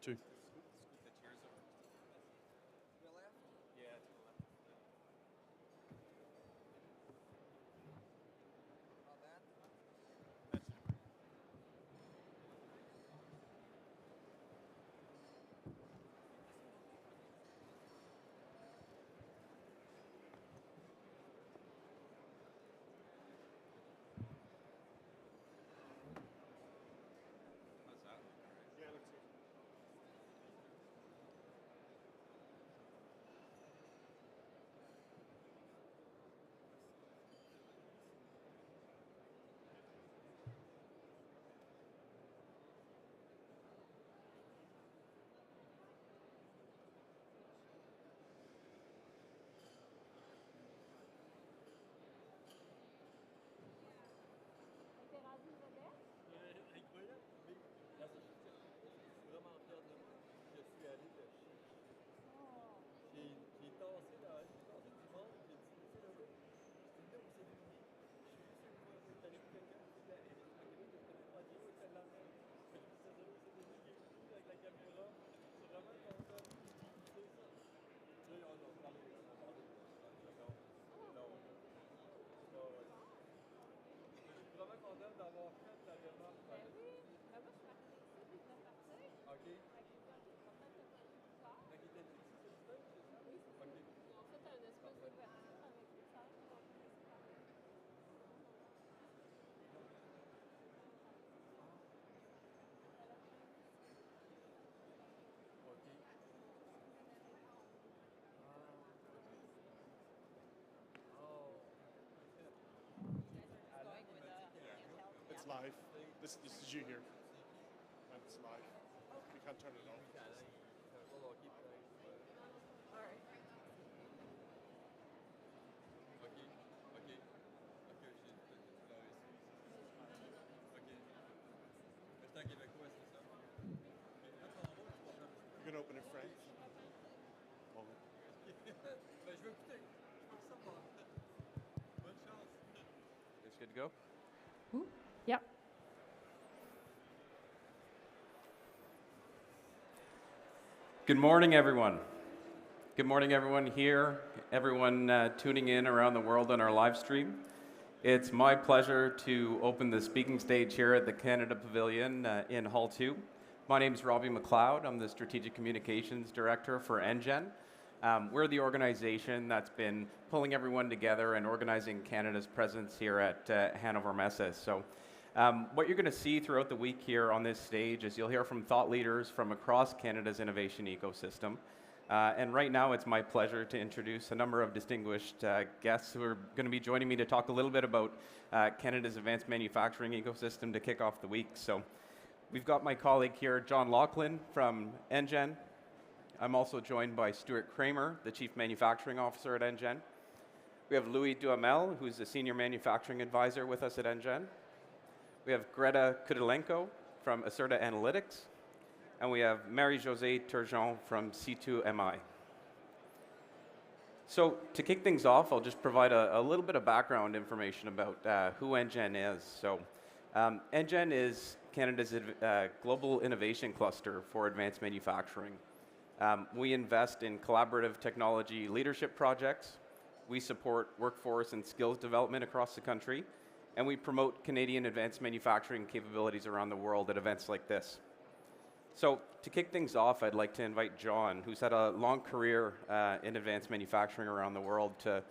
too. Scoot the chairs over. To the left? Yeah, to the left. About that? That's it. How's that? All right. Yeah, looks good. Incroyable, mais la seule chose que je suis vraiment fier de moi, je suis allé de chez. J'ai tassé du monde, j'ai dit, tu sais, là, c'est là où c'est fini. Je suis juste une fois, j'étais allé avec quelqu'un, puis là, elle est ma copine, je ne connais pas bien, où elle l'amène. Je me suis dit, là, c'est fini, qui est cool avec la caméra. Je suis vraiment content de visiter ça. Là, on a parlé, d'accord. Non, ouais. Je suis vraiment content d'avoir fait la démarche. Ben oui, ben moi je suis arrivée ici puis je venais de partir. OK. Fait que j'ai dit, OK, je vais peut-être te parler plus tard. Fait qu'il était ici sur le stage, c'est ça? Oui, c'est ça. OK. Ils ont fait un espèce d'ouverture avec les salles qui vont venir se parler. OK. Oh. Alan, il m'a dit qu'il y a un gars. It's live. This is you here. And it's live. You can't turn it Oui, off. Alan, il fait pas de hockey, peut-être. Alright. OK. OK. OK, j'ai tu l'as réussi. OK. Mais c'est un Québécois, c'est ça? OK. Là, ton mot, tu vas faire un petit You can open it French. Oh. peu. Ben, je veux écouter. Je veux savoir. Bonne chance. It's good to go? Yep. Good morning, everyone. Good morning, everyone here, everyone tuning in around the world on our live stream. It's my pleasure to open the speaking stage here at the Canada Pavilion in Hall 2. My name is Robbie McLeod. I'm the Strategic Communications Director for NGen. We're the organization that's been pulling everyone together and organizing Canada's presence here at Hannover Messe. So what you're going to see throughout the week here on this stage is you'll hear from thought leaders from across Canada's innovation ecosystem. And right now, it's my pleasure to introduce a number of distinguished guests who are going to be joining me to talk a little bit about Canada's advanced manufacturing ecosystem to kick off the week. So we've got my colleague here, John Laughlin from NGen. I'm also joined by Stuart Kramer, the Chief Manufacturing Officer at NGen. We have Louis Duhamel, who's the Senior Manufacturing Advisor with us at NGen. We have Greta Kudelenko from Acerta Analytics. And we have Marie-Josée Turgeon from C2MI. So to kick things off, I'll just provide a little bit of background information about who NGen is. So NGen is Canada's global innovation cluster for advanced manufacturing. We invest in collaborative technology leadership projects. We support workforce and skills development across the country. And we promote Canadian advanced manufacturing capabilities around the world at events like this. So to kick things off, I'd like to invite John, who's had a long career in advanced manufacturing around the world, to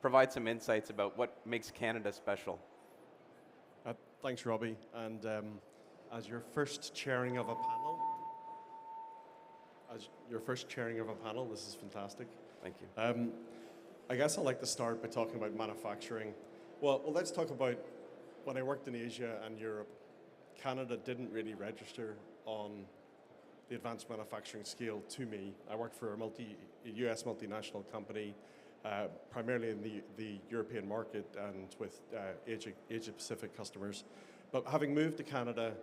provide some insights about what makes Canada special. Thanks, Robbie. And as your first chairing of a panel, this is fantastic. Thank you. I guess I'd like to start by talking about manufacturing. Well, let's talk about when I worked in Asia and Europe, Canada didn't really register on the advanced manufacturing scale to me. I worked for a US multinational company, primarily in the European market and with Asia Pacific customers. But having moved to Canada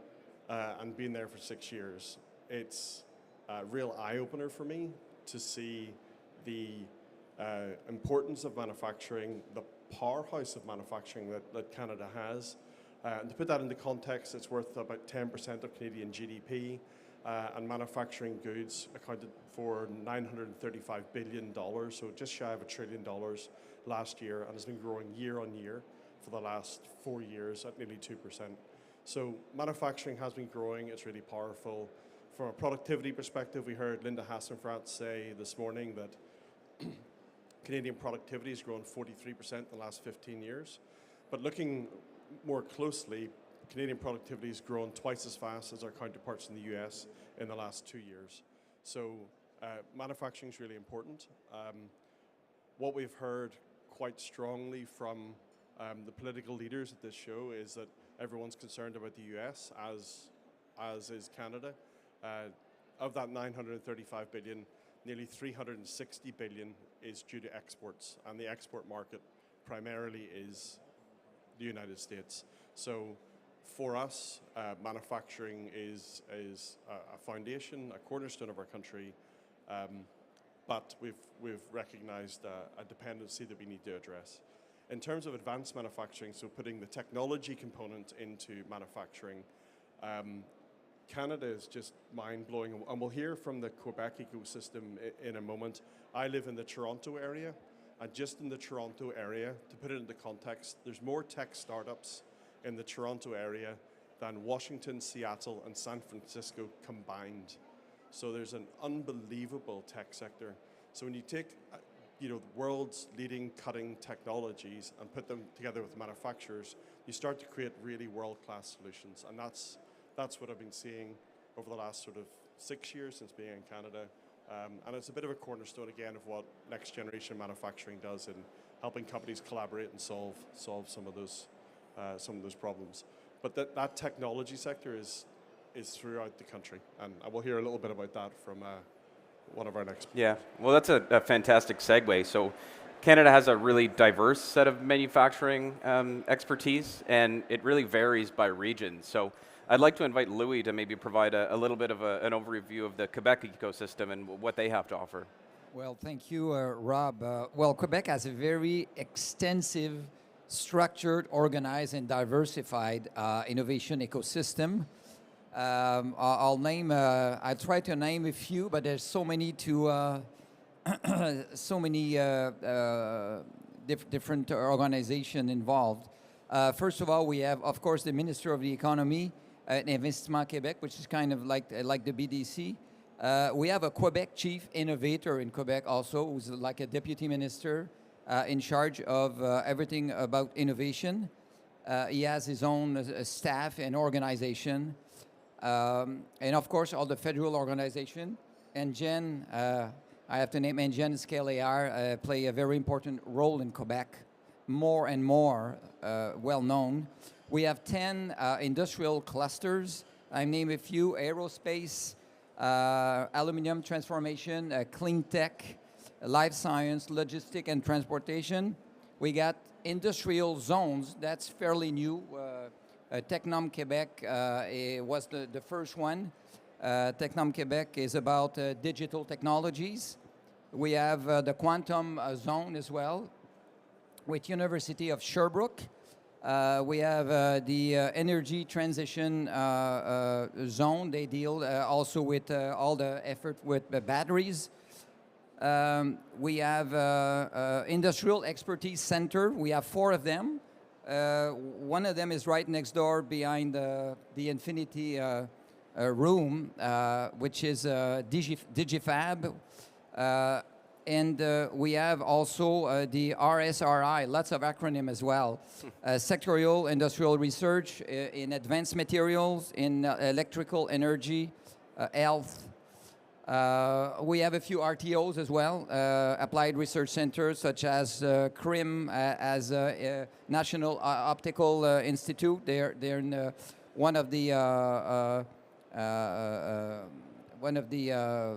and been there for 6 years, it's a real eye-opener for me to see the importance of manufacturing, the powerhouse of manufacturing that Canada has. And to put that into context, it's worth about 10% of Canadian GDP. and manufacturing goods accounted for $935 billion, so just shy of $1 trillion last year, and has been growing year on year for the last 4 years at nearly 2%. So manufacturing has been growing, it's really powerful. From a productivity perspective, we heard Linda Hassenfratz say this morning that Canadian productivity has grown 43% in the last 15 years. But looking more closely, Canadian productivity has grown twice as fast as our counterparts in the US in the last 2 years. So manufacturing is really important. What we've heard quite strongly from the political leaders at this show is that everyone's concerned about the US, as is Canada. Of that 935 billion, nearly 360 billion is due to exports, and the export market primarily is the United States. So for us, manufacturing is a foundation, a cornerstone of our country, but we've recognized a dependency that we need to address. In terms of advanced manufacturing, so putting the technology component into manufacturing, Canada is just mind-blowing, and we'll hear from the Quebec ecosystem in a moment. I live in the Toronto area, and just in the Toronto area, to put it into context, there's more tech startups in the Toronto area than Washington, Seattle, and San Francisco combined. So there's an unbelievable tech sector. So when you take the world's leading cutting technologies and put them together with manufacturers, you start to create really world-class solutions, and that's what I've been seeing over the last sort of 6 years since being in Canada. And it's a bit of a cornerstone, again, of what next generation manufacturing does in helping companies collaborate and solve some of those problems. But that technology sector is throughout the country, and I will hear a little bit about that from one of our next speakers. Yeah, well, that's a fantastic segue. So Canada has a really diverse set of manufacturing expertise, and it really varies by region. So I'd like to invite Louis to maybe provide a little bit of an overview of the Quebec ecosystem and what they have to offer. Well, thank you, Rob. Well, Quebec has a very extensive, structured, organized, and diversified innovation ecosystem. I'll try to name a few, but there's so many different organizations involved. First of all, we have, of course, the Minister of the Economy, Investissement Québec, which is kind of like the BDC. We have a Quebec Chief Innovator in Quebec also, who's like a deputy minister in charge of everything about innovation. He has his own staff and organization. And of course, all the federal organization. NGen, I have to name NGen and Scale AR, play a very important role in Quebec, more and more well known. We have 10 industrial clusters. I name a few: aerospace, aluminum transformation, clean tech, life science, logistic and transportation. We got industrial zones. That's fairly new. Technom Quebec was the first one. Technom Quebec is about digital technologies. We have the quantum zone as well with University of Sherbrooke. We have the energy transition zone. They deal also with all the effort with the batteries. We have Industrial Expertise Center. We have 4 of them. One of them is right next door behind the Infinity room, which is Digifab. And we have also the RSRI, lots of acronym as well. Sectorial Industrial Research in Advanced Materials, in Electrical Energy, Health. We have a few RTOs as well, Applied Research Centers such as CRIM, as National Optical Institute. They're in one of the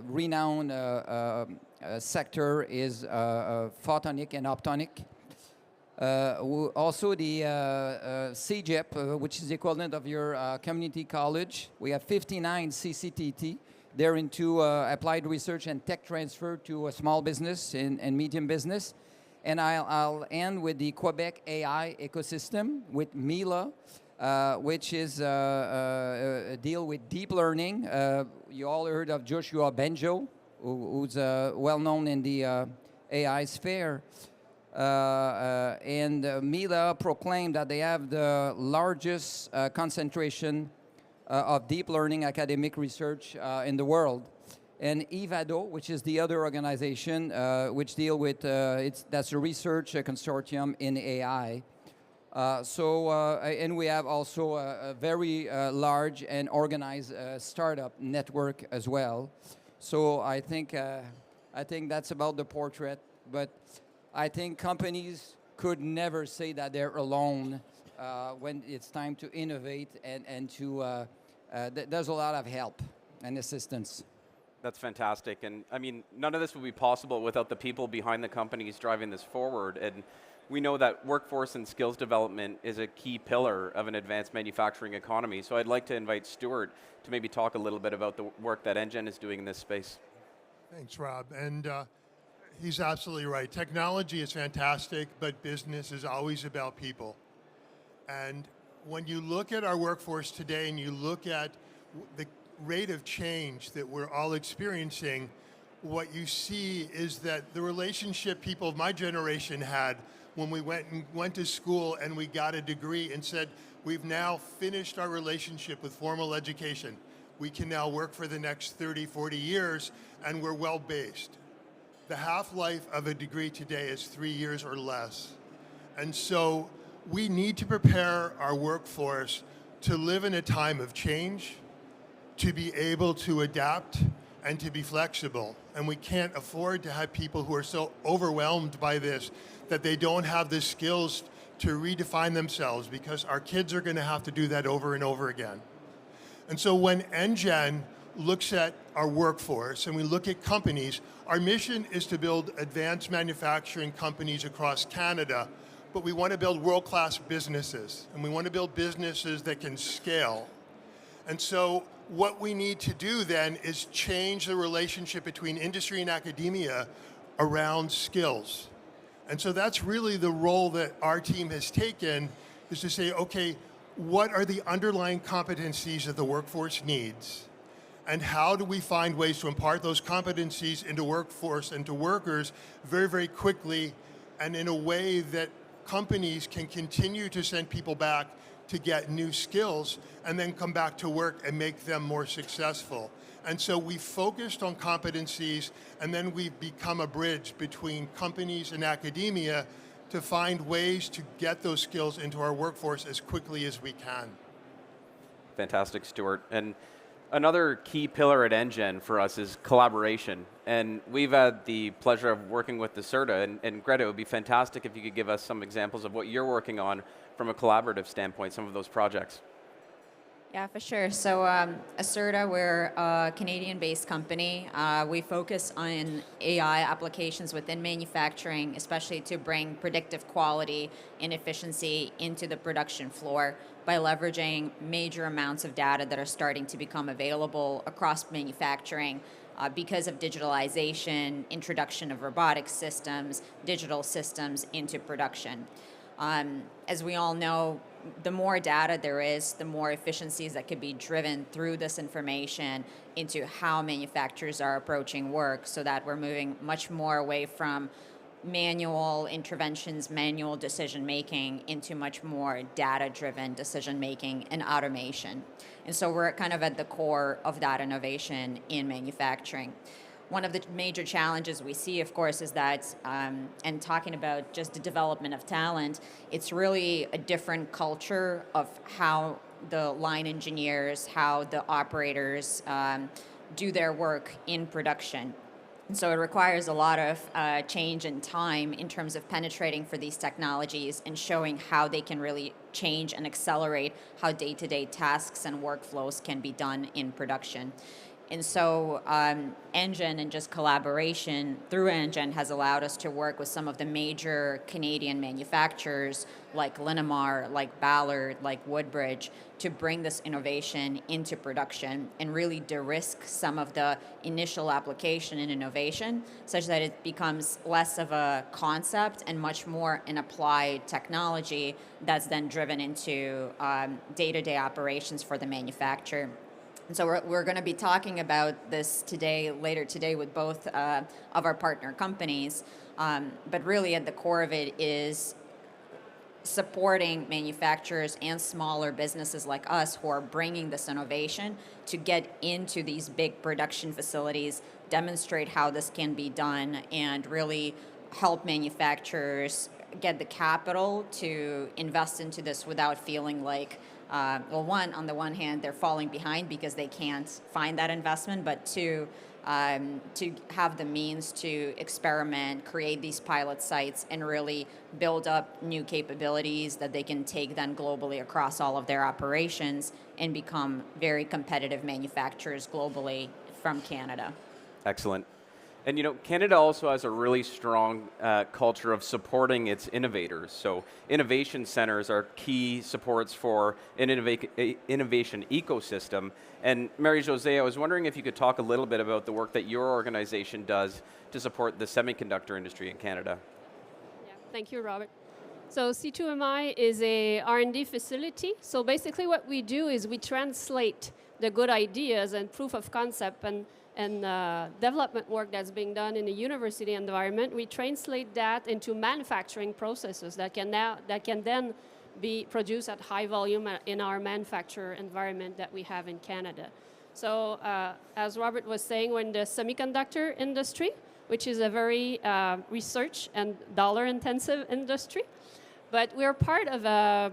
renowned sector is photonic and optonic. Also the CEGEP, which is the equivalent of your community college. We have 59 CCTT. They're into applied research and tech transfer to a small business and medium business. And I'll end with the Quebec AI ecosystem with Mila, which is a deal with deep learning. You all heard of Joshua Benjo, who's well known in the AI sphere. And Mila proclaimed that they have the largest concentration of deep learning academic research in the world. And EVADO, which is the other organization which deal with, that's a research consortium in AI. And we have also a very large and organized startup network as well. So I think that's about the portrait. But I think companies could never say that they're alone when it's time to innovate and to. There's a lot of help and assistance. That's fantastic. And I mean, none of this would be possible without the people behind the companies driving this forward. And we know that workforce and skills development is a key pillar of an advanced manufacturing economy. So I'd like to invite Stuart to maybe talk a little bit about the work that NGen is doing in this space. Thanks, Rob. And he's absolutely right. Technology is fantastic, but business is always about people. And when you look at our workforce today and you look at the rate of change that we're all experiencing, what you see is that the relationship people of my generation had when we went to school and we got a degree and said, we've now finished our relationship with formal education. We can now work for the next 30, 40 years, and we're well-based. The half-life of a degree today is 3 years or less. And so we need to prepare our workforce to live in a time of change, to be able to adapt and to be flexible. And we can't afford to have people who are so overwhelmed by this that they don't have the skills to redefine themselves, because our kids are going to have to do that over and over again. And so when NGen looks at our workforce and we look at companies, our mission is to build advanced manufacturing companies across Canada, but we want to build world-class businesses, and we want to build businesses that can scale. And so what we need to do then is change the relationship between industry and academia around skills. And so that's really the role that our team has taken, is to say, okay, what are the underlying competencies that the workforce needs? And how do we find ways to impart those competencies into workforce and to workers very, very quickly, and in a way that companies can continue to send people back to get new skills and then come back to work and make them more successful. And so we focused on competencies, and then we've become a bridge between companies and academia to find ways to get those skills into our workforce as quickly as we can. Fantastic, Stuart. And another key pillar at NGen for us is collaboration. And we've had the pleasure of working with the CERTA. And Greta, it would be fantastic if you could give us some examples of what you're working on from a collaborative standpoint, some of those projects. Yeah, for sure. So Acerta, we're a Canadian-based company. We focus on AI applications within manufacturing, especially to bring predictive quality and efficiency into the production floor by leveraging major amounts of data that are starting to become available across manufacturing because of digitalization, introduction of robotic systems, digital systems into production. As we all know, the more data there is, the more efficiencies that could be driven through this information into how manufacturers are approaching work, so that we're moving much more away from manual interventions, manual decision making, into much more data-driven decision making and automation. And so we're kind of at the core of that innovation in manufacturing. One of the major challenges we see, of course, is that, and talking about just the development of talent, it's really a different culture of how the line engineers, how the operators do their work in production. And so it requires a lot of change and time in terms of penetrating for these technologies and showing how they can really change and accelerate how day-to-day tasks and workflows can be done in production. And so NGen and just collaboration through NGen has allowed us to work with some of the major Canadian manufacturers like Linamar, like Ballard, like Woodbridge, to bring this innovation into production and really de-risk some of the initial application and innovation such that it becomes less of a concept and much more an applied technology that's then driven into day-to-day operations for the manufacturer. And so we're going to be talking about this later today with both of our partner companies. But really at the core of it is supporting manufacturers and smaller businesses like us who are bringing this innovation to get into these big production facilities, demonstrate how this can be done, and really help manufacturers get the capital to invest into this without feeling like on the one hand, they're falling behind because they can't find that investment, but two, to have the means to experiment, create these pilot sites, and really build up new capabilities that they can take then globally across all of their operations and become very competitive manufacturers globally from Canada. Excellent. And you know, Canada also has a really strong culture of supporting its innovators. So innovation centers are key supports for an innovation ecosystem. And Marie-Josée, I was wondering if you could talk a little bit about the work that your organization does to support the semiconductor industry in Canada. Yeah, thank you, Robert. So C2MI is a R&D facility. So basically what we do is we translate the good ideas and proof of concept and development work that's being done in the university environment. We translate that into manufacturing processes that can then be produced at high volume in our manufacturer environment that we have in Canada. So as Robert was saying, we're in the semiconductor industry, which is a very research and dollar-intensive industry, but we're part of a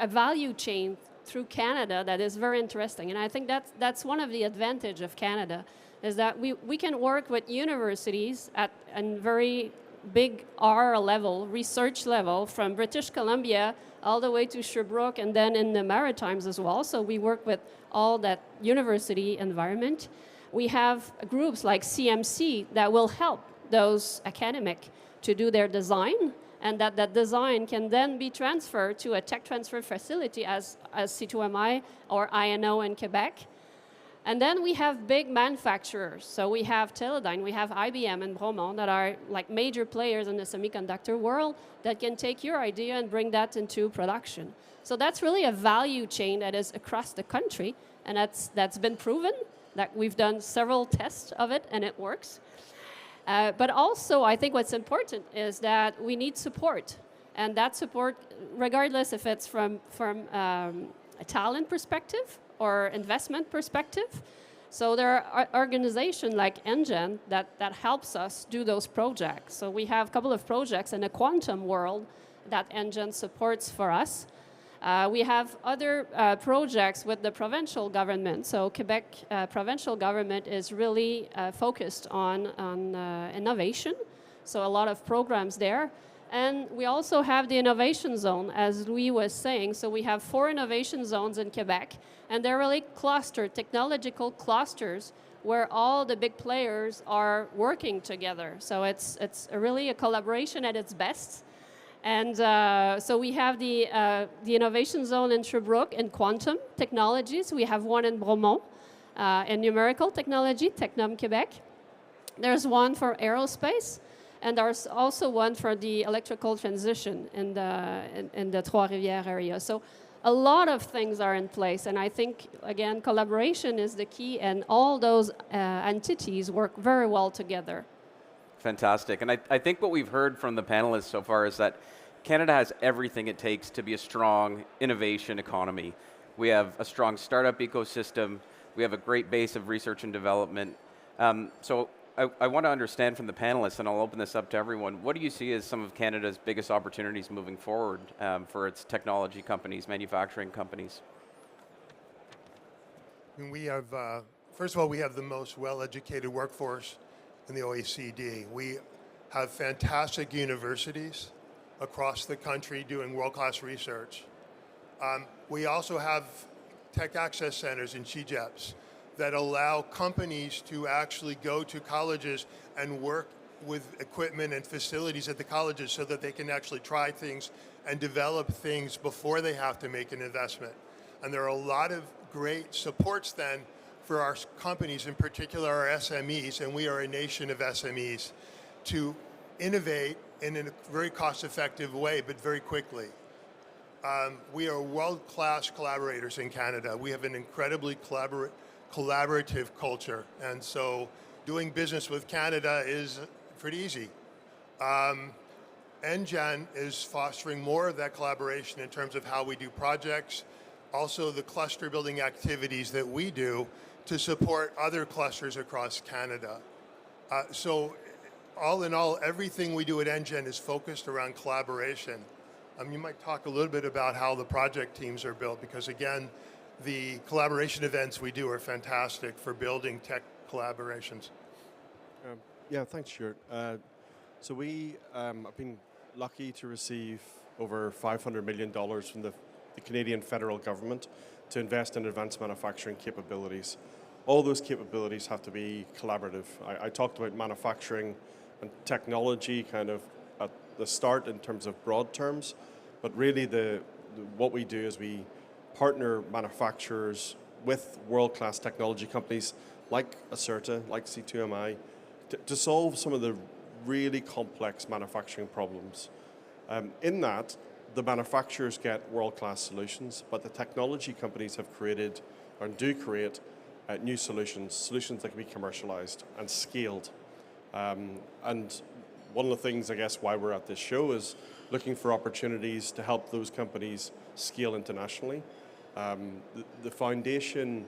value chain through Canada that is very interesting. And I think that's one of the advantages of Canada, is that we can work with universities at a very big R level, research level, from British Columbia all the way to Sherbrooke and then in the Maritimes as well. So we work with all that university environment. We have groups like CMC that will help those academic to do their design, and that design can then be transferred to a tech transfer facility as C2MI or INO in Quebec. And then we have big manufacturers. So we have Teledyne, we have IBM and Bromont that are like major players in the semiconductor world that can take your idea and bring that into production. So that's really a value chain that is across the country, and that's been proven, that we've done several tests of it and it works. But also, I think what's important is that we need support. And that support, regardless if it's from a talent perspective or investment perspective. So there are organizations like NGen that helps us do those projects. So we have a couple of projects in the quantum world that NGen supports for us. We have other projects with the provincial government. So Quebec provincial government is really focused on innovation. So a lot of programs there. And we also have the innovation zone, as Louis was saying. So we have 4 innovation zones in Quebec, and they're really technological clusters where all the big players are working together. So it's really a collaboration at its best. And so we have the innovation zone in Sherbrooke in quantum technologies. We have one in Bromont in numerical technology, Technom Quebec. There's one for aerospace, and there's also one for the electrical transition in the Trois-Rivières area. So a lot of things are in place, and I think, again, collaboration is the key, and all those entities work very well together. Fantastic. And I think what we've heard from the panelists so far is that Canada has everything it takes to be a strong innovation economy. We have a strong startup ecosystem. We have a great base of research and development. So I want to understand from the panelists, and I'll open this up to everyone, what do you see as some of Canada's biggest opportunities moving forward for its technology companies, manufacturing companies? We have, first of all, we have the most well-educated workforce in the OECD. We have fantastic universities across the country doing world-class research. We also have tech access centers in CEGEPs that allow companies to actually go to colleges and work with equipment and facilities at the colleges so that they can actually try things and develop things before they have to make an investment. And there are a lot of great supports then for our companies, in particular our SMEs, and we are a nation of SMEs, to innovate in a very cost-effective way, but very quickly. We are world-class collaborators in Canada. We have an incredibly collaborative culture, and so doing business with Canada is pretty easy. NGen is fostering more of that collaboration in terms of how we do projects, also the cluster building activities that we do to support other clusters across Canada. So all in all, everything we do at NGen is focused around collaboration. You might talk a little bit about how the project teams are built, because again, the collaboration events we do are fantastic for building tech collaborations. Yeah, thanks, Stuart. So we have been lucky to receive over $500 million from the Canadian federal government to invest in advanced manufacturing capabilities. All those capabilities have to be collaborative. I talked about manufacturing and technology kind of at the start in terms of broad terms, but really what we do is we partner manufacturers with world-class technology companies like Acerta, like C2MI, to solve some of the really complex manufacturing problems. In that, the manufacturers get world-class solutions, but the technology companies have created, or do create, new solutions that can be commercialized and scaled. And one of the things, I guess, why we're at this show is looking for opportunities to help those companies scale internationally. The foundation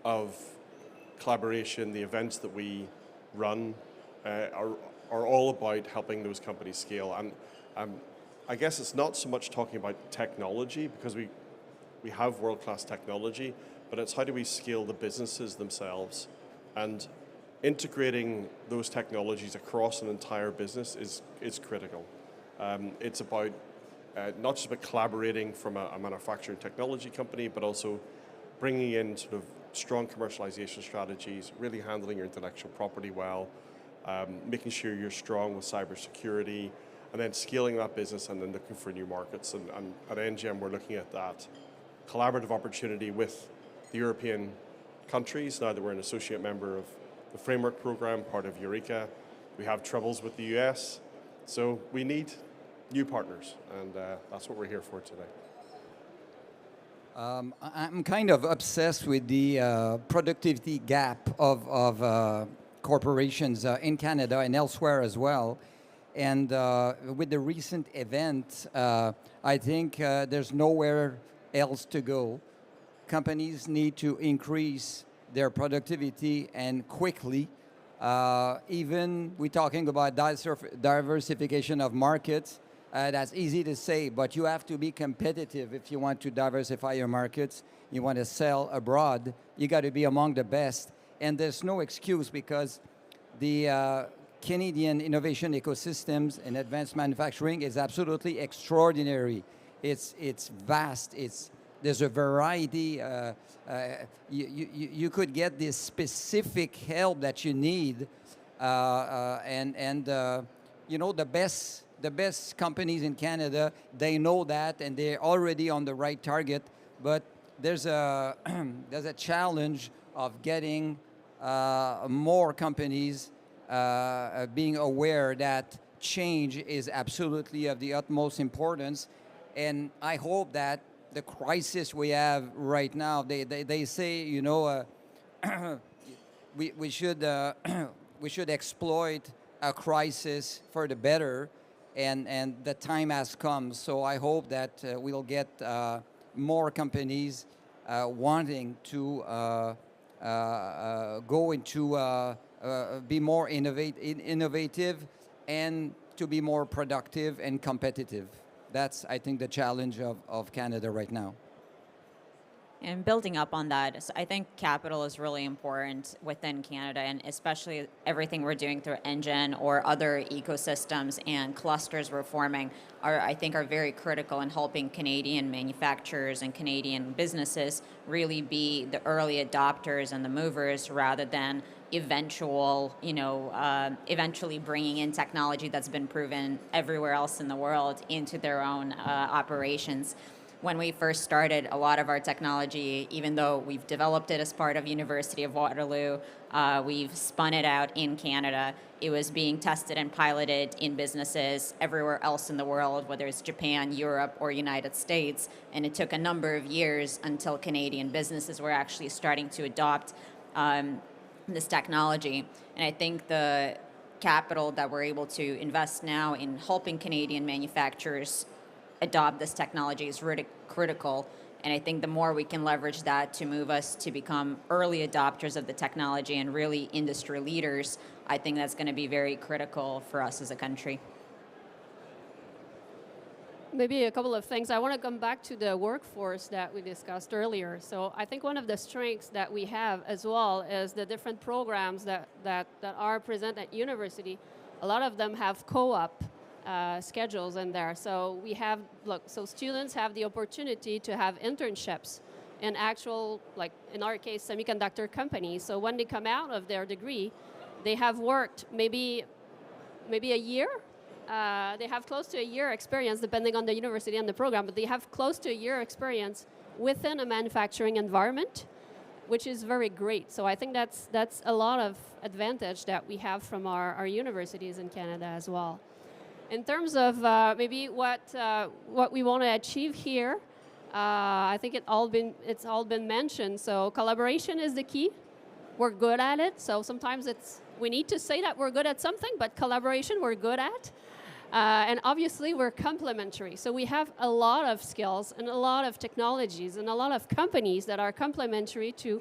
of collaboration, the events that we run, are all about helping those companies scale. And I guess it's not so much talking about technology, because we have world-class technology, but it's how do we scale the businesses themselves. And integrating those technologies across an entire business is critical. It's about not just about collaborating from a manufacturing technology company, but also bringing in sort of strong commercialization strategies, really handling your intellectual property well, making sure you're strong with cybersecurity, and then scaling that business and then looking for new markets. And at NGen, we're looking at that collaborative opportunity with the European countries, now that we're an associate member of the framework program, part of Eureka. We have troubles with the US, so we need new partners, and that's what we're here for today. I'm kind of obsessed with the productivity gap of corporations in Canada and elsewhere as well. And with the recent event, I think there's nowhere else to go. Companies need to increase their productivity and quickly. Even we're talking about diversification of markets. That's easy to say, but you have to be competitive if you want to diversify your markets. You want to sell abroad, you got to be among the best. And there's no excuse, because the Canadian innovation ecosystems and advanced manufacturing is absolutely extraordinary. It's vast. There's a variety. You could get this specific help that you need, and you know, the best companies in Canada, they know that, and they're already on the right target. But there's a challenge of getting more companies being aware that change is absolutely of the utmost importance. And I hope that the crisis we have right now, they say, you know, we should exploit a crisis for the better, and the time has come. So I hope that we'll get more companies wanting to go into be more innovative and to be more productive and competitive. That's, I think, the challenge of Canada right now. And building up on that, I think capital is really important within Canada, and especially everything we're doing through NGen or other ecosystems and clusters we're forming I think, are very critical in helping Canadian manufacturers and Canadian businesses really be the early adopters and the movers rather than eventually bringing in technology that's been proven everywhere else in the world into their own operations. When we first started, a lot of our technology, even though we've developed it as part of University of Waterloo, we've spun it out in Canada. It was being tested and piloted in businesses everywhere else in the world, whether it's Japan, Europe, or United States. And it took a number of years until Canadian businesses were actually starting to adopt this technology. And I think the capital that we're able to invest now in helping Canadian manufacturers adopt this technology is really critical. And I think the more we can leverage that to move us to become early adopters of the technology and really industry leaders, I think that's going to be very critical for us as a country. Maybe a couple of things. I want to come back to the workforce that we discussed earlier. So I think one of the strengths that we have as well is the different programs that are present at university. A lot of them have co-op schedules in there. So we have, so students have the opportunity to have internships in actual, like in our case, semiconductor companies. So when they come out of their degree, they have worked maybe a year. They have close to a year experience, depending on the university and the program, but they have close to a year experience within a manufacturing environment, which is very great. So I think that's a lot of advantage that we have from our universities in Canada as well. In terms of maybe what we want to achieve here, I think it's all been mentioned. So collaboration is the key. We're good at it. So sometimes we need to say that we're good at something, but collaboration we're good at. And obviously we're complementary. So we have a lot of skills and a lot of technologies and a lot of companies that are complementary to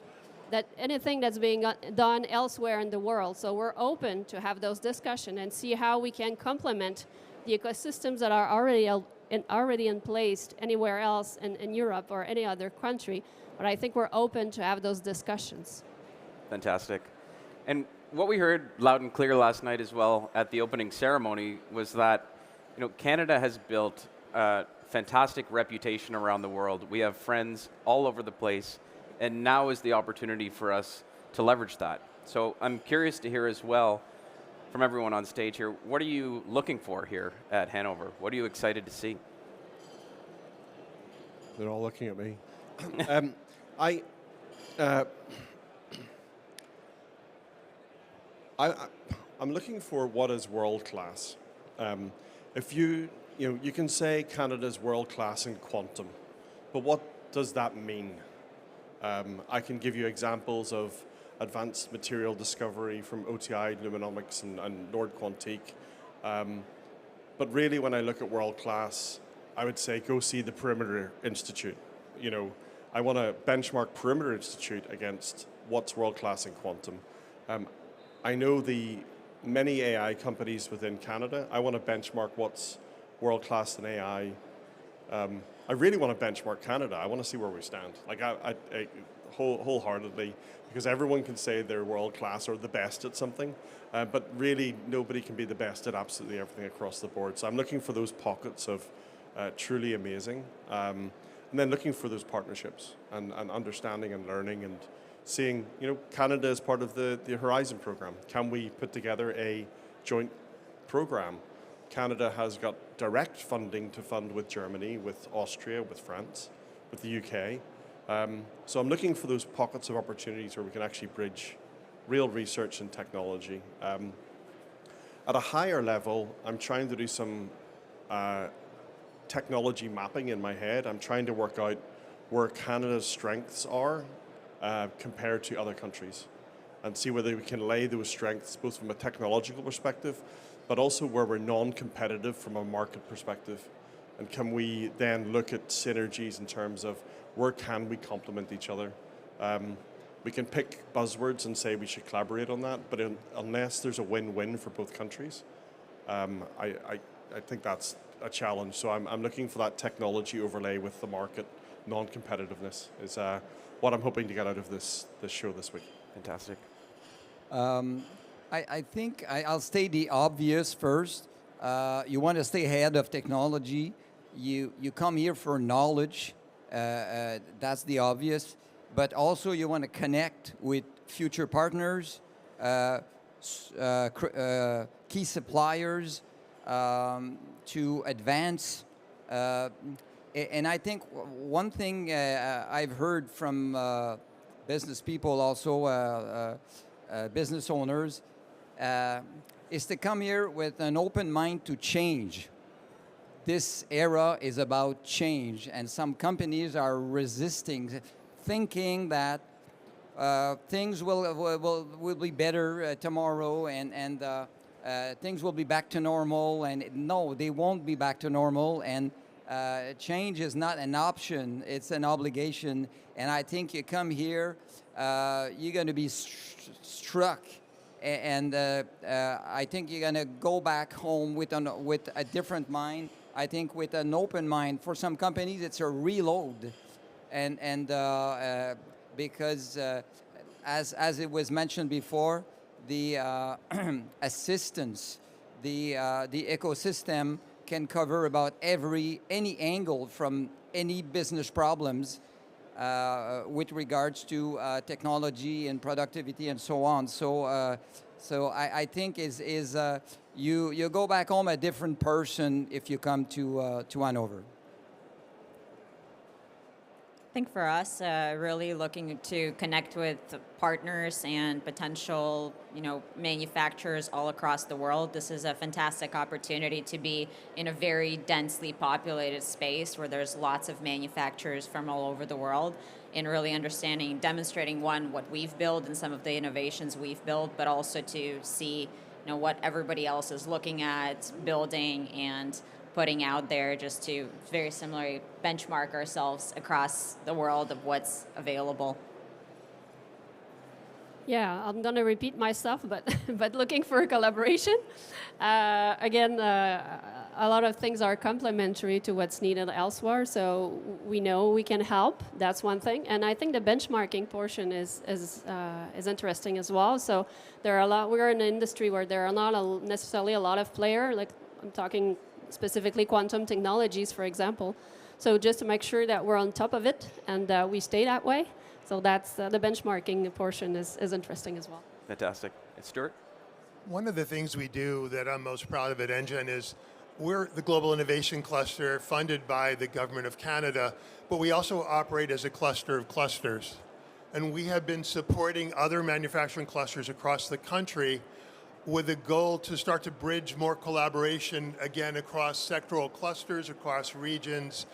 anything that's being done elsewhere in the world. So we're open to have those discussions and see how we can complement the ecosystems that are already in place anywhere else in Europe or any other country. But I think we're open to have those discussions. Fantastic. And what we heard loud and clear last night as well at the opening ceremony was that Canada has built a fantastic reputation around the world. We have friends all over the place. And now is the opportunity for us to leverage that. So I'm curious to hear as well from everyone on stage here, what are you looking for here at Hannover? What are you excited to see? They're all looking at me. I'm looking for what is world class. If you can say Canada's world class in quantum, but what does that mean? I can give you examples of advanced material discovery from OTI, Luminomics, and Nord Quantique. But really, when I look at world class, I would say go see the Perimeter Institute. I want to benchmark Perimeter Institute against what's world class in quantum. I know the many AI companies within Canada. I want to benchmark what's world class in AI. I really want to benchmark Canada. I want to see where we stand. Like I wholeheartedly, because everyone can say they're world class or the best at something, but really nobody can be the best at absolutely everything across the board. So I'm looking for those pockets of truly amazing, and then looking for those partnerships and understanding and learning and seeing, Canada is part of the Horizon program. Can we put together a joint program? Canada has got direct funding to fund with Germany, with Austria, with France, with the UK. So I'm looking for those pockets of opportunities where we can actually bridge real research and technology. At a higher level, I'm trying to do some technology mapping in my head. I'm trying to work out where Canada's strengths are compared to other countries and see whether we can lay those strengths both from a technological perspective but also where we're non-competitive from a market perspective. And can we then look at synergies in terms of where can we complement each other? We can pick buzzwords and say we should collaborate on that, but unless there's a win-win for both countries, I think that's a challenge. So I'm looking for that technology overlay with the market non-competitiveness is what I'm hoping to get out of this show this week. Fantastic. I think I'll state the obvious first. You want to stay ahead of technology. You come here for knowledge. That's the obvious. But also you want to connect with future partners, key suppliers, to advance. And I think one thing I've heard from business people, also business owners, is to come here with an open mind to change. This era is about change, and some companies are resisting, thinking that things will be better tomorrow, and things will be back to normal. And no, they won't be back to normal. And change is not an option; it's an obligation. And I think you come here, you're going to be struck. And I think you're going to go back home with a different mind. I think with an open mind. For some companies, it's a reload, and because as it was mentioned before, the assistance, the ecosystem can cover about any angle from any business problems with regards to technology and productivity and so on. So I think you go back home a different person if you come to Hannover. I think for us, really looking to connect with partners and potential, manufacturers all across the world. This is a fantastic opportunity to be in a very densely populated space where there's lots of manufacturers from all over the world, and really understanding, demonstrating what we've built and some of the innovations we've built, but also to see, what everybody else is looking at building and putting out there, just to very similarly benchmark ourselves across the world of what's available. Yeah, I'm going to repeat myself, but looking for a collaboration. Again, a lot of things are complementary to what's needed elsewhere, so we know we can help. That's one thing, and I think the benchmarking portion is interesting as well. So there are a lot. We're in an industry where there are not necessarily a lot of players. Like I'm talking specifically quantum technologies, for example. So just to make sure that we're on top of it and we stay that way. So that's the benchmarking portion is interesting as well. Fantastic. And Stuart? One of the things we do that I'm most proud of at NGen is we're the Global Innovation Cluster funded by the Government of Canada, but we also operate as a cluster of clusters. And we have been supporting other manufacturing clusters across the country with a goal to start to bridge more collaboration, again, across sectoral clusters, across regions.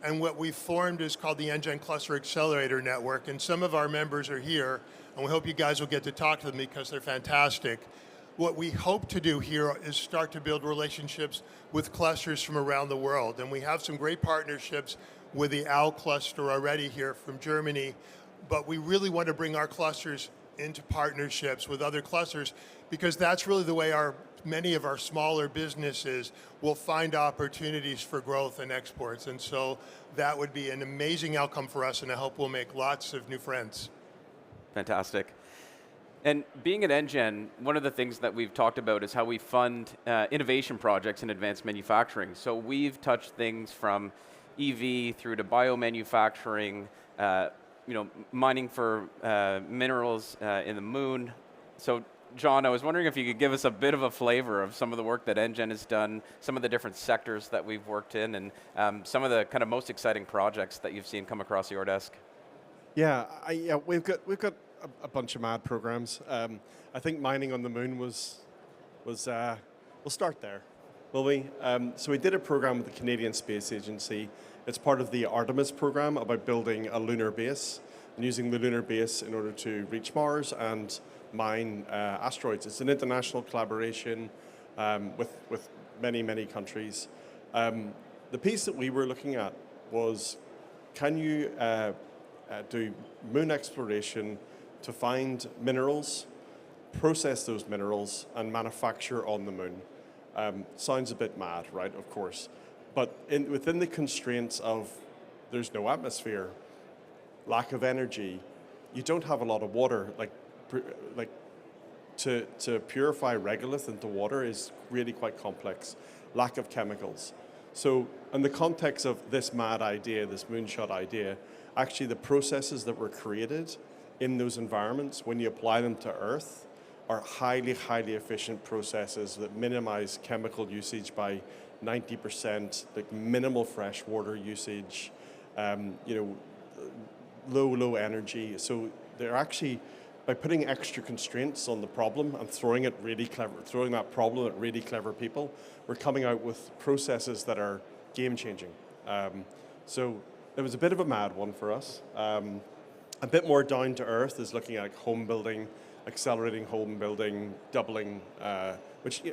And what we've formed is called the NGen Cluster Accelerator Network. And some of our members are here, and we hope you guys will get to talk to them because they're fantastic. What we hope to do here is start to build relationships with clusters from around the world. And we have some great partnerships with the OWL cluster already here from Germany, but we really want to bring our clusters into partnerships with other clusters, because that's really the way many of our smaller businesses will find opportunities for growth and exports. And so that would be an amazing outcome for us, and I hope we'll make lots of new friends. Fantastic. And being at NGen, one of the things that we've talked about is how we fund innovation projects in advanced manufacturing. So we've touched things from EV through to biomanufacturing, mining for minerals in the moon. So John, I was wondering if you could give us a bit of a flavor of some of the work that NGen has done, some of the different sectors that we've worked in, and some of the kind of most exciting projects that you've seen come across your desk. Yeah, we've got a bunch of mad programs. I think mining on the moon was we'll start there, will we? So we did a program with the Canadian Space Agency. It's part of the Artemis program about building a lunar base and using the lunar base in order to reach Mars and mine asteroids. It's an international collaboration with many, many countries. The piece that we were looking at was, can you do moon exploration to find minerals, process those minerals, and manufacture on the moon? Sounds a bit mad, right? Of course. But within the constraints of there's no atmosphere, lack of energy. You don't have a lot of water. To purify regolith into water is really quite complex. Lack of chemicals. So in the context of this mad idea, this moonshot idea, actually the processes that were created in those environments, when you apply them to Earth, are highly, highly efficient processes that minimize chemical usage by 90%, like minimal fresh water usage, low energy. So they're actually, by putting extra constraints on the problem and throwing that problem at really clever people, we're coming out with processes that are game changing. So it was a bit of a mad one for us. A bit more down to earth is looking at home building, accelerating home building, doubling, which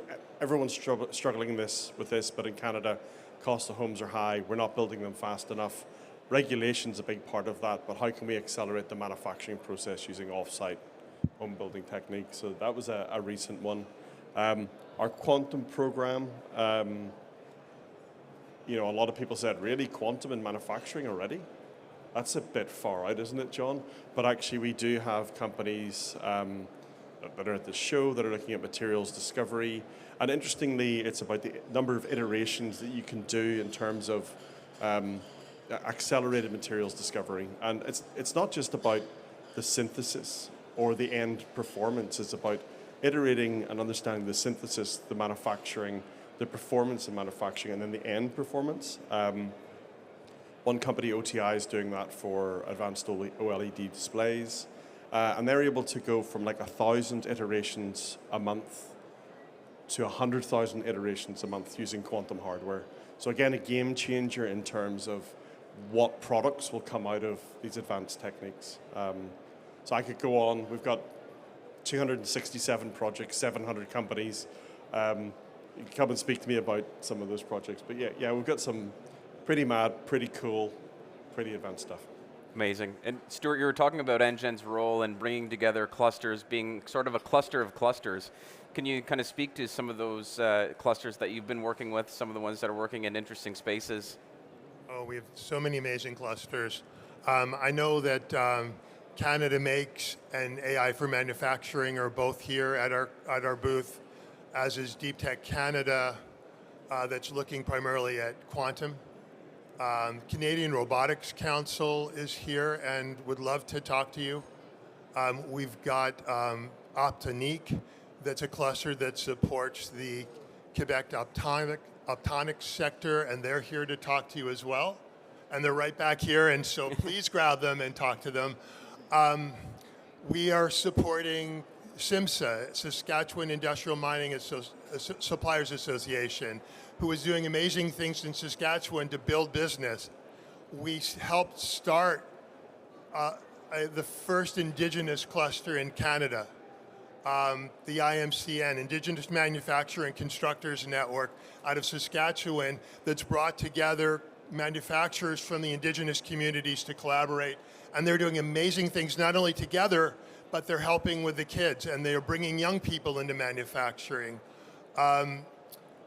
everyone's struggling with this, but in Canada, cost of homes are high. We're not building them fast enough. Regulation's a big part of that, but how can we accelerate the manufacturing process using off-site home building techniques? So that was a recent one. Our quantum program, a lot of people said, really, quantum in manufacturing already? That's a bit far out, isn't it, John? But actually, we do have companies that are at the show that are looking at materials discovery. And interestingly, it's about the number of iterations that you can do in terms of accelerated materials discovery. And it's not just about the synthesis or the end performance. It's about iterating and understanding the synthesis, the manufacturing, the performance in manufacturing, and then the end performance. One company, OTI, is doing that for advanced OLED displays. And they're able to go from like 1,000 iterations a month to 100,000 iterations a month using quantum hardware. So again, a game changer in terms of what products will come out of these advanced techniques. So I could go on. We've got 267 projects, 700 companies. You can come and speak to me about some of those projects. But yeah, we've got some pretty mad, pretty cool, pretty advanced stuff. Amazing. And Stuart, you were talking about NGen's role in bringing together clusters, being sort of a cluster of clusters. Can you kind of speak to some of those clusters that you've been working with, some of the ones that are working in interesting spaces? Oh, we have so many amazing clusters. I know that Canada Makes and AI for Manufacturing are both here at our booth, as is Deep Tech Canada, that's looking primarily at quantum. Canadian Robotics Council is here and would love to talk to you. We've got Optonique, that's a cluster that supports the Quebec optonics sector, and they're here to talk to you as well. And they're right back here, and so please grab them and talk to them. We are supporting SIMSA, Saskatchewan Industrial Mining Suppliers Association, who is doing amazing things in Saskatchewan to build business. We helped start the first Indigenous cluster in Canada, the IMCN, Indigenous Manufacturing Constructors Network, out of Saskatchewan, that's brought together manufacturers from the Indigenous communities to collaborate. And they're doing amazing things, not only together, but they're helping with the kids, and they're bringing young people into manufacturing.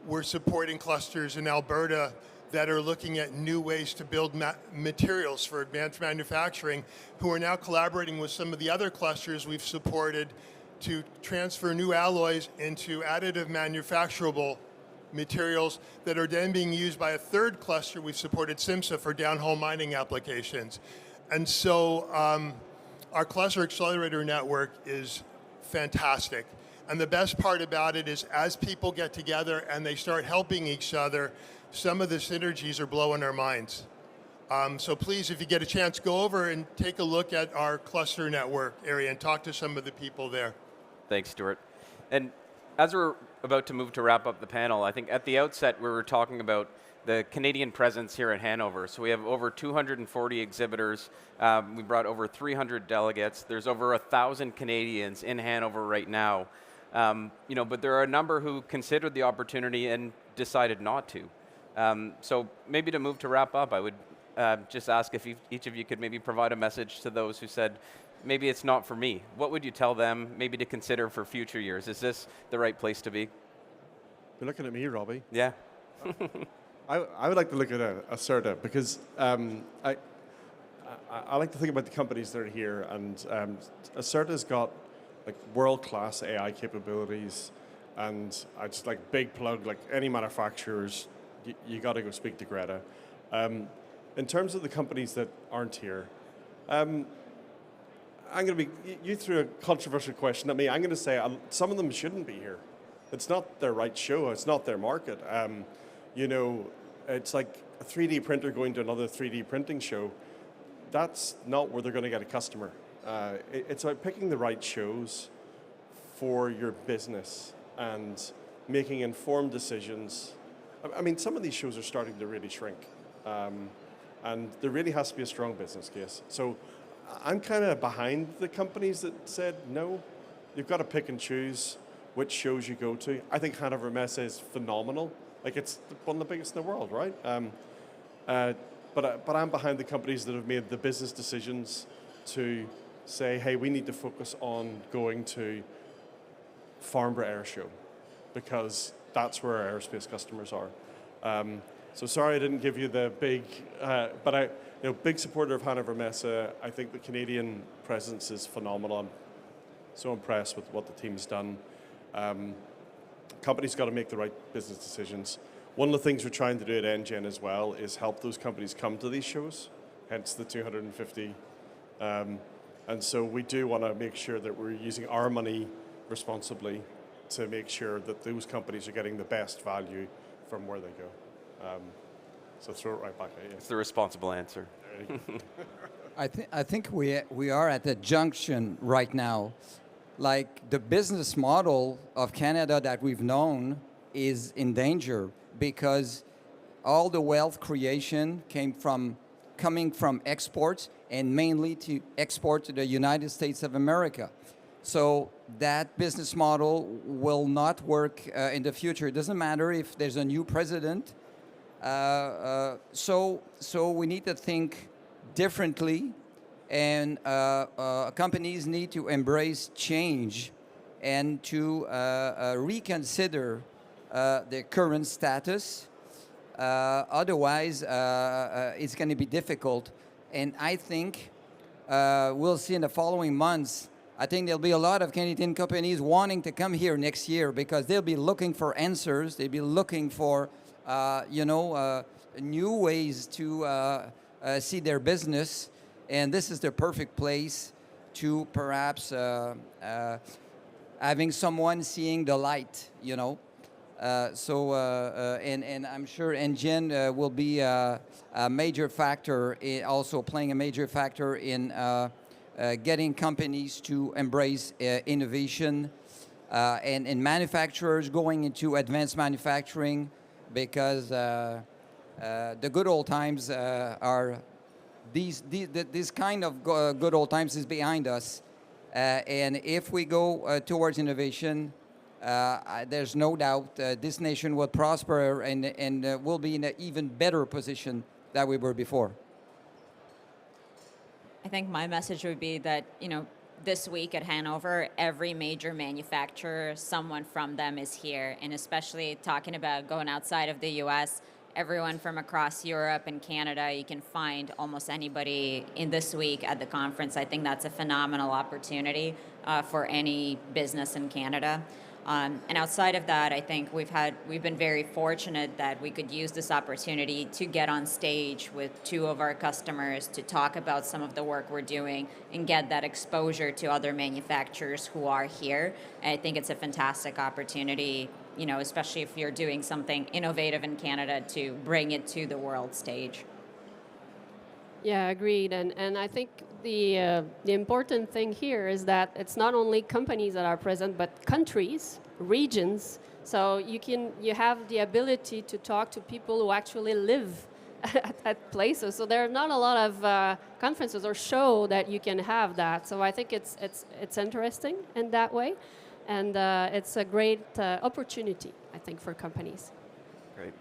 We're supporting clusters in Alberta that are looking at new ways to build materials for advanced manufacturing, who are now collaborating with some of the other clusters we've supported to transfer new alloys into additive manufacturable materials that are then being used by a third cluster. We've supported SIMSA for downhole mining applications. And so our cluster accelerator network is fantastic. And the best part about it is, as people get together and they start helping each other, some of the synergies are blowing our minds. So please, if you get a chance, go over and take a look at our cluster network area and talk to some of the people there. Thanks, Stuart. And as we're about to move to wrap up the panel, I think at the outset we were talking about the Canadian presence here at Hannover. So we have over 240 exhibitors. We brought over 300 delegates. There's over 1,000 Canadians in Hanover right now. But there are a number who considered the opportunity and decided not to. So maybe to move to wrap up, I would just ask if each of you could maybe provide a message to those who said, maybe it's not for me. What would you tell them maybe to consider for future years? Is this the right place to be? You're looking at me, Robbie. Yeah. I would like to look at Acerta because I like to think about the companies that are here, and Acerta's got like world-class AI capabilities, and I just like big plug, like any manufacturers, you got to go speak to Greta. In terms of the companies that aren't here, I'm going to be, you threw a controversial question at me. I'm going to say some of them shouldn't be here. It's not their right show. It's not their market. You know, it's like a 3D printer going to another 3D printing show. That's not where they're going to get a customer. It's about picking the right shows for your business and making informed decisions. I mean, some of these shows are starting to really shrink. And there really has to be a strong business case. So I'm kind of behind the companies that said, no, you've got to pick and choose which shows you go to. I think Hannover Messe is phenomenal. Like, it's one of the biggest in the world, right? But I'm behind the companies that have made the business decisions to say, hey, we need to focus on going to Farnborough Air Show because that's where our aerospace customers are. So sorry I didn't give you the big, but big supporter of Hannover Messe. I think the Canadian presence is phenomenal. I'm so impressed with what the team's done. Companies got to make the right business decisions. One of the things we're trying to do at NGen as well is help those companies come to these shows, hence the 250. And so we do want to make sure that we're using our money responsibly to make sure that those companies are getting the best value from where they go. So throw it right back at you. It's the responsible answer. I think we are at a junction right now. Like, the business model of Canada that we've known is in danger because all the wealth creation coming from exports, and mainly to export to the United States of America. So that business model will not work in the future. It doesn't matter if there's a new president. So we need to think differently, and companies need to embrace change and to reconsider their current status. Otherwise, it's going to be difficult. And I think we'll see in the following months, I think there'll be a lot of Canadian companies wanting to come here next year because they'll be looking for answers. They'll be looking for, new ways to see their business. And this is the perfect place to perhaps having someone seeing the light, and I'm sure NGen will be a major factor, also playing a major factor in getting companies to embrace innovation and manufacturers going into advanced manufacturing, because the good old times are this kind of good old times is behind us. And if we go towards innovation, there's no doubt this nation will prosper and will be in an even better position than we were before. I think my message would be that, this week at Hannover, every major manufacturer, someone from them is here. And especially talking about going outside of the US, everyone from across Europe and Canada, you can find almost anybody in this week at the conference. I think that's a phenomenal opportunity for any business in Canada. And outside of that, I think we've been very fortunate that we could use this opportunity to get on stage with two of our customers to talk about some of the work we're doing and get that exposure to other manufacturers who are here. And I think it's a fantastic opportunity, especially if you're doing something innovative in Canada, to bring it to the world stage. Yeah, agreed. And I think the important thing here is that it's not only companies that are present, but countries, regions. So you have the ability to talk to people who actually live at places. So there are not a lot of conferences or show that you can have that. So I think it's interesting in that way, and it's a great opportunity, I think, for companies. Great.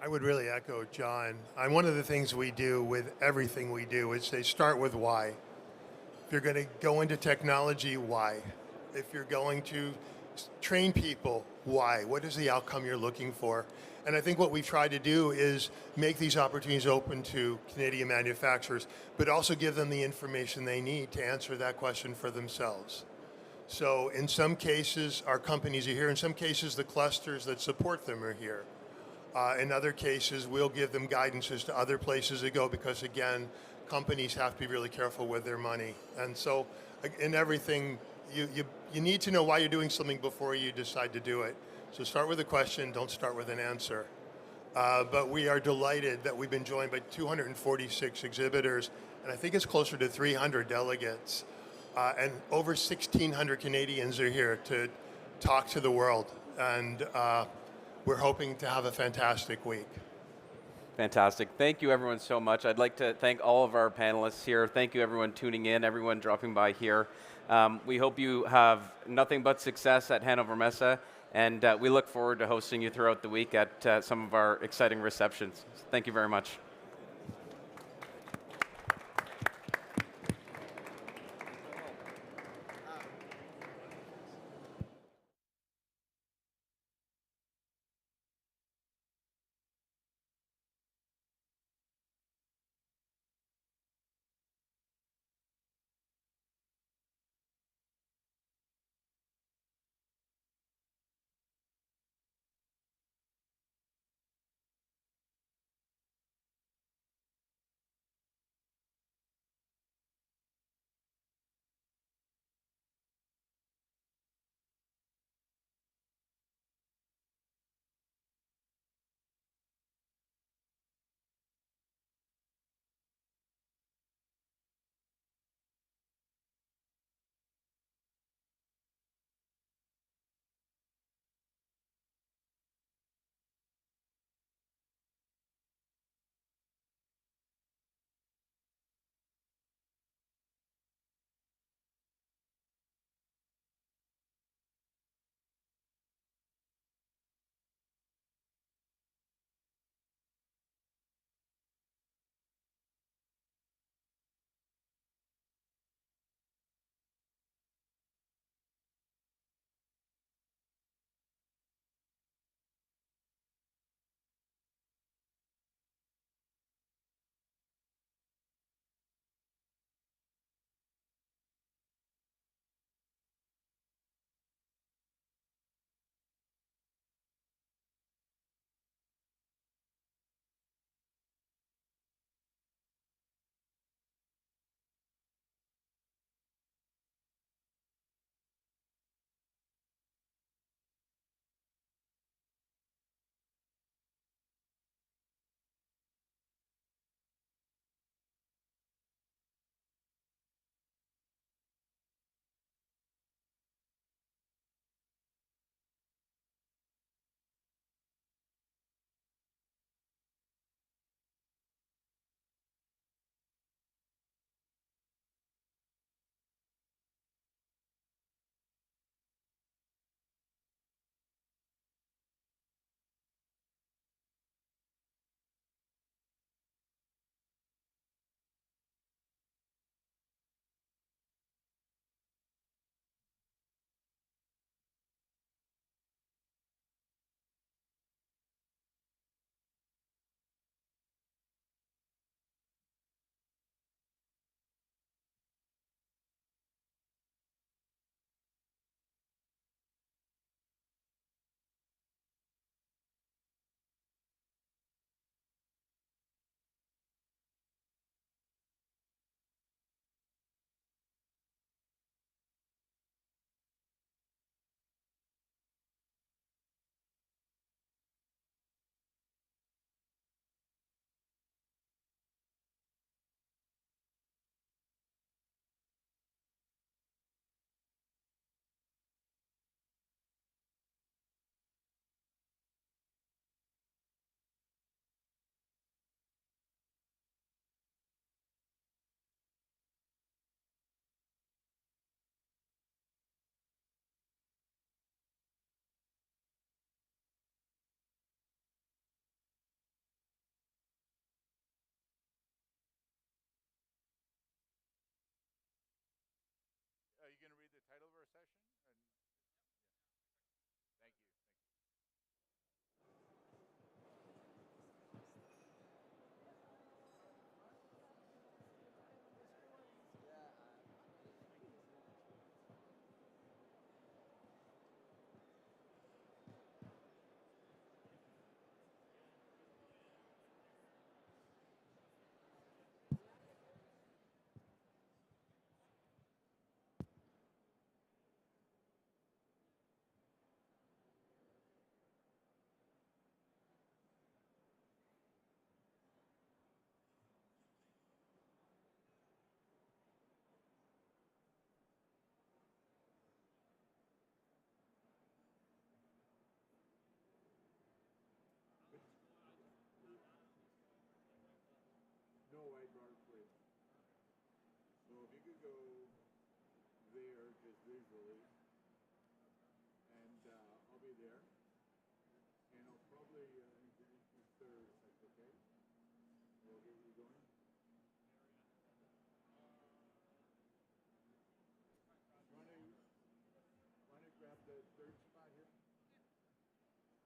I would really echo John. One of the things we do with everything we do is they start with why. If you're going to go into technology, why? If you're going to train people, why? What is the outcome you're looking for? And I think what we've tried to do is make these opportunities open to Canadian manufacturers, but also give them the information they need to answer that question for themselves. So in some cases, our companies are here. In some cases, the clusters that support them are here. In other cases, we'll give them guidance as to other places to go because, again, companies have to be really careful with their money. And so in everything, you need to know why you're doing something before you decide to do it. So start with a question, don't start with an answer. But we are delighted that we've been joined by 246 exhibitors, and I think it's closer to 300 delegates. And over 1,600 Canadians are here to talk to the world. And we're hoping to have a fantastic week. Fantastic. Thank you, everyone, so much. I'd like to thank all of our panelists here. Thank you, everyone tuning in, everyone dropping by here. We hope you have nothing but success at Hannover Messe, and we look forward to hosting you throughout the week at some of our exciting receptions. Thank you very much. could go there just visually, and I'll be there, and I'll probably introduce you third, if that's okay. We'll get you going. Want to grab the third spot here?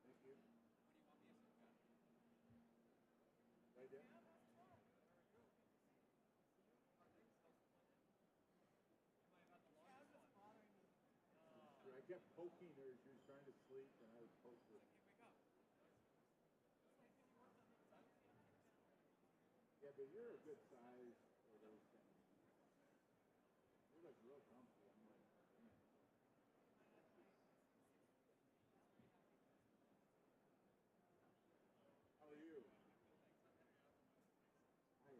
Thank you. What do you want me to sit down? Right there. I kept poking her. She was trying to sleep, and I would poke her. Yeah, but you're a good size for those things. You look real comfy. I'm like, man. How are you? Hi.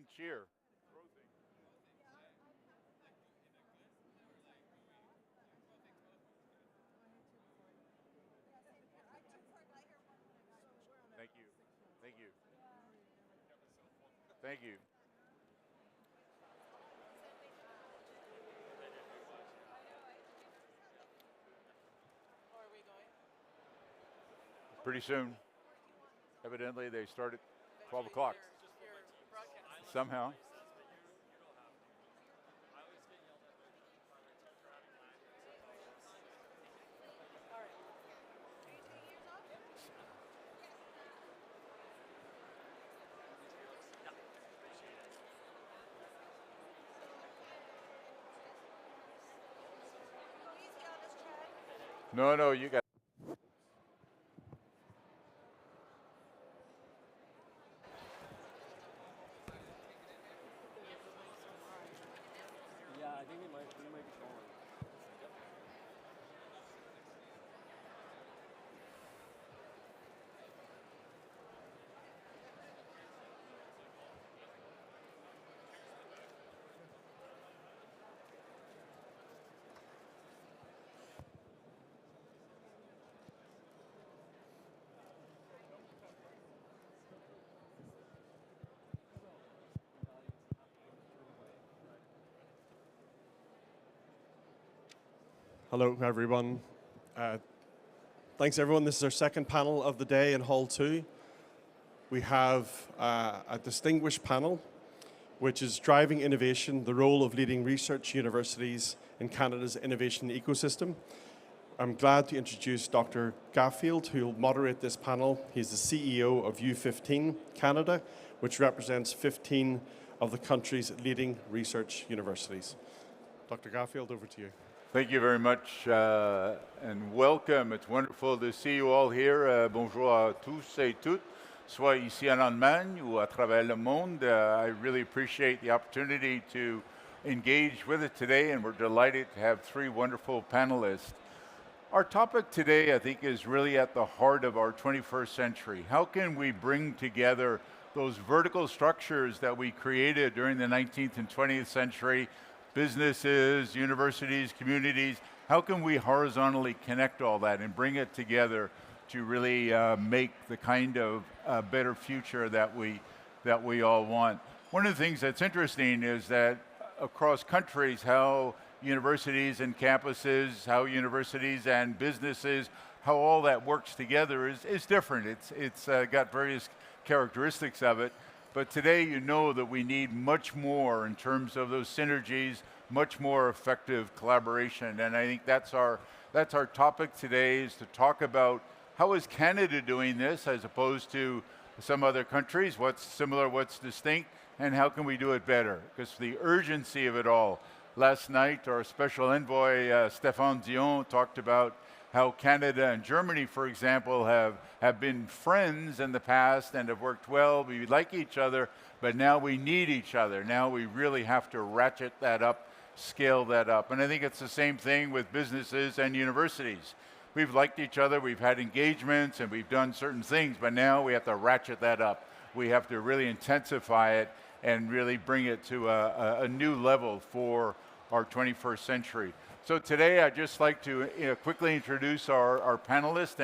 and cheer. Thank you. Thank you. Thank you. Pretty soon, evidently, they start at 12 o'clock. Somehow. No, you got. Yeah, I think we might be going. Hello, everyone. Thanks, everyone. This is our second panel of the day in Hall 2. We have a distinguished panel, which is Driving Innovation, the Role of Leading Research Universities in Canada's Innovation Ecosystem. I'm glad to introduce Dr. Gaffield, who will moderate this panel. He's the CEO of U15 Canada, which represents 15 of the country's leading research universities. Dr. Gaffield, over to you. Thank you very much and welcome. It's wonderful to see you all here. Bonjour à tous et toutes, soit ici en Allemagne ou à travers le monde. I really appreciate the opportunity to engage with it today, and we're delighted to have three wonderful panelists. Our topic today, I think, is really at the heart of our 21st century. How can we bring together those vertical structures that we created during the 19th and 20th century, businesses, universities, communities? How can we horizontally connect all that and bring it together to really make the kind of better future that we all want? One of the things that's interesting is that across countries, how universities and campuses, how universities and businesses, how all that works together is different. It's got various characteristics of it. But today, you know that we need much more in terms of those synergies, much more effective collaboration. And I think that's our topic today, is to talk about how is Canada doing this as opposed to some other countries, what's similar, what's distinct, and how can we do it better? Because the urgency of it all. Last night, our special envoy, Stéphane Dion, talked about how Canada and Germany, for example, have been friends in the past and have worked well. We like each other, but now we need each other. Now we really have to ratchet that up, scale that up. And I think it's the same thing with businesses and universities. We've liked each other, we've had engagements, and we've done certain things, but now we have to ratchet that up. We have to really intensify it and really bring it to a new level for our 21st century. So today, I'd just like to quickly introduce our panelists,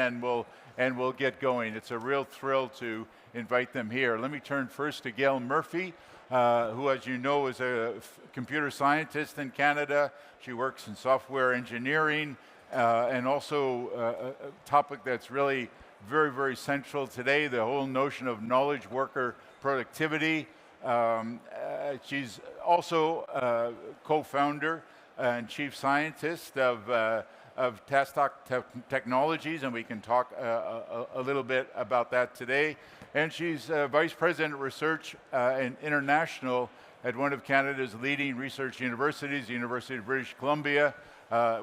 and we'll get going. It's a real thrill to invite them here. Let me turn first to Gail Murphy, who, as you know, is a computer scientist in Canada. She works in software engineering, and also a topic that's really very, very central today, the whole notion of knowledge worker productivity. She's also co-founder and chief scientist of Tastock Technologies, and we can talk a little bit about that today. And she's vice president of research and international at one of Canada's leading research universities, the University of British Columbia,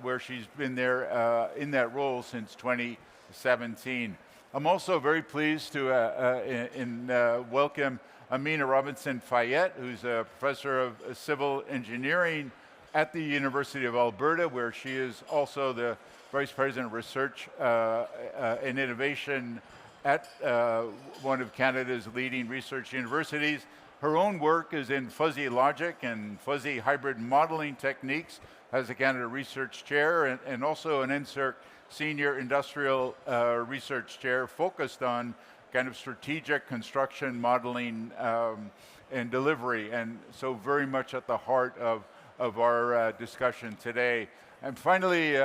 where she's been there in that role since 2017. I'm also very pleased to welcome Amina Robinson-Fayette, who's a professor of civil engineering at the University of Alberta, where she is also the Vice President of Research and Innovation at one of Canada's leading research universities. Her own work is in fuzzy logic and fuzzy hybrid modeling techniques as a Canada Research Chair and also an NSERC Senior Industrial Research Chair focused on kind of strategic construction modeling and delivery, and so very much at the heart of our discussion today. And finally,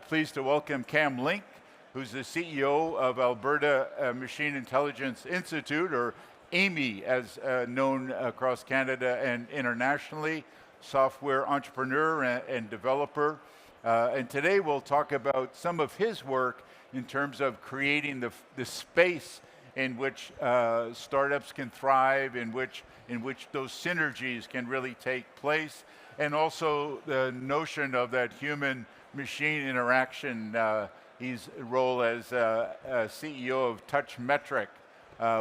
pleased to welcome Cam Link, who's the CEO of Alberta Machine Intelligence Institute, or AMI, as known across Canada and internationally, software entrepreneur and developer. And today we'll talk about some of his work in terms of creating the space in which startups can thrive, in which those synergies can really take place, and also the notion of that human-machine interaction. His role as CEO of TouchMetric,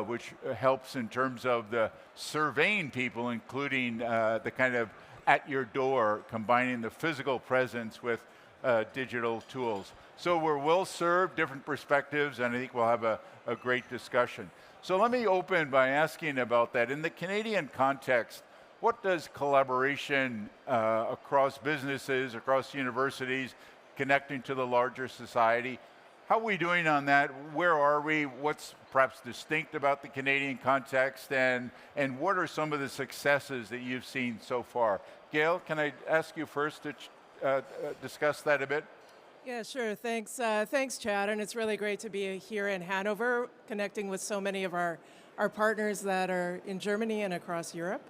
which helps in terms of the surveying people, including the kind of at your door, combining the physical presence with digital tools. So we're well served, different perspectives, and I think we'll have a great discussion. So let me open by asking about that. In the Canadian context, what does collaboration across businesses, across universities, connecting to the larger society, how are we doing on that? Where are we? What's perhaps distinct about the Canadian context, and what are some of the successes that you've seen so far? Gail, can I ask you first to discuss that a bit? Yeah, sure. Thanks, thanks, Chad. And it's really great to be here in Hanover, connecting with so many of our partners that are in Germany and across Europe.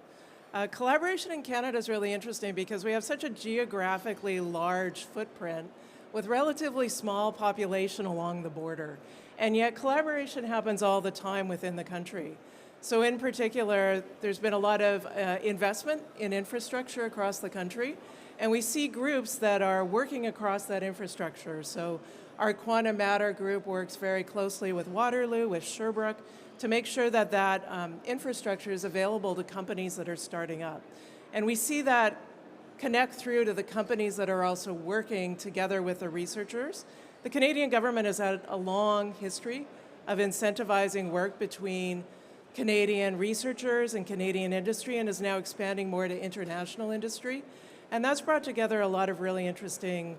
Collaboration in Canada is really interesting because we have such a geographically large footprint with relatively small population along the border. And yet collaboration happens all the time within the country. So in particular, there's been a lot of investment in infrastructure across the country. And we see groups that are working across that infrastructure. So our Quantum Matter group works very closely with Waterloo, with Sherbrooke, to make sure that that infrastructure is available to companies that are starting up. And we see that connect through to the companies that are also working together with the researchers. The Canadian government has had a long history of incentivizing work between Canadian researchers and Canadian industry, and is now expanding more to international industry. And that's brought together a lot of really interesting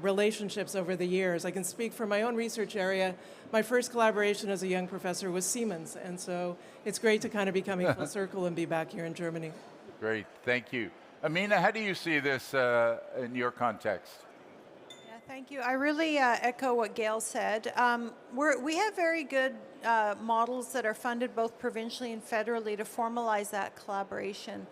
relationships over the years. I can speak for my own research area. My first collaboration as a young professor was Siemens, and so it's great to kind of be coming full circle and be back here in Germany. Great, thank you. Amina, how do you see this in your context? Yeah, thank you. I really echo what Gail said. We have very good models that are funded both provincially and federally to formalize that collaboration.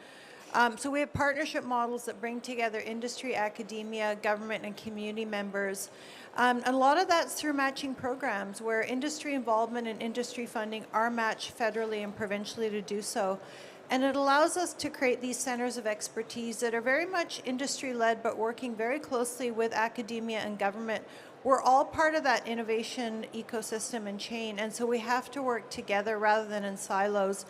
So we have partnership models that bring together industry, academia, government, and community members. And a lot of that's through matching programs where industry involvement and industry funding are matched federally and provincially to do so. And it allows us to create these centers of expertise that are very much industry-led, but working very closely with academia and government. We're all part of that innovation ecosystem and chain, and so we have to work together rather than in silos.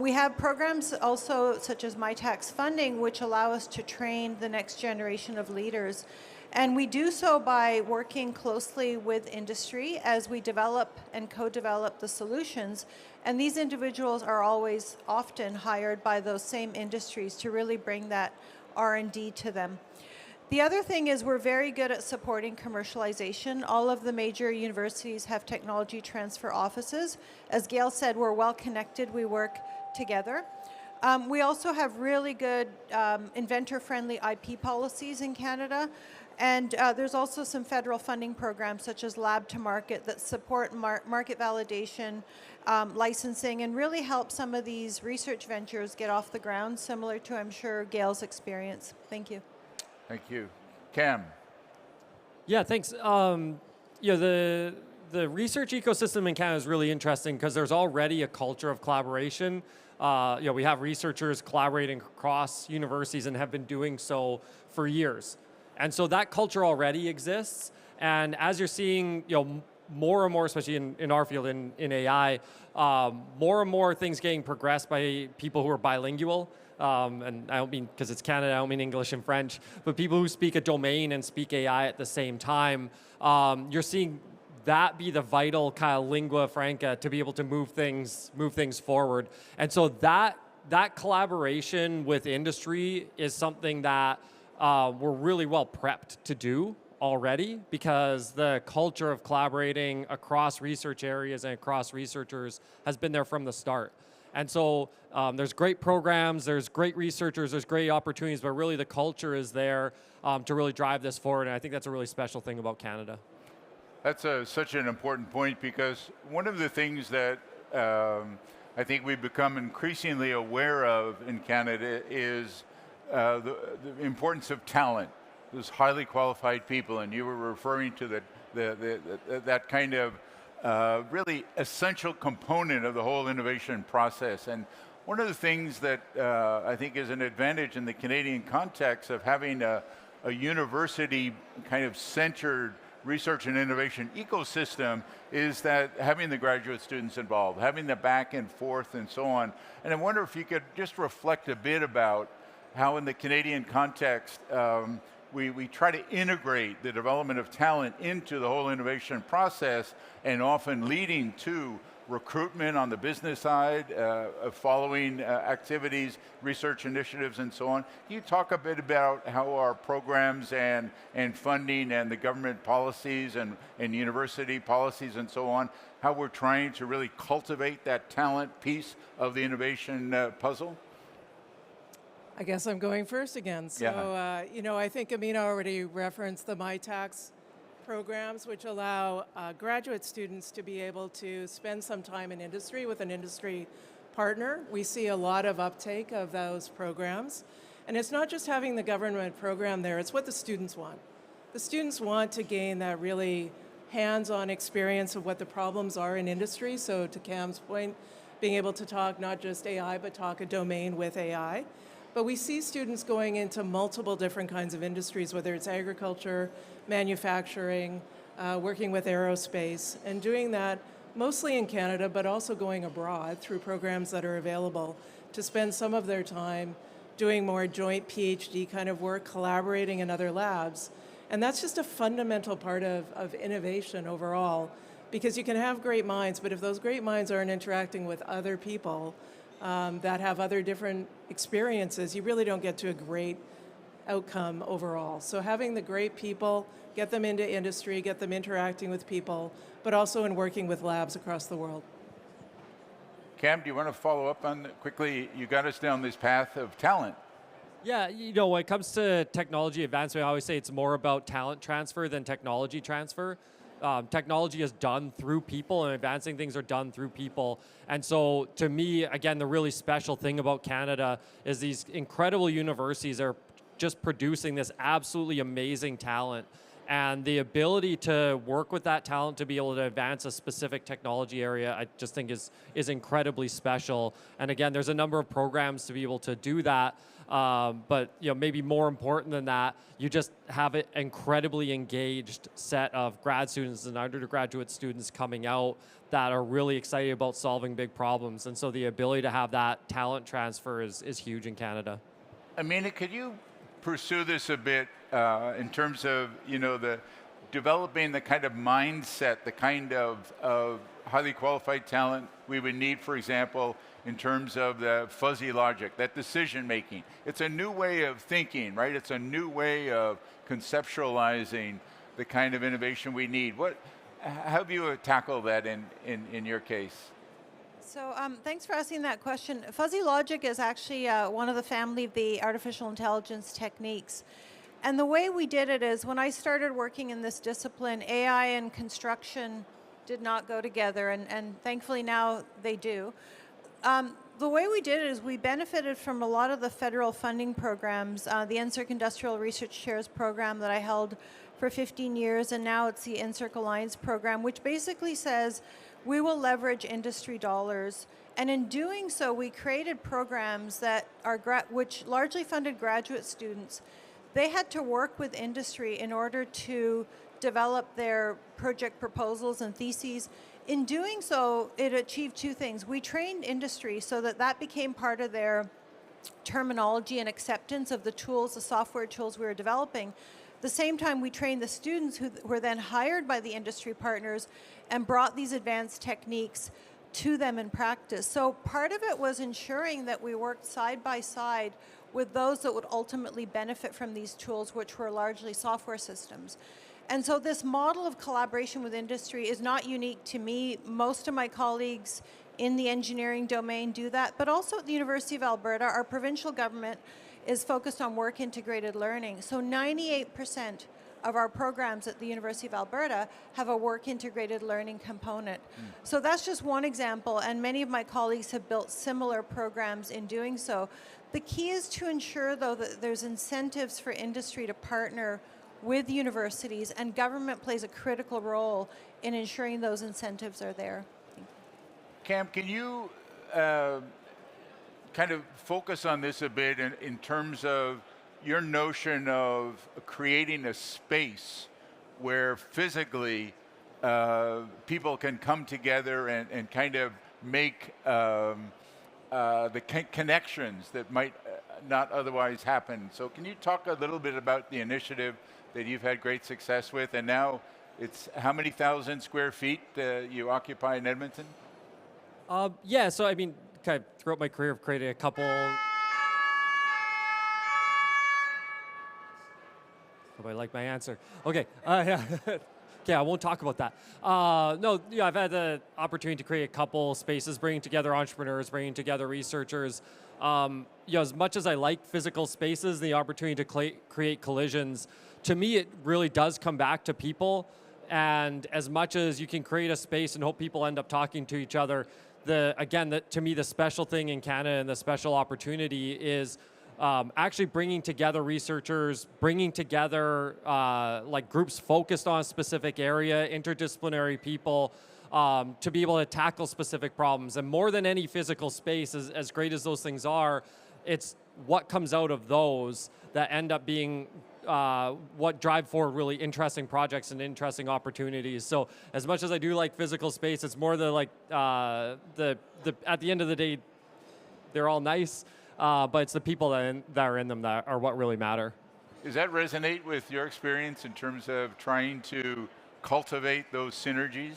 We have programs also such as MyTax funding, which allow us to train the next generation of leaders. And we do so by working closely with industry as we develop and co-develop the solutions. And these individuals are always often hired by those same industries to really bring that R&D to them. The other thing is we're very good at supporting commercialization. All of the major universities have technology transfer offices. As Gail said, we're well connected. We work together. We also have really good inventor-friendly IP policies in Canada. And there's also some federal funding programs such as Lab to Market that support market validation, licensing, and really help some of these research ventures get off the ground, similar to, I'm sure, Gail's experience. Thank you. Thank you. Cam. Yeah, thanks. The research ecosystem in Canada is really interesting because there's already a culture of collaboration. We have researchers collaborating across universities and have been doing so for years. And so that culture already exists. And as you're seeing, more and more, especially in our field, in AI, more and more things getting progressed by people who are bilingual. And I don't mean, because it's Canada, I don't mean English and French, but people who speak a domain and speak AI at the same time, you're seeing that be the vital kind of lingua franca to be able to move things forward. And so that that collaboration with industry is something that we're really well prepped to do already, because the culture of collaborating across research areas and across researchers has been there from the start. And so there's great programs, there's great researchers, there's great opportunities, but really the culture is there to really drive this forward, and I think that's a really special thing about Canada. That's such an important point, because one of the things that I think we've become increasingly aware of in Canada is the importance of talent. Those highly qualified people, and you were referring to that kind of really essential component of the whole innovation process. And one of the things that I think is an advantage in the Canadian context of having a university kind of centered research and innovation ecosystem is that having the graduate students involved, having the back and forth and so on. And I wonder if you could just reflect a bit about how in the Canadian context we try to integrate the development of talent into the whole innovation process, and often leading to recruitment on the business side, following activities, research initiatives, and so on. Can you talk a bit about how our programs and funding and the government policies and university policies and so on, how we're trying to really cultivate that talent piece of the innovation puzzle? I guess I'm going first again. So, I think Amina already referenced the MyTax programs, which allow graduate students to be able to spend some time in industry with an industry partner. We see a lot of uptake of those programs. And it's not just having the government program there, it's what the students want. The students want to gain that really hands-on experience of what the problems are in industry. So to Cam's point, being able to talk not just AI, but talk a domain with AI. But we see students going into multiple different kinds of industries, whether it's agriculture, manufacturing, working with aerospace, and doing that mostly in Canada, but also going abroad through programs that are available to spend some of their time doing more joint PhD kind of work, collaborating in other labs. And that's just a fundamental part of innovation overall, because you can have great minds, but if those great minds aren't interacting with other people, that have other different experiences, you really don't get to a great outcome overall. So having the great people, get them into industry, get them interacting with people, but also in working with labs across the world. Cam, do you want to follow up on quickly? You got us down this path of talent. Yeah, when it comes to technology advancement, I always say it's more about talent transfer than technology transfer. Technology is done through people, and advancing things are done through people. And so to me, again, the really special thing about Canada is these incredible universities are just producing this absolutely amazing talent. And the ability to work with that talent to be able to advance a specific technology area, I just think is incredibly special. And again, there's a number of programs to be able to do that. But maybe more important than that, you just have an incredibly engaged set of grad students and undergraduate students coming out that are really excited about solving big problems. And so the ability to have that talent transfer is huge in Canada. Amina, could you pursue this a bit in terms of the developing the kind of mindset, the kind of highly qualified talent we would need, for example, in terms of the fuzzy logic, that decision making. It's a new way of thinking, right? It's a new way of conceptualizing the kind of innovation we need. How have you tackled that in your case? So thanks for asking that question. Fuzzy logic is actually one of the family of the artificial intelligence techniques. And the way we did it is when I started working in this discipline, AI and construction did not go together, and thankfully now they do. The way we did it is we benefited from a lot of the federal funding programs, the NSERC Industrial Research Chairs program that I held for 15 years, and now it's the NSERC Alliance program, which basically says we will leverage industry dollars. And in doing so, we created programs that are which largely funded graduate students. They had to work with industry in order to develop their project proposals and theses. In doing so, it achieved two things. We trained industry so that became part of their terminology and acceptance of the tools, the software tools we were developing. At the same time, we trained the students who were then hired by the industry partners and brought these advanced techniques to them in practice. So part of it was ensuring that we worked side by side with those that would ultimately benefit from these tools, which were largely software systems. And so this model of collaboration with industry is not unique to me. Most of my colleagues in the engineering domain do that, but also at the University of Alberta, our provincial government is focused on work-integrated learning. So 98% of our programs at the University of Alberta have a work-integrated learning component. So that's just one example, and many of my colleagues have built similar programs in doing so. The key is to ensure, though, that there's incentives for industry to partner with universities, and government plays a critical role in ensuring those incentives are there. Cam, can you kind of focus on this a bit in terms of your notion of creating a space where physically people can come together and kind of make the connections that might not otherwise happen. So can you talk a little bit about the initiative that you've had great success with, and now it's how many thousand square feet you occupy in Edmonton? Yeah, so I mean, kind of throughout my career, I've created a couple. Nobody like my answer. Okay, yeah. Okay, I won't talk about that. No, yeah, I've had the opportunity to create a couple spaces, bringing together entrepreneurs, bringing together researchers. As much as I like physical spaces, the opportunity to create collisions, to me, it really does come back to people. And as much as you can create a space and hope people end up talking to each other, to me, the special thing in Canada and the special opportunity is actually bringing together researchers, bringing together like groups focused on a specific area, interdisciplinary people, to be able to tackle specific problems. And more than any physical space, as great as those things are, it's what comes out of those that end up being what drive forward really interesting projects and interesting opportunities. So as much as I do like physical space, it's more at the end of the day, they're all nice. But it's the people that are in them that are what really matter. Does that resonate with your experience in terms of trying to cultivate those synergies?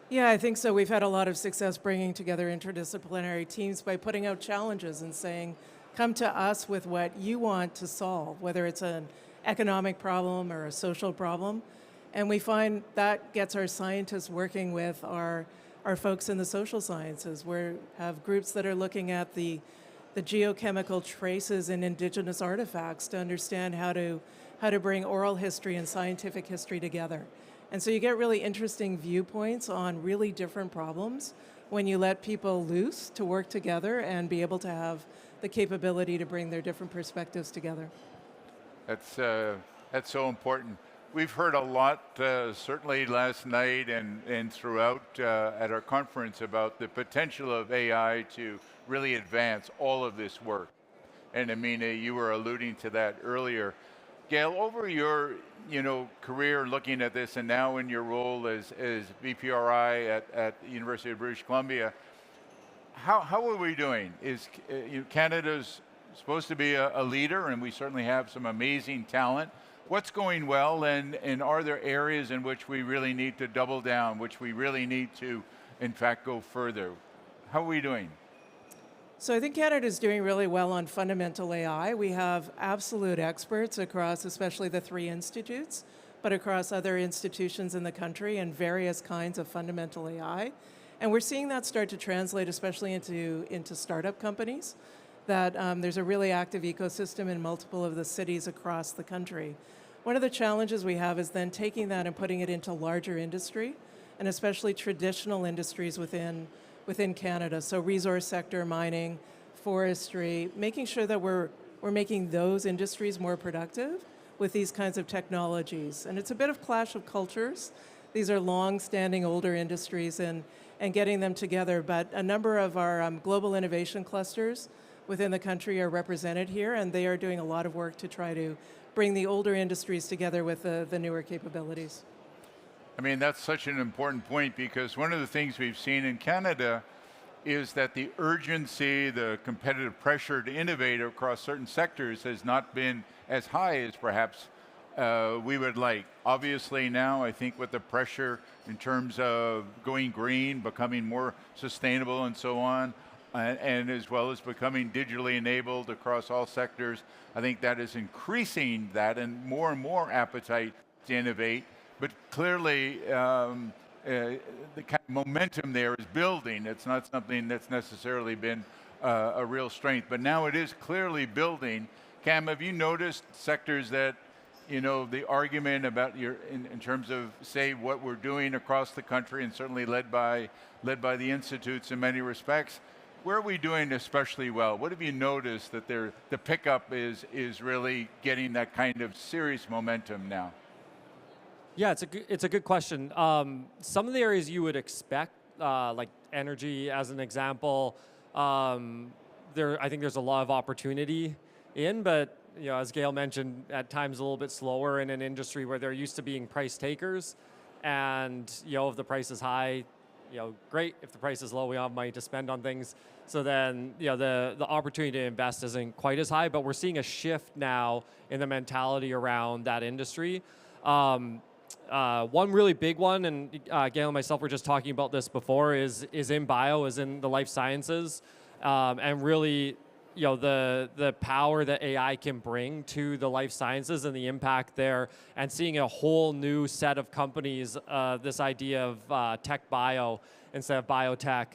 Yeah, I think so. We've had a lot of success bringing together interdisciplinary teams by putting out challenges and saying, come to us with what you want to solve, whether it's an economic problem or a social problem. And we find that gets our scientists working with our folks in the social sciences. We have groups that are looking at the geochemical traces in indigenous artifacts to understand how to bring oral history and scientific history together. And so you get really interesting viewpoints on really different problems when you let people loose to work together and be able to have the capability to bring their different perspectives together. That's so important. We've heard a lot, certainly last night and throughout at our conference, about the potential of AI to really advance all of this work. And Amina, you were alluding to that earlier. Gail, over your career looking at this, and now in your role as VPRI at the University of British Columbia, how are we doing? Is Canada's supposed to be a leader, and we certainly have some amazing talent. What's going well, and are there areas in which we really need to double down, which we really need to, in fact, go further? How are we doing? So I think Canada is doing really well on fundamental AI. We have absolute experts across, especially the 3 institutes, but across other institutions in the country and various kinds of fundamental AI. And we're seeing that start to translate, especially into startup companies, that there's a really active ecosystem in multiple of the cities across the country. One of the challenges we have is then taking that and putting it into larger industry, and especially traditional industries within Canada. So resource sector, mining, forestry, making sure that we're making those industries more productive with these kinds of technologies. And it's a bit of clash of cultures. These are long-standing older industries and getting them together. But a number of our global innovation clusters within the country are represented here, and they are doing a lot of work to try to bring the older industries together with the newer capabilities. I mean, that's such an important point, because one of the things we've seen in Canada is that the urgency, the competitive pressure to innovate across certain sectors has not been as high as perhaps we would like. Obviously now, I think with the pressure in terms of going green, becoming more sustainable and so on, and as well as becoming digitally enabled across all sectors, I think that is increasing that and more appetite to innovate. But clearly, the kind of momentum there is building. It's not something that's necessarily been a real strength, but now it is clearly building. Cam, have you noticed sectors that, you know, the argument about in terms of, say, what we're doing across the country, and certainly led by the institutes in many respects, where are we doing especially well? What have you noticed that the pickup is really getting that kind of serious momentum now? Yeah, it's a good question. Some of the areas you would expect, like energy as an example, I think there's a lot of opportunity in, but you know, as Gail mentioned, at times a little bit slower in an industry where they're used to being price takers, and you know, if the price is high, you know, great. If the price is low, we have money to spend on things. So then, you know, the opportunity to invest isn't quite as high, but we're seeing a shift now in the mentality around that industry. One really big one, and Gail and myself were just talking about this before, is in bio, is in the life sciences, and really, you know, the power that AI can bring to the life sciences and the impact there, and seeing a whole new set of companies, this idea of tech bio instead of biotech,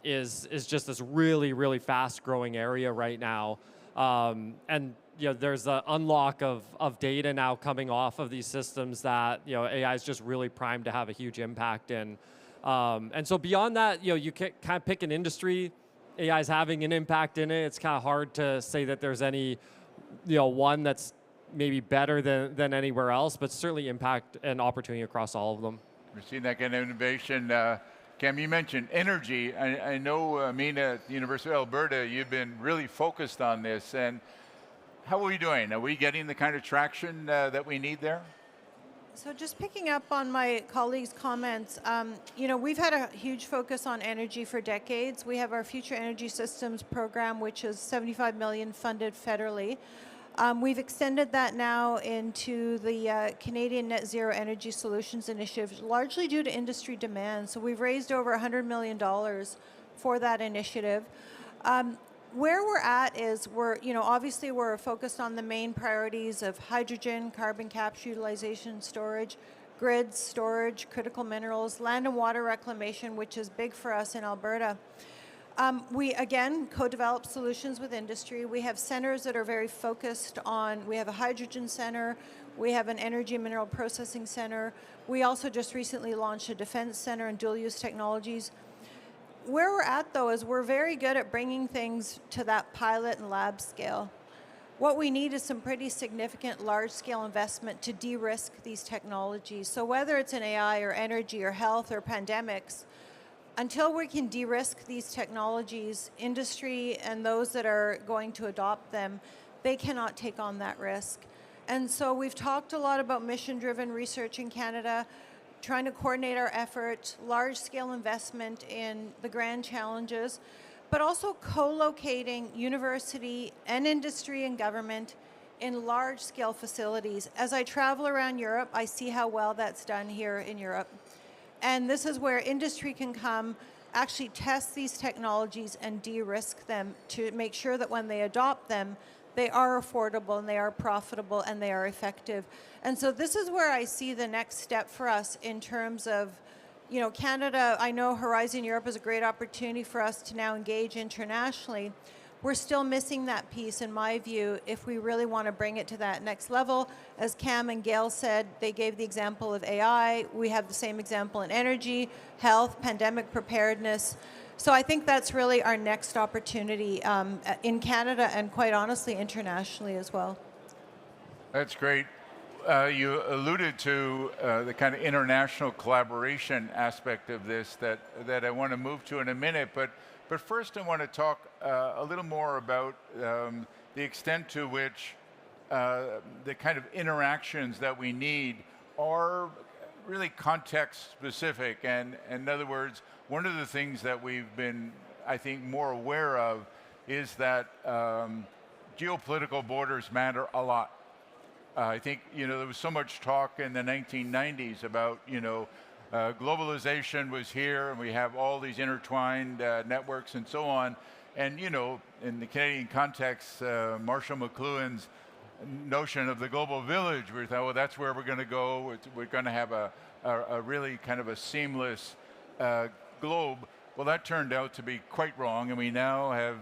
is just this really fast growing area right now. And you know, there's an unlock of data now coming off of these systems that, you know, AI is just really primed to have a huge impact in. And so beyond that, you know, you can kind of pick an industry, AI is having an impact in it. It's kind of hard to say that there's any, you know, one that's maybe better than anywhere else, but certainly impact and opportunity across all of them. We're seeing that kind of innovation. Cam, you mentioned energy. I know, Mina, at the University of Alberta, you've been really focused on this. And how are we doing? Are we getting the kind of traction that we need there? So just picking up on my colleague's comments, you know, we've had a huge focus on energy for decades. We have our Future Energy Systems program, which is $75 million funded federally. We've extended that now into the Canadian Net Zero Energy Solutions Initiative, largely due to industry demand. So we've raised over $100 million for that initiative. Where we're at is obviously we're focused on the main priorities of hydrogen, carbon capture, utilization, storage, grids, storage, critical minerals, land and water reclamation, which is big for us in Alberta. We, again, co-develop solutions with industry. We have centers that are very focused on, we have a hydrogen center, we have an energy and mineral processing center. We also just recently launched a defense center in dual-use technologies. Where we're at, though, is we're very good at bringing things to that pilot and lab scale. What we need is some pretty significant large-scale investment to de-risk these technologies. So whether it's in AI or energy or health or pandemics, until we can de-risk these technologies, industry and those that are going to adopt them, they cannot take on that risk. And so we've talked a lot about mission-driven research in Canada, trying to coordinate our efforts, large-scale investment in the grand challenges, but also co-locating university and industry and government in large-scale facilities. As I travel around Europe, I see how well that's done here in Europe. And this is where industry can come, actually test these technologies and de-risk them to make sure that when they adopt them, they are affordable and they are profitable and they are effective. And so this is where I see the next step for us in terms of, you know, Canada. I know Horizon Europe is a great opportunity for us to now engage internationally. We're still missing that piece, in my view, if we really want to bring it to that next level. As Cam and Gail said, they gave the example of AI. We have the same example in energy, health, pandemic preparedness. So I think that's really our next opportunity in Canada and, quite honestly, internationally as well. That's great. You alluded to the kind of international collaboration aspect of this that I want to move to in a minute, but first I want to talk a little more about the extent to which the kind of interactions that we need are really context specific. And in other words, one of the things that we've been, I think, more aware of is that geopolitical borders matter a lot. I think, there was so much talk in the 1990s about, globalization was here and we have all these intertwined networks and so on. And, in the Canadian context, Marshall McLuhan's notion of the global village, we thought, well, that's where we're going to go. We're going to have a really kind of a seamless globe. Well, that turned out to be quite wrong, and we now have,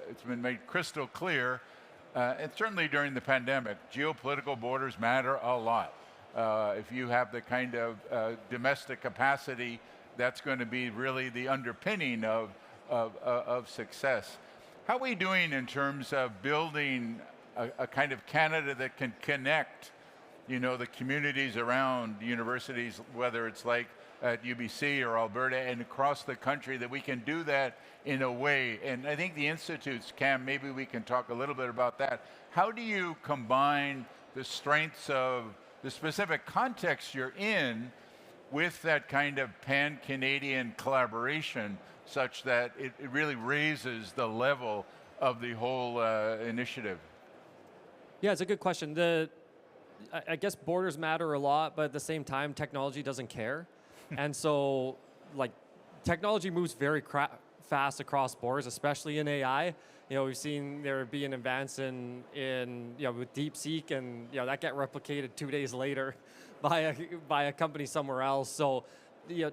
it's been made crystal clear, and certainly during the pandemic, geopolitical borders matter a lot. If you have the kind of domestic capacity, that's going to be really the underpinning of success. How are we doing in terms of building a kind of Canada that can connect, the communities around universities, whether it's like at UBC or Alberta and across the country, that we can do that in a way? And I think the institutes, Cam, maybe we can talk a little bit about that. How do you combine the strengths of the specific context you're in with that kind of pan-Canadian collaboration such that it really raises the level of the whole initiative? Yeah, it's a good question. I guess borders matter a lot, but at the same time, technology doesn't care. And so, technology moves very fast across borders, especially in AI. We've seen there be an advance in with DeepSeek, and that get replicated 2 days later by a company somewhere else. So,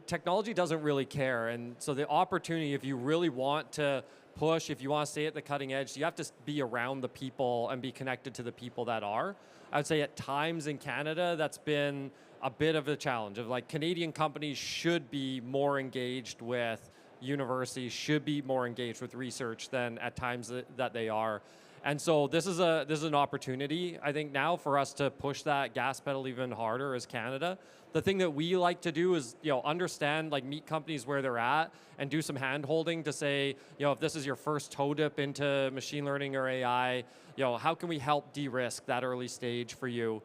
technology doesn't really care, and so the opportunity, if you really want to push, if you want to stay at the cutting edge, you have to be around the people and be connected to the people that are. I would say at times in Canada, that's been a bit of a challenge of Canadian companies should be more engaged with universities, should be more engaged with research than at times that they are. And so this is an opportunity, I think, now for us to push that gas pedal even harder as Canada. The thing that we like to do is, understand, meet companies where they're at and do some hand holding to say, if this is your first toe dip into machine learning or AI, how can we help de-risk that early stage for you?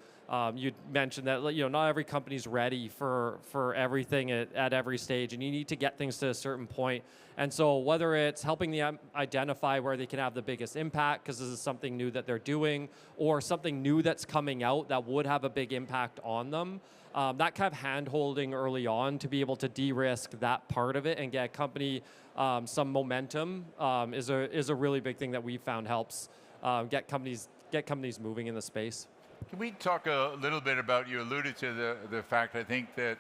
You mentioned that not every company's ready for everything at every stage, and you need to get things to a certain point. And so whether it's helping them identify where they can have the biggest impact, because this is something new that they're doing, or something new that's coming out that would have a big impact on them, that kind of hand-holding early on to be able to de-risk that part of it and get a company some momentum is a really big thing that we found helps get companies moving in the space. Can we talk a little bit about, you alluded to the fact, I think, that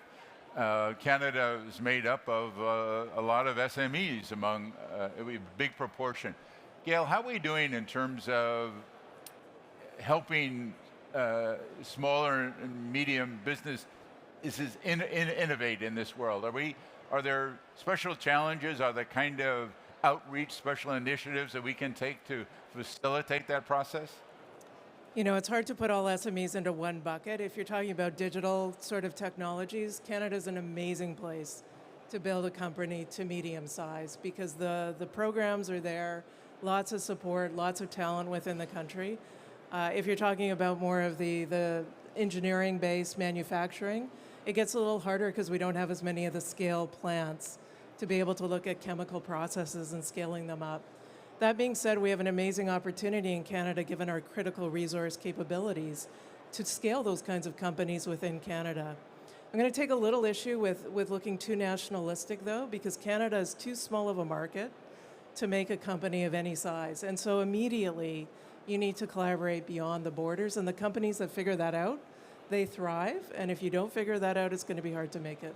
Canada is made up of a lot of SMEs among a big proportion. Gail, how are we doing in terms of helping smaller and medium businesses innovate in this world? Are there special challenges? Are there kind of outreach, special initiatives that we can take to facilitate that process? It's hard to put all SMEs into one bucket. If you're talking about digital sort of technologies, Canada's an amazing place to build a company to medium size because the programs are there, lots of support, lots of talent within the country. If you're talking about more of the engineering-based manufacturing, it gets a little harder because we don't have as many of the scale plants to be able to look at chemical processes and scaling them up. That being said, we have an amazing opportunity in Canada, given our critical resource capabilities, to scale those kinds of companies within Canada. I'm going to take a little issue with looking too nationalistic, though, because Canada is too small of a market to make a company of any size. And so immediately, you need to collaborate beyond the borders. And the companies that figure that out, they thrive. And if you don't figure that out, it's going to be hard to make it.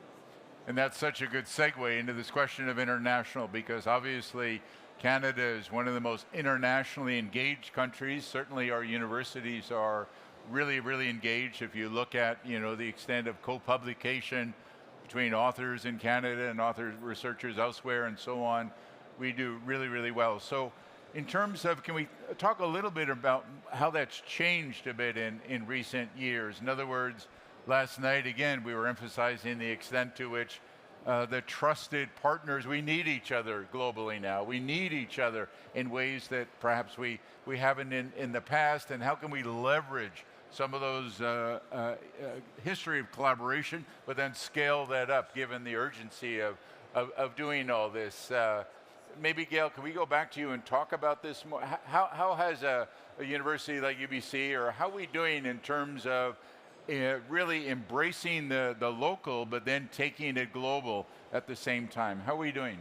And that's such a good segue into this question of international, because obviously Canada is one of the most internationally engaged countries. Certainly our universities are really, really engaged. If you look at, the extent of co-publication between authors in Canada and researchers elsewhere and so on, we do really, really well. So in terms of, can we talk a little bit about how that's changed a bit in recent years? In other words, last night, again, we were emphasizing the extent to which the trusted partners, we need each other globally now. We need each other in ways that perhaps we haven't in the past, and how can we leverage some of those history of collaboration, but then scale that up given the urgency of doing all this. maybe Gail, can we go back to you and talk about this more? How has a university like UBC, or how are we doing in terms of really embracing the local, but then taking it global at the same time? How are we doing?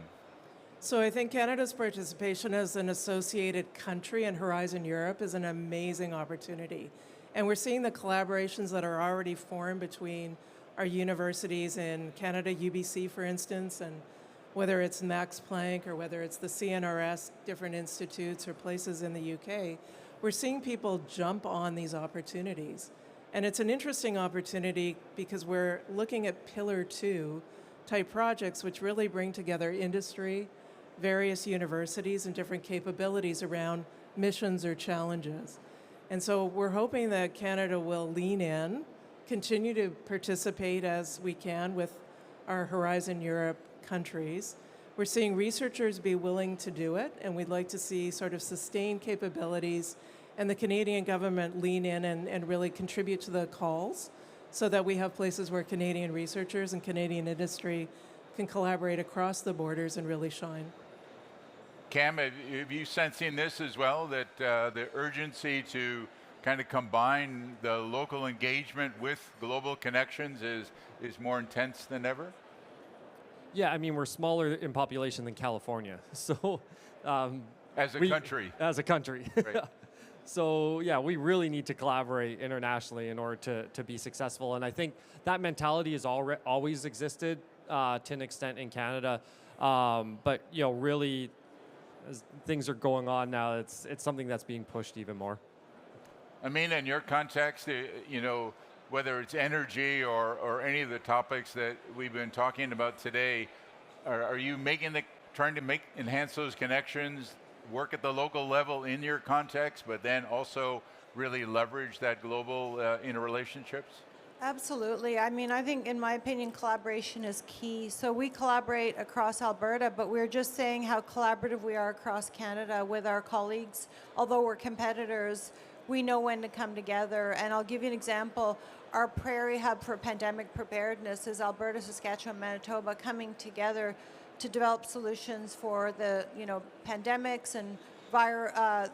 So I think Canada's participation as an associated country in Horizon Europe is an amazing opportunity. And we're seeing the collaborations that are already formed between our universities in Canada, UBC, for instance, and whether it's Max Planck or whether it's the CNRS, different institutes or places in the UK, we're seeing people jump on these opportunities. And it's an interesting opportunity because we're looking at Pillar 2 type projects which really bring together industry, various universities, and different capabilities around missions or challenges. And so we're hoping that Canada will lean in, continue to participate as we can with our Horizon Europe countries. We're seeing researchers be willing to do it, and we'd like to see sort of sustained capabilities and the Canadian government lean in and really contribute to the calls so that we have places where Canadian researchers and Canadian industry can collaborate across the borders and really shine. Cam, have you sensing this as well, that the urgency to kind of combine the local engagement with global connections is more intense than ever? Yeah, I mean, we're smaller in population than California, so as a country. As a country. Right. So yeah, we really need to collaborate internationally in order to be successful. And I think that mentality has always existed to an extent in Canada. But really, as things are going on now, it's something that's being pushed even more. Amina, in your context, whether it's energy or any of the topics that we've been talking about today, are you trying to enhance those connections, work at the local level in your context, but then also really leverage that global interrelationships? Absolutely. I mean, I think, in my opinion, collaboration is key. So we collaborate across Alberta, but we're just saying how collaborative we are across Canada with our colleagues. Although we're competitors, we know when to come together. And I'll give you an example. Our Prairie Hub for Pandemic Preparedness is Alberta, Saskatchewan, Manitoba coming together to develop solutions for the pandemics and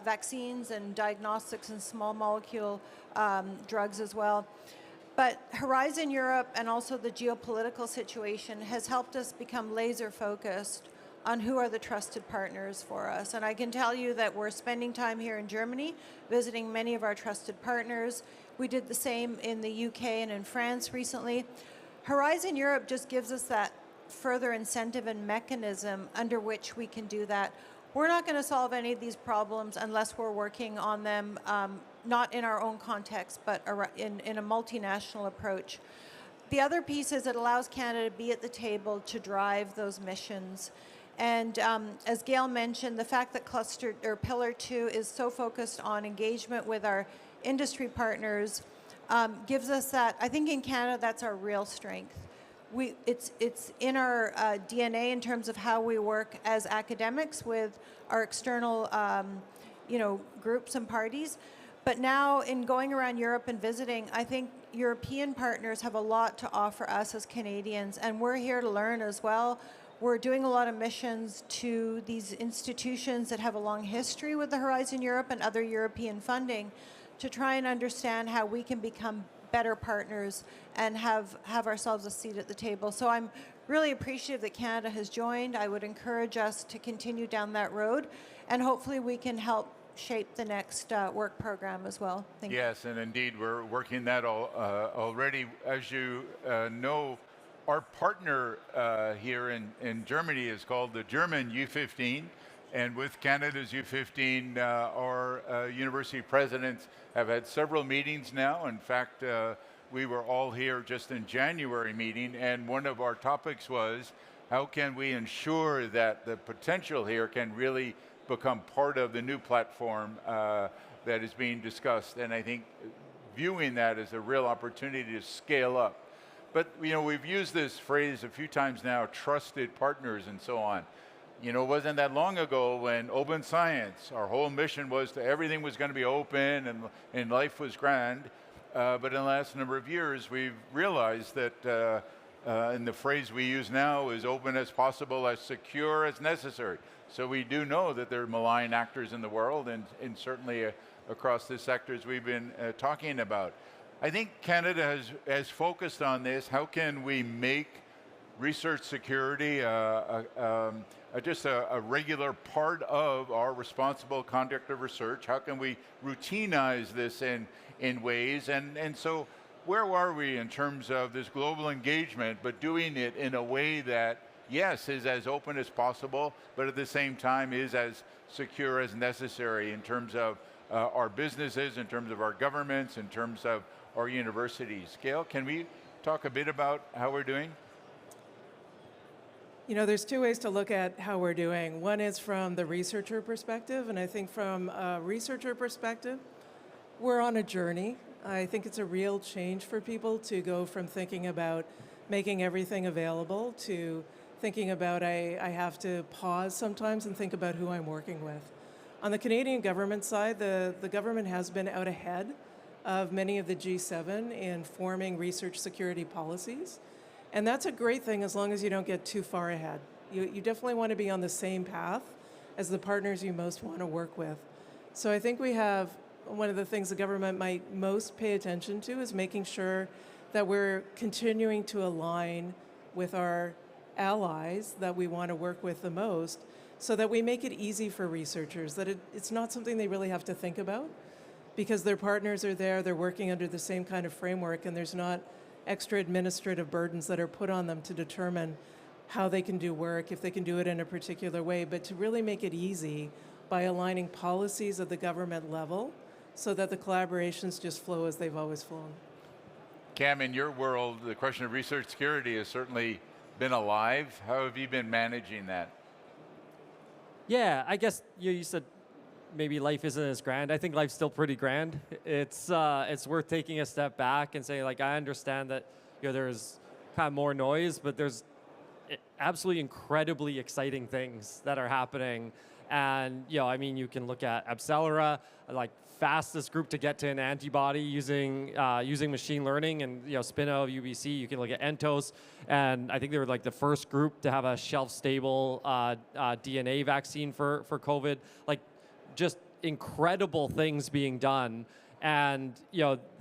vaccines and diagnostics and small molecule drugs as well. But Horizon Europe and also the geopolitical situation has helped us become laser focused on who are the trusted partners for us. And I can tell you that we're spending time here in Germany, visiting many of our trusted partners. We did the same in the UK and in France recently. Horizon Europe just gives us that further incentive and mechanism under which we can do that. We're not going to solve any of these problems unless we're working on them, not in our own context, but in a multinational approach. The other piece is it allows Canada to be at the table to drive those missions. And as Gail mentioned, the fact that Pillar 2 is so focused on engagement with our industry partners gives us that. I think in Canada, that's our real strength. It's in our DNA in terms of how we work as academics with our external groups and parties. But now in going around Europe and visiting, I think European partners have a lot to offer us as Canadians, and we're here to learn as well. We're doing a lot of missions to these institutions that have a long history with the Horizon Europe and other European funding to try and understand how we can become better partners and have ourselves a seat at the table. So I'm really appreciative that Canada has joined. I would encourage us to continue down that road, and hopefully we can help shape the next work program as well. Thank you. Yes, and indeed we're working that already. As you know, our partner here in Germany is called the German U15, and with Canada's U15, our university presidents have had several meetings now. In fact, we were all here just in January meeting, and one of our topics was how can we ensure that the potential here can really become part of the new platform that is being discussed. And I think viewing that as a real opportunity to scale up. But we've used this phrase a few times now, trusted partners and so on. It wasn't that long ago when open science, our whole mission was everything was going to be open and life was grand. But in the last number of years, we've realized that and the phrase we use now is open as possible, as secure as necessary. So we do know that there are malign actors in the world, and certainly across the sectors we've been talking about. I think Canada has focused on this. How can we make research security just a regular part of our responsible conduct of research? How can we routinize this in ways? And so where are we in terms of this global engagement, but doing it in a way that, yes, is as open as possible, but at the same time is as secure as necessary in terms of our businesses, in terms of our governments, in terms of our universities? Gail, can we talk a bit about how we're doing? You know, there's two ways to look at how we're doing. One is from the researcher perspective, and I think from a researcher perspective, we're on a journey. I think it's a real change for people to go from thinking about making everything available to thinking about I have to pause sometimes and think about who I'm working with. On the Canadian government side, the government has been out ahead of many of the G7 in forming research security policies. And that's a great thing as long as you don't get too far ahead. You definitely want to be on the same path as the partners you most want to work with. So I think we have one of the things the government might most pay attention to is making sure that we're continuing to align with our allies that we want to work with the most so that we make it easy for researchers, that it's not something they really have to think about because their partners are there, they're working under the same kind of framework, and there's not extra administrative burdens that are put on them to determine how they can do work, if they can do it in a particular way, but to really make it easy by aligning policies at the government level so that the collaborations just flow as they've always flown. Cam, in your world, the question of research security has certainly been alive. How have you been managing that? Yeah, I guess you said maybe life isn't as grand. I think life's still pretty grand. It's worth taking a step back and saying, like, I understand that there's kind of more noise, but there's absolutely incredibly exciting things that are happening. And I mean, you can look at Abcelera, like fastest group to get to an antibody using machine learning, and spin out of UBC. You can look at Entos, and I think they were like the first group to have a shelf-stable DNA vaccine for COVID. Like, just incredible things being done, and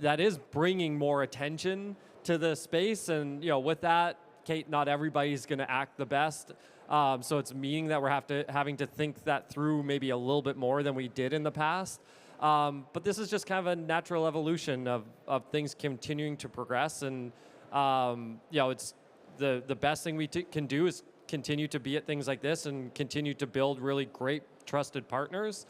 that is bringing more attention to the space. And with that, Kate, not everybody's going to act the best. So it's meaning that we're having to think that through maybe a little bit more than we did in the past. But this is just kind of a natural evolution of things continuing to progress. And it's the best thing we can do is continue to be at things like this and continue to build really great, trusted partners.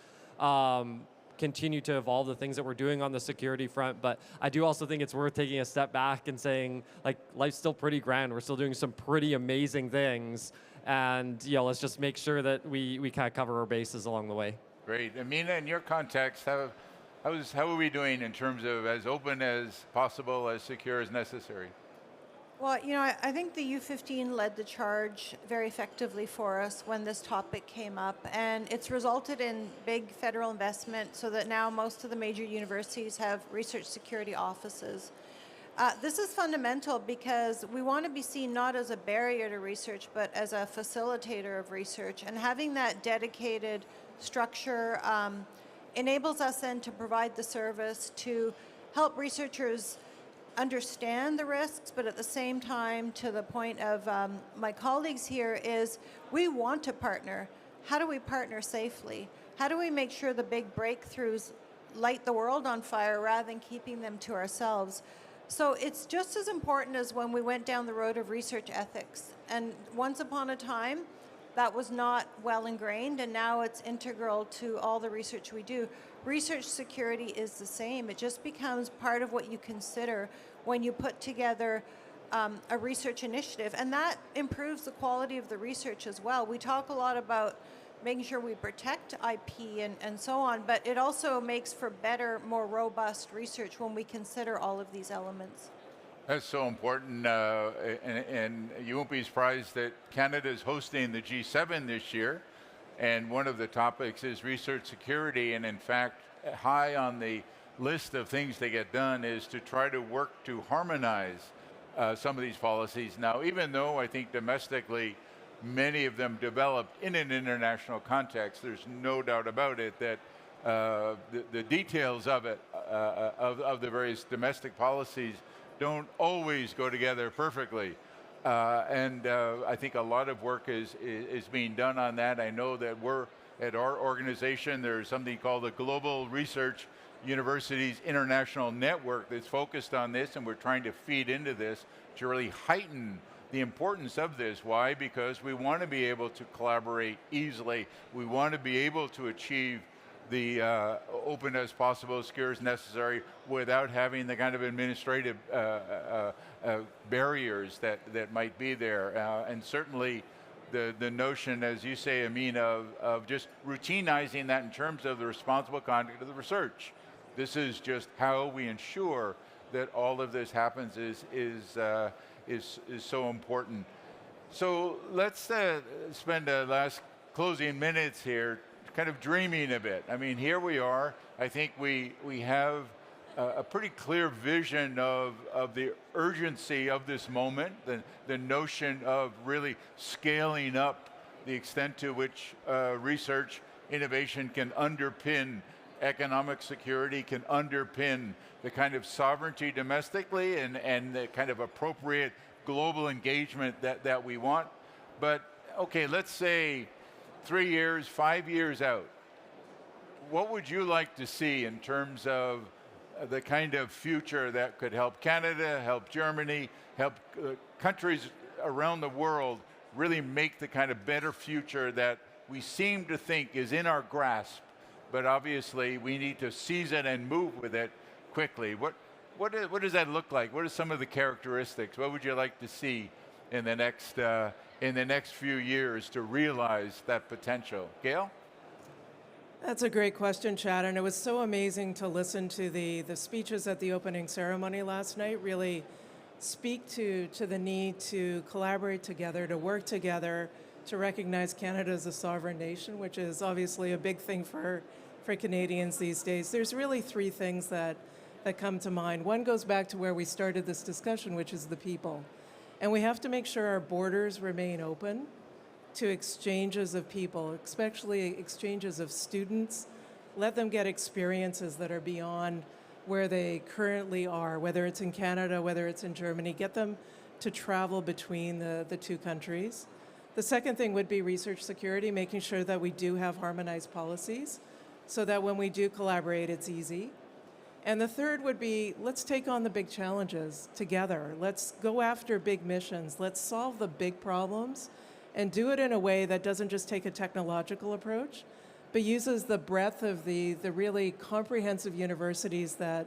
Continue to evolve the things that we're doing on the security front. But I do also think it's worth taking a step back and saying, like, life's still pretty grand. We're still doing some pretty amazing things. And let's just make sure that we kind of cover our bases along the way. Great. Amina, in your context, how are we doing in terms of as open as possible, as secure as necessary? Well, I think the U15 led the charge very effectively for us when this topic came up, and it's resulted in big federal investment so that now most of the major universities have research security offices. This is fundamental because we want to be seen not as a barrier to research, but as a facilitator of research, and having that dedicated structure enables us then to provide the service to help researchers understand the risks, but at the same time, to the point of my colleagues here, is we want to partner. How do we partner safely? How do we make sure the big breakthroughs light the world on fire rather than keeping them to ourselves? So it's just as important as when we went down the road of research ethics. And once upon a time, that was not well ingrained, and now it's integral to all the research we do. Research security is the same. It just becomes part of what you consider when you put together a research initiative, and that improves the quality of the research as well. We talk a lot about making sure we protect IP and so on, but it also makes for better, more robust research when we consider all of these elements. That's so important, and you won't be surprised that Canada is hosting the G7 this year, and one of the topics is research security, and in fact, high on the list of things that get done is to try to work to harmonize some of these policies. Now, even though I think domestically many of them developed in an international context, there's no doubt about it that the details of it, of the various domestic policies, don't always go together perfectly. I think a lot of work is being done on that. I know that we're, at our organization, there's something called the Global Research Universities International Network that's focused on this, and we're trying to feed into this to really heighten the importance of this. Why? Because we want to be able to collaborate easily. We want to be able to achieve the open as possible, secure as necessary, without having the kind of administrative barriers that might be there. And certainly the notion, as you say, Amin, of just routinizing that in terms of the responsible conduct of the research. This is just how we ensure that all of this happens is so important. So let's spend the last closing minutes here kind of dreaming a bit. I mean, here we are. I think we have a pretty clear vision of the urgency of this moment, the notion of really scaling up the extent to which research innovation can underpin economic security, can underpin the kind of sovereignty domestically and the kind of appropriate global engagement that we want. But okay, let's say 3 years, 5 years out, what would you like to see in terms of the kind of future that could help Canada, help Germany, help countries around the world really make the kind of better future that we seem to think is in our grasp, but obviously we need to seize it and move with it quickly? What does that look like? What are some of the characteristics? What would you like to see in the next few years to realize that potential? Gail? That's a great question, Chad, and it was so amazing to listen to the speeches at the opening ceremony last night. Really speak to the need to collaborate together, to work together, to recognize Canada as a sovereign nation, which is obviously a big thing for Canadians these days. There's really three things that come to mind. One goes back to where we started this discussion, which is the people. And we have to make sure our borders remain open to exchanges of people, especially exchanges of students. Let them get experiences that are beyond where they currently are, whether it's in Canada, whether it's in Germany. Get them to travel between the two countries. The second thing would be research security, making sure that we do have harmonized policies so that when we do collaborate, it's easy. And the third would be, let's take on the big challenges together. Let's go after big missions. Let's solve the big problems and do it in a way that doesn't just take a technological approach, but uses the breadth of the really comprehensive universities that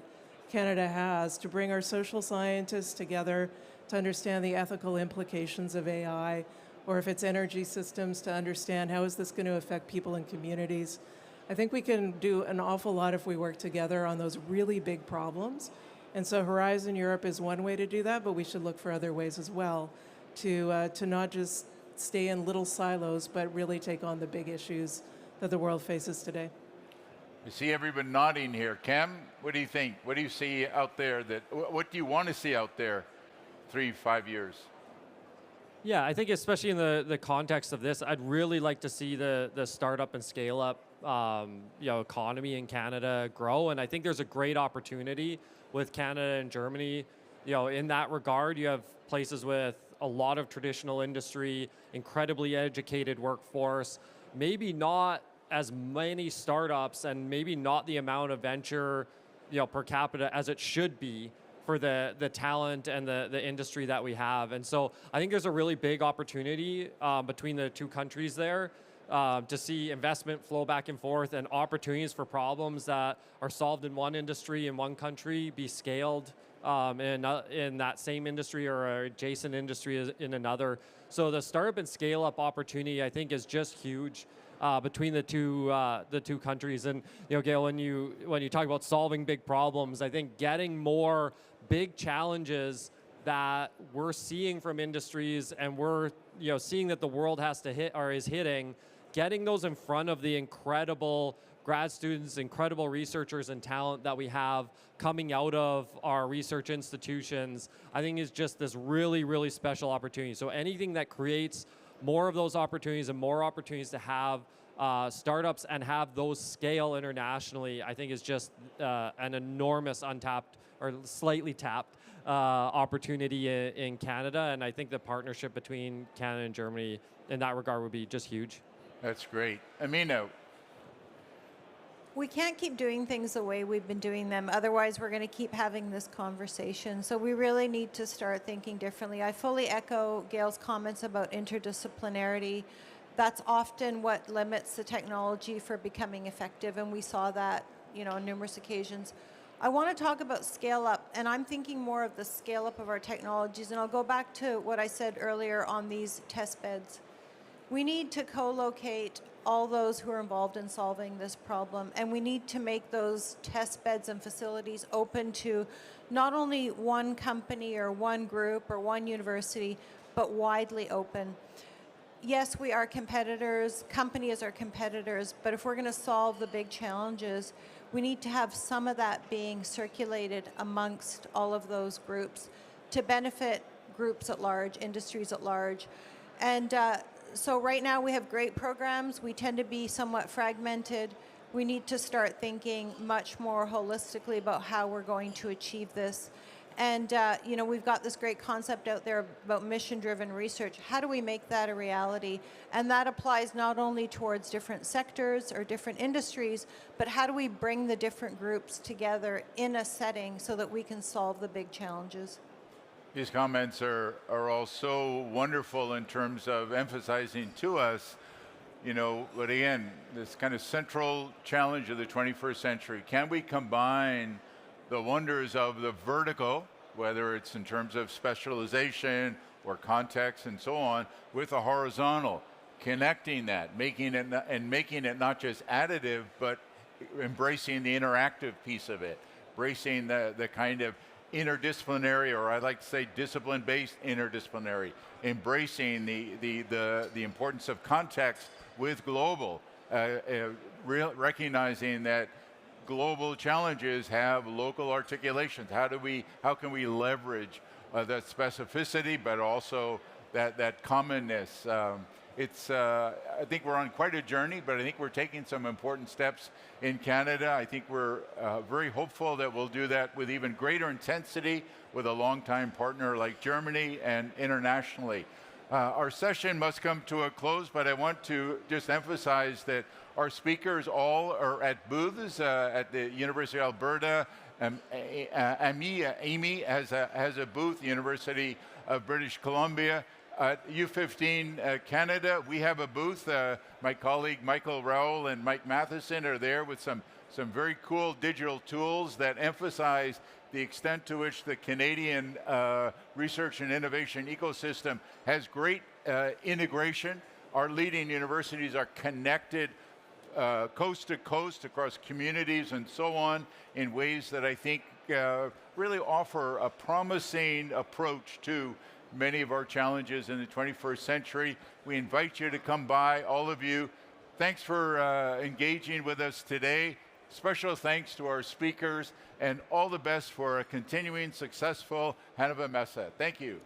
Canada has to bring our social scientists together to understand the ethical implications of AI, or if it's energy systems, to understand how is this going to affect people and communities. I think we can do an awful lot if we work together on those really big problems. And so Horizon Europe is one way to do that, but we should look for other ways as well to not just stay in little silos, but really take on the big issues that the world faces today. I see everyone nodding here. Cam, what do you think? What do you see out there? What do you want to see out there 3-5 years? Yeah, I think especially in the context of this, I'd really like to see the startup and scale up economy in Canada grow. And I think there's a great opportunity with Canada and Germany. In that regard, you have places with a lot of traditional industry, incredibly educated workforce, maybe not as many startups and maybe not the amount of venture per capita as it should be for the talent and the industry that we have. And so I think there's a really big opportunity between the two countries there to see investment flow back and forth and opportunities for problems that are solved in one industry in one country be scaled in that same industry or adjacent industry in another. So the startup and scale up opportunity, I think, is just huge between the two countries. And Gail, when you talk about solving big problems, I think getting more big challenges that we're seeing from industries and we're seeing that the world has to hit or is hitting, getting those in front of the incredible grad students, incredible researchers and talent that we have coming out of our research institutions, I think is just this really, really special opportunity. So anything that creates more of those opportunities and more opportunities to have startups and have those scale internationally, I think is just an enormous untapped or slightly tapped opportunity in Canada. And I think the partnership between Canada and Germany in that regard would be just huge. That's great. Amina, We can't keep doing things the way we've been doing them. Otherwise, we're going to keep having this conversation. So we really need to start thinking differently. I fully echo Gail's comments about interdisciplinarity. That's often what limits the technology for becoming effective, and we saw that, on numerous occasions. I want to talk about scale up, and I'm thinking more of the scale up of our technologies, and I'll go back to what I said earlier on these test beds. We need to co-locate all those who are involved in solving this problem, and we need to make those test beds and facilities open to not only one company or one group or one university, but widely open. Yes, we are competitors, companies are competitors, but if we're going to solve the big challenges, we need to have some of that being circulated amongst all of those groups to benefit groups at large, industries at large. And so right now we have great programs. We tend to be somewhat fragmented. We need to start thinking much more holistically about how we're going to achieve this. And we've got this great concept out there about mission-driven research. How do we make that a reality? And that applies not only towards different sectors or different industries, but how do we bring the different groups together in a setting so that we can solve the big challenges? these comments are all so wonderful in terms of emphasizing to us, but again, this kind of central challenge of the 21st century. Can we combine the wonders of the vertical, whether it's in terms of specialization or context and so on, with the horizontal, connecting that, making it not just additive, but embracing the interactive piece of it, embracing the kind of interdisciplinary, or I like to say discipline-based interdisciplinary, embracing the importance of context with global, recognizing that global challenges have local articulations. How can we leverage that specificity, but also that commonness? I think we're on quite a journey, but I think we're taking some important steps in Canada. I think we're very hopeful that we'll do that with even greater intensity with a longtime partner like Germany and internationally. Our session must come to a close, but I want to just emphasize that our speakers all are at booths at the University of Alberta. Amy has a booth, University of British Columbia. At U15 Canada, we have a booth. My colleague Michael Rowell and Mike Matheson are there with some very cool digital tools that emphasize the extent to which the Canadian research and innovation ecosystem has great integration. Our leading universities are connected coast to coast across communities and so on in ways that I think really offer a promising approach to many of our challenges in the 21st century. We invite you to come by, all of you. Thanks for engaging with us today. Special thanks to our speakers, and all the best for a continuing successful Hannover Messe. Thank you.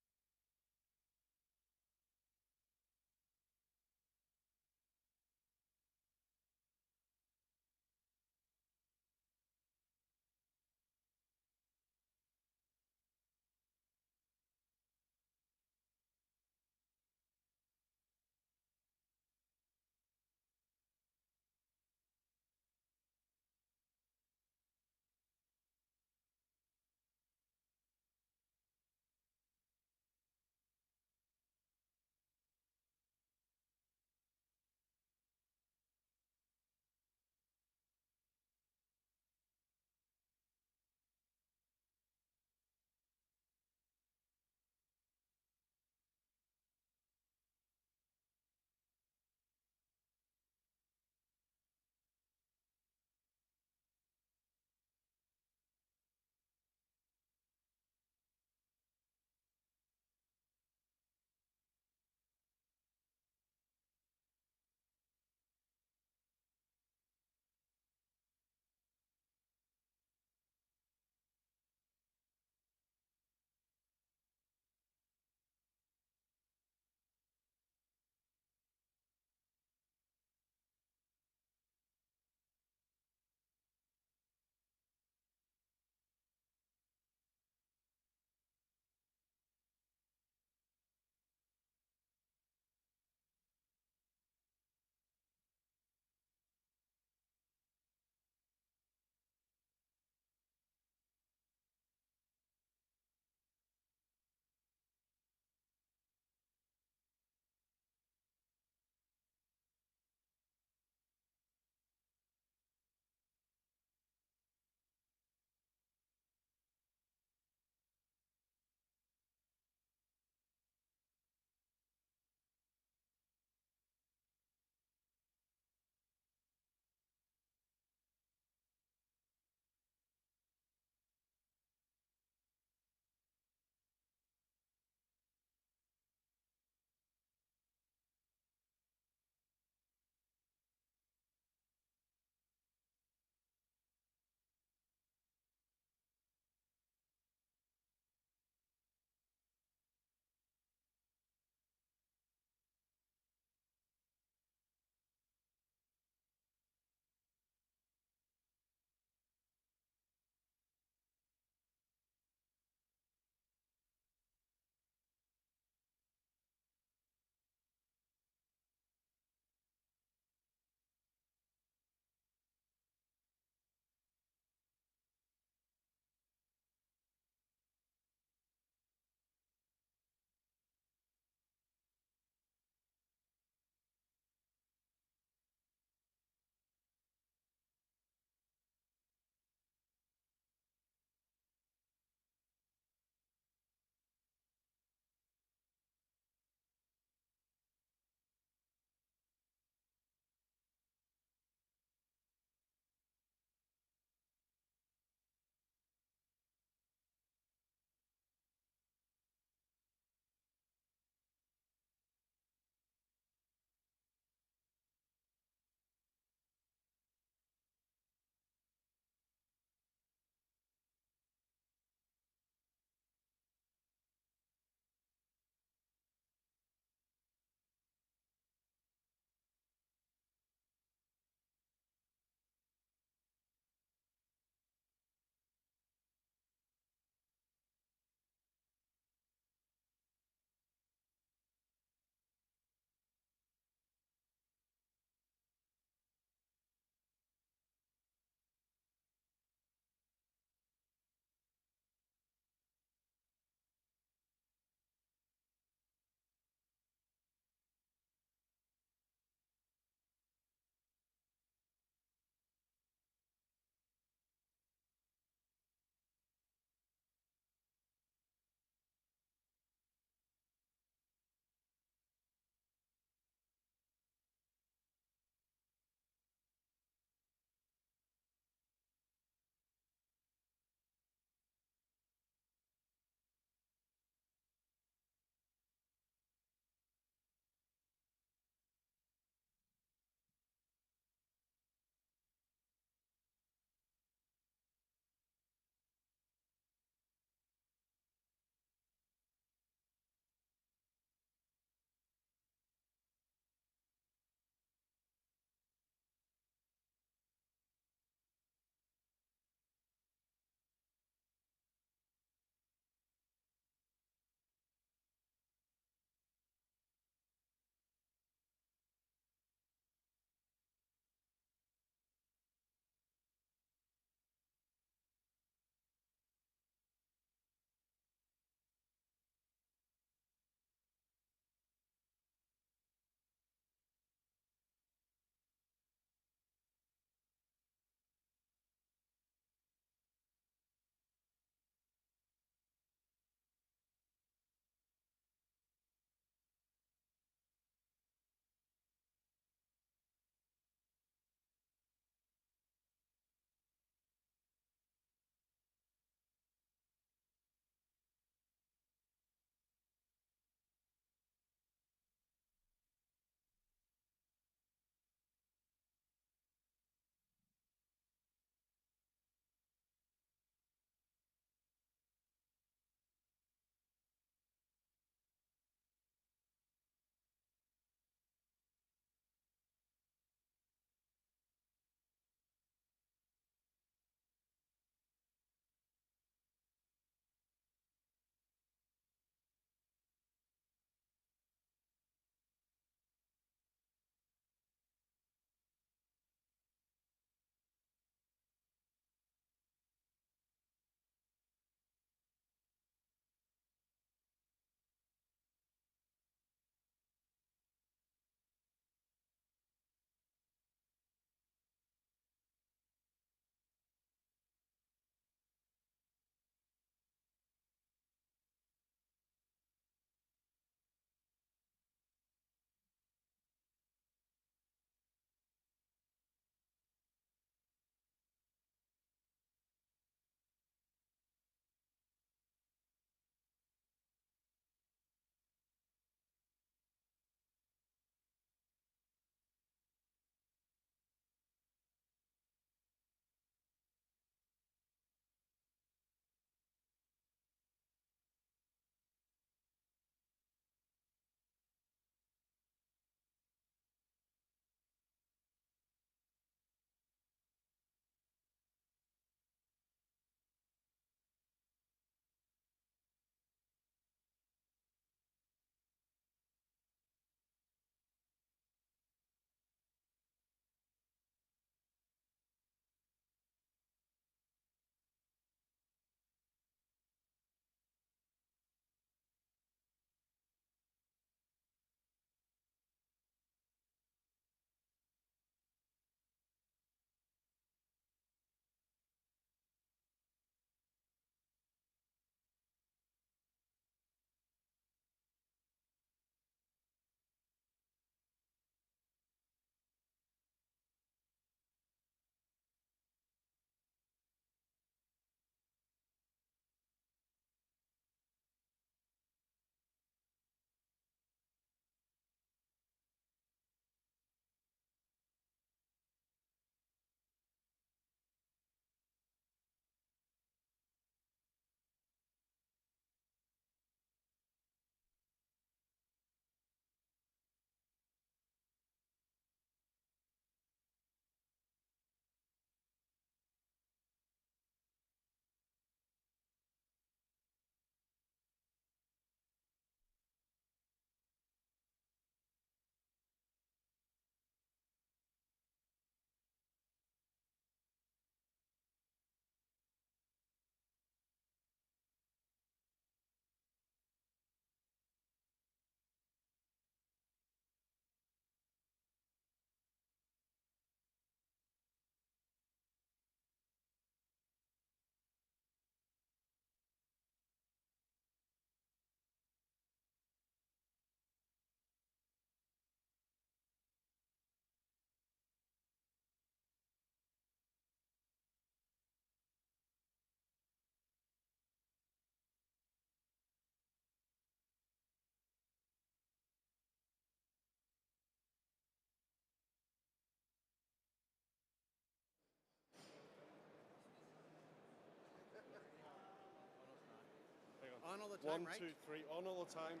all the time, One, right? 2, 3, on all the time.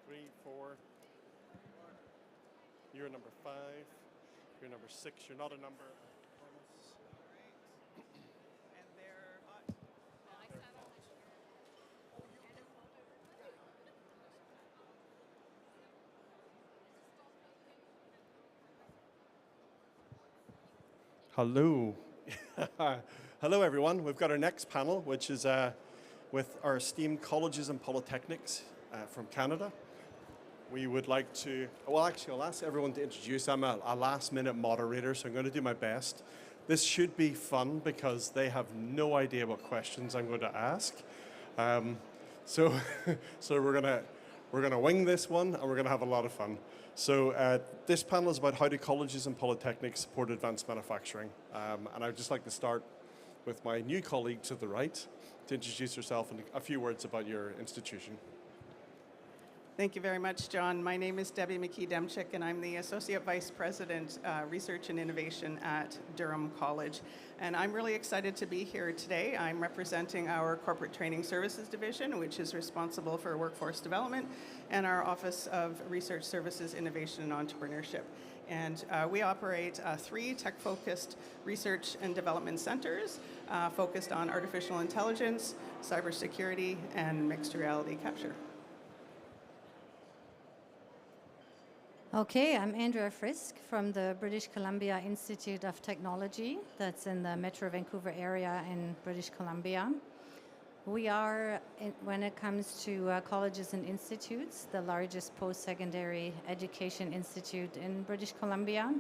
3, 4. You're number 5. You're number 6. You're not a number. And they're Hello. Hello, everyone. We've got our next panel, which is with our esteemed colleges and polytechnics from Canada. We would like to, well, actually, I'll ask everyone to introduce. I'm a last-minute moderator, so I'm going to do my best. This should be fun because they have no idea what questions I'm going to ask. So we're gonna wing this one, and we're gonna have a lot of fun. So this panel is about how do colleges and polytechnics support advanced manufacturing. And I'd just like to start with my new colleague to the right to introduce herself and a few words about your institution. Thank you very much, John. My name is Debbie McKee-Demchik, and I'm the Associate Vice President, Research and Innovation at Durham College. And I'm really excited to be here today. I'm representing our Corporate Training Services Division, which is responsible for workforce development, and our Office of Research Services, Innovation, and Entrepreneurship. And we operate 3 tech-focused research and development centers focused on artificial intelligence, cybersecurity, and mixed reality capture. Okay, I'm Andrea Frisk from the British Columbia Institute of Technology that's in the Metro Vancouver area in British Columbia. We are, when it comes to colleges and institutes, the largest post-secondary education institute in British Columbia.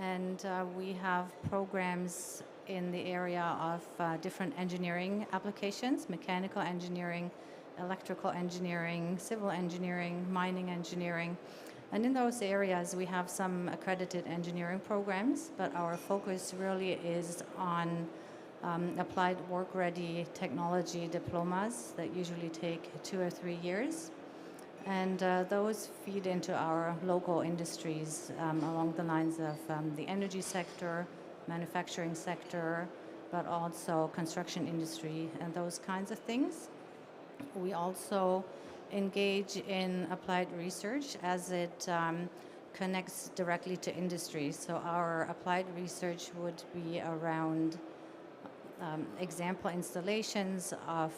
And we have programs in the area of different engineering applications, mechanical engineering, electrical engineering, civil engineering, mining engineering. And in those areas, we have some accredited engineering programs, but our focus really is on applied work-ready technology diplomas that usually take 2 or 3 years. And those feed into our local industries along the lines of the energy sector, manufacturing sector, but also construction industry and those kinds of things. We also engage in applied research as it connects directly to industry. So our applied research would be around example installations of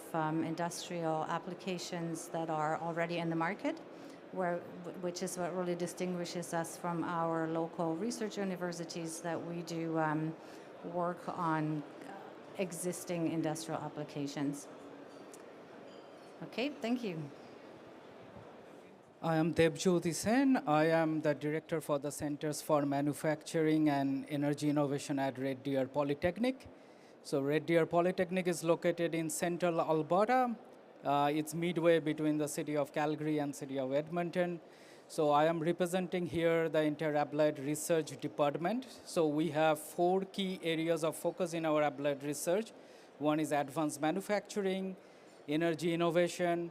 industrial applications that are already in the market, which is what really distinguishes us from our local research universities, that we do work on existing industrial applications. Okay, thank you. I am Debjyoti Sen. I am the director for the Centers for Manufacturing and Energy Innovation at Red Deer Polytechnic. So Red Deer Polytechnic is located in central Alberta. It's midway between the city of Calgary and city of Edmonton. So I am representing here the Inter-Applied Research Department. So we have 4 key areas of focus in our applied research. One is advanced manufacturing, energy innovation,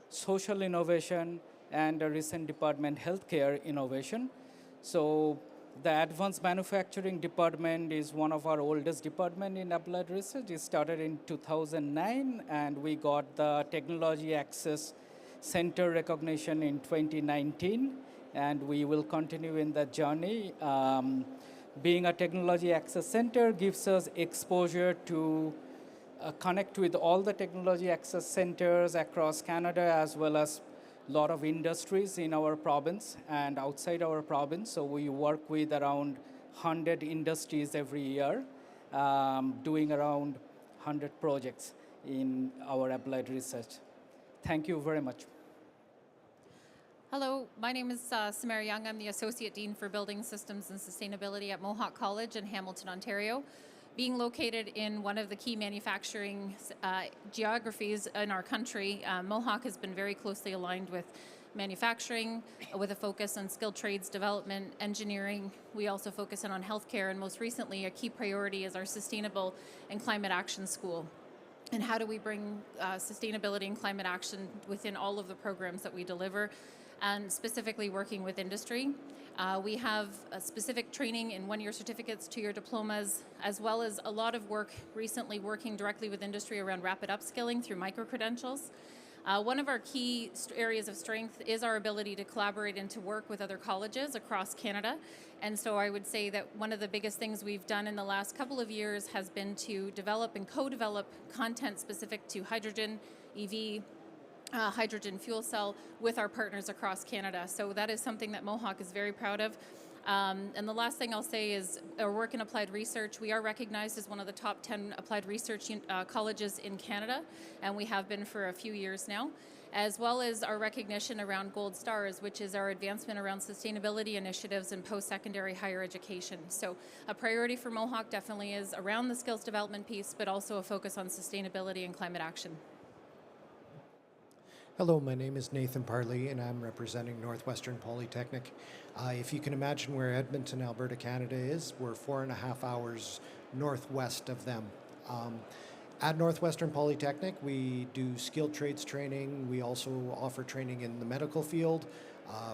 social innovation, and a recent department, healthcare innovation. So the advanced manufacturing department is one of our oldest department in applied research. It started in 2009, and we got the Technology Access Center recognition in 2019, and we will continue in that journey. Being a Technology Access Center gives us exposure to connect with all the Technology Access Centers across Canada, as well as a lot of industries in our province and outside our province. So we work with around 100 industries every year, doing around 100 projects in our applied research. Thank you very much. Hello, my name is Samara Young. I'm the Associate Dean for Building Systems and Sustainability at Mohawk College in Hamilton, Ontario. Being located in one of the key manufacturing geographies in our country, Mohawk has been very closely aligned with manufacturing, with a focus on skilled trades development, engineering. We also focus in on healthcare, and most recently, a key priority is our Sustainable and Climate Action School. And how do we bring sustainability and climate action within all of the programs that we deliver? and specifically working with industry. We have a specific training in one-year certificates, two-year diplomas, as well as a lot of work recently working directly with industry around rapid upskilling through micro-credentials. One of our key areas of strength is our ability to collaborate and to work with other colleges across Canada. And so I would say that one of the biggest things we've done in the last couple of years has been to develop and co-develop content specific to hydrogen, EV, hydrogen fuel cell with our partners across Canada. So that is something that Mohawk is very proud of. And the last thing I'll say is our work in applied research. We are recognized as one of the top 10 applied research colleges in Canada, and we have been for a few years now, as well as our recognition around Gold Stars, which is our advancement around sustainability initiatives in post-secondary higher education. So a priority for Mohawk definitely is around the skills development piece, but also a focus on sustainability and climate action. Hello, my name is Nathan Parley, and I'm representing Northwestern Polytechnic. If you can imagine where Edmonton, Alberta, Canada is, we're 4.5 hours northwest of them. At Northwestern Polytechnic, we do skilled trades training. We also offer training in the medical field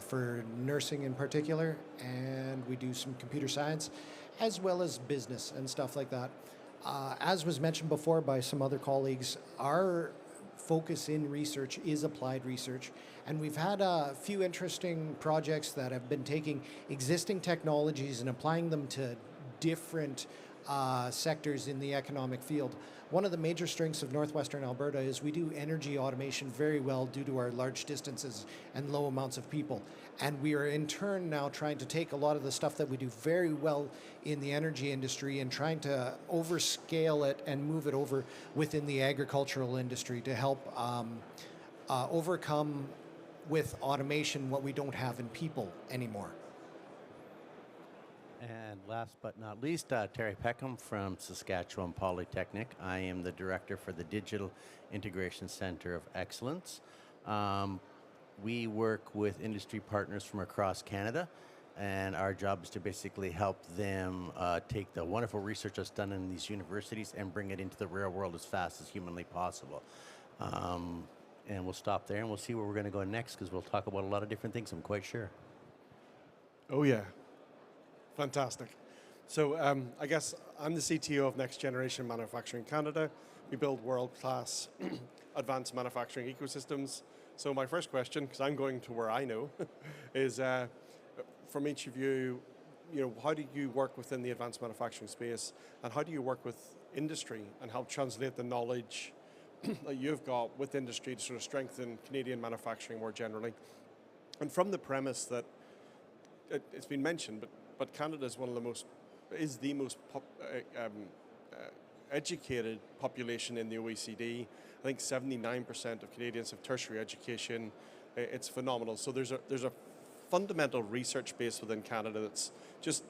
for nursing in particular, and we do some computer science as well as business and stuff like that. As was mentioned before by some other colleagues, our focus in research is applied research, and we've had a few interesting projects that have been taking existing technologies and applying them to different sectors in the economic field. One of the major strengths of Northwestern Alberta is we do energy automation very well due to our large distances and low amounts of people. And we are in turn now trying to take a lot of the stuff that we do very well in the energy industry and trying to overscale it and move it over within the agricultural industry to help overcome with automation what we don't have in people anymore. And last but not least, Terry Peckham from Saskatchewan Polytechnic. I am the director for the Digital Integration Center of Excellence. We work with industry partners from across Canada, and our job is to basically help them take the wonderful research that's done in these universities and bring it into the real world as fast as humanly possible. And we'll stop there and we'll see where we're going to go next, because we'll talk about a lot of different things, I'm quite sure. Oh yeah. Fantastic. So I guess I'm the CTO of Next Generation Manufacturing Canada. We build world-class advanced manufacturing ecosystems. So my first question, because I'm going to where I know, is from each of you, how do you work within the advanced manufacturing space, and how do you work with industry and help translate the knowledge that you've got with industry to sort of strengthen Canadian manufacturing more generally? And from the premise that it's been mentioned, but Canada is the most educated population in the OECD. I think 79% of Canadians have tertiary education. It's phenomenal. So there's a fundamental research base within Canada that's just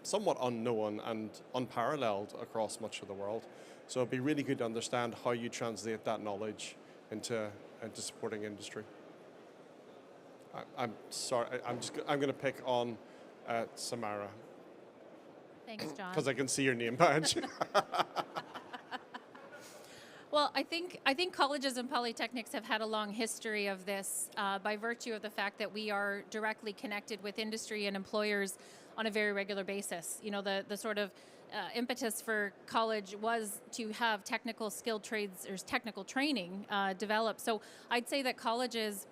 somewhat unknown and unparalleled across much of the world. So it'd be really good to understand how you translate that knowledge into supporting industry. I'm sorry. I'm going to pick on Samara. Thanks, John. Because I can see your name badge. Well, I think colleges and polytechnics have had a long history of this by virtue of the fact that we are directly connected with industry and employers on a very regular basis. The sort of impetus for college was to have technical skilled trades or technical training developed. So I'd say that colleges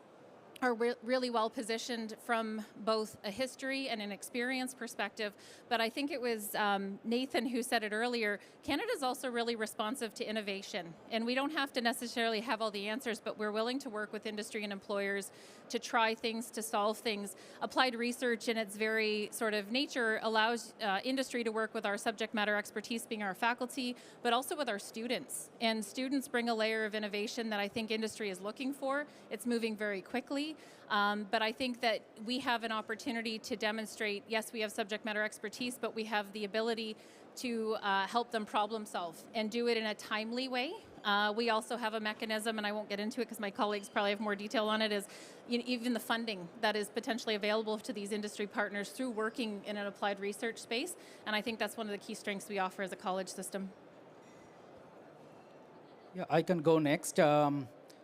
are really well positioned from both a history and an experience perspective. But I think it was Nathan who said it earlier, Canada's also really responsive to innovation. And we don't have to necessarily have all the answers, but we're willing to work with industry and employers to try things, to solve things. Applied research in its very sort of nature allows industry to work with our subject matter expertise being our faculty, but also with our students. And students bring a layer of innovation that I think industry is looking for. It's moving very quickly. But I think that we have an opportunity to demonstrate, yes, we have subject matter expertise, but we have the ability to help them problem solve and do it in a timely way. We also have a mechanism, and I won't get into it because my colleagues probably have more detail on it, is even the funding that is potentially available to these industry partners through working in an applied research space. And I think that's one of the key strengths we offer as a college system. Yeah, I can go next.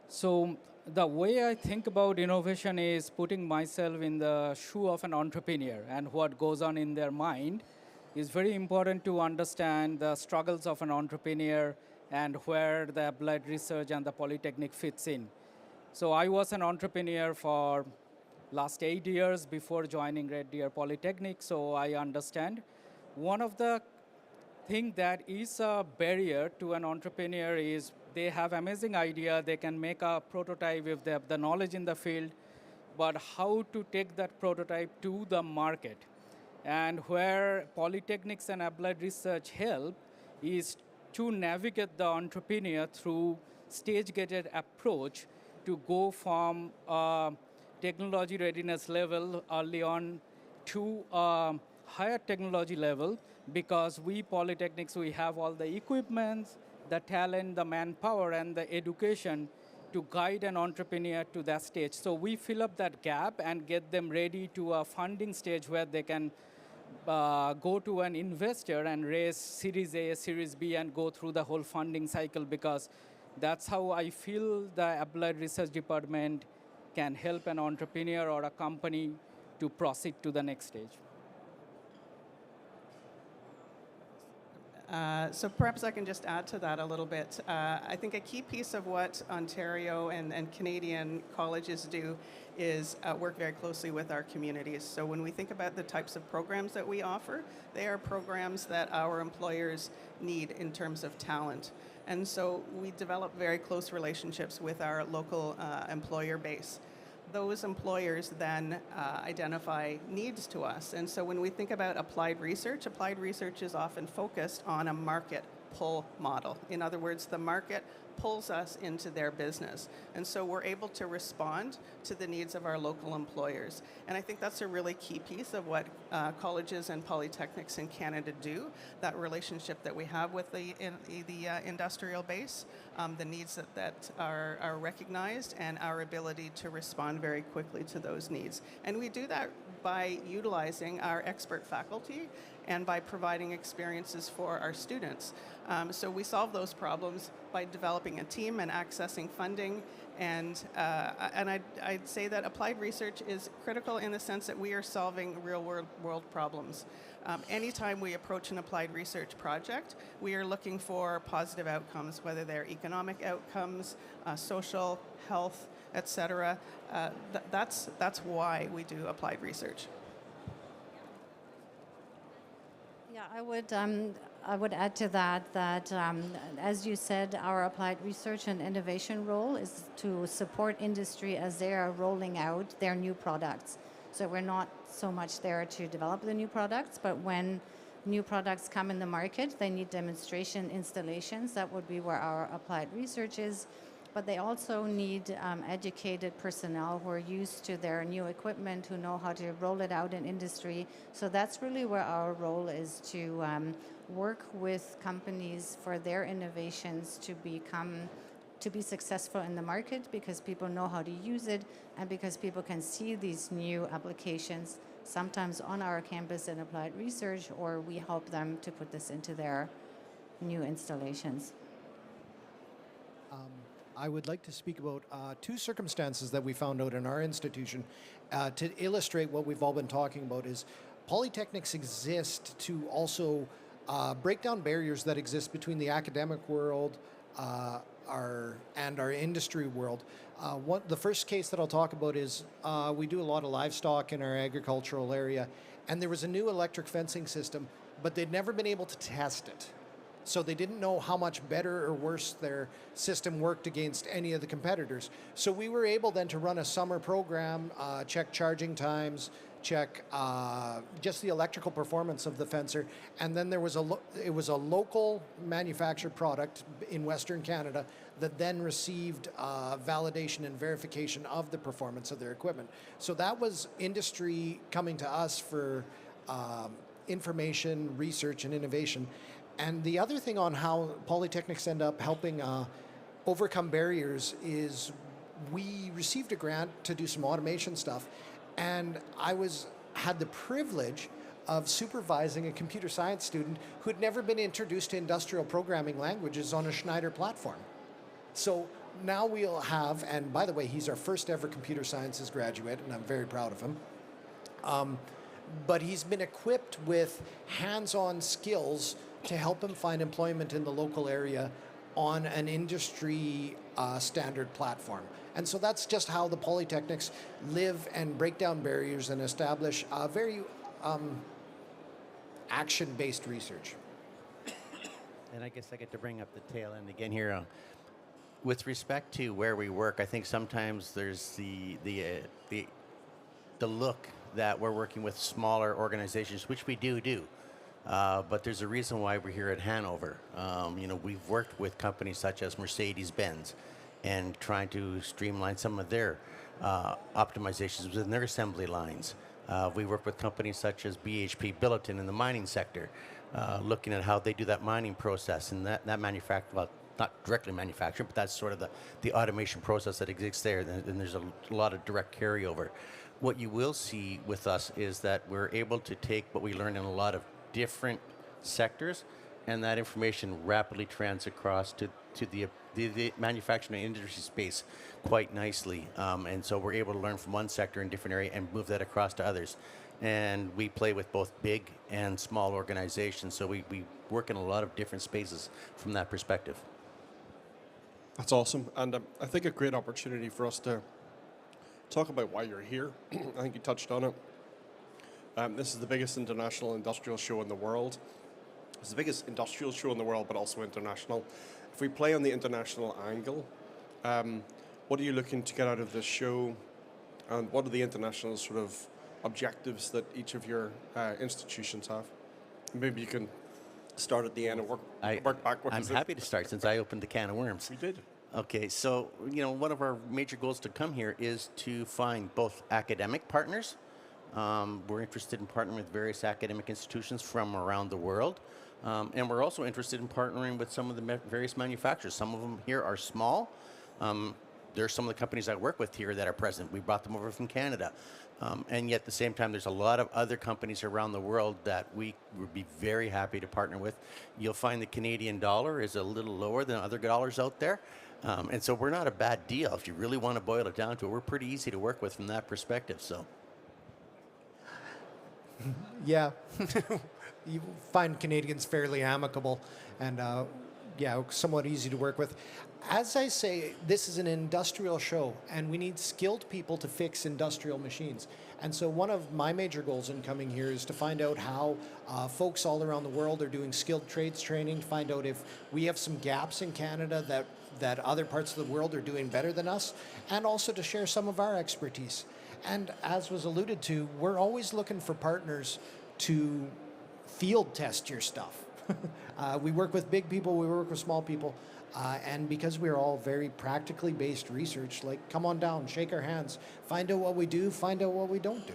So The way I think about innovation is putting myself in the shoe of an entrepreneur and what goes on in their mind. It's very important to understand the struggles of an entrepreneur and where the applied research and the polytechnic fits in. So I was an entrepreneur for last 8 years before joining Red Deer Polytechnic, so I understand. One of the thing that is a barrier to an entrepreneur is they have amazing idea, they can make a prototype if they have the knowledge in the field, but how to take that prototype to the market. And where polytechnics and applied research help is to navigate the entrepreneur through stage-gated approach to go from technology readiness level early on to higher technology level, because we polytechnics, we have all the equipments, the talent, the manpower, and the education to guide an entrepreneur to that stage. So we fill up that gap and get them ready to a funding stage where they can go to an investor and raise Series A, Series B, and go through the whole funding cycle, because that's how I feel the applied research department can help an entrepreneur or a company to proceed to the next stage. So perhaps I can just add to that a little bit. I think a key piece of what Ontario and Canadian colleges do is work very closely with our communities. So when we think about the types of programs that we offer, they are programs that our employers need in terms of talent. And so we develop very close relationships with our local employer base. Those employers then identify needs to us. And so when we think about applied research is often focused on a market pull model. In other words, the market pulls us into their business. And so we're able to respond to the needs of our local employers. And I think that's a really key piece of what colleges and polytechnics in Canada do, that relationship that we have with the industrial base, the needs that are recognized, and our ability to respond very quickly to those needs. And we do that by utilizing our expert faculty and by providing experiences for our students. So we solve those problems by developing a team and accessing funding. And I'd say that applied research is critical in the sense that we are solving real world problems. Anytime we approach an applied research project, we are looking for positive outcomes, whether they're economic outcomes, social, health, etc. That's why we do applied research. Yeah, I would add to that as you said, our applied research and innovation role is to support industry as they are rolling out their new products. So we're not so much there to develop the new products, but when new products come in the market, they need demonstration installations. That would be where our applied research is. But they also need educated personnel who are used to their new equipment, who know how to roll it out in industry. So that's really where our role is, to work with companies for their innovations to be successful in the market, because people know how to use it and because people can see these new applications, sometimes on our campus in applied research, or we help them to put this into their new installations. I would like to speak about two circumstances that we found out in our institution to illustrate what we've all been talking about. Is polytechnics exist to also break down barriers that exist between the academic world and our industry world. The first case that I'll talk about is we do a lot of livestock in our agricultural area, and there was a new electric fencing system, but they'd never been able to test it. So they didn't know how much better or worse their system worked against any of the competitors. So we were able then to run a summer program, check charging times, check just the electrical performance of the fencer. And then it was a local manufactured product in Western Canada that then received validation and verification of the performance of their equipment. So that was industry coming to us for information, research, and innovation. And the other thing on how polytechnics end up helping overcome barriers is we received a grant to do some automation stuff, and I had the privilege of supervising a computer science student who had never been introduced to industrial programming languages on a Schneider platform. So now we'll have, and by the way, he's our first ever computer sciences graduate, and I'm very proud of him. But he's been equipped with hands-on skills to help him find employment in the local area on an industry standard platform. And so that's just how the polytechnics live and break down barriers and establish a very action-based research. And I guess I get to bring up the tail end again here. With respect to where we work, I think sometimes there's the look that we're working with smaller organizations, which we do. But there's a reason why we're here at Hannover. We've worked with companies such as Mercedes-Benz and trying to streamline some of their optimizations within their assembly lines. We work with companies such as BHP Billiton in the mining sector, looking at how they do that mining process and that manufacture, well, not directly manufacturing, but that's sort of the automation process that exists there, and there's a lot of direct carryover. What you will see with us is that we're able to take what we learn in a lot of different sectors, and that information rapidly trans across to the manufacturing industry space quite nicely. And so we're able to learn from one sector in a different area and move that across to others. And we play with both big and small organizations, so we work in a lot of different spaces from that perspective. That's awesome. And I think a great opportunity for us to talk about why you're here. I think you touched on it. This is the biggest international industrial show in the world. It's the biggest industrial show in the world, but also international. If we play on the international angle, what are you looking to get out of this show? And what are the international sort of objectives that each of your institutions have? Maybe you can start at the end and work backwards. I'm happy to start since I opened the can of worms. We did. Okay, so one of our major goals to come here is to find both academic partners. We're interested in partnering with various academic institutions from around the world. And we're also interested in partnering with some of the various manufacturers. Some of them here are small. There's some of the companies I work with here that are present. We brought them over from Canada. And yet at the same time, there's a lot of other companies around the world that we would be very happy to partner with. You'll find the Canadian dollar is a little lower than other dollars out there. And so we're not a bad deal. If you really want to boil it down to it, we're pretty easy to work with from that perspective. So, yeah, you find Canadians fairly amicable and somewhat easy to work with. As I say, this is an industrial show, and we need skilled people to fix industrial machines. And so one of my major goals in coming here is to find out how folks all around the world are doing skilled trades training, to find out if we have some gaps in Canada that other parts of the world are doing better than us, and also to share some of our expertise. And as was alluded to, we're always looking for partners to field test your stuff. We work with big people, we work with small people. And because we're all very practically based research, like come on down, shake our hands, find out what we do, find out what we don't do.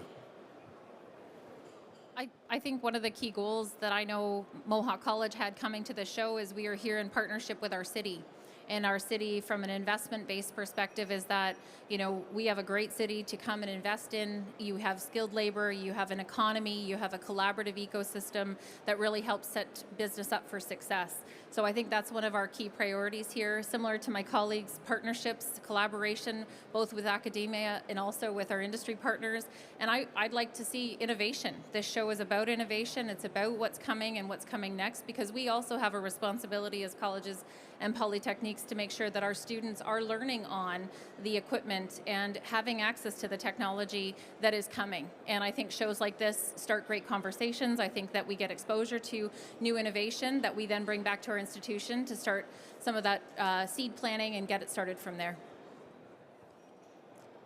I think one of the key goals that I know Mohawk College had coming to the show is we are here in partnership with our city. And our city, from an investment-based perspective, is that, we have a great city to come and invest in. You have skilled labor, you have an economy, you have a collaborative ecosystem that really helps set business up for success. So I think that's one of our key priorities here. Similar to my colleagues, partnerships, collaboration, both with academia and also with our industry partners. And I'd like to see innovation. This show is about innovation. It's about what's coming and what's coming next, because we also have a responsibility as colleges and polytechniques to make sure that our students are learning on the equipment and having access to the technology that is coming. And I think shows like this start great conversations. I think that we get exposure to new innovation that we then bring back to our institution to start some of that seed planning and get it started from there.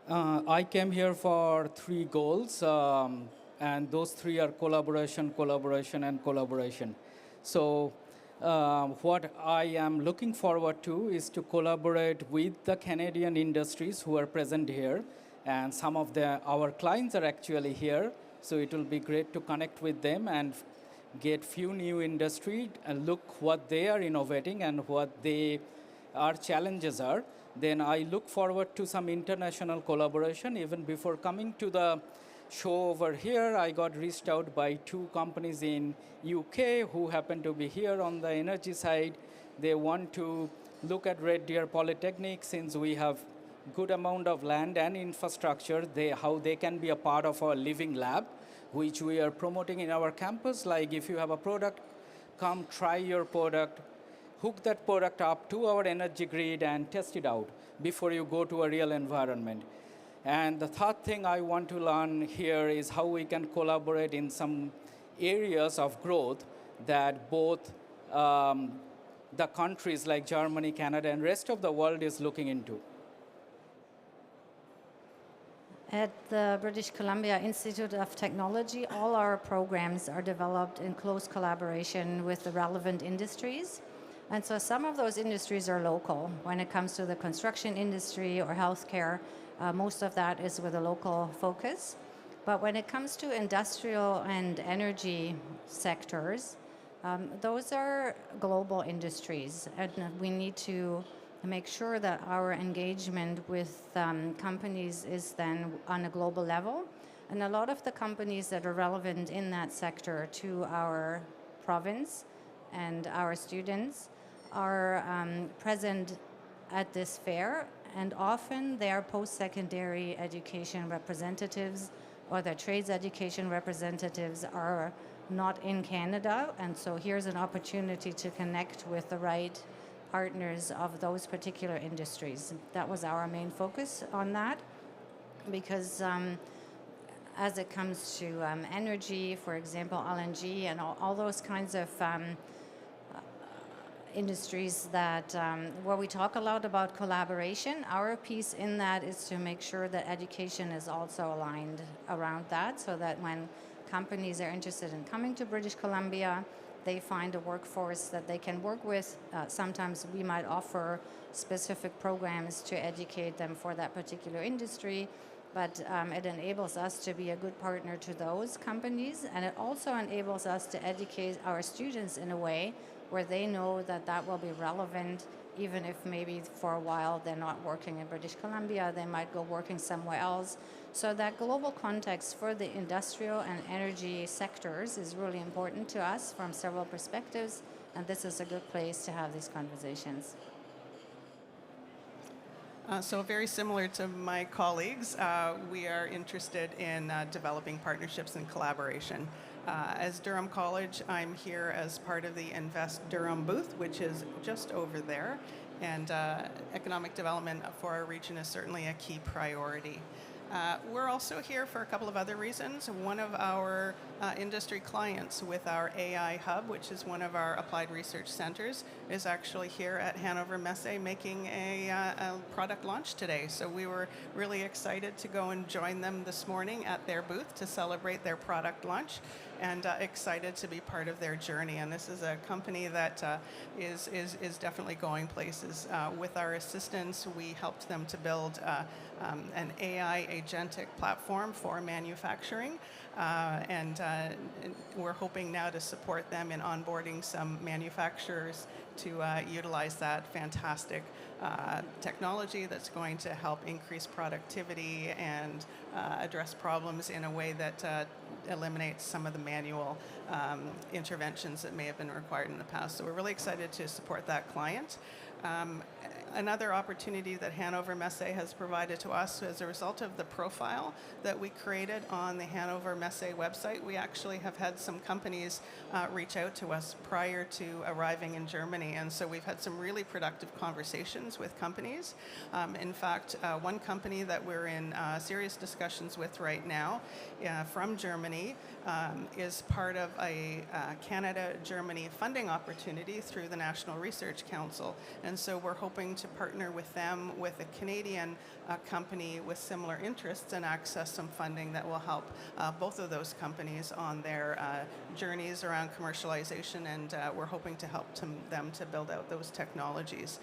I came here for 3 goals, and those 3 are collaboration, collaboration, and collaboration. So what I am looking forward to is to collaborate with the Canadian industries who are present here, and some of our clients are actually here, so it will be great to connect with them and get few new industry and look what they are innovating and what our challenges are. Then I look forward to some international collaboration. Even before coming to the show over here, I got reached out by 2 companies in UK who happen to be here on the energy side. They want to look at Red Deer Polytechnic, since we have good amount of land and infrastructure, how they can be a part of our living lab, which we are promoting in our campus. Like if you have a product, come try your product, hook that product up to our energy grid and test it out before you go to a real environment. And the third thing I want to learn here is how we can collaborate in some areas of growth that both the countries like Germany, Canada, and rest of the world is looking into. At the British Columbia Institute of Technology, all our programs are developed in close collaboration with the relevant industries. And so some of those industries are local. When it comes to the construction industry or healthcare, most of that is with a local focus. But when it comes to industrial and energy sectors, those are global industries, and we need to make sure that our engagement with companies is then on a global level. And a lot of the companies that are relevant in that sector to our province and our students are present at this fair, and often they are post-secondary education representatives or their trades education representatives are not in Canada, and so here's an opportunity to connect with the right partners of those particular industries. That was our main focus on that, because as it comes to energy, for example, LNG and all those kinds of industries that where we talk a lot about collaboration, our piece in that is to make sure that education is also aligned around that, so that when companies are interested in coming to British Columbia, they find a workforce that they can work with. Sometimes we might offer specific programs to educate them for that particular industry, but it enables us to be a good partner to those companies, and it also enables us to educate our students in a way where they know that that will be relevant, even if maybe for a while they're not working in British Columbia, they might go working somewhere else. So that global context for the industrial and energy sectors is really important to us from several perspectives, and this is a good place to have these conversations. So very similar to my colleagues, we are interested in developing partnerships and collaboration. As Durham College, I'm here as part of the Invest Durham booth, which is just over there, and economic development for our region is certainly a key priority. We're also here for a couple of other reasons. One of our industry clients with our AI Hub, which is one of our applied research centers, is actually here at Hannover Messe making a product launch today. So we were really excited to go and join them this morning at their booth to celebrate their product launch, and excited to be part of their journey. And this is a company that is definitely going places. With our assistance, we helped them to build an AI agentic platform for manufacturing, and we're hoping now to support them in onboarding some manufacturers to utilize that fantastic technology that's going to help increase productivity and address problems in a way that eliminates some of the manual interventions that may have been required in the past. So we're really excited to support that client. Another opportunity that Hannover Messe has provided to us as a result of the profile that we created on the Hannover Messe website, we actually have had some companies reach out to us prior to arriving in Germany, and so we've had some really productive conversations with companies. In fact, one company that we're in serious discussions with right now from Germany is part of a Canada-Germany funding opportunity through the National Research Council, and so we're hoping to partner with them with a Canadian company with similar interests and access some funding that will help both of those companies on their journeys around commercialization, and we're hoping to help them to build out those technologies.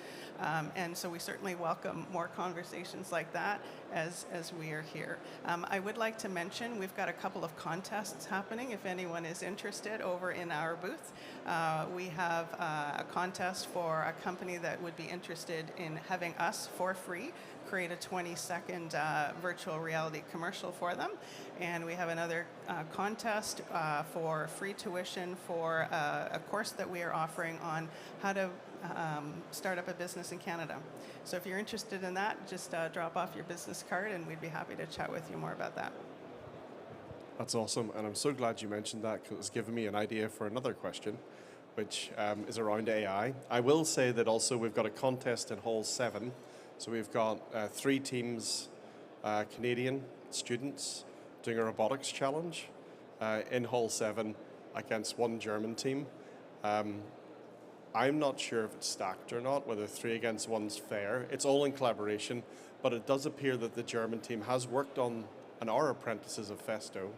And so we certainly welcome more conversations like that as we are here. I would like to mention we've got a couple of contests happening if anyone is interested over in our booth. We have a contest for a company that would be interested in having us, for free, create a 20-second virtual reality commercial for them. And we have another contest for free tuition for a course that we are offering on how to start up a business in Canada. So if you're interested in that, just drop off your business card and we'd be happy to chat with you more about that. That's awesome, and I'm so glad you mentioned that because it's given me an idea for another question, which is around AI. I will say that also we've got a contest in Hall 7. So we've got 3 teams, Canadian students, doing a robotics challenge in Hall 7 against 1 German team. I'm not sure if it's stacked or not, whether 3 against 1's fair. It's all in collaboration, but it does appear that the German team has worked on and are apprentices of Festo,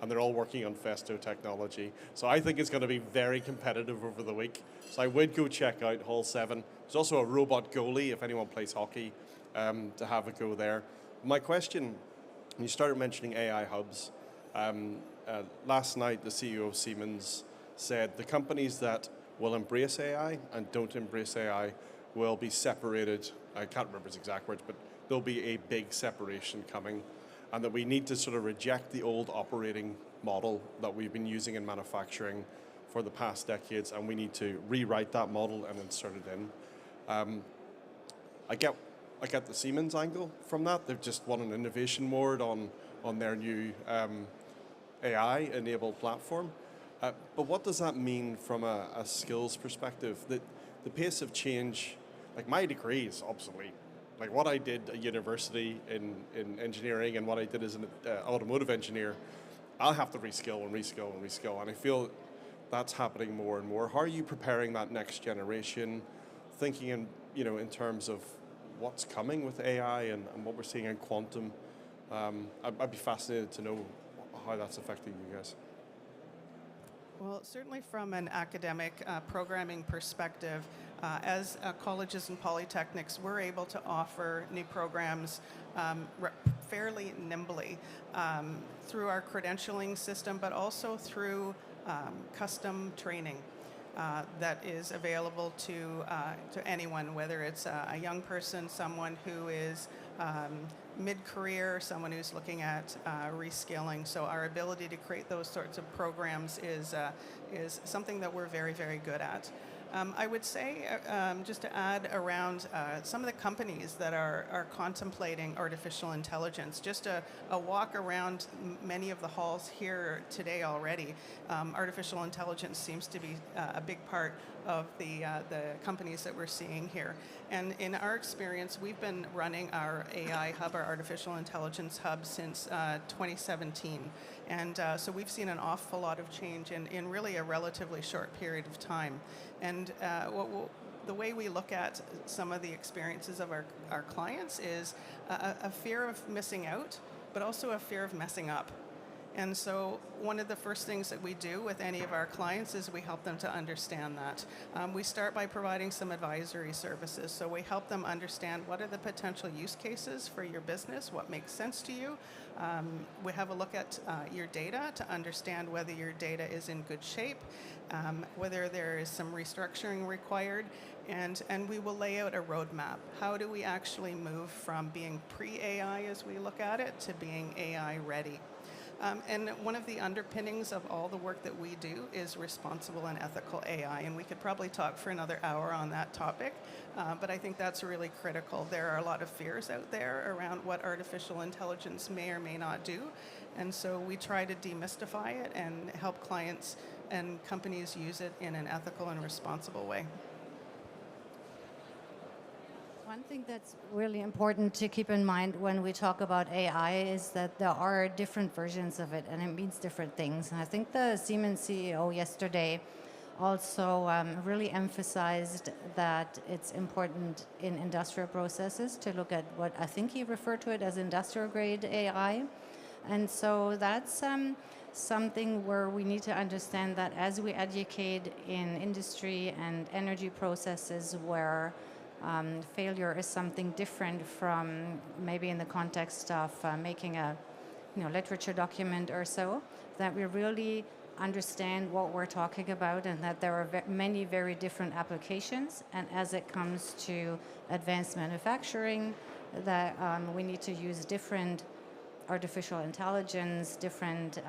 and they're all working on Festo technology. So I think it's going to be very competitive over the week. So I would go check out Hall 7. There's also a robot goalie, if anyone plays hockey, to have a go there. My question, you started mentioning AI hubs. Last night, the CEO of Siemens said the companies that will embrace AI and don't embrace AI will be separated. I can't remember his exact words, but there'll be a big separation coming, and that we need to sort of reject the old operating model that we've been using in manufacturing for the past decades, and we need to rewrite that model and insert it in. I get the Siemens angle from that. They've just won an innovation award on their new AI-enabled platform. But what does that mean from a skills perspective? The pace of change, like my degree is obsolete. Like what I did at university in engineering and what I did as an automotive engineer, I'll have to reskill and reskill and reskill. And I feel that's happening more and more. How are you preparing that next generation, thinking in terms of what's coming with AI and what we're seeing in quantum? I'd be fascinated to know how that's affecting you guys. Well, certainly from an academic programming perspective, as colleges and polytechnics, we're able to offer new programs fairly nimbly through our credentialing system, but also through custom training that is available to anyone, whether it's a young person, someone who is mid-career, someone who's looking at reskilling. So our ability to create those sorts of programs is something that we're very, very good at. I would say, just to add around some of the companies that are contemplating artificial intelligence, just a walk around many of the halls here today already, artificial intelligence seems to be a big part of the companies that we're seeing here. And in our experience, we've been running our AI hub, our artificial intelligence hub, since 2017. And so we've seen an awful lot of change in really a relatively short period of time. And the way we look at some of the experiences of our clients is a fear of missing out, but also a fear of messing up. And so one of the first things that we do with any of our clients is we help them to understand that. We start by providing some advisory services. So we help them understand what are the potential use cases for your business, what makes sense to you. We have a look at your data to understand whether your data is in good shape, whether there is some restructuring required, and we will lay out a roadmap. How do we actually move from being pre-AI as we look at it to being AI ready? And one of the underpinnings of all the work that we do is responsible and ethical AI, and we could probably talk for another hour on that topic, but I think that's really critical. There are a lot of fears out there around what artificial intelligence may or may not do, and so we try to demystify it and help clients and companies use it in an ethical and responsible way. One thing that's really important to keep in mind when we talk about AI is that there are different versions of it, and it means different things. And I think the Siemens CEO yesterday also really emphasized that it's important in industrial processes to look at what I think he referred to it as industrial-grade AI. And so that's something where we need to understand that as we educate in industry and energy processes where failure is something different from maybe in the context of making a literature document or so, that we really understand what we're talking about and that there are many very different applications. And as it comes to advanced manufacturing, that we need to use different artificial intelligence, different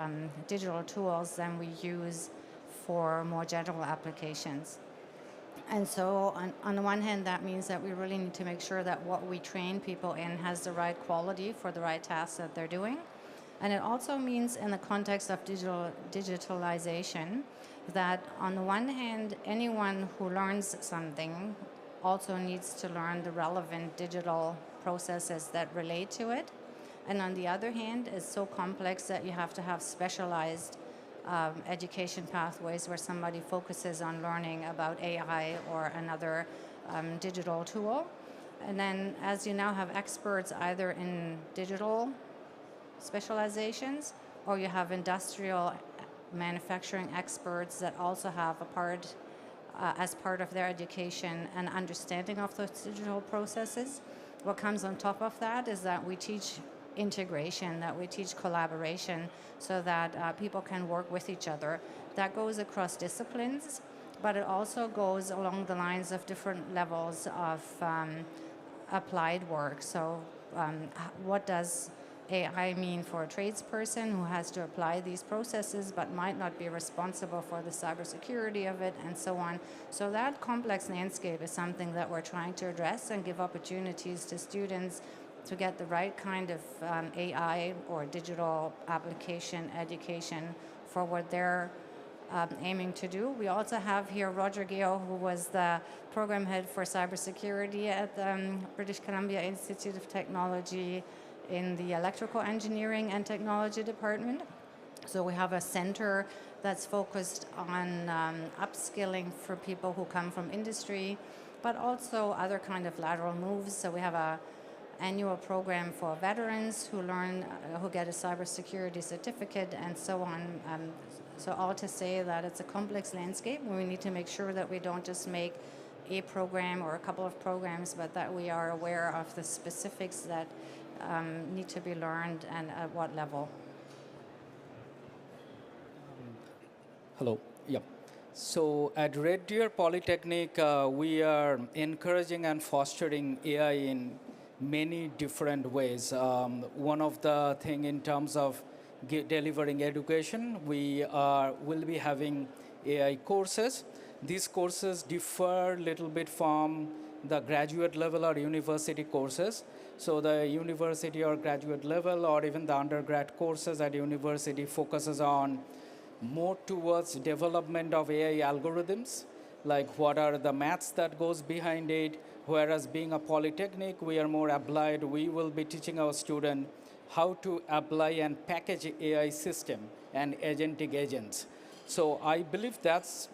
digital tools than we use for more general applications. And so on the one hand, that means that we really need to make sure that what we train people in has the right quality for the right tasks that they're doing. And it also means in the context of digitalization that on the one hand, anyone who learns something also needs to learn the relevant digital processes that relate to it. And on the other hand, it's so complex that you have to have specialized education pathways where somebody focuses on learning about AI or another digital tool. And then as you now have experts either in digital specializations or you have industrial manufacturing experts that also have a part, as part of their education, an understanding of those digital processes. What comes on top of that is that we teach integration, that we teach collaboration so that people can work with each other. That goes across disciplines, but it also goes along the lines of different levels of applied work. So what does AI mean for a tradesperson who has to apply these processes but might not be responsible for the cybersecurity of it and so on. So that complex landscape is something that we're trying to address and give opportunities to students to get the right kind of AI or digital application education for what they're aiming to do. We also have here Roger Gale, who was the program head for cybersecurity at the British Columbia Institute of Technology in the Electrical Engineering and Technology Department. So we have a center that's focused on upskilling for people who come from industry, but also other kind of lateral moves. So we have a annual program for veterans who learn, who get a cybersecurity certificate and so on. So all to say that it's a complex landscape. We need to make sure that we don't just make a program or a couple of programs, but that we are aware of the specifics that need to be learned and at what level. Hello. Yeah. So at Red Deer Polytechnic, we are encouraging and fostering AI in many different ways. One of the thing in terms of delivering education, we will be having AI courses. These courses differ a little bit from the graduate level or university courses. So the university or graduate level or even the undergrad courses at university focuses on more towards development of AI algorithms, like what are the maths that goes behind it, whereas being a polytechnic, we are more applied. We will be teaching our student how to apply and package AI system and agentic agents. So I believe that's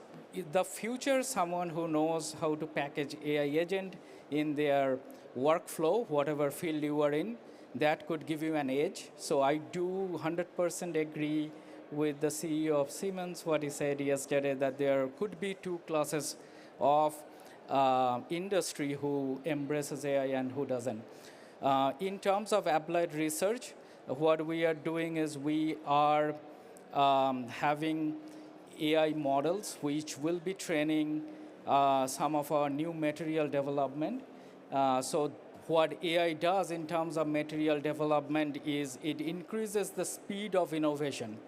the future, someone who knows how to package AI agent in their workflow, whatever field you are in, that could give you an edge. So I do 100% agree with the CEO of Siemens, what he said yesterday, that there could be two classes of industry who embraces AI and who doesn't. In terms of applied research, what we are doing is we are having AI models which will be training some of our new material development. So what AI does in terms of material development is it increases the speed of innovation.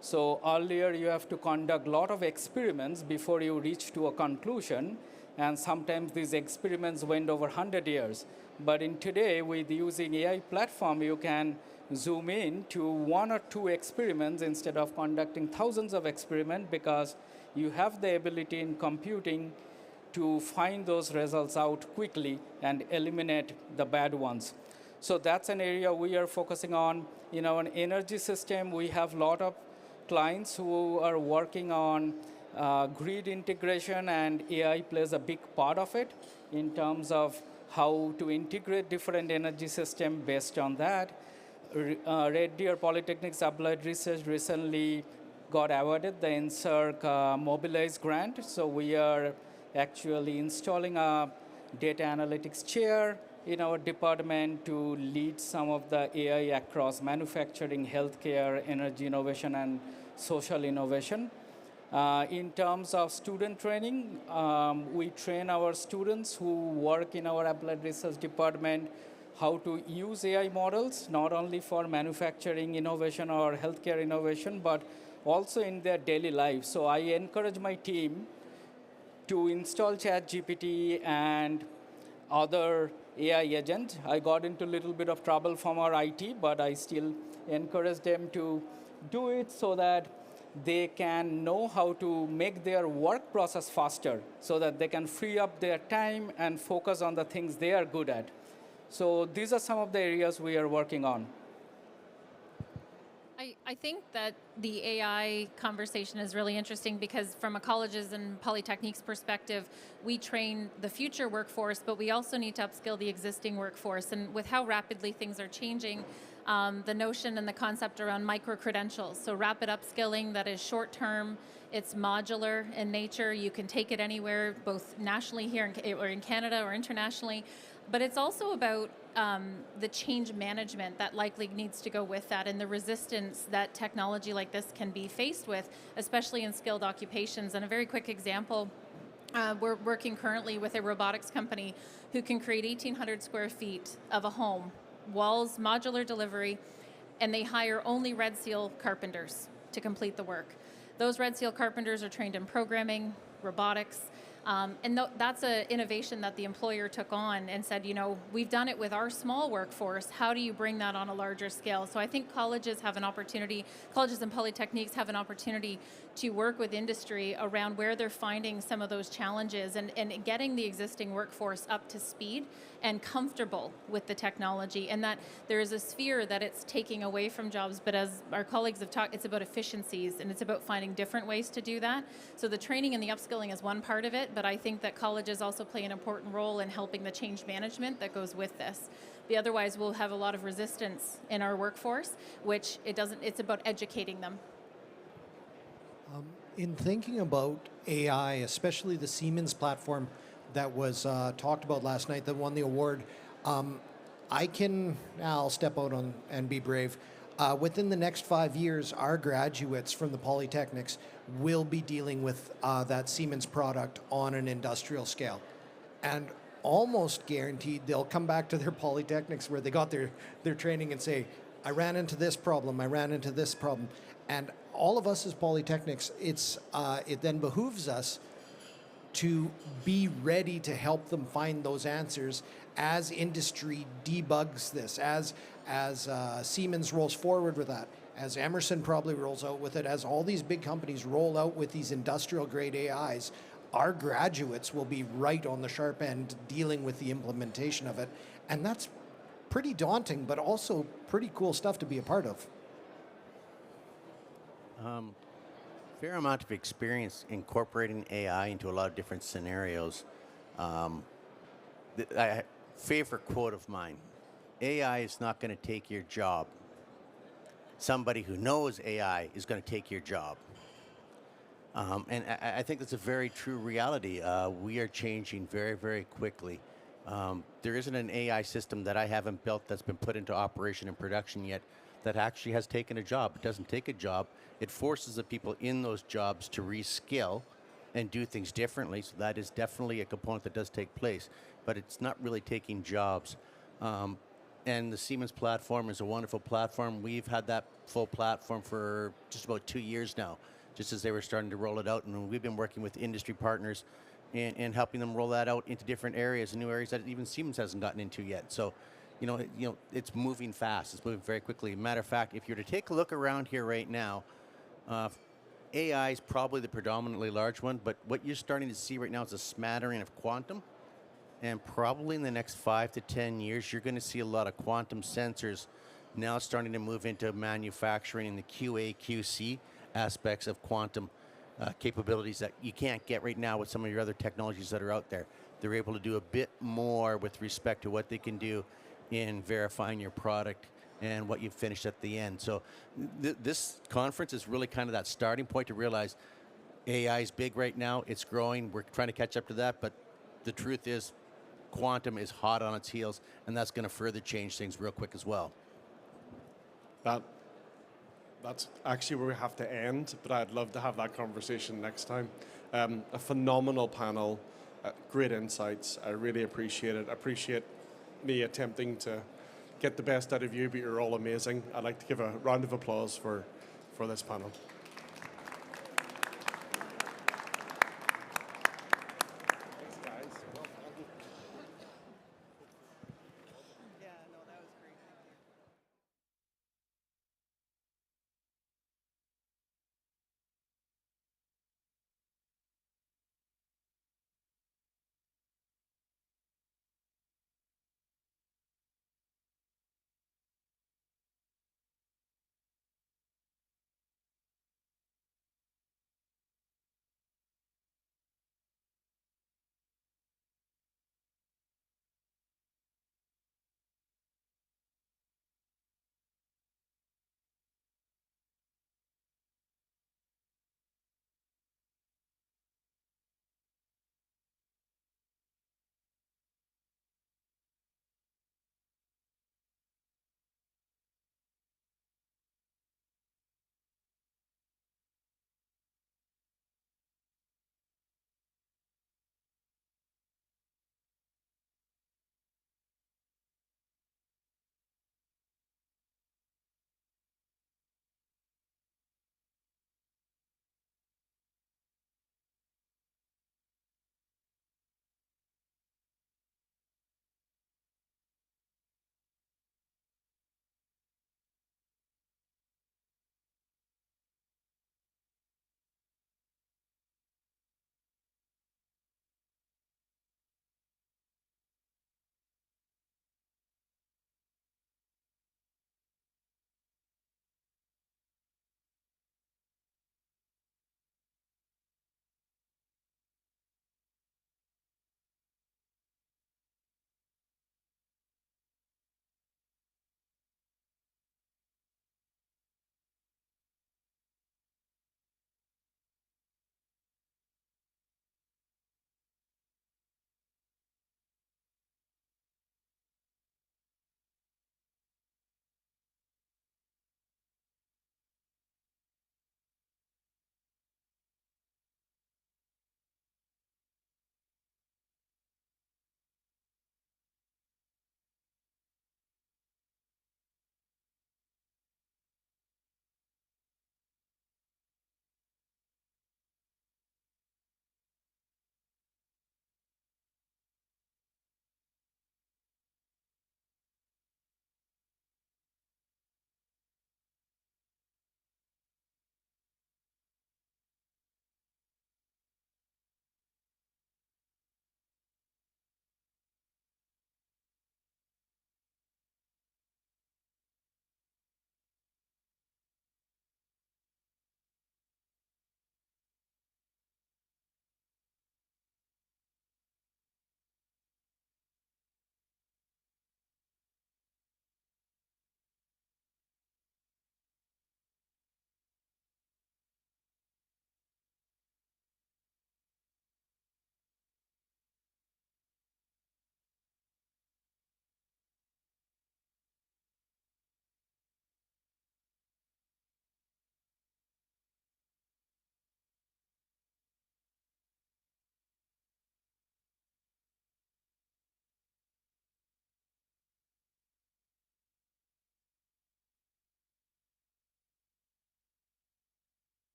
So earlier you have to conduct a lot of experiments before you reach to a conclusion, and sometimes these experiments went over 100 years. But in today, with using AI platform, you can zoom in to 1 or 2 experiments instead of conducting thousands of experiments, because you have the ability in computing to find those results out quickly and eliminate the bad ones. So that's an area we are focusing on. In our energy system, we have a lot of clients who are working on grid integration, and AI plays a big part of it in terms of how to integrate different energy systems based on that. Red Deer Polytechnic's applied research recently got awarded the NSERC Mobilize grant. So we are actually installing a data analytics chair in our department to lead some of the AI across manufacturing, healthcare, energy innovation, and social innovation. In terms of student training, we train our students who work in our applied research department how to use AI models, not only for manufacturing innovation or healthcare innovation, but also in their daily life. So I encourage my team to install ChatGPT and other AI agent. I got into a little bit of trouble from our IT, but I still encourage them to do it so that they can know how to make their work process faster so that they can free up their time and focus on the things they are good at. So these are some of the areas we are working on. I think that the AI conversation is really interesting because from a colleges and polytechniques perspective, we train the future workforce, but we also need to upskill the existing workforce. And with how rapidly things are changing, the notion and the concept around micro-credentials, so rapid upskilling that is short-term, it's modular in nature, you can take it anywhere, both nationally here or in Canada or internationally, but it's also about the change management that likely needs to go with that and the resistance that technology like this can be faced with, especially in skilled occupations. And a very quick example, we're working currently with a robotics company who can create 1,800 square feet of a home, walls, modular delivery, and they hire only Red Seal carpenters to complete the work. Those Red Seal carpenters are trained in programming, robotics, and that's an innovation that the employer took on and said, you know, we've done it with our small workforce. How do you bring that on a larger scale? So I think colleges have an opportunity, colleges and polytechniques have an opportunity to work with industry around where they're finding some of those challenges and getting the existing workforce up to speed and comfortable with the technology, and that there is a sphere that it's taking away from jobs, but as our colleagues have talked, it's about efficiencies and it's about finding different ways to do that. So the training and the upskilling is one part of it, but I think that colleges also play an important role in helping the change management that goes with this. Otherwise, we'll have a lot of resistance in our workforce, which it's about educating them. In thinking about AI, especially the Siemens platform that was talked about last night that won the award, I'll step out on and be brave. Within the next 5 years, our graduates from the polytechnics will be dealing with that Siemens product on an industrial scale. And almost guaranteed they'll come back to their polytechnics where they got their training and say, I ran into this problem, I ran into this problem. And all of us as polytechnics, it then behooves us to be ready to help them find those answers as industry debugs this, as Siemens rolls forward with that, as Emerson probably rolls out with it, as all these big companies roll out with these industrial grade AIs, our graduates will be right on the sharp end dealing with the implementation of it. And that's pretty daunting, but also pretty cool stuff to be a part of. Fair amount of experience incorporating AI into a lot of different scenarios. Favorite quote of mine, AI is not going to take your job. Somebody who knows AI is going to take your job. And I think that's a very true reality. We are changing very, very quickly. There isn't an AI system that I haven't built that's been put into operation and production yet that actually has taken a job. It doesn't take a job. It forces the people in those jobs to reskill and do things differently. So that is definitely a component that does take place, but it's not really taking jobs. And the Siemens platform is a wonderful platform. We've had that full platform for just about 2 years now, just as they were starting to roll it out. And we've been working with industry partners and helping them roll that out into different areas, and new areas that even Siemens hasn't gotten into yet. So, it's moving fast. It's moving very quickly. Matter of fact, if you were to take a look around here right now, AI is probably the predominantly large one, but what you're starting to see right now is a smattering of quantum. And probably in the next 5 to 10 years, you're going to see a lot of quantum sensors now starting to move into manufacturing in the QA, QC aspects of quantum capabilities that you can't get right now with some of your other technologies that are out there. They're able to do a bit more with respect to what they can do in verifying your product and what you've finished at the end. So this conference is really kind of that starting point to realize AI is big right now. It's growing. We're trying to catch up to that, but the truth is quantum is hot on its heels, and that's going to further change things real quick as well. That that's actually where we have to end, but I'd love to have that conversation next time. A phenomenal panel, great insights. I really appreciate it. I appreciate me attempting to get the best out of you, but you're all amazing. I'd like to give a round of applause for this panel.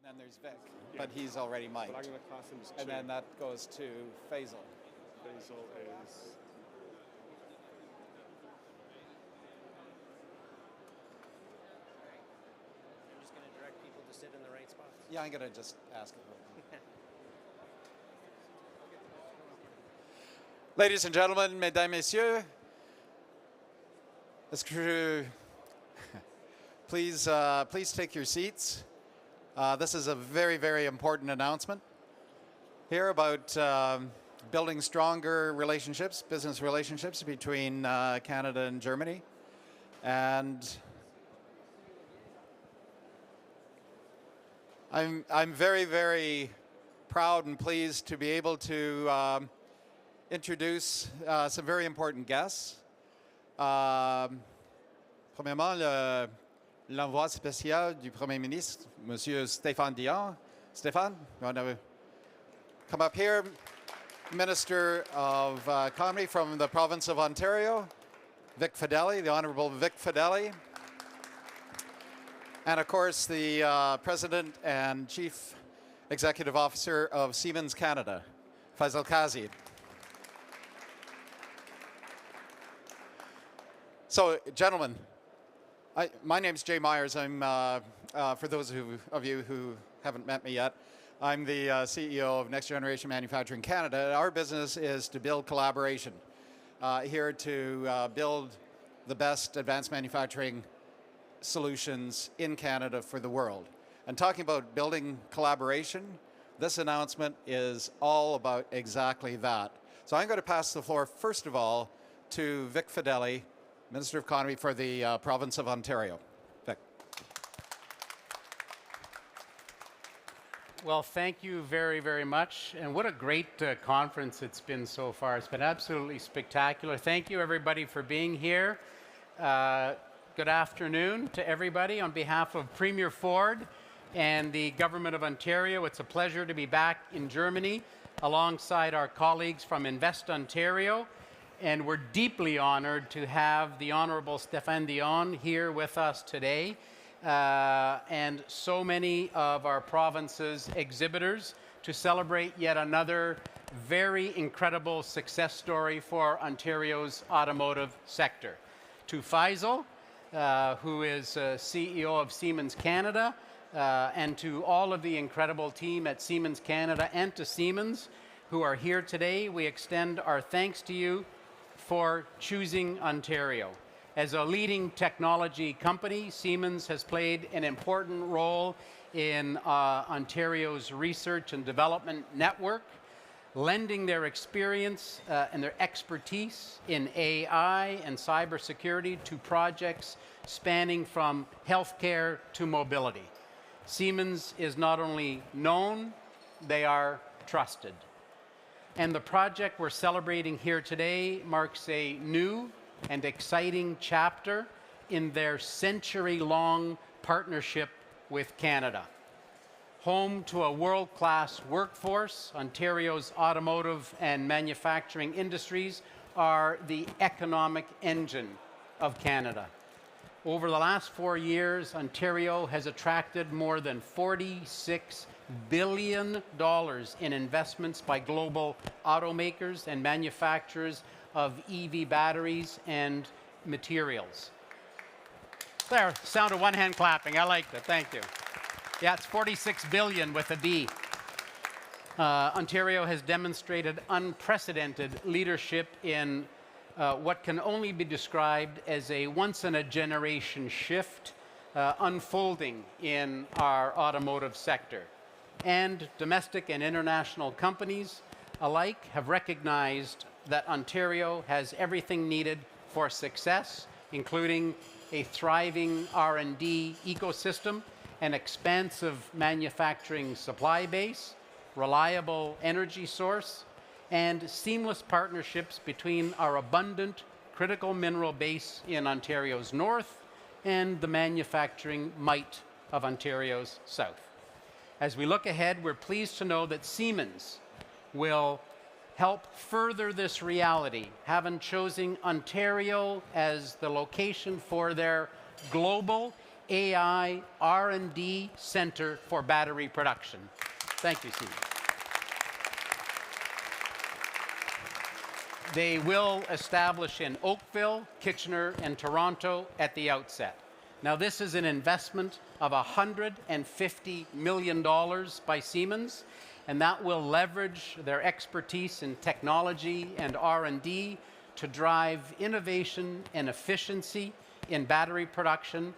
And there's Vic, but he's already mic'd. But I'm going to class him as And then that goes to Faisal. Faisal is... I'm just going to direct people to sit in the right spots. Yeah, I'm going to just ask him. Ladies and gentlemen, mesdames, messieurs, please take your seats. This is a very, very important announcement here about building stronger relationships, business relationships between Canada and Germany. And I'm very, very proud and pleased to be able to introduce some very important guests. Premièrement, l'envoi spécial du Premier ministre, Monsieur Stéphane Dion. Stéphane, you want to come up here? Minister of Economy from the province of Ontario, Vic Fedeli, the Honorable Vic Fedeli. And of course, the President and Chief Executive Officer of Siemens Canada, Faisal Kazid. So, gentlemen, my name's Jay Myers. I'm, for those of you who haven't met me yet, I'm the CEO of Next Generation Manufacturing Canada. Our business is to build collaboration, here to build the best advanced manufacturing solutions in Canada for the world. And talking about building collaboration, this announcement is all about exactly that. So I'm going to pass the floor, first of all, to Vic Fedeli, Minister of Economy for the province of Ontario. Vic. Well, thank you very, very much. And what a great conference it's been so far. It's been absolutely spectacular. Thank you, everybody, for being here. Good afternoon to everybody. On behalf of Premier Ford and the Government of Ontario, it's a pleasure to be back in Germany alongside our colleagues from Invest Ontario. And we're deeply honored to have the Honorable Stéphane Dion here with us today, and so many of our province's exhibitors to celebrate yet another very incredible success story for Ontario's automotive sector. To Faisal, who is CEO of Siemens Canada, and to all of the incredible team at Siemens Canada and to Siemens who are here today, we extend our thanks to you for choosing Ontario. As a leading technology company, Siemens has played an important role in Ontario's research and development network, lending their experience and their expertise in AI and cybersecurity to projects spanning from healthcare to mobility. Siemens is not only known, they are trusted. And the project we're celebrating here today marks a new and exciting chapter in their century-long partnership with Canada. Home to a world-class workforce, Ontario's automotive and manufacturing industries are the economic engine of Canada. Over the last 4 years, Ontario has attracted more than $46 billion in investments by global automakers and manufacturers of EV batteries and materials. There, sound of one hand clapping. I liked it. Thank you. Yeah, it's 46 billion with a B. Ontario has demonstrated unprecedented leadership in what can only be described as a once-in-a-generation shift unfolding in our automotive sector. And domestic and international companies alike have recognized that Ontario has everything needed for success, including a thriving R&D ecosystem, an expansive manufacturing supply base, reliable energy source, and seamless partnerships between our abundant critical mineral base in Ontario's north and the manufacturing might of Ontario's south. As we look ahead, we're pleased to know that Siemens will help further this reality, having chosen Ontario as the location for their global AI R&D Center for Battery Production. Thank you, Siemens. They will establish in Oakville, Kitchener, and Toronto at the outset. Now, this is an investment of $150 million by Siemens, and that will leverage their expertise in technology and R&D to drive innovation and efficiency in battery production,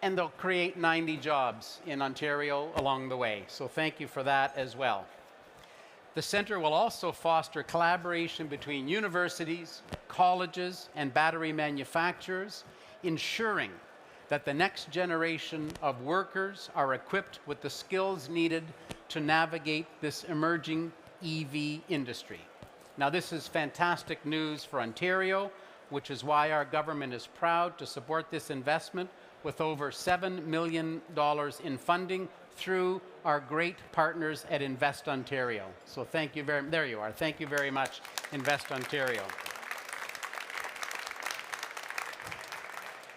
and they'll create 90 jobs in Ontario along the way. So thank you for that as well. The center will also foster collaboration between universities, colleges, and battery manufacturers, ensuring that the next generation of workers are equipped with the skills needed to navigate this emerging EV industry. Now, this is fantastic news for Ontario, which is why our government is proud to support this investment with over $7 million in funding through our great partners at Invest Ontario. So thank you very much. There you are. Thank you very much, Invest Ontario.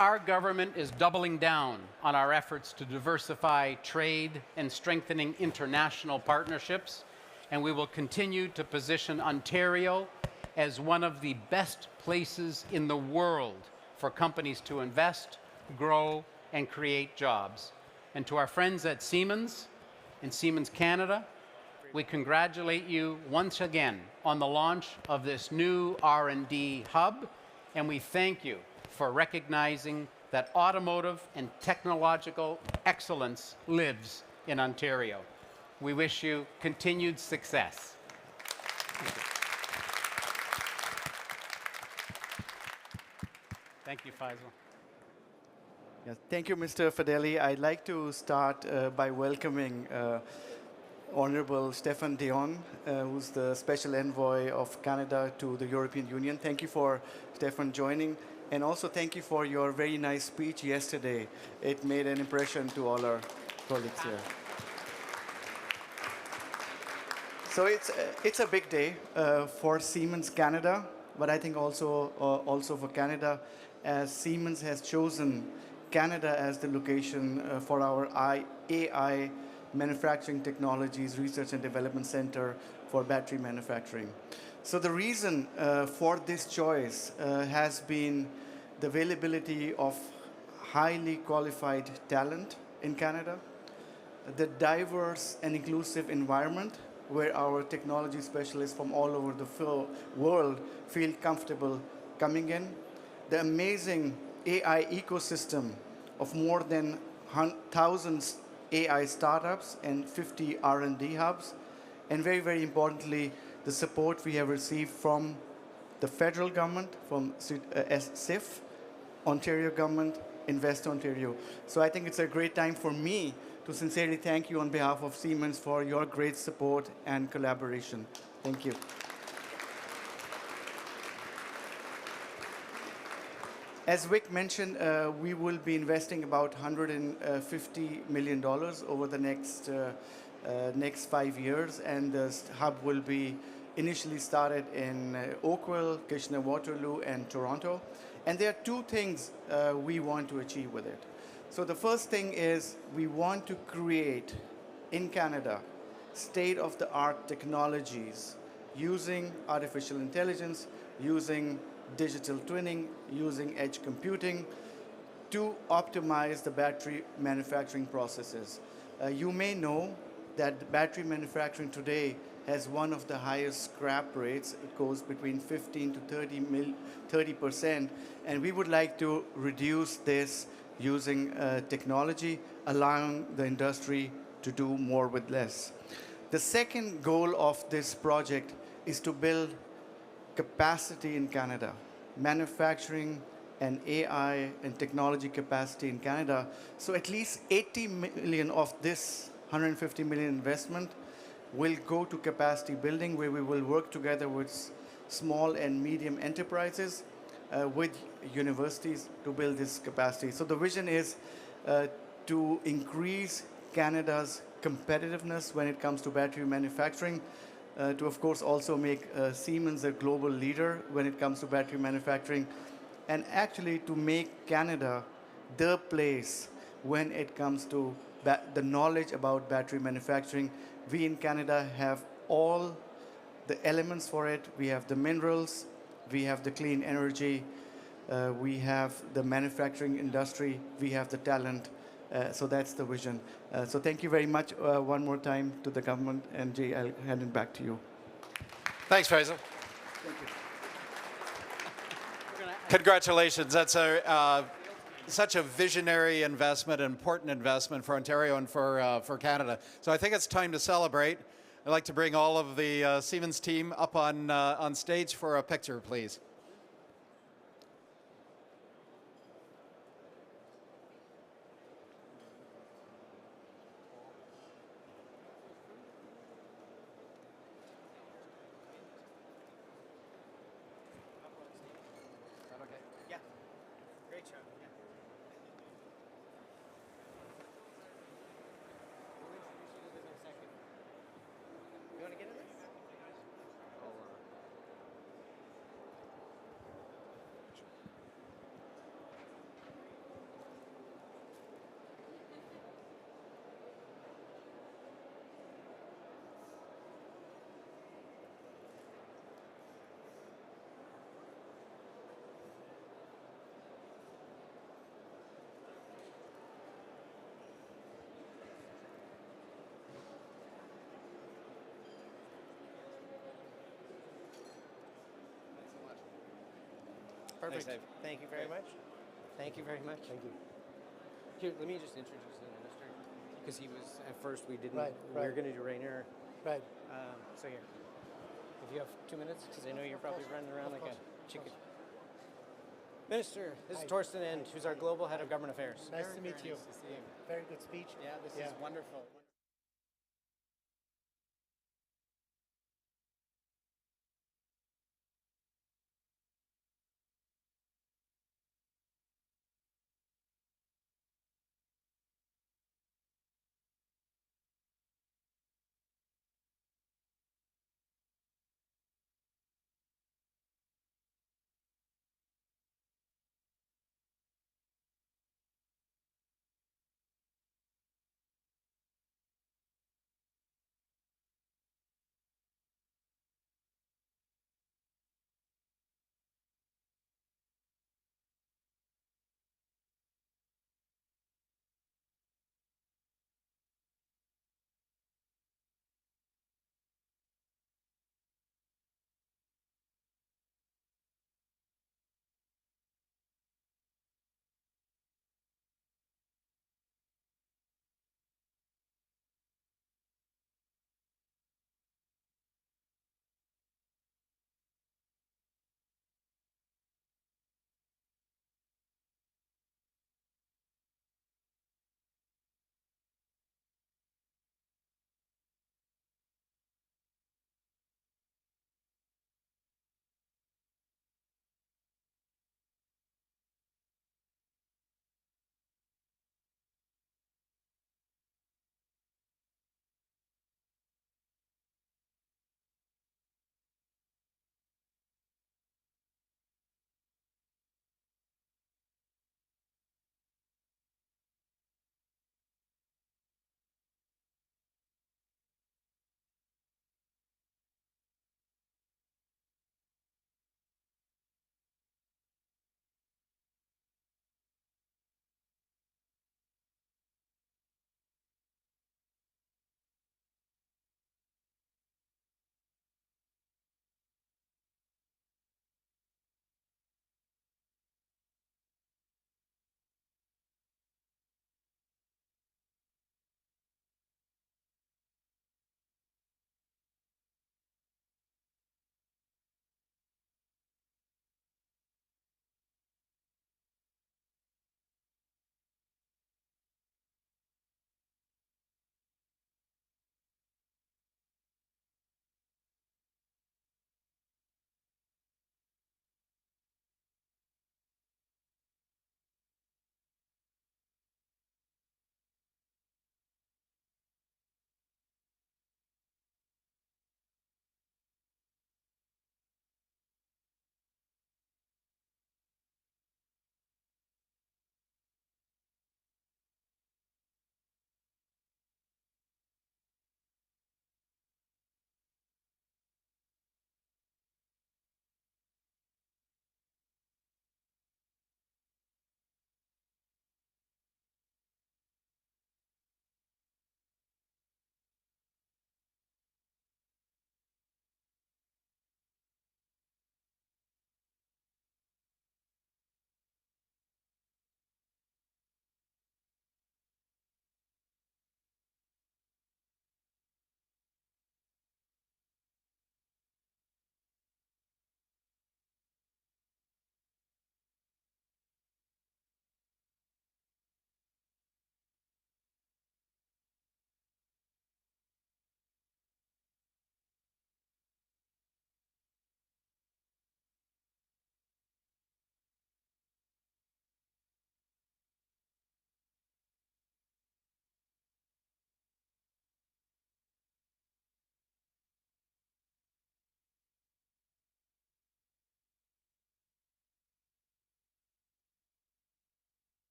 Our government is doubling down on our efforts to diversify trade and strengthening international partnerships, and we will continue to position Ontario as one of the best places in the world for companies to invest, grow, and create jobs. And to our friends at Siemens and Siemens Canada, we congratulate you once again on the launch of this new R&D hub, and we thank you for recognizing that automotive and technological excellence lives in Ontario. We wish you continued success. Thank you, Faisal. Yes, thank you, Mr. Fedeli. I'd like to start by welcoming Honorable Stefan Dion, who's the Special Envoy of Canada to the European Union. Thank you for, Stefan, joining. And also thank you for your very nice speech yesterday. It made an impression to all our colleagues here. So it's a big day for Siemens Canada, but I think also for Canada, as Siemens has chosen Canada as the location for our AI Manufacturing Technologies Research and Development Center for battery manufacturing. So the reason for this choice has been the availability of highly qualified talent in Canada, the diverse and inclusive environment where our technology specialists from all over the world feel comfortable coming in, the amazing AI ecosystem of more than 1,000 AI startups and 50 R&D hubs, and very, very importantly, the support we have received from the federal government, from SIF, Ontario government, Invest Ontario. So I think it's a great time for me to sincerely thank you on behalf of Siemens for your great support and collaboration. Thank you. As Vic mentioned, we will be investing about $150 million over the next 5 years, and the hub will be initially started in Oakville, Kitchener-Waterloo, and Toronto. And there are two things we want to achieve with it. So the first thing is we want to create in Canada state-of-the-art technologies using artificial intelligence, using digital twinning, using edge computing to optimize the battery manufacturing processes. You may know that battery manufacturing today has one of the highest scrap rates. It goes between 15 to 30%, and we would like to reduce this using technology, allowing the industry to do more with less. The second goal of this project is to build capacity in Canada, manufacturing and AI and technology capacity in Canada. So at least 80 million of this 150 million investment will go to capacity building, where we will work together with small and medium enterprises, with universities to build this capacity. So the vision is to increase Canada's competitiveness when it comes to battery manufacturing, to of course also make Siemens a global leader when it comes to battery manufacturing, and actually to make Canada the place when it comes to the knowledge about battery manufacturing. We in Canada have all the elements for it. We have the minerals, we have the clean energy, we have the manufacturing industry, we have the talent. So that's the vision. So thank you very much one more time to the government, and Jay, I'll hand it back to you. Thanks, Faisal. Thank you. Congratulations. That's such a visionary investment, an important investment for Ontario and for Canada. So I think it's time to celebrate. I'd like to bring all of the Siemens team up on stage for a picture, please. Yeah. Great job. Yeah. We'll introduce you to them in a second. You want to get in there? Perfect. Thanks, Dave. Thank you very much. Thank you very much. Thank you. Here, let me just introduce the minister, because he was, at first we didn't, we were going to do Rainier. Right. So here, if you have 2 minutes, because I know you're probably running around like a chicken. Minister, this is Torsten End, who's our Global Head of Government Affairs. Nice to meet you. Nice to see you. Very good speech. Yeah, this is wonderful.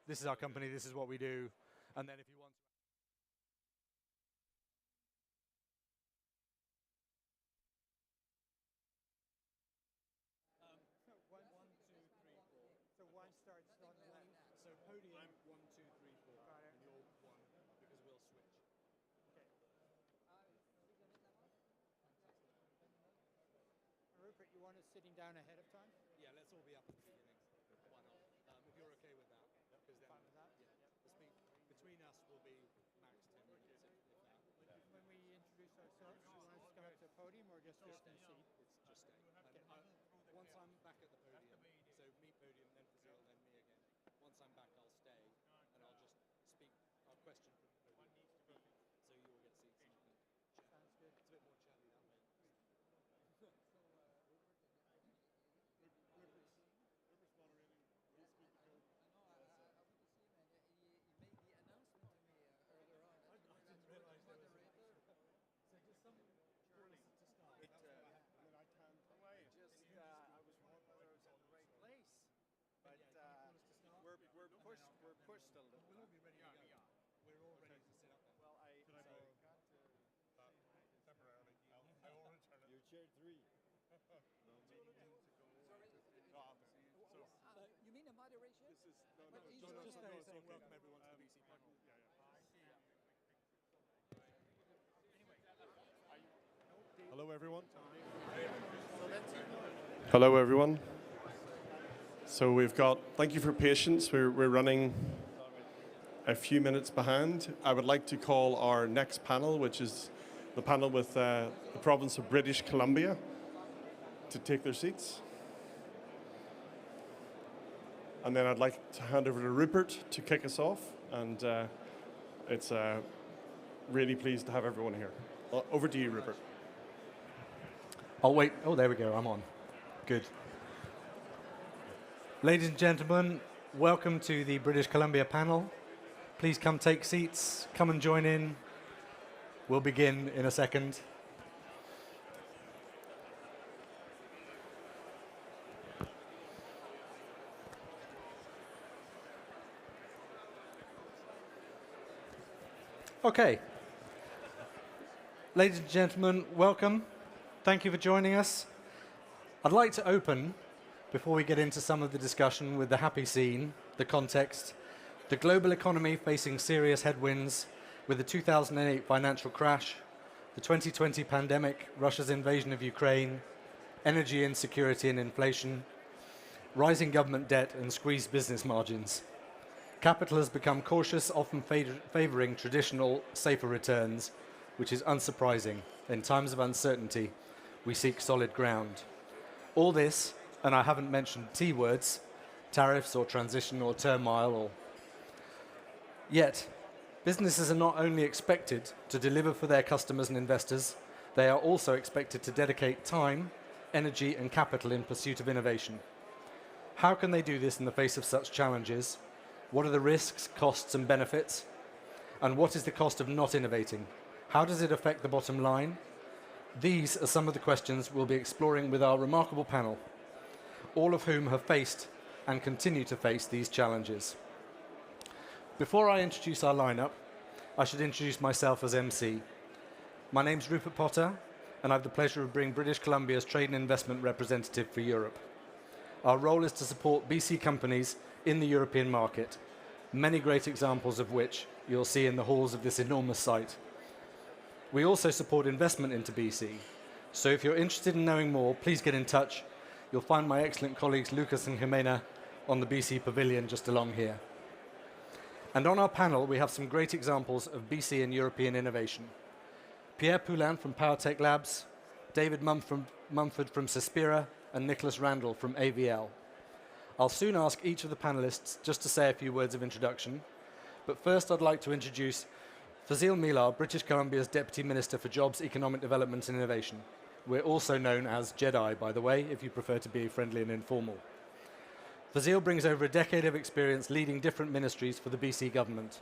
this is our company, this is what we do, and then if you want to So one starts on one. So podium. I'm 1, 2, 3, 4. Got it. And you're 1 because we'll switch. Okay. Rupert, you want us sitting down ahead of time? Yeah, let's all be up at the beginning. Why not? If you're okay with that. Because then, Fine with that? Yeah. The speak between us will be max 10 minutes. If that. When we introduce ourselves, do you want us to come up to the podium or just sit in the seat? It's just stay. Once I'm back at the podium, so meet podium, then Fazil, then me again. Once I'm back, I'll stay, and I'll just speak. I'll question from the podium. So you all get seats and you can chat. Sounds good. It's a bit more chatty that way. Rupert's moderating. He's good to go. He made the announcement to me earlier on. I didn't realize there was So just some journey to start. And then I can't away. I was wondering whether I was at the right place, but we're pushed a little. We'll all be ready to go. Yeah. We're all ready to sit up then. Well, I Could I got borrow? to Temporarily. I will return it. You're chair 3. No meeting to go. You mean a moderation? This is Just saying welcome everyone to the BC panel. Hello, everyone. Hello, everyone. So thank you for patience. We're running a few minutes behind. I would like to call our next panel, which is the panel with the province of British Columbia, to take their seats. And then I'd like to hand over to Rupert to kick us off. And it's really pleased to have everyone here. Over to you, Rupert. Oh, wait. Oh, there we go. I'm on. Good. Ladies and gentlemen, welcome to the British Columbia panel. Please come take seats. Come and join in. We'll begin in a second. Okay. Ladies and gentlemen, welcome. Thank you for joining us. I'd like to open, before we get into some of the discussion, with the happy scene, the context, the global economy facing serious headwinds with the 2008 financial crash, the 2020 pandemic, Russia's invasion of Ukraine, energy insecurity and inflation, rising government debt and squeezed business margins. Capital has become cautious, often favoring traditional, safer returns, which is unsurprising. In times of uncertainty, we seek solid ground. All this, and I haven't mentioned T words, tariffs or transition or turmoil, yet businesses are not only expected to deliver for their customers and investors, they are also expected to dedicate time, energy and capital in pursuit of innovation. How can they do this in the face of such challenges? What are the risks, costs and benefits? And what is the cost of not innovating? How does it affect the bottom line? These are some of the questions we'll be exploring with our remarkable panel, all of whom have faced and continue to face these challenges. Before I introduce our lineup, I should introduce myself as MC. My name's Rupert Potter, and I have the pleasure of being British Columbia's Trade and Investment Representative for Europe. Our role is to support BC companies in the European market, many great examples of which you'll see in the halls of this enormous site. We also support investment into BC, so if you're interested in knowing more, please get in touch. You'll find my excellent colleagues Lucas and Jimena on the BC Pavilion just along here. And on our panel, we have some great examples of BC and European innovation. Pierre Poulin from PowerTech Labs, David Mumford from Cespira, and Nicholas Randall from AVL. I'll soon ask each of the panelists just to say a few words of introduction, but first I'd like to introduce Fazil Millar, British Columbia's Deputy Minister for Jobs, Economic Development and Innovation. We're also known as JEDI, by the way, if you prefer to be friendly and informal. Fazil brings over a decade of experience leading different ministries for the BC government.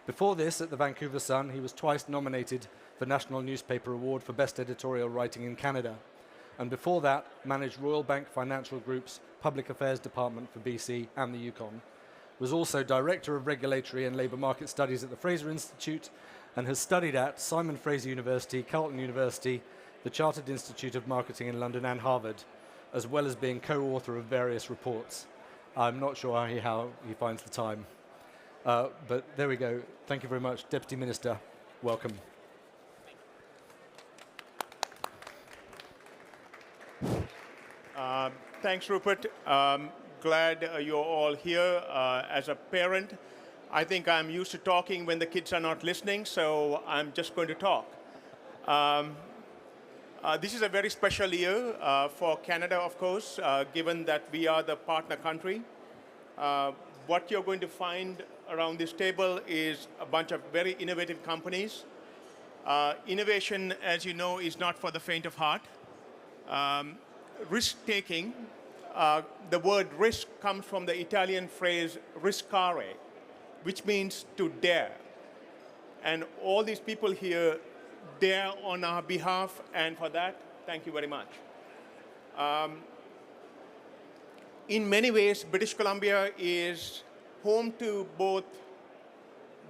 Before this, at the Vancouver Sun, he was twice nominated for National Newspaper Award for Best Editorial Writing in Canada, and before that, managed Royal Bank Financial Group's Public Affairs Department for BC and the Yukon, was also Director of Regulatory and Labour Market Studies at the Fraser Institute, and has studied at Simon Fraser University, Carleton University, the Chartered Institute of Marketing in London, and Harvard, as well as being co-author of various reports. I'm not sure how he finds the time. But there we go. Thank you very much. Deputy Minister, welcome. Thanks, Rupert. Glad you're all here. As a parent, I think I'm used to talking when the kids are not listening, so I'm just going to talk. This is a very special year for Canada, of course, given that we are the partner country. What you're going to find around this table is a bunch of very innovative companies. Innovation, as you know, is not for the faint of heart. Risk-taking, the word risk comes from the Italian phrase riscare, which means to dare. And all these people here dare on our behalf, and for that, thank you very much. In many ways, British Columbia is home to both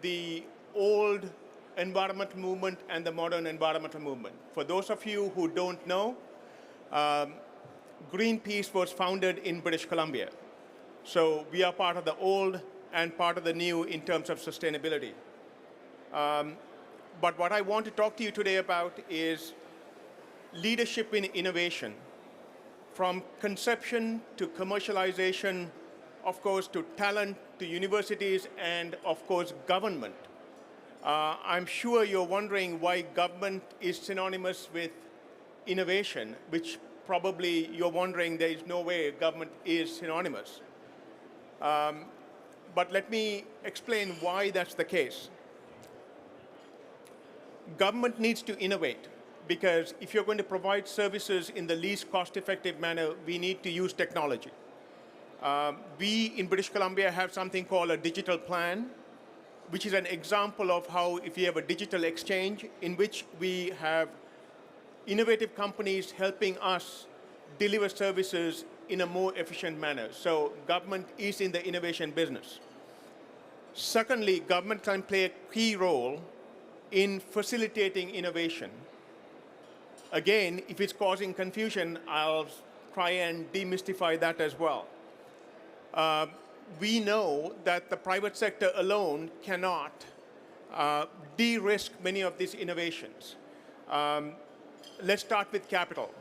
the old environmental movement and the modern environmental movement. For those of you who don't know, Greenpeace was founded in British Columbia. So we are part of the old and part of the new in terms of sustainability. But what I want to talk to you today about is leadership in innovation, from conception to commercialization, of course, to talent, to universities, and of course, government. I'm sure you're wondering why government is synonymous with innovation, which probably you're wondering there is no way government is synonymous. But let me explain why that's the case. Government needs to innovate, because if you're going to provide services in the least cost-effective manner, we need to use technology. We in British Columbia have something called a digital plan, which is an example of how if you have a digital exchange in which we have innovative companies helping us deliver services in a more efficient manner. So government is in the innovation business. Secondly, government can play a key role in facilitating innovation. Again, if it's causing confusion, I'll try and demystify that as well. We know that the private sector alone cannot de-risk many of these innovations. Let's start with capital.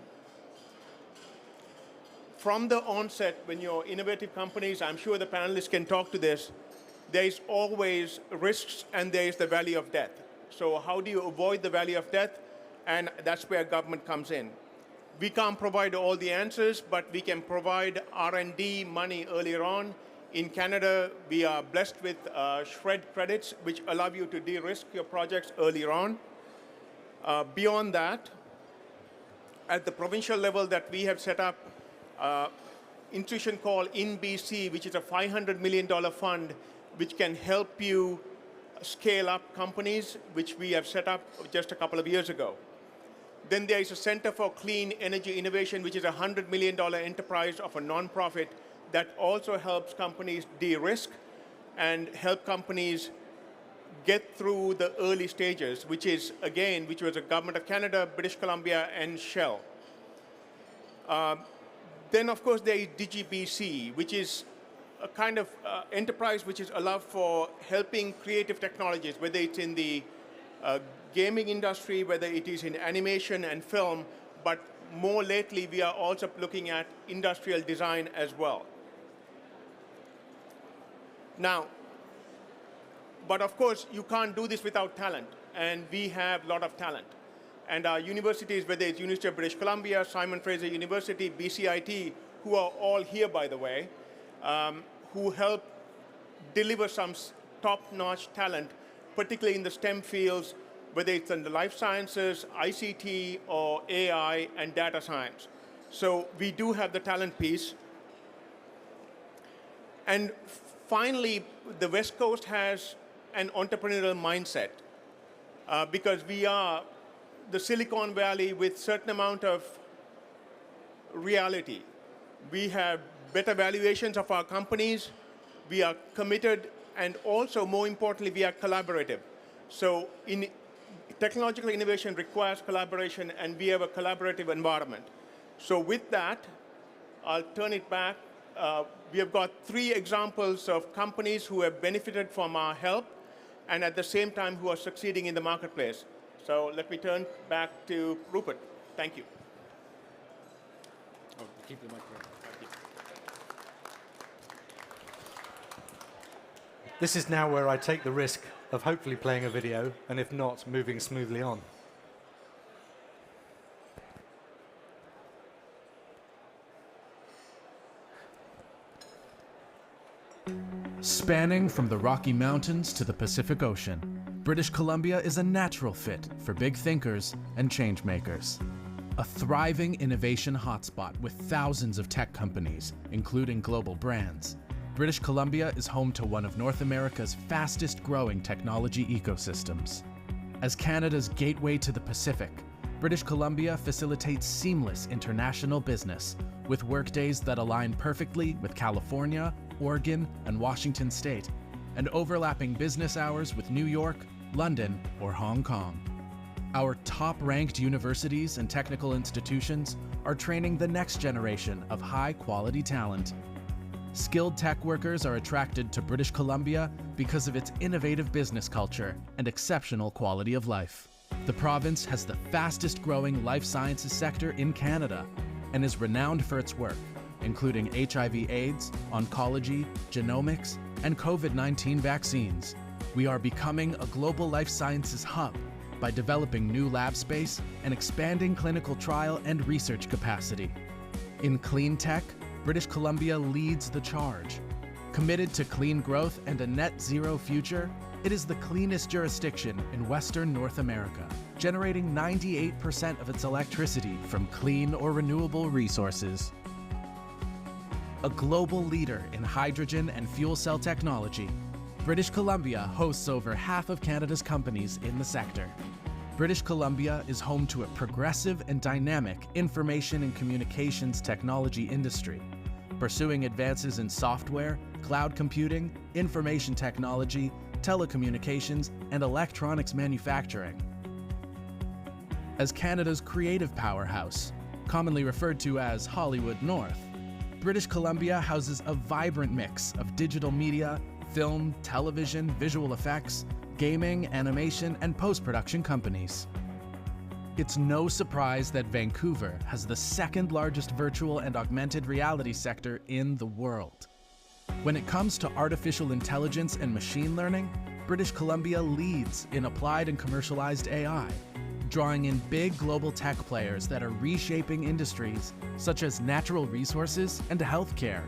From the onset, when you're innovative companies, I'm sure the panelists can talk to this, there is always risks and there is the valley of death. So how do you avoid the valley of death? And that's where government comes in. We can't provide all the answers, but we can provide R&D money earlier on. In Canada, we are blessed with SHRED credits, which allow you to de-risk your projects earlier on. Beyond that, at the provincial level that we have set up, institution called InBC, which is a $500 million fund, which can help you scale up companies, which we have set up just a couple of years ago. Then there is a Center for Clean Energy Innovation, which is a $100 million enterprise of a nonprofit that also helps companies de-risk and help companies get through the early stages, which is, again, which was the Government of Canada, British Columbia, and Shell. Then, of course, there is DigiBC, which is a kind of enterprise which is allowed for helping creative technologies, whether it's in the gaming industry, whether it is in animation and film, but more lately we are also looking at industrial design as well. Now, but of course, you can't do this without talent, and we have a lot of talent. And our universities, whether it's University of British Columbia, Simon Fraser University, BCIT, who are all here, by the way, who help deliver some top-notch talent, particularly in the STEM fields, whether it's in the life sciences, ICT, or AI and data science. So we do have the talent piece. And finally, the West Coast has an entrepreneurial mindset because we are the Silicon Valley with certain amount of reality. We have better valuations of our companies. we are committed, and also, more importantly, we are collaborative. So technological innovation requires collaboration, and we have a collaborative environment. So with that, I'll turn it back. We have got 3 examples of companies who have benefited from our help and at the same time who are succeeding in the marketplace. So let me turn back to Rupert. Thank you. Oh, keep the microphone. Thank you. This is now where I take the risk of hopefully playing a video, and if not, moving smoothly on. Spanning from the Rocky Mountains to the Pacific Ocean, British Columbia is a natural fit for big thinkers and change makers. A thriving innovation hotspot with thousands of tech companies, including global brands, British Columbia is home to one of North America's fastest growing technology ecosystems. As Canada's gateway to the Pacific, British Columbia facilitates seamless international business with workdays that align perfectly with California, Oregon, and Washington State, and overlapping business hours with New York, London, or Hong Kong. Our top-ranked universities and technical institutions are training the next generation of high-quality talent. Skilled tech workers are attracted to British Columbia because of its innovative business culture and exceptional quality of life. The province has the fastest-growing life sciences sector in Canada and is renowned for its work, including HIV/AIDS, oncology, genomics, and COVID-19 vaccines. We are becoming a global life sciences hub by developing new lab space and expanding clinical trial and research capacity. In clean tech, British Columbia leads the charge. Committed to clean growth and a net zero future, it is the cleanest jurisdiction in Western North America, generating 98% of its electricity from clean or renewable resources. A global leader in hydrogen and fuel cell technology, British Columbia hosts over half of Canada's companies in the sector. British Columbia is home to a progressive and dynamic information and communications technology industry, pursuing advances in software, cloud computing, information technology, telecommunications, and electronics manufacturing. As Canada's creative powerhouse, commonly referred to as Hollywood North, British Columbia houses a vibrant mix of digital media, film, television, visual effects, gaming, animation, and post-production companies. It's no surprise that Vancouver has the second largest virtual and augmented reality sector in the world. When it comes to artificial intelligence and machine learning, British Columbia leads in applied and commercialized AI, drawing in big global tech players that are reshaping industries such as natural resources and healthcare.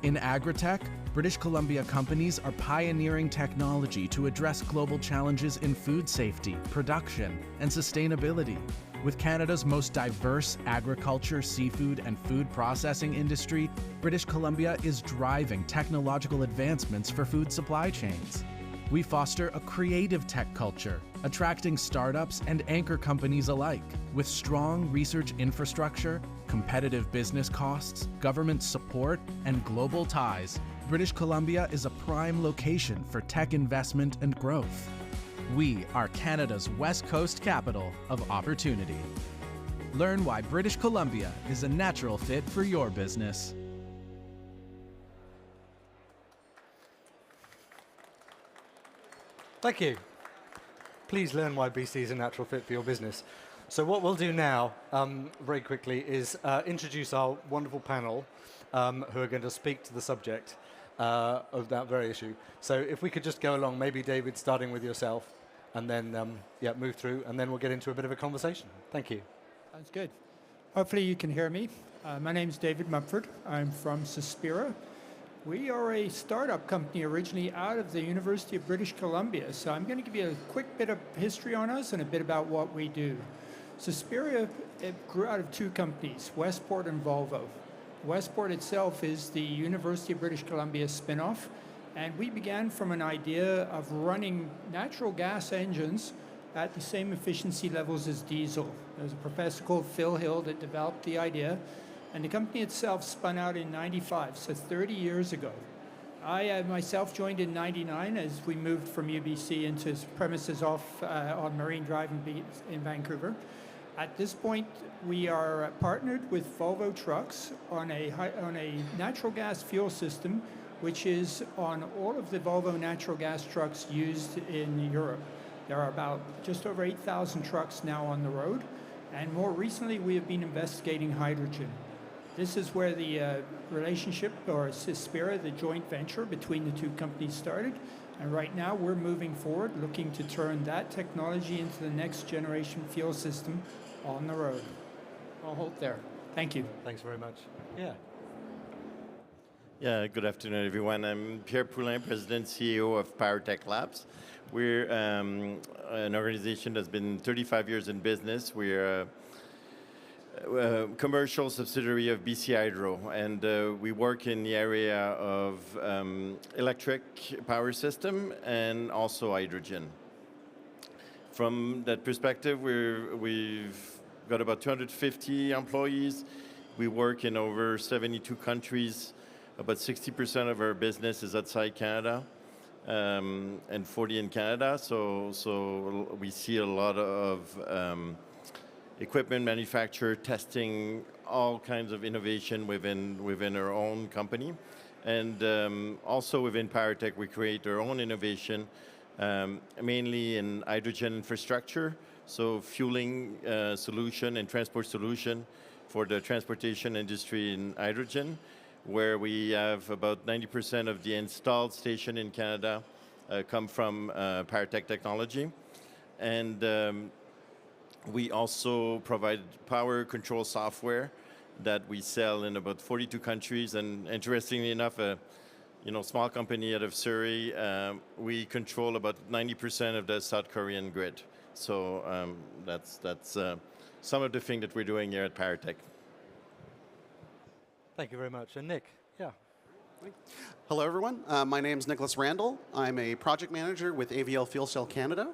In agritech, British Columbia companies are pioneering technology to address global challenges in food safety, production, and sustainability. With Canada's most diverse agriculture, seafood, and food processing industry, British Columbia is driving technological advancements for food supply chains. We foster a creative tech culture, attracting startups and anchor companies alike. With strong research infrastructure, competitive business costs, government support, and global ties, British Columbia is a prime location for tech investment and growth. We are Canada's West Coast capital of opportunity. Learn why British Columbia is a natural fit for your business. Thank you. Please learn why BC is a natural fit for your business. So what we'll do now, very quickly, is introduce our wonderful panel who are going to speak to the subject of that very issue. So if we could just go along, maybe David, starting with yourself, and then move through, and then we'll get into a bit of a conversation. Thank you. Sounds good. Hopefully you can hear me. My name is David Mumford. I'm from Suspira. We are a startup company originally out of the University of British Columbia. So I'm going to give you a quick bit of history on us and a bit about what we do. Suspira, it grew out of two companies, Westport and Volvo. Westport itself is the University of British Columbia spin-off, and we began from an idea of running natural gas engines at the same efficiency levels as diesel. There's a professor called Phil Hill that developed the idea, and the company itself spun out in '95, so 30 years ago. I myself joined in '99 as we moved from UBC into his premises off on Marine Drive in Vancouver. At this point, we are partnered with Volvo Trucks on a natural gas fuel system, which is on all of the Volvo natural gas trucks used in Europe. There are about just over 8,000 trucks now on the road, and more recently we have been investigating hydrogen. This is where the relationship, or Cispira, the joint venture between the two companies started, and right now we're moving forward looking to turn that technology into the next generation fuel system on the road. I'll hold there. Thank you. Thanks very much. Yeah. Yeah, good afternoon, everyone. I'm Pierre Poulin, President CEO of PowerTech Labs. We're an organization that's been 35 years in business. We're a commercial subsidiary of BC Hydro, and we work in the area of electric power system and also hydrogen. From that perspective, we've got about 250 employees. We work in over 72 countries. About 60% of our business is outside Canada, and 40 in Canada. So we see a lot of equipment manufacture, testing, all kinds of innovation within our own company. And also within PowerTech, we create our own innovation, mainly in hydrogen infrastructure, so fueling solution and transport solution for the transportation industry in hydrogen, where we have about 90% of the installed station in Canada come from PowerTech technology. And we also provide power control software that we sell in about 42 countries. And interestingly enough, small company out of Surrey, we control about 90% of the South Korean grid. So that's some of the things that we're doing here at PowerTech. Thank you very much. And Nick, yeah. Hello, everyone. My name is Nicholas Randall. I'm a project manager with AVL Fuel Cell Canada.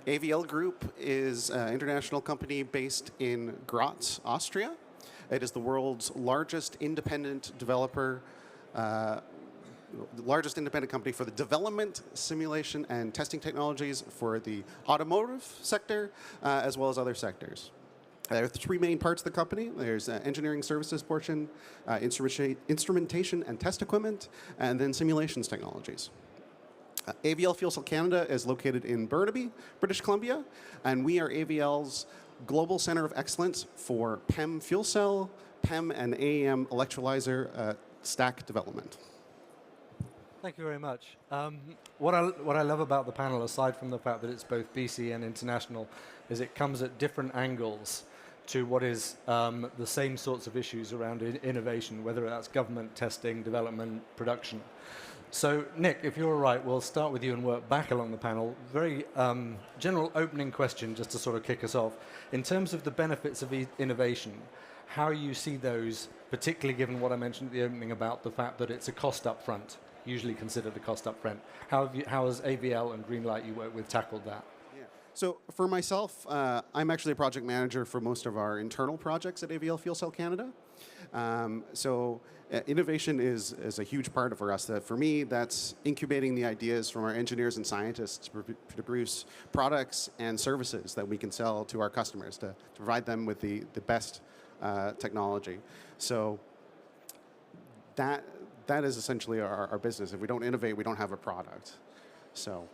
AVL Group is an international company based in Graz, Austria. It is the world's largest independent developer, largest independent company for the development, simulation, and testing technologies for the automotive sector, as well as other sectors. There are three main parts of the company. There's engineering services portion, instrumentation and test equipment, and then simulations technologies. AVL Fuel Cell Canada is located in Burnaby, British Columbia, and we are AVL's global center of excellence for PEM fuel cell, PEM and AEM electrolyzer stack development. Thank you very much. What I love about the panel, aside from the fact that it's both BC and international, is it comes at different angles to what is the same sorts of issues around innovation, whether that's government, testing, development, production. So, Nick, if you're all right, we'll start with you and work back along the panel. Very general opening question, just to sort of kick us off. In terms of the benefits of innovation, how you see those, particularly given what I mentioned at the opening about the fact that it's a cost up front, usually considered a cost up front. How has AVL and Greenlight you work with tackled that? So for myself, I'm actually a project manager for most of our internal projects at AVL Fuel Cell Canada. Innovation is a huge part for us. For me, that's incubating the ideas from our engineers and scientists to produce products and services that we can sell to our customers, to provide them with the best technology. So that is essentially our business. If we don't innovate, we don't have a product. So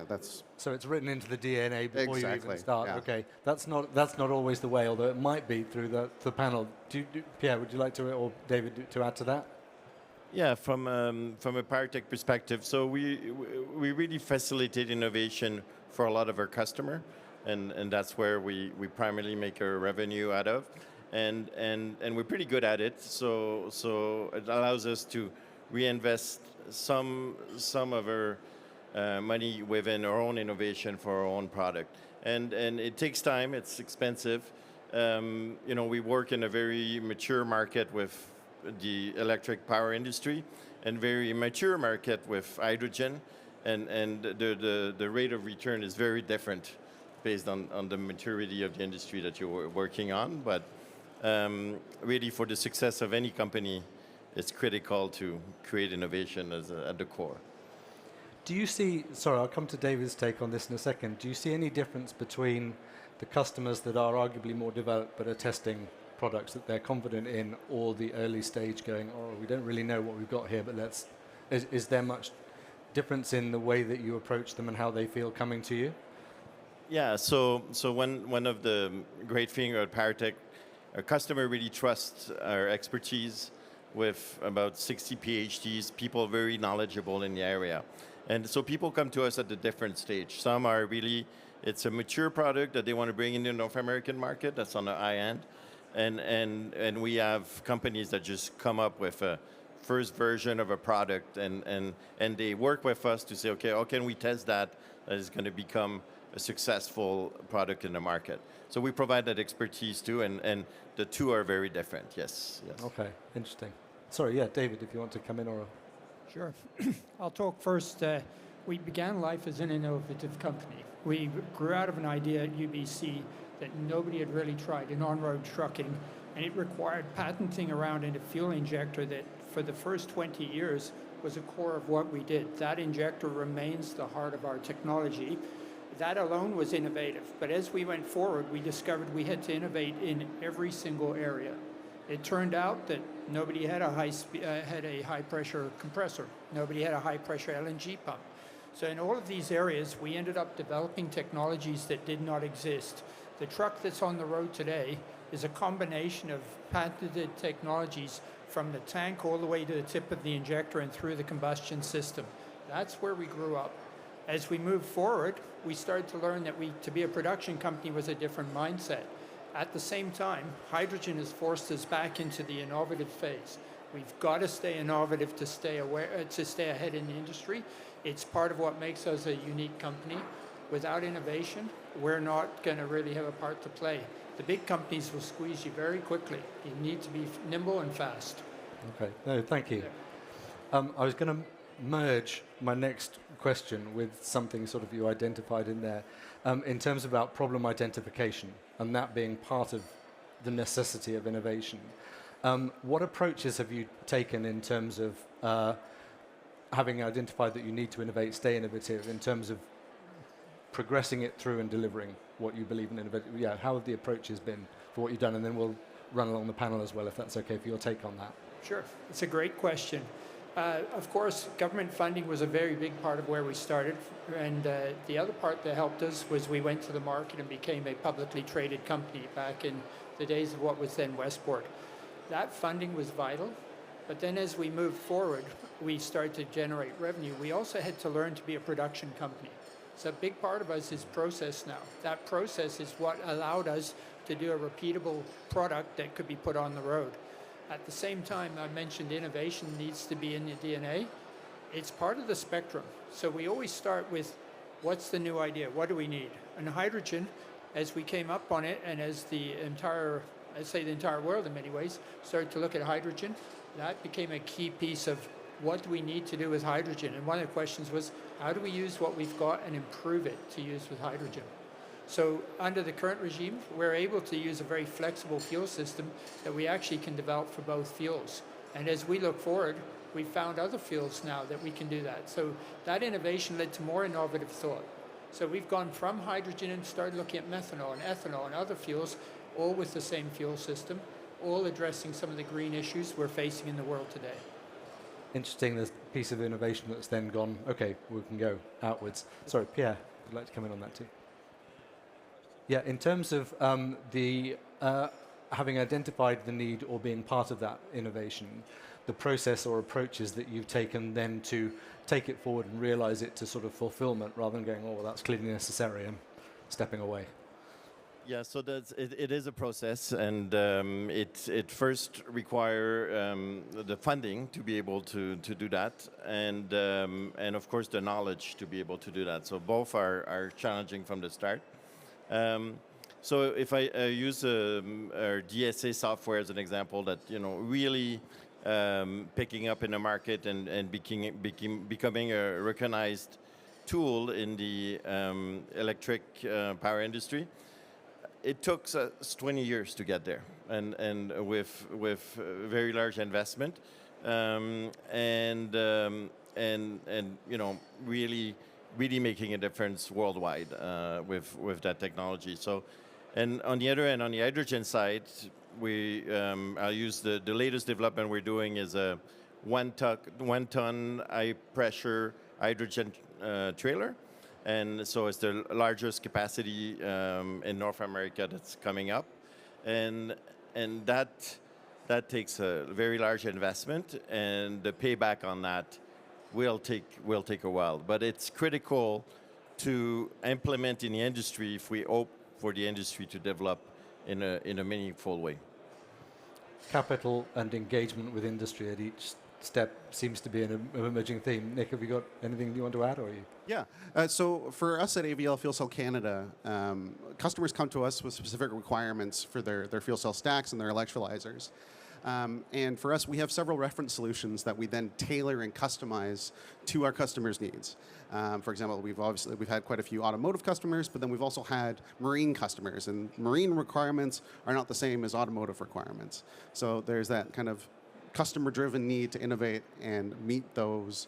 that's... So it's written into the DNA before you even start. Yeah. Okay, that's not always the way, although it might be through the panel. Pierre, would you like to, or David, to add to that? Yeah, from a PowerTech perspective, so we really facilitate innovation for a lot of our customer, and that's where we primarily make our revenue out of, and we're pretty good at it. So it allows us to reinvest some of our money within our own innovation for our own product, and it takes time. It's expensive. We work in a very mature market with the electric power industry, and very mature market with hydrogen, and the rate of return is very different based on the maturity of the industry that you're working on. But really, for the success of any company, it's critical to create innovation at the core. Do you see, sorry, I'll come to David's take on this in a second. Do you see any difference between the customers that are arguably more developed but are testing products that they're confident in, or the early stage going, oh, we don't really know what we've got here, but is there much difference in the way that you approach them and how they feel coming to you? Yeah, so one of the great things about Powertech, our customer really trusts our expertise with about 60 PhDs, people very knowledgeable in the area. And so people come to us at a different stage. Some are really, it's a mature product that they want to bring in the North American market, that's on the high end. And we have companies that just come up with a first version of a product and they work with us to say, okay, how can we test that is going to become a successful product in the market. So we provide that expertise too, and the two are very different, yes. Okay, interesting. Sorry, yeah, David, if you want to come in or... Sure. I'll talk first. We began life as an innovative company. We grew out of an idea at UBC that nobody had really tried in on-road trucking, and it required patenting around in a fuel injector that for the first 20 years was a core of what we did. That injector remains the heart of our technology. That alone was innovative, but as we went forward, we discovered we had to innovate in every single area. It turned out that nobody had a high-pressure compressor. Nobody had a high-pressure LNG pump. So in all of these areas, we ended up developing technologies that did not exist. The truck that's on the road today is a combination of patented technologies from the tank all the way to the tip of the injector and through the combustion system. That's where we grew up. As we moved forward, we started to learn that to be a production company was a different mindset. At the same time, hydrogen has forced us back into the innovative phase. We've got to stay innovative to stay ahead in the industry. It's part of what makes us a unique company. Without innovation, we're not going to really have a part to play. The big companies will squeeze you very quickly. You need to be nimble and fast. Okay, no, thank you. I was going to merge my next question with something sort of you identified in there, in terms about problem identification, and that being part of the necessity of innovation. What approaches have you taken in terms of having identified that you need to innovate, stay innovative, in terms of progressing it through and delivering what you believe in innovation? Yeah, how have the approaches been for what you've done? And then we'll run along the panel as well, if that's okay, for your take on that. Sure, it's a great question. Of course, government funding was a very big part of where we started, and the other part that helped us was we went to the market and became a publicly traded company back in the days of what was then Westport. That funding was vital, but then as we moved forward, we started to generate revenue. We also had to learn to be a production company. So a big part of us is process now. That process is what allowed us to do a repeatable product that could be put on the road. At the same time, I mentioned innovation needs to be in your DNA. It's part of the spectrum. So we always start with, what's the new idea? What do we need? And hydrogen, as we came up on it, and as the entire world in many ways, started to look at hydrogen, that became a key piece of what do we need to do with hydrogen? And one of the questions was, how do we use what we've got and improve it to use with hydrogen? So under the current regime, we're able to use a very flexible fuel system that we actually can develop for both fuels. And as we look forward, we found other fuels now that we can do that. So that innovation led to more innovative thought. So we've gone from hydrogen and started looking at methanol and ethanol and other fuels, all with the same fuel system, all addressing some of the green issues we're facing in the world today. Interesting, this piece of innovation that's then gone, okay, we can go outwards. Sorry, Pierre, I'd like to come in on that too. Yeah, in terms of having identified the need or being part of that innovation, the process or approaches that you've taken then to take it forward and realize it to sort of fulfillment rather than going, oh, well, that's clearly necessary and stepping away. Yeah, so it is a process, and it first require the funding to be able to do that, and of course the knowledge to be able to do that. So both are challenging from the start. So if I use our DSA software as an example, that really picking up in the market and becoming a recognized tool in the electric power industry. It took us 20 years to get there, and with very large investment. and you know, really making a difference worldwide with that technology. So, and on the other end, on the hydrogen side, I'll use the latest development we're doing is a 1 ton high pressure hydrogen trailer. And so it's the largest capacity in North America that's coming up. And that takes a very large investment, and the payback on that will take a while. But it's critical to implement in the industry if we hope for the industry to develop in a meaningful way. Capital and engagement with industry at each step seems to be an emerging theme. Nick, have you got anything you want to add, or are you? Yeah. So for us at AVL Fuel Cell Canada, customers come to us with specific requirements for their fuel cell stacks and their electrolyzers. And for us, we have several reference solutions that we then tailor and customize to our customers' needs. For example, we've had quite a few automotive customers, but then we've also had marine customers, and marine requirements are not the same as automotive requirements. So there's that kind of customer-driven need to innovate and meet those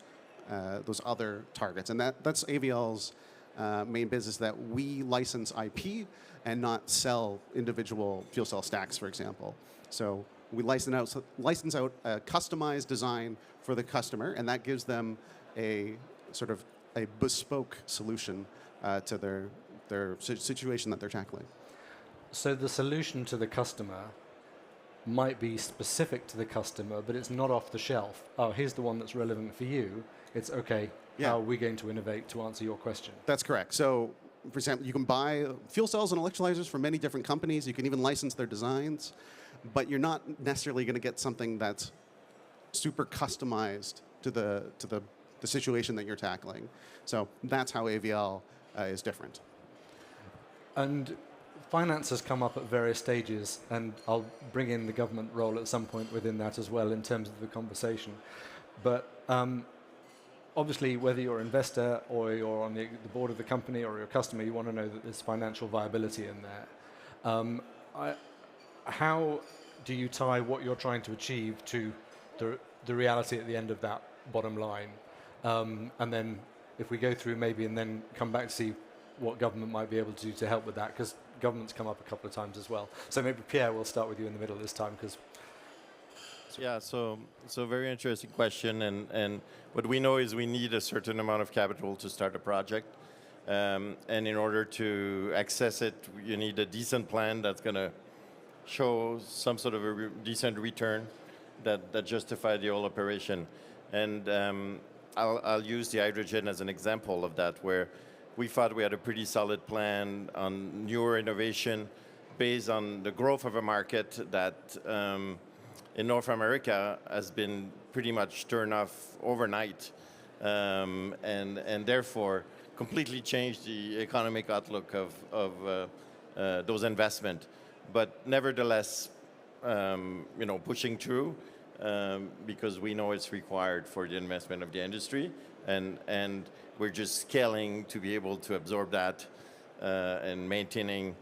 other targets, and that's AVL's main business, that we license IP and not sell individual fuel cell stacks, for example. So we license out a customized design for the customer, and that gives them a sort of a bespoke solution to their situation that they're tackling. So the solution to the customer might be specific to the customer, but it's not off the shelf. Oh, here's the one that's relevant for you. It's okay, Yeah. how are we going to innovate to answer your question? That's correct. So, for example, you can buy fuel cells and electrolyzers from many different companies. You can even license their designs, but you're not necessarily going to get something that's super customized to the situation that you're tackling. So that's how AVL is different. And finance has come up at various stages, and I'll bring in the government role at some point within that as well in terms of the conversation. But obviously, whether you're an investor or you're on the board of the company or you're a customer, you want to know that there's financial viability in there. How do you tie what you're trying to achieve to the reality at the end of that bottom line? And then if we go through maybe and then come back to see what government might be able to do to help with that, because government's come up a couple of times as well. So maybe Pierre, we'll start with you in the middle this time, because yeah, so very interesting question, and what we know is we need a certain amount of capital to start a project, and in order to access it, you need a decent plan that's going to show some sort of a decent return that justify the whole operation. And I'll use the hydrogen as an example of that, where we thought we had a pretty solid plan on newer innovation based on the growth of a market that in North America has been pretty much turned off overnight, and therefore completely changed the economic outlook of those investments. But nevertheless, pushing through because we know it's required for the investment of the industry, and we're just scaling to be able to absorb that and maintaining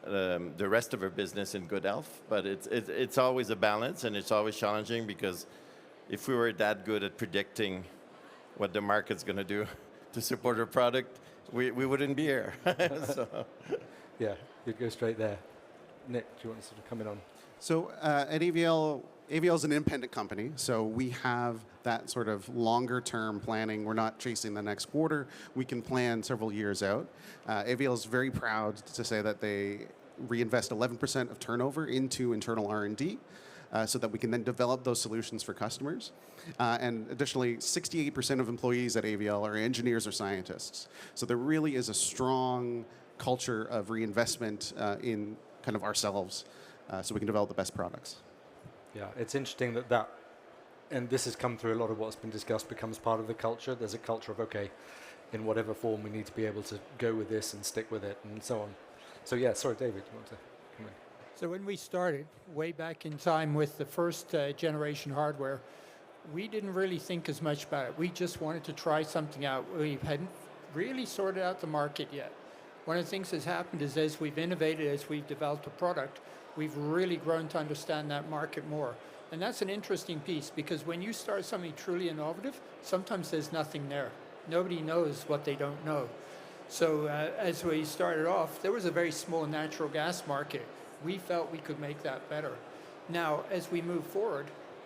the rest of our business in good health. But it's always a balance, and it's always challenging, because if we were that good at predicting what the market's going to do to support our product, we wouldn't be here. So. Yeah, you'd go straight there. Nick, do you want to sort of come in on? So at AVL is an independent company, so we have that sort of longer-term planning. We're not chasing the next quarter. We can plan several years out. AVL is very proud to say that they reinvest 11% of turnover into internal R&D, so that we can then develop those solutions for customers. And additionally, 68% of employees at AVL are engineers or scientists. So there really is a strong culture of reinvestment in kind of ourselves, so we can develop the best products. Yeah, it's interesting that, and this has come through a lot of what's been discussed, becomes part of the culture. There's a culture of, okay, in whatever form, we need to be able to go with this and stick with it, and so on. So yeah, sorry, David, you want to come in? So when we started, way back in time with the first generation hardware, we didn't really think as much about it. We just wanted to try something out. We hadn't really sorted out the market yet. One of the things that's happened is as we've innovated, as we've developed a product, we've really grown to understand that market more. And that's an interesting piece, because when you start something truly innovative, sometimes there's nothing there. Nobody knows what they don't know. So as we started off, there was a very small natural gas market. We felt we could make that better. Now, as we move forward,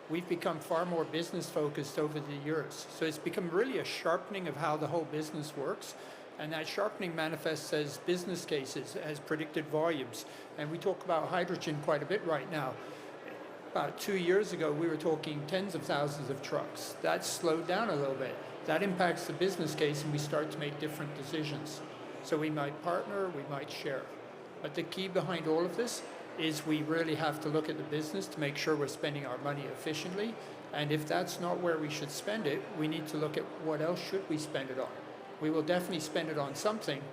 we've become far more business focused over the years. So it's become really a sharpening of how the whole business works. And that sharpening manifests as business cases, as predicted volumes. And we talk about hydrogen quite a bit right now. About 2 years ago, we were talking tens of thousands of trucks. That's slowed down a little bit. That impacts the business case, and we start to make different decisions. So we might partner, we might share. But the key behind all of this is we really have to look at the business to make sure we're spending our money efficiently. And if that's not where we should spend it, we need to look at what else should we spend it on. We will definitely spend it on something,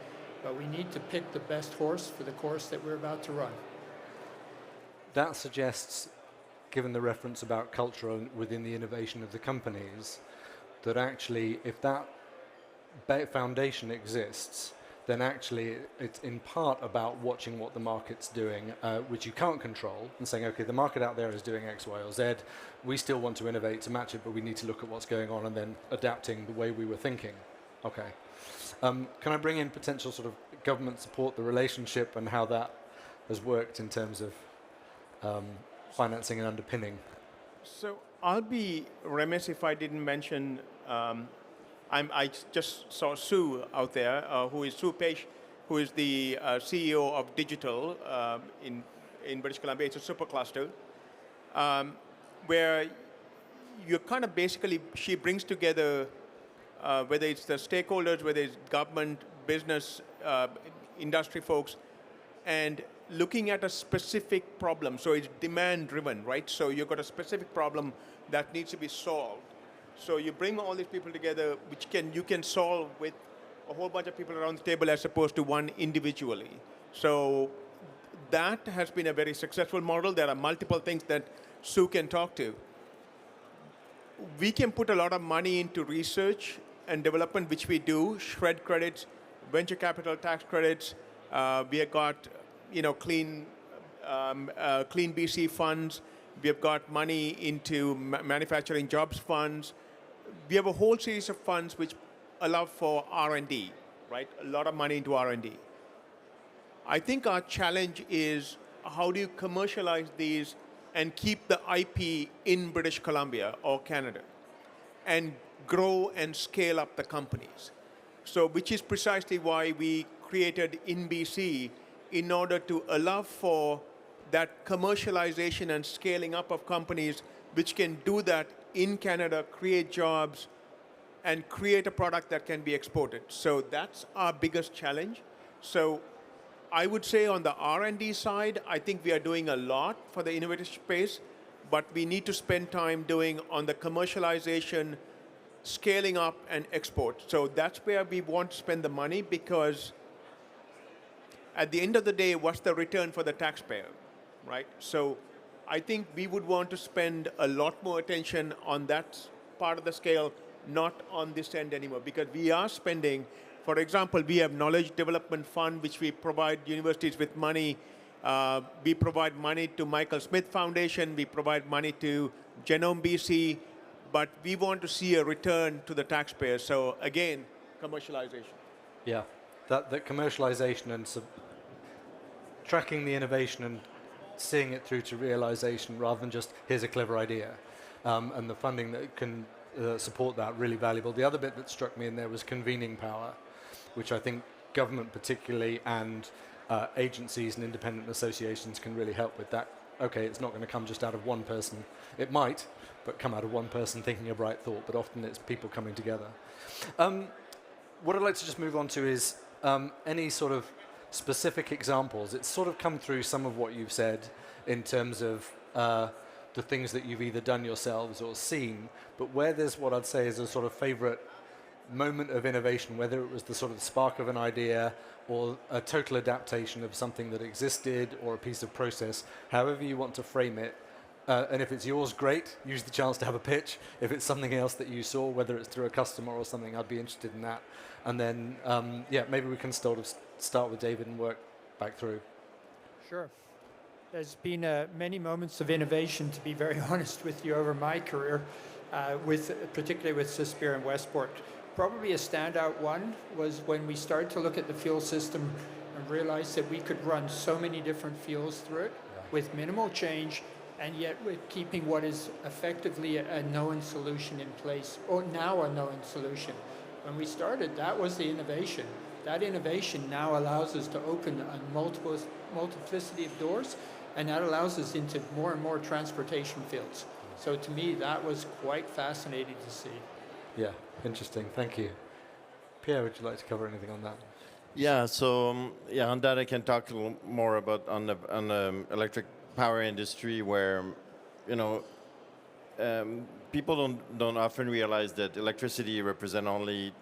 but we need to pick the best horse for the course that we're about to run. That suggests, given the reference about culture within the innovation of the companies, that actually if that foundation exists, then actually it's in part about watching what the market's doing, which you can't control, and saying, okay, the market out there is doing X, Y, or Z. We still want to innovate to match it, but we need to look at what's going on and then adapting the way we were thinking. Okay. Can I bring in potential sort of government support, the relationship, and how that has worked in terms of financing and underpinning? So I'll be remiss if I didn't mention, I just saw Sue out there, who is Sue Page, who is the CEO of Digital in British Columbia. It's a supercluster, where you kind of basically, she brings together, whether it's the stakeholders, whether it's government, business, industry folks, and looking at a specific problem. So it's demand driven, right? So you've got a specific problem that needs to be solved. So you bring all these people together, which you can solve with a whole bunch of people around the table as opposed to one individually. So that has been a very successful model. There are multiple things that Sue can talk to. We can put a lot of money into research and development, which we do, SHRED credits, venture capital tax credits. We have got clean BC funds. We have got money into manufacturing jobs funds. We have a whole series of funds which allow for R&D, right? A lot of money into R&D. I think our challenge is how do you commercialize these and keep the IP in British Columbia or Canada and grow and scale up the companies. So which is precisely why we created InBC, in order to allow for that commercialization and scaling up of companies which can do that in Canada, create jobs, and create a product that can be exported. So that's our biggest challenge. So I would say on the R&D side, I think we are doing a lot for the innovative space, but we need to spend time doing on the commercialization, scaling up, and export. So that's where we want to spend the money, because at the end of the day, what's the return for the taxpayer, right? So I think we would want to spend a lot more attention on that part of the scale, not on this end anymore, because we are spending, for example, we have Knowledge Development Fund, which we provide universities with money. We provide money to Michael Smith Foundation. We provide money to Genome BC, but we want to see a return to the taxpayer. So again, commercialization. Yeah, that commercialization and tracking the innovation and seeing it through to realization rather than just, here's a clever idea. And the funding that can support that, really valuable. The other bit that struck me in there was convening power, which I think government particularly and agencies and independent associations can really help with that. Okay, it's not going to come just out of one person. It might, but come out of one person thinking a bright thought, but often it's people coming together. What I'd like to just move on to is any sort of specific examples. It's sort of come through some of what you've said in terms of the things that you've either done yourselves or seen, but where there's what I'd say is a sort of favorite moment of innovation, whether it was the sort of spark of an idea or a total adaptation of something that existed or a piece of process, however you want to frame it. And if it's yours, great, use the chance to have a pitch. If it's something else that you saw, whether it's through a customer or something, I'd be interested in that. And then, yeah, maybe we can start with David and work back through. Sure. There's been many moments of innovation, to be very honest with you, over my career, particularly with Suspira and Westport. Probably a standout one was when we started to look at the fuel system and realized that we could run so many different fuels through it with minimal change, and yet with keeping what is effectively a known solution in place, or now a known solution. When we started, that was the innovation. That innovation now allows us to open a multiplicity of doors, and that allows us into more and more transportation fields. So to me, that was quite fascinating to see. Yeah, interesting. Thank you. Pierre, would you like to cover anything on that? Yeah, so yeah, on that I can talk a little more about on the electric power industry, where people don't often realize that electricity represents only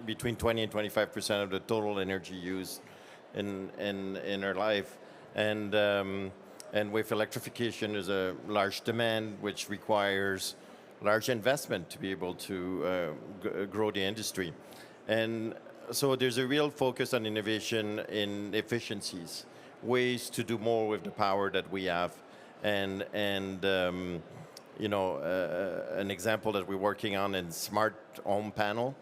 between 20 and 25% of the total energy used in our life, and with electrification, there's a large demand which requires large investment to be able to grow the industry, and so there's a real focus on innovation in efficiencies, ways to do more with the power that we have, and an example that we're working on in smart home panel,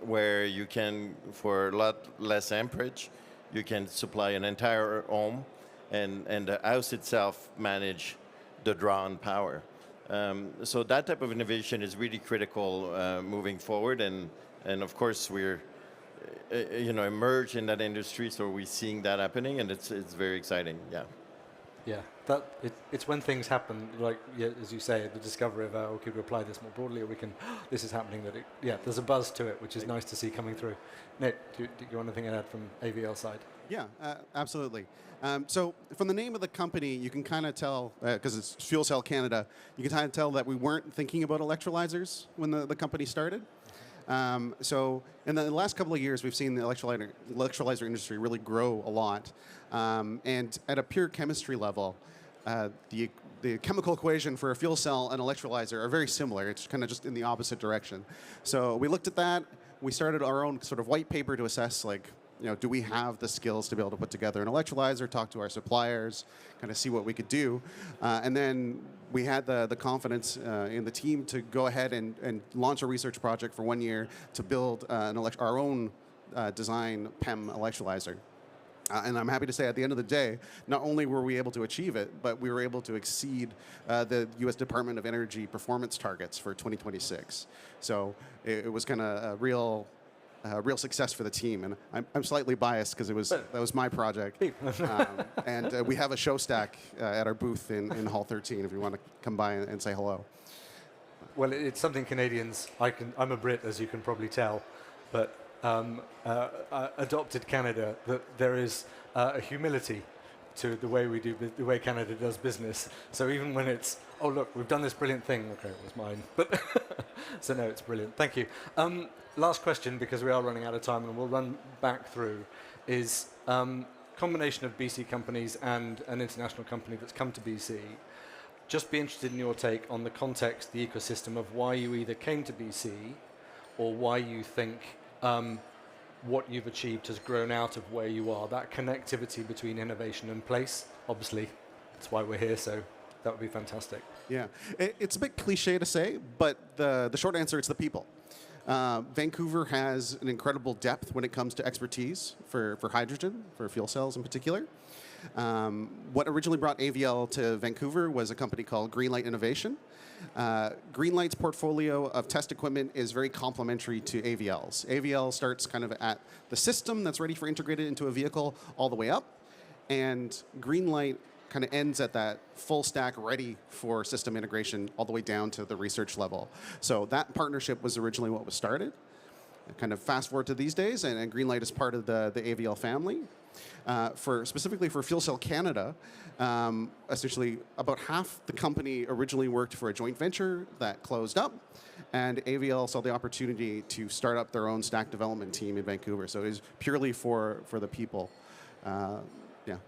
where you can, for a lot less amperage, you can supply an entire home, and the house itself manage the draw on power. So that type of innovation is really critical moving forward, and of course we're emerged in that industry, so we're seeing that happening, and it's very exciting. Yeah. Yeah, it's when things happen, like as you say, the discovery of we could apply this more broadly, or we can. This is happening. There's a buzz to it, which is nice to see coming through. Nick, do you want anything to add from AVL side? Yeah, absolutely. So from the name of the company, you can kind of tell, because it's Fuel Cell Canada, you can kind of tell that we weren't thinking about electrolyzers when the company started. So in the last couple of years, we've seen the electrolyzer industry really grow a lot. And at a pure chemistry level, the chemical equation for a fuel cell and electrolyzer are very similar. It's kind of just in the opposite direction. So we looked at that. We started our own sort of white paper to assess, do we have the skills to be able to put together an electrolyzer, talk to our suppliers, kind of see what we could do. And then we had the confidence in the team to go ahead and launch a research project for 1 year to build our own design PEM electrolyzer. And I'm happy to say at the end of the day, not only were we able to achieve it, but we were able to exceed the U.S. Department of Energy performance targets for 2026. So it was kind of a real success for the team, and I'm slightly biased because that was my project. And we have a show stack at our booth in Hall 13 if you want to come by and say hello. Well, it's something Canadians. I'm a Brit, as you can probably tell, but adopted Canada. That there is a humility to the way Canada does business. So even when it's, oh look, we've done this brilliant thing. Okay, it was mine, but so no, it's brilliant. Thank you. Last question, because we are running out of time, and we'll run back through, is combination of BC companies and an international company that's come to BC. Just be interested in your take on the context, the ecosystem of why you either came to BC or why you think what you've achieved has grown out of where you are. That connectivity between innovation and place, obviously, that's why we're here, so that would be fantastic. Yeah, it's a bit cliche to say, but the short answer, it's the people. Vancouver has an incredible depth when it comes to expertise for hydrogen, for fuel cells in particular. What originally brought AVL to Vancouver was a company called Greenlight Innovation. Greenlight's portfolio of test equipment is very complementary to AVL's. AVL starts kind of at the system that's ready for integrated into a vehicle all the way up, and Greenlight kind of ends at that full stack ready for system integration all the way down to the research level. So that partnership was originally what was started. Kind of fast forward to these days, and Greenlight is part of the AVL family. Specifically for Fuel Cell Canada, essentially about half the company originally worked for a joint venture that closed up, and AVL saw the opportunity to start up their own stack development team in Vancouver. So it is purely for the people. Yeah.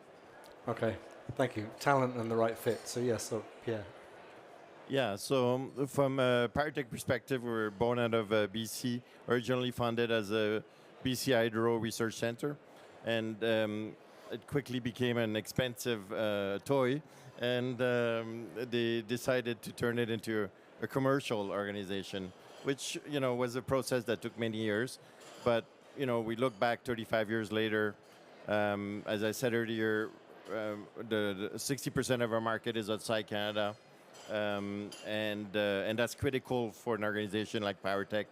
Okay. Thank you. Talent and the right fit. So yes, so Pierre. Yeah, so from a PowerTech perspective, we were born out of BC, originally founded as a BC Hydro Research Center. And it quickly became an expensive toy, and they decided to turn it into a commercial organization, which was a process that took many years. But we look back 35 years later. As I said earlier, the 60% of our market is outside Canada, and that's critical for an organization like PowerTech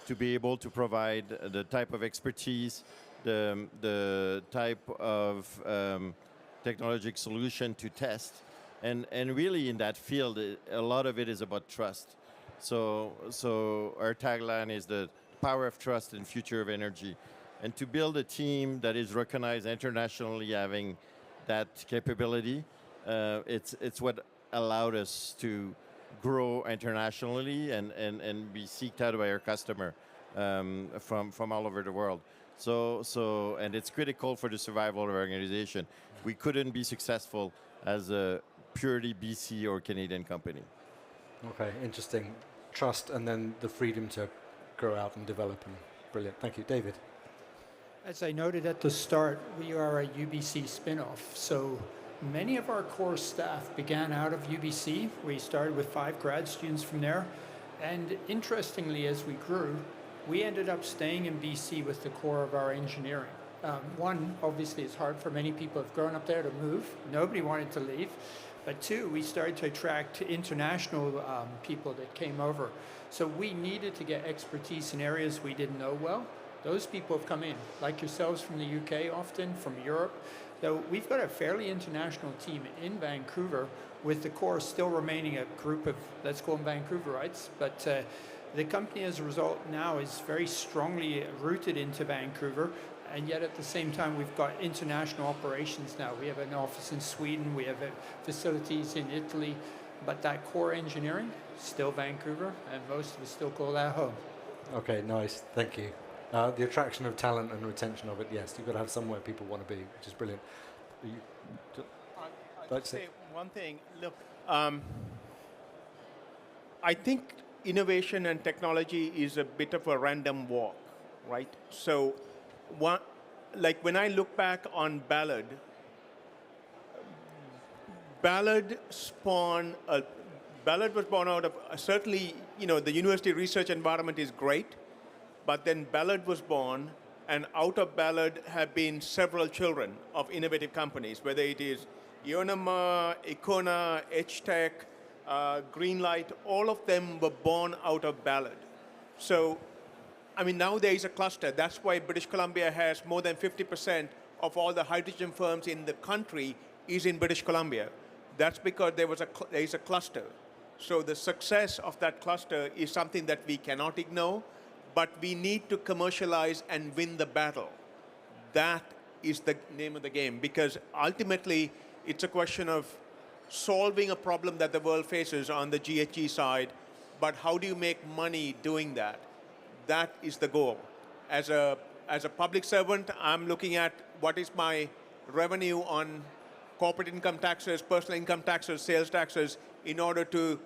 to be able to provide the type of expertise, the type of technological solution to test, and really in that field, a lot of it is about trust. So our tagline is the power of trust and future of energy, and to build a team that is recognized internationally, having that capability, it's what allowed us to grow internationally and be sought out by our customer from all over the world. And it's critical for the survival of our organization. We couldn't be successful as a purely BC or Canadian company. Okay, interesting. Trust and then the freedom to grow out and develop. And brilliant. Thank you. David. As I noted at the start, we are a UBC spin-off. So many of our core staff began out of UBC. We started with 5 grad students from there. And interestingly, as we grew, we ended up staying in BC with the core of our engineering. One, obviously, it's hard for many people who've grown up there to move. Nobody wanted to leave. But 2, we started to attract international people that came over. So we needed to get expertise in areas we didn't know well. Those people have come in, like yourselves from the UK often, from Europe. So we've got a fairly international team in Vancouver, with the core still remaining a group of, let's call them Vancouverites. But the company, as a result, now is very strongly rooted into Vancouver. And yet at the same time, we've got international operations now. We have an office in Sweden, we have facilities in Italy, but that core engineering, still Vancouver, and most of us still call that home. Okay, nice. Thank you. The attraction of talent and retention of it, yes, you've got to have somewhere people want to be, which is brilliant. I'd say one thing. Look, I think innovation and technology is a bit of a random walk, right? So, like when I look back on Ballard spawned Ballard was born out of certainly, the university research environment is great, but then Ballard was born, and out of Ballard have been several children of innovative companies, whether it is Ionama, Icona, HTech, Greenlight, all of them were born out of Ballard. So, now there is a cluster. That's why British Columbia has more than 50% of all the hydrogen firms in the country is in British Columbia. That's because there is a cluster. So the success of that cluster is something that we cannot ignore, but we need to commercialize and win the battle. That is the name of the game, because ultimately it's a question of solving a problem that the world faces on the GHG side, but how do you make money doing that? That is the goal. As a public servant, I'm looking at what is my revenue on corporate income taxes, personal income taxes, sales taxes, in order to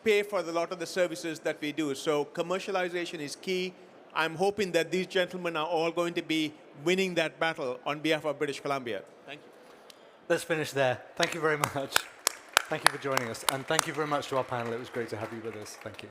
pay for a lot of the services that we do. So commercialization is key. I'm hoping that these gentlemen are all going to be winning that battle on behalf of British Columbia. Thank you. Let's finish there. Thank you very much. Thank you for joining us. And thank you very much to our panel. It was great to have you with us. Thank you.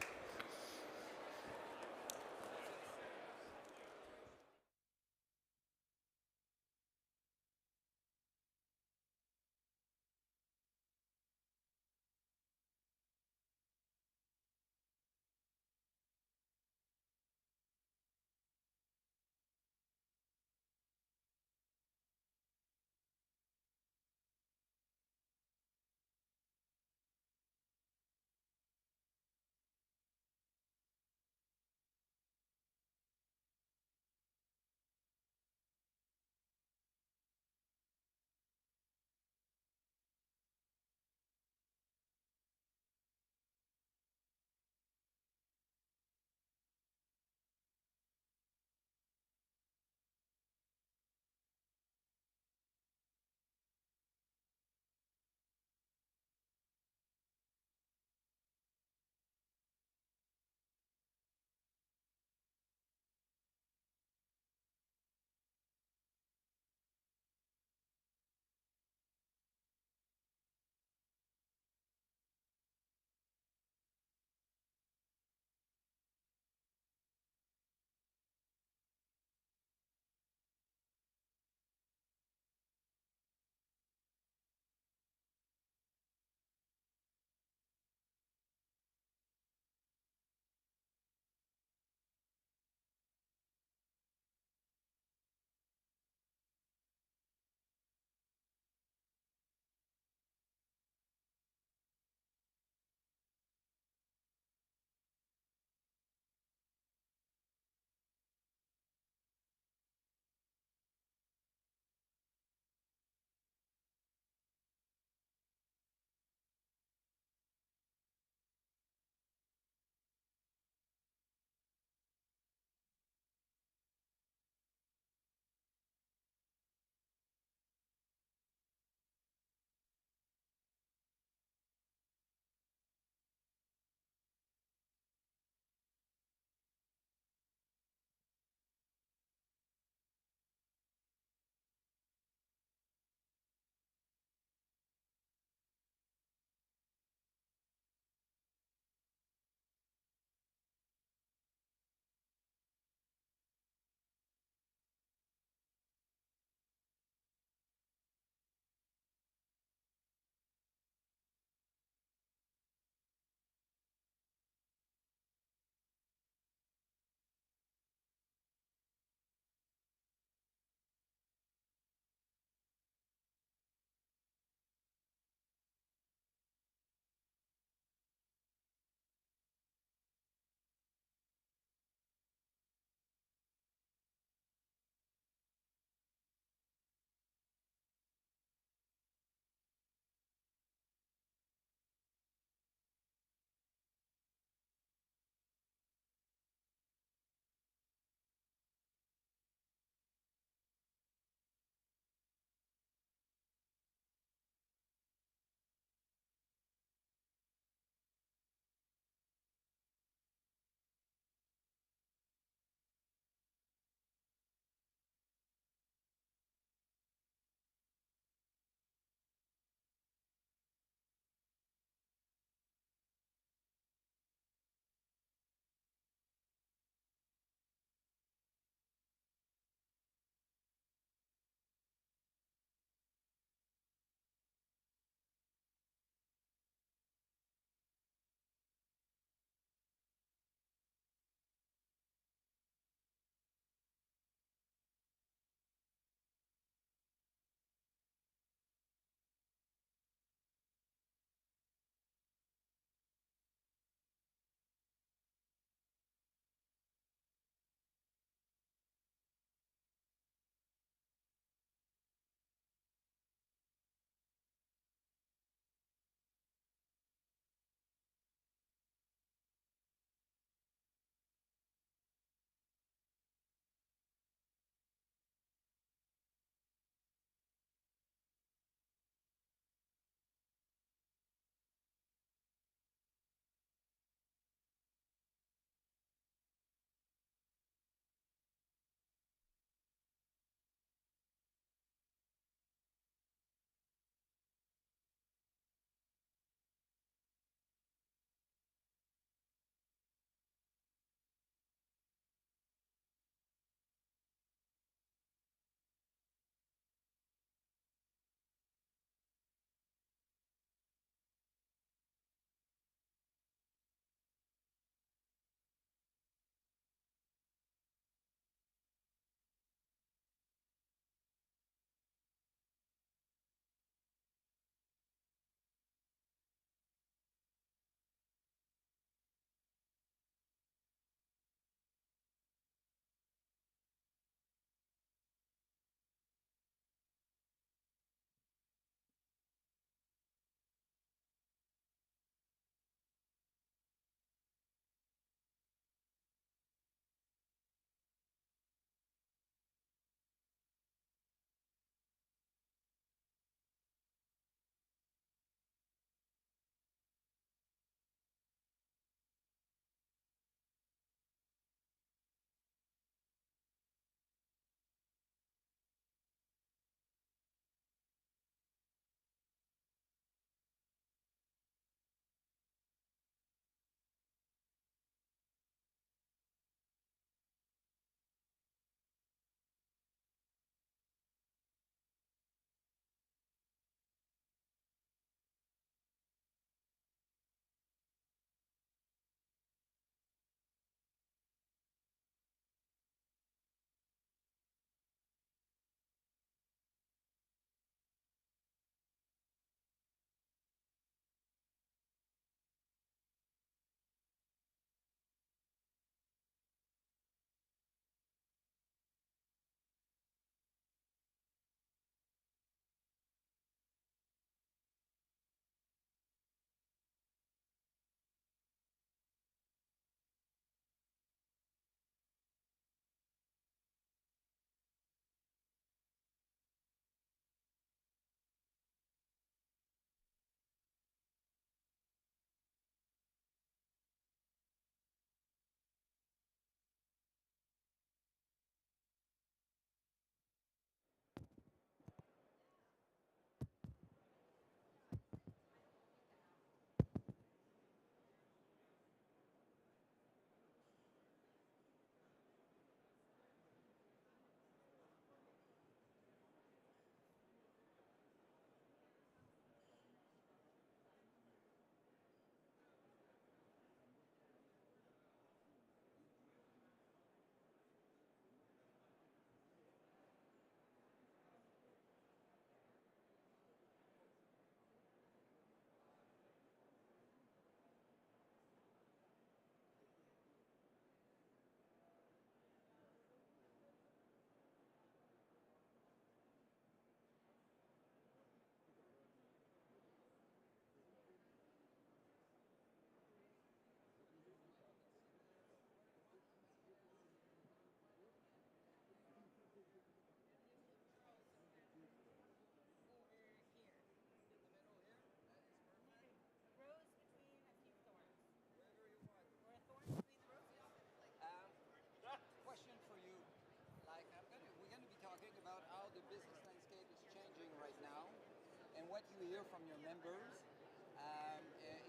and what you hear from your members.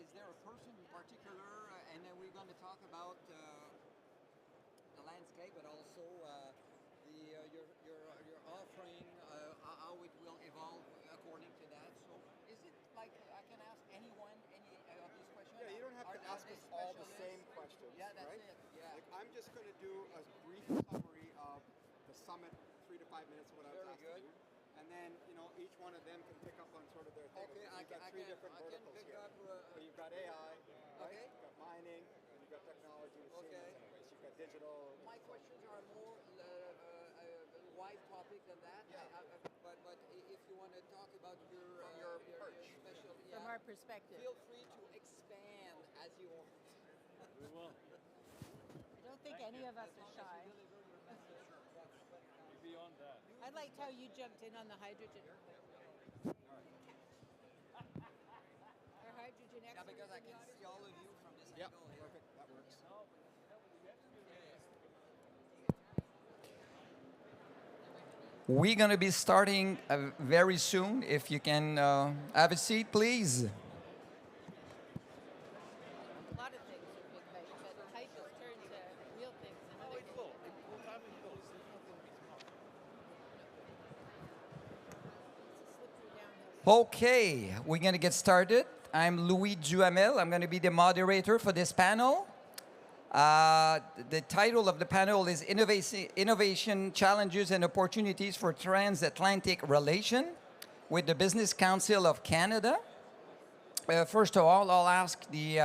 Is there a person in particular, and then we're going to talk about the landscape, but also your offering, how it will evolve according to that. So is it like I can ask anyone any of these questions? Yeah, you don't have to ask us all the same questions. Yeah, that's right? it. Yeah. Like, I'm just going to do a brief summary of the summit, 3 to 5 minutes of what I was asked to do. And then, each one of them can pick up on sort of their thing. Okay, You've got three different verticals here. So you've got AI, right? You've got mining, and you've got technology, machines, anyways. You've got digital. My questions are more wide topic than that. Yeah. But if you want to talk about your special, from our perspective, feel free to expand as you want. We will. I don't think any of us are shy. Beyond that. I liked how you jumped in on the hydrogen. Our hydrogen experts. Yeah, because I can see all of you from this angle here. Perfect. That works. We're going to be starting very soon. If you can have a seat, please. A lot of things are big things, but hype has turned to real things. Oh, it will. Okay, we're going to get started. I'm Louis Duhamel. I'm going to be the moderator for this panel. The title of the panel is Innovation Challenges and Opportunities for Transatlantic Relation with the Business Council of Canada. First of all, I'll ask the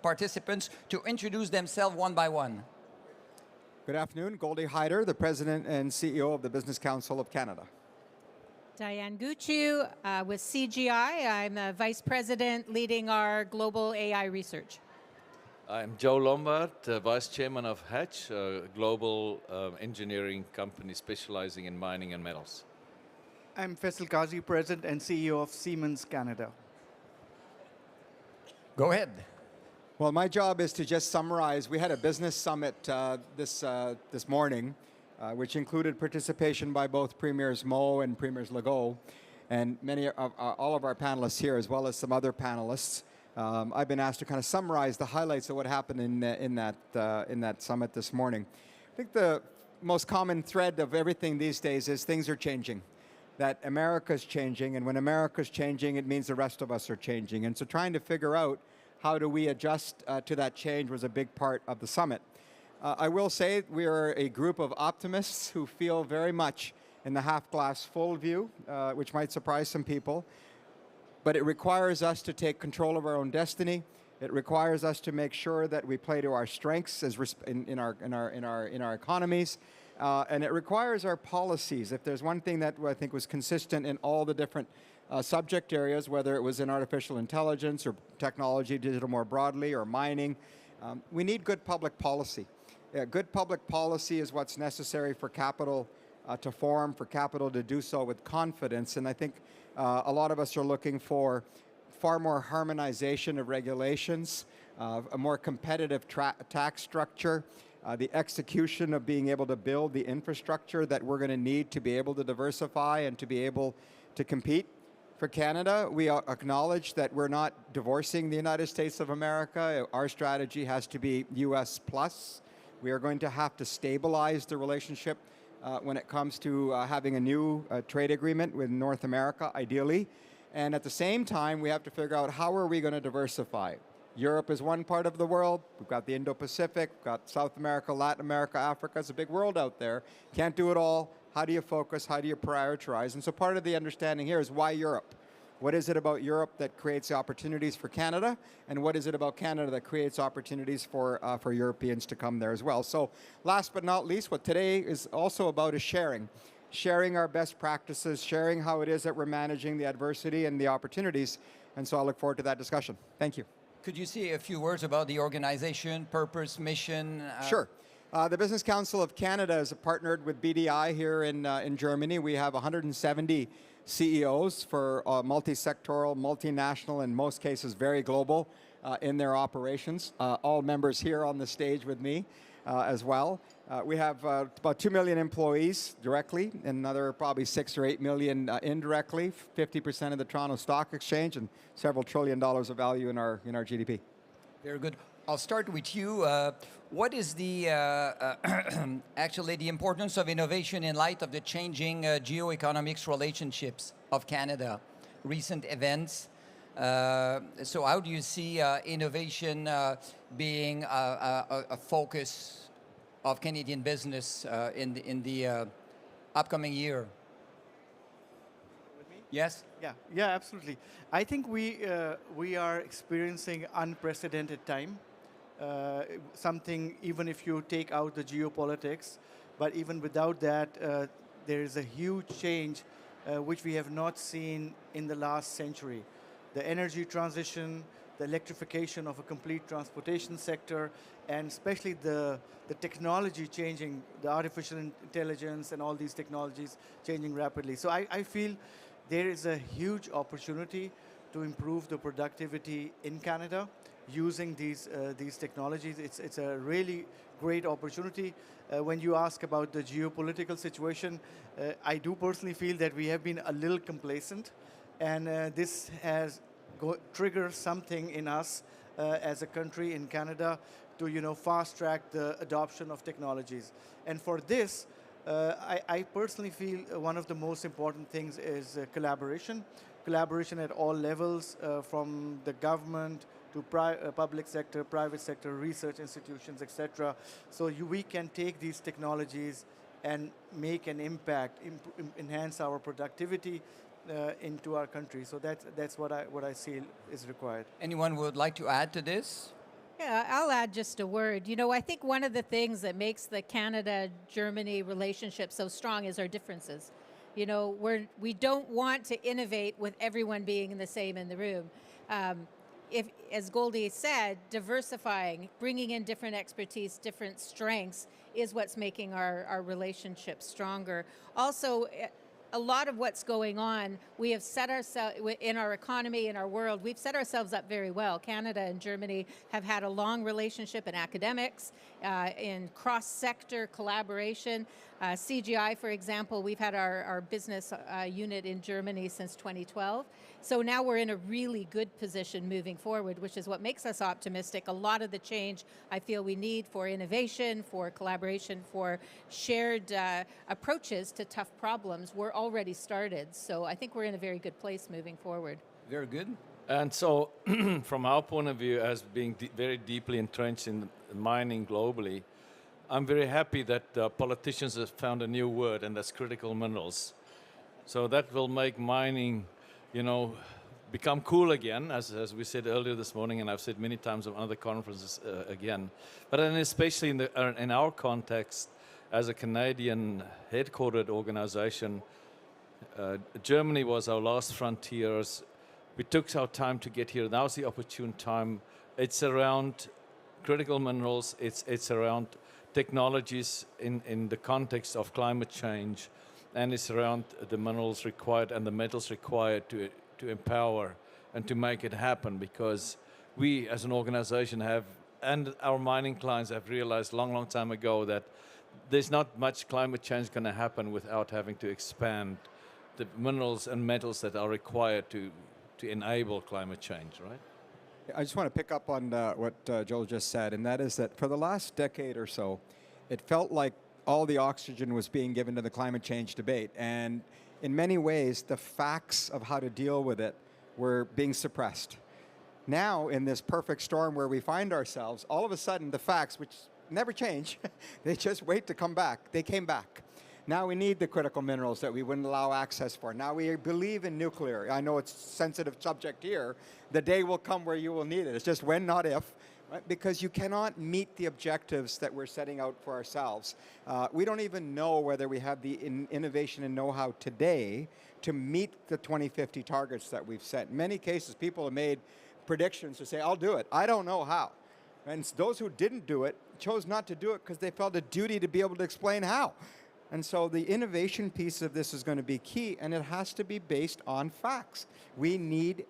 participants to introduce themselves one by one. Good afternoon. Goldie Hyder, the President and CEO of the Business Council of Canada. Diane Gucciu with CGI. I'm a Vice President leading our global AI research. I'm Joe Lombard, Vice Chairman of Hatch, a global engineering company specializing in mining and metals. I'm Faisal Qazi, President and CEO of Siemens Canada. Go ahead. Well, my job is to just summarize. We had a business summit this morning, which included participation by both Premiers Mo and Premiers Legault, and all of our panelists here, as well as some other panelists. I've been asked to kind of summarize the highlights of what happened in that summit this morning. I think the most common thread of everything these days is things are changing, that America's changing, and when America's changing, it means the rest of us are changing. And so trying to figure out how do we adjust to that change was a big part of the summit. I will say we are a group of optimists who feel very much in the half-glass full view, which might surprise some people. But it requires us to take control of our own destiny. It requires us to make sure that we play to our strengths in our economies, and it requires our policies. If there's one thing that I think was consistent in all the different subject areas, whether it was in artificial intelligence or technology, digital more broadly, or mining, we need good public policy. Good public policy is what's necessary for capital to form, for capital to do so with confidence, and I think a lot of us are looking for far more harmonization of regulations, a more competitive tax structure, the execution of being able to build the infrastructure that we're going to need to be able to diversify and to be able to compete. For Canada, we acknowledge that we're not divorcing the United States of America. Our strategy has to be US plus. We are going to have to stabilize the relationship when it comes to having a new trade agreement with North America, ideally. And at the same time, we have to figure out how are we going to diversify. Europe is one part of the world. We've got the Indo-Pacific, we've got South America, Latin America, Africa. It's a big world out there. Can't do it all. How do you focus? How do you prioritize? And so part of the understanding here is why Europe? What is it about Europe that creates opportunities for Canada? And what is it about Canada that creates opportunities for Europeans to come there as well? So last but not least, what today is also about is sharing. Sharing our best practices, sharing how it is that we're managing the adversity and the opportunities. And so I look forward to that discussion. Thank you. Could you say a few words about the organization, purpose, mission? Sure. The Business Council of Canada is partnered with BDI here in Germany. We have 170 CEOs for multi-sectoral, multinational, in most cases very global in their operations. All members here on the stage with me. as well. We have about 2 million employees directly, and another probably 6 or 8 million indirectly, 50% of the Toronto Stock Exchange, and several $1 trillion of value in our GDP. Very good. I'll start with you. What is the actually the importance of innovation in light of the changing geoeconomics relationships of Canada, recent events? So how do you see innovation being a focus of Canadian business in the upcoming year? Yes? Yeah, absolutely. I think we are experiencing unprecedented time. Something, even if you take out the geopolitics, but even without that, there is a huge change which we have not seen in the last century. The energy transition, the electrification of a complete transportation sector, and especially the technology changing, the artificial intelligence and all these technologies changing rapidly. So I feel there is a huge opportunity to improve the productivity in Canada using these technologies. It's a really great opportunity. When you ask about the geopolitical situation, I do personally feel that we have been a little complacent, and this has triggered something in us as a country in Canada to fast track the adoption of technologies. And for this, I personally feel one of the most important things is collaboration. Collaboration at all levels, from the government to public sector, private sector, research institutions, etc. So we can take these technologies and make an impact, enhance our productivity into our country. So that's what I see is required. Anyone would like to add to this? Yeah, I'll add just a word. I think one of the things that makes the Canada-Germany relationship so strong is our differences. We don't want to innovate with everyone being in the room. If, as Goldie said, diversifying, bringing in different expertise, different strengths is what's making our relationship stronger. Also, a lot of what's going on, we have set ourselves, in our economy, in our world, we've set ourselves up very well. Canada and Germany have had a long relationship in academics, in cross-sector collaboration. CGI, for example, we've had our business unit in Germany since 2012. So now we're in a really good position moving forward, which is what makes us optimistic. A lot of the change I feel we need for innovation, for collaboration, for shared approaches to tough problems, we're already started. So I think we're in a very good place moving forward. Very good. And so, from our point of view, as being very deeply entrenched in mining globally, I'm very happy that politicians have found a new word, and that's critical minerals. So that will make mining, become cool again, as we said earlier this morning, and I've said many times on other conferences again. But then especially in our context, as a Canadian headquartered organization, Germany was our last frontiers. We took our time to get here. Now's the opportune time. It's around critical minerals. It's around technologies in the context of climate change, and it's around the minerals required and the metals required to empower and to make it happen, because we as an organization have, and our mining clients have realized long time ago that there's not much climate change going to happen without having to expand the minerals and metals that are required to enable climate change, right? I just want to pick up on what Joel just said, and that is that for the last decade or so, it felt like all the oxygen was being given to the climate change debate. And in many ways, the facts of how to deal with it were being suppressed. Now, in this perfect storm where we find ourselves, all of a sudden, the facts, which never change, they just wait to come back. They came back. Now we need the critical minerals that we wouldn't allow access for. Now we believe in nuclear. I know it's a sensitive subject here. The day will come where you will need it. It's just when, not if. Right? Because you cannot meet the objectives that we're setting out for ourselves. We don't even know whether we have the innovation and know-how today to meet the 2050 targets that we've set. In many cases, people have made predictions to say, I'll do it. I don't know how. And those who didn't do it chose not to do it because they felt a duty to be able to explain how. And so the innovation piece of this is going to be key, and it has to be based on facts. We need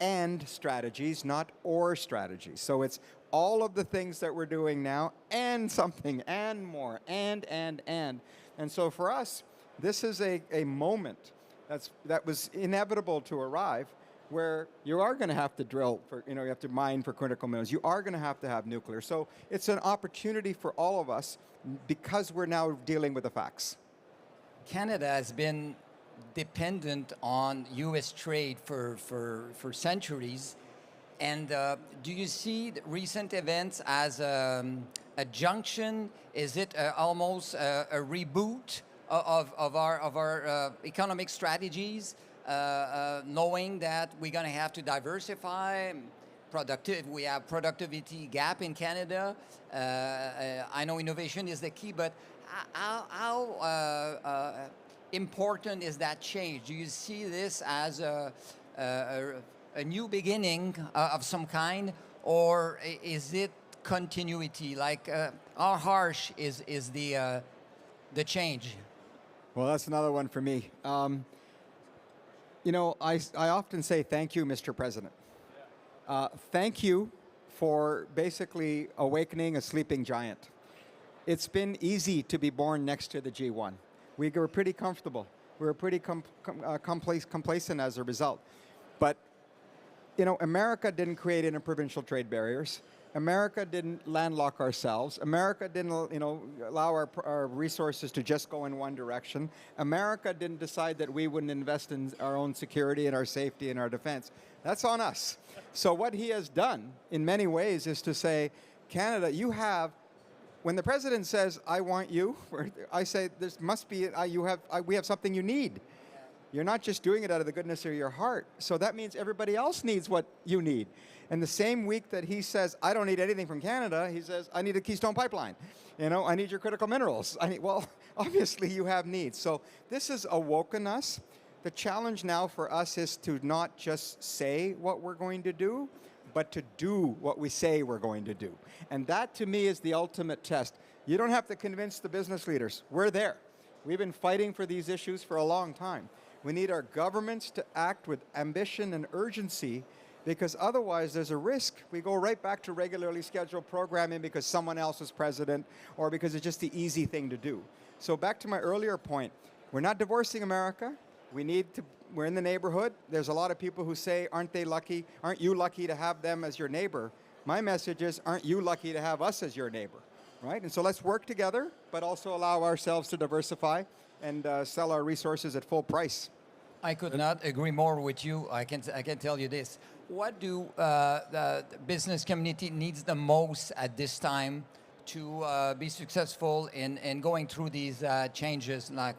and strategies, not or strategies. So it's all of the things that we're doing now and something and more and. And so for us, this is a moment that was inevitable to arrive, where you are going to have to drill for, you have to mine for critical minerals. You are going to have nuclear. So it's an opportunity for all of us because we're now dealing with the facts. Canada has been dependent on U.S. trade for centuries. And do you see the recent events as a junction? Is it almost a reboot of our economic strategies, knowing that we're going to have to diversify? We have productivity gap in Canada. I know innovation is the key, but how important is that change? Do you see this as a new beginning of some kind, or is it continuity? Like, how harsh is the change? Well, that's another one for me. I often say thank you, Mr. President. Thank you for basically awakening a sleeping giant. It's been easy to be born next to the G1. We were pretty comfortable. We were pretty complacent as a result. But, America didn't create interprovincial trade barriers. America didn't landlock ourselves. America didn't, allow our resources to just go in one direction. America didn't decide that we wouldn't invest in our own security and our safety and our defense. That's on us. So what he has done, in many ways, is to say, Canada, when the president says, I want you, I say, this must be, we have something you need. You're not just doing it out of the goodness of your heart. So that means everybody else needs what you need. And the same week that he says, I don't need anything from Canada, he says, I need a Keystone Pipeline. I need your critical minerals. Well, obviously you have needs. So this has awoken us. The challenge now for us is to not just say what we're going to do, but to do what we say we're going to do. And that, to me, is the ultimate test. You don't have to convince the business leaders. We're there. We've been fighting for these issues for a long time. We need our governments to act with ambition and urgency, because otherwise there's a risk we go right back to regularly scheduled programming because someone else is president or because it's just the easy thing to do. So back to my earlier point, we're not divorcing America. We're in the neighborhood. There's a lot of people who say, aren't you lucky to have them as your neighbor? My message is, aren't you lucky to have us as your neighbor, right? And so let's work together, but also allow ourselves to diversify and sell our resources at full price. I could not agree more with you. I can tell you this. What do the business community needs the most at this time to be successful in going through these changes, like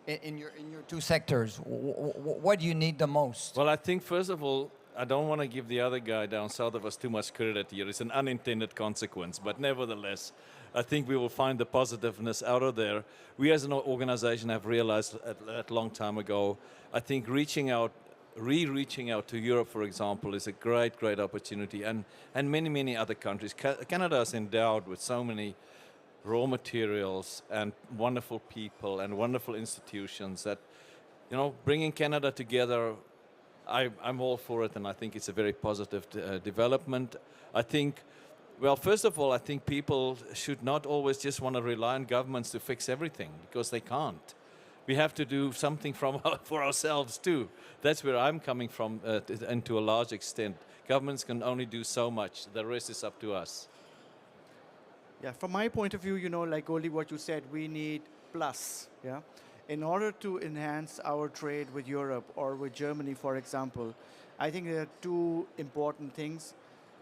in your two sectors? What do you need the most? Well, I think, first of all, I don't want to give the other guy down south of us too much credit here. It's an unintended consequence. But nevertheless, I think we will find the positiveness out of there. We as an organization have realized a long time ago, I think reaching out to Europe, for example, is a great, great opportunity. And many, many other countries. Canada is endowed with so many raw materials and wonderful people and wonderful institutions that, bringing Canada together, I'm all for it, and I think it's a very positive development. I think, well, first of all, I think people should not always just want to rely on governments to fix everything, because they can't. We have to do something for ourselves too. That's where I'm coming from, and to a large extent. Governments can only do so much. The rest is up to us. Yeah, from my point of view, like Goldie, what you said, we need plus, yeah? In order to enhance our trade with Europe or with Germany, for example, I think there are two important things,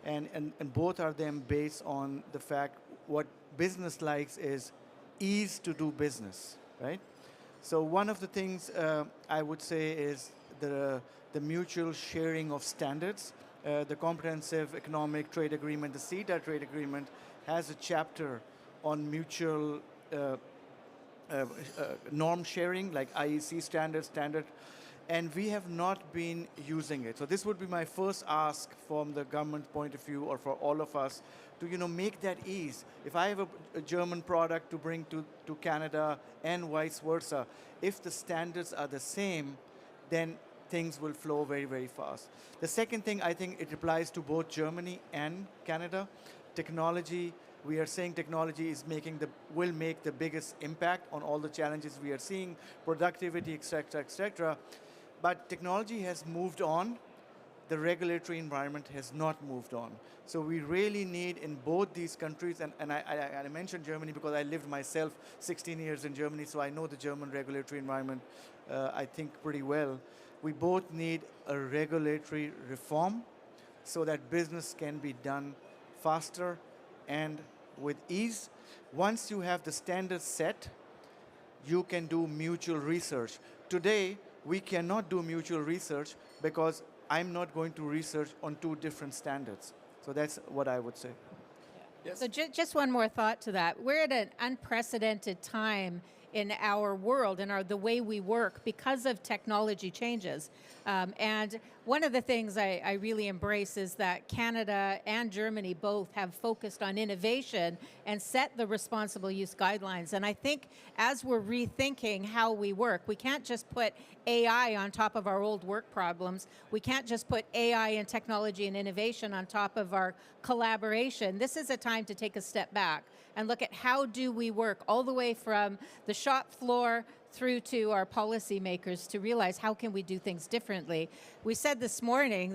and both are them based on the fact what business likes is ease to do business, right? So one of the things I would say is the mutual sharing of standards. The Comprehensive Economic Trade Agreement, the CETA trade agreement, has a chapter on mutual norm sharing, like IEC standard, and we have not been using it. So this would be my first ask from the government point of view, or for all of us, to make that ease. If I have a German product to bring to Canada and vice versa, if the standards are the same, then things will flow very, very fast. The second thing, I think it applies to both Germany and Canada. Technology, we are saying technology will make the biggest impact on all the challenges we are seeing, productivity, et cetera. But technology has moved on. The regulatory environment has not moved on. So we really need in both these countries, and I mentioned Germany because I lived myself 16 years in Germany, so I know the German regulatory environment, I think, pretty well. We both need a regulatory reform so that business can be done faster and with ease. Once you have the standards set, you can do mutual research. Today, we cannot do mutual research because I'm not going to research on two different standards. So that's what I would say. So just one more thought to that. We're at an unprecedented time in our world and the way we work because of technology changes. And one of the things I really embrace is that Canada and Germany both have focused on innovation and set the responsible use guidelines. And I think as we're rethinking how we work, we can't just put AI on top of our old work problems. We can't just put AI and technology and innovation on top of our collaboration. This is a time to take a step back and look at how do we work all the way from the shop floor through to our policymakers to realize how can we do things differently. We said this morning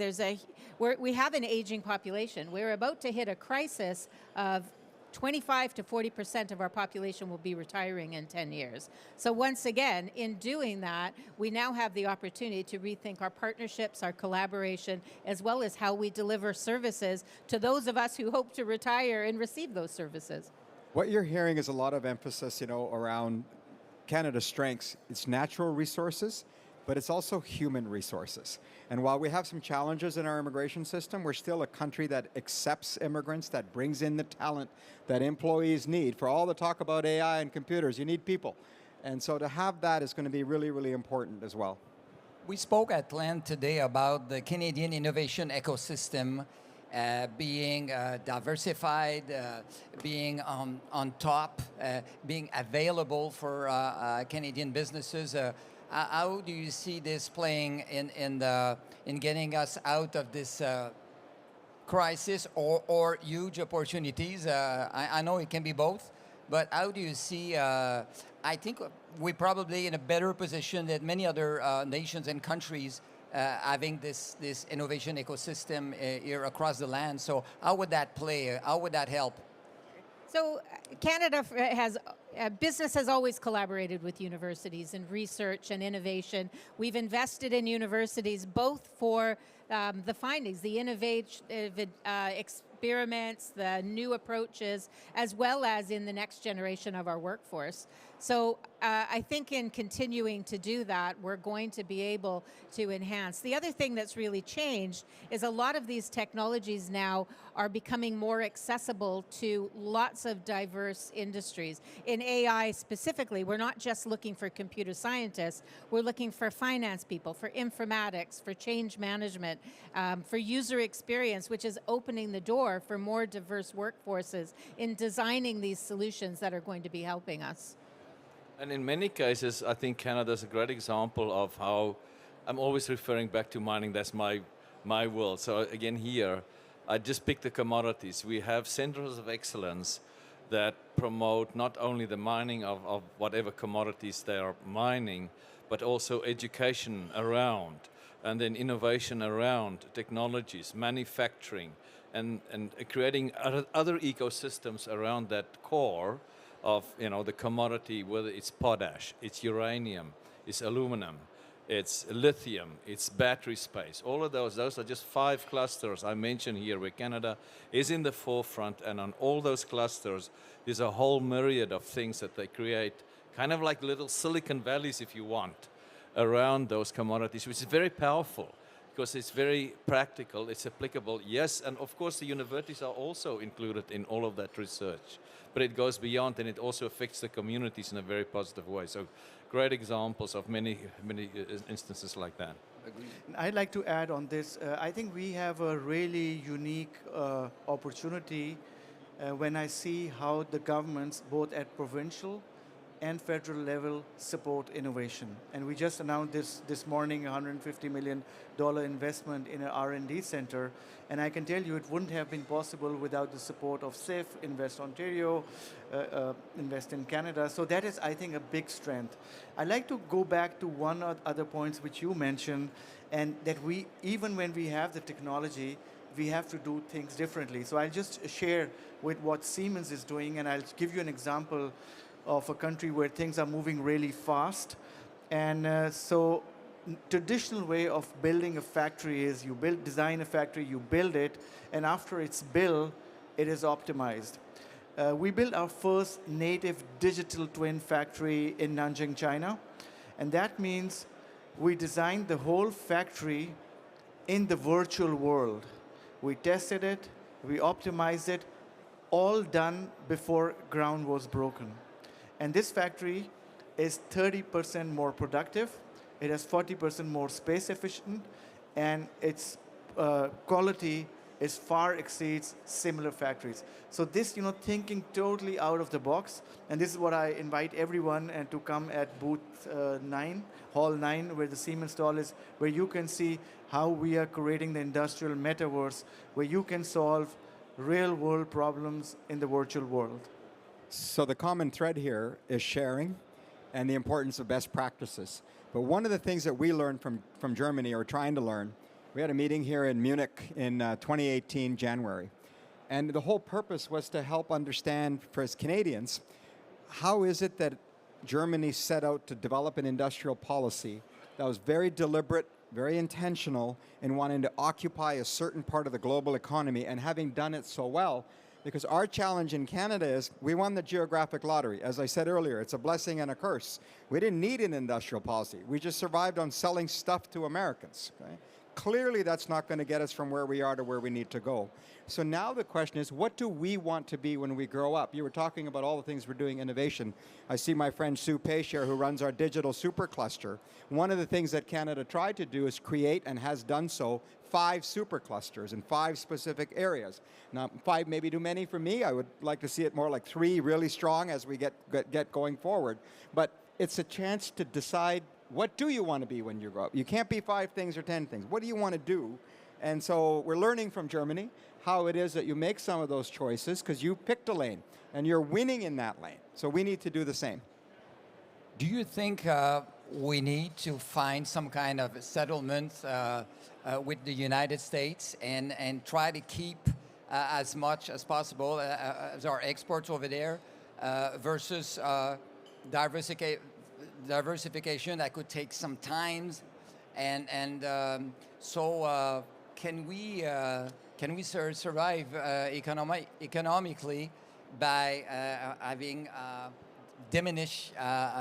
we have an aging population. We're about to hit a crisis of 25 to 40% of our population will be retiring in 10 years. So once again, in doing that, we now have the opportunity to rethink our partnerships, our collaboration, as well as how we deliver services to those of us who hope to retire and receive those services. What you're hearing is a lot of emphasis, around Canada's strengths. It's natural resources, but it's also human resources. And while we have some challenges in our immigration system, we're still a country that accepts immigrants, that brings in the talent that employees need. For all the talk about AI and computers, you need people. And so to have that is going to be really, really important as well. We spoke at length today about the Canadian innovation ecosystem being diversified, being on top, being available for Canadian businesses. How do you see this playing in getting us out of this crisis or huge opportunities? I know it can be both, but how do you see? I think we're probably in a better position than many other nations and countries having this innovation ecosystem here across the land. So how would that play? How would that help? So Canada business has always collaborated with universities in research and innovation. We've invested in universities both for the findings, the innovative experiments, the new approaches, as well as in the next generation of our workforce. So I think in continuing to do that, we're going to be able to enhance. The other thing that's really changed is a lot of these technologies now are becoming more accessible to lots of diverse industries. In AI specifically, we're not just looking for computer scientists, we're looking for finance people, for informatics, for change management, for user experience, which is opening the door for more diverse workforces in designing these solutions that are going to be helping us. And in many cases, I think Canada is a great example of how I'm always referring back to mining. That's my world. So again, here, I just picked the commodities. We have centers of excellence that promote not only the mining of whatever commodities they are mining, but also education around, and then innovation around technologies, manufacturing, and creating other ecosystems around that core of the commodity, whether it's potash, it's uranium, it's aluminum, it's lithium, it's battery space. All of those are just 5 clusters I mentioned here where Canada is in the forefront, and on all those clusters there's a whole myriad of things that they create, kind of like little Silicon Valleys if you want, around those commodities, which is very powerful because it's very practical, it's applicable, yes, and of course the universities are also included in all of that research. But it goes beyond, and it also affects the communities in a very positive way. So great examples of many instances like that. I'd like to add on this. I think we have a really unique opportunity when I see how the governments, both at provincial and federal level support innovation. And we just announced this morning $150 million investment in an R&D center. And I can tell you it wouldn't have been possible without the support of SIF, Invest Ontario, Invest in Canada. So that is, I think, a big strength. I'd like to go back to one of other points which you mentioned, and that we, even when we have the technology, we have to do things differently. So I'll just share with what Siemens is doing, and I'll give you an example of a country where things are moving really fast. And so traditional way of building a factory is you design a factory, you build it, and after it's built, it is optimized. We built our first native digital twin factory in Nanjing, China. And that means we designed the whole factory in the virtual world. We tested it, we optimized it, all done before ground was broken. And this factory is 30% more productive. It has 40% more space efficient, and its quality is far exceeds similar factories. So this, thinking totally out of the box, and this is what I invite everyone to come at booth 9, Hall 9, where the Siemens stall is, where you can see how we are creating the industrial metaverse, where you can solve real-world problems in the virtual world. So the common thread here is sharing and the importance of best practices. But one of the things that we learned from Germany, or trying to learn, we had a meeting here in Munich in 2018, January. And the whole purpose was to help understand, for as Canadians, how is it that Germany set out to develop an industrial policy that was very deliberate, very intentional in wanting to occupy a certain part of the global economy, and having done it so well. Because our challenge in Canada is we won the geographic lottery. As I said earlier, it's a blessing and a curse. We didn't need an industrial policy. We just survived on selling stuff to Americans. Okay? Clearly, that's not going to get us from where we are to where we need to go. So now the question is, what do we want to be when we grow up? You were talking about all the things we're doing innovation. I see my friend Sue Payshare, who runs our digital supercluster. One of the things that Canada tried to do is create, and has done so, 5 superclusters in 5 specific areas. Now, 5 may be too many for me. I would like to see it more like 3 really strong as we get going forward. But it's a chance to decide, what do you want to be when you grow up? You can't be 5 things or 10 things. What do you want to do? And so we're learning from Germany how it is that you make some of those choices, because you picked a lane and you're winning in that lane. So we need to do the same. Do you think we need to find some kind of settlement with the United States and try to keep as much as possible as our exports over there versus diversification that could take some time, so can we survive economically by having diminished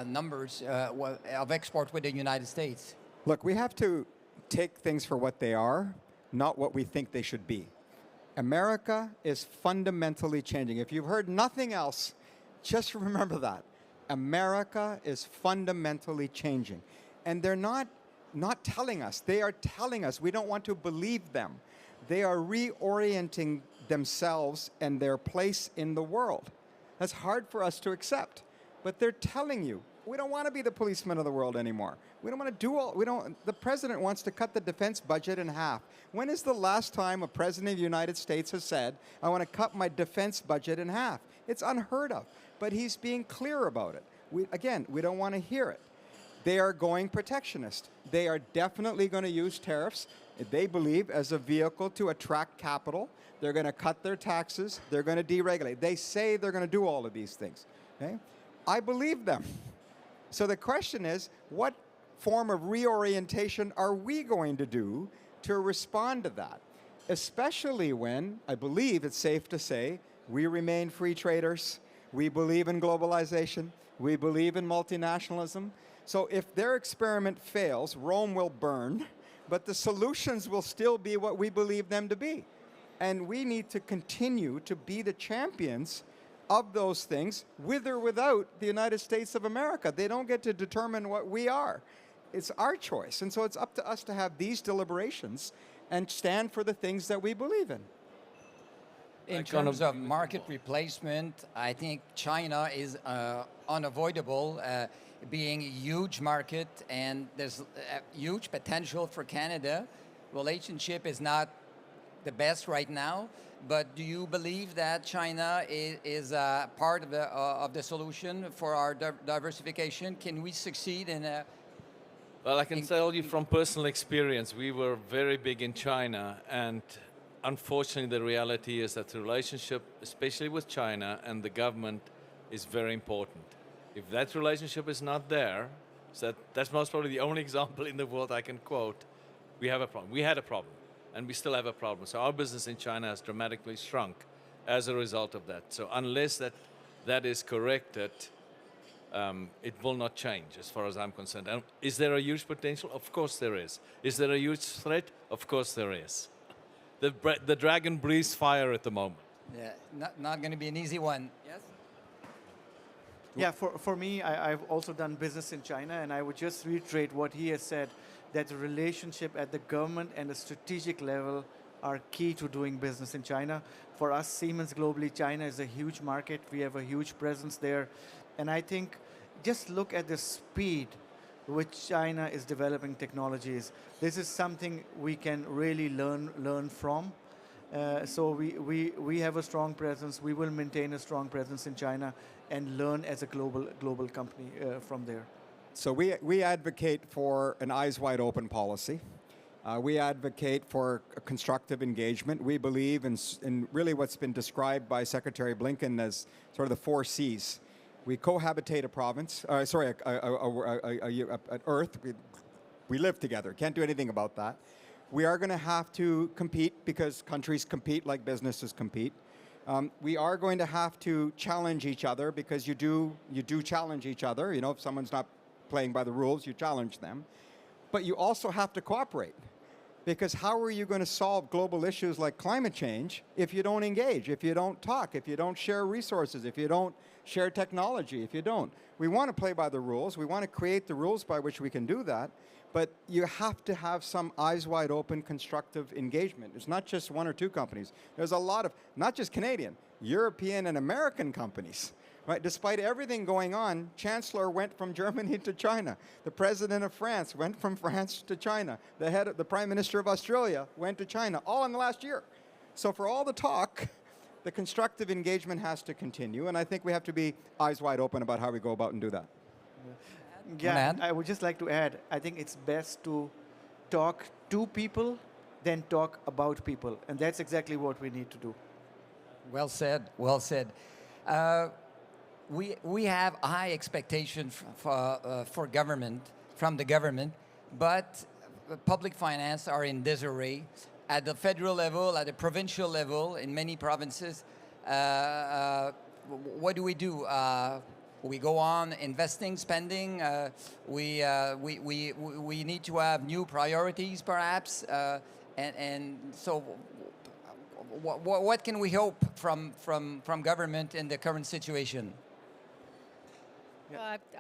numbers of export with the United States? Look, we have to take things for what they are, not what we think they should be. America is fundamentally changing. If you've heard nothing else, just remember that. America is fundamentally changing. And they're not telling us. They are telling us. We don't want to believe them. They are reorienting themselves and their place in the world. That's hard for us to accept. But they're telling you, we don't want to be the policeman of the world anymore. We don't want to do the president wants to cut the defense budget in half. When is the last time a president of the United States has said, I want to cut my defense budget in half? It's unheard of. But he's being clear about it. We don't want to hear it. They are going protectionist. They are definitely going to use tariffs, they believe, as a vehicle to attract capital. They're going to cut their taxes. They're going to deregulate. They say they're going to do all of these things. Okay? I believe them. So the question is, what form of reorientation are we going to do to respond to that? Especially when, I believe it's safe to say, we remain free traders. We believe in globalization. We believe in multinationalism. So if their experiment fails, Rome will burn, but the solutions will still be what we believe them to be. And we need to continue to be the champions of those things, with or without the United States of America. They don't get to determine what we are. It's our choice. And so it's up to us to have these deliberations and stand for the things that we believe in. In terms of market replacement, I think China is unavoidable, being a huge market, and there's a huge potential for Canada. Relationship is not the best right now, but do you believe that China is part of the solution for our diversification? Can we succeed in a... Well, I can tell you from personal experience, we were very big in China, and unfortunately the reality is that the relationship, especially with China and the government, is very important. If that relationship is not there, so that's most probably the only example in the world I can quote, we have a problem. We had a problem, and we still have a problem. So our business in China has dramatically shrunk as a result of that. So unless that is corrected, it will not change as far as I'm concerned. And is there a huge potential? Of course there is. Is there a huge threat? Of course there is. The dragon breathes fire at the moment. Yeah, not going to be an easy one. Yes? Yeah, for me, I've also done business in China, and I would just reiterate what he has said, that the relationship at the government and the strategic level are key to doing business in China. For us, Siemens globally, China is a huge market. We have a huge presence there. And I think just look at the speed which China is developing technologies. This is something we can really learn from. So we have a strong presence. We will maintain a strong presence in China and learn as a global company from there. So we advocate for an eyes wide open policy. We advocate for a constructive engagement. We believe in really what's been described by Secretary Blinken as sort of the 4 Cs. We cohabitate a province, an Earth. We live together. Can't do anything about that. We are going to have to compete because countries compete like businesses compete. We are going to have to challenge each other because you do challenge each other. You know, if someone's not playing by the rules, you challenge them. But you also have to cooperate. Because how are you going to solve global issues like climate change if you don't engage, if you don't talk, if you don't share resources, if you don't share technology, if you don't? We want to play by the rules. We want to create the rules by which we can do that. But you have to have some eyes wide open, constructive engagement. It's not just 1 or 2 companies. There's a lot of, not just Canadian, European and American companies. Right? Despite everything going on, Chancellor went from Germany to China. The President of France went from France to China. The Prime Minister of Australia went to China, all in the last year. So for all the talk, the constructive engagement has to continue, and I think we have to be eyes wide open about how we go about and do that. Yeah, I would just like to add, I think it's best to talk to people than talk about people, and that's exactly what we need to do. Well said, well said. We have high expectations for government, from the government, but public finance are in disarray. At the federal level, at the provincial level, in many provinces, what do? We go on investing, spending. We need to have new priorities, perhaps, and so. What can we hope from government in the current situation?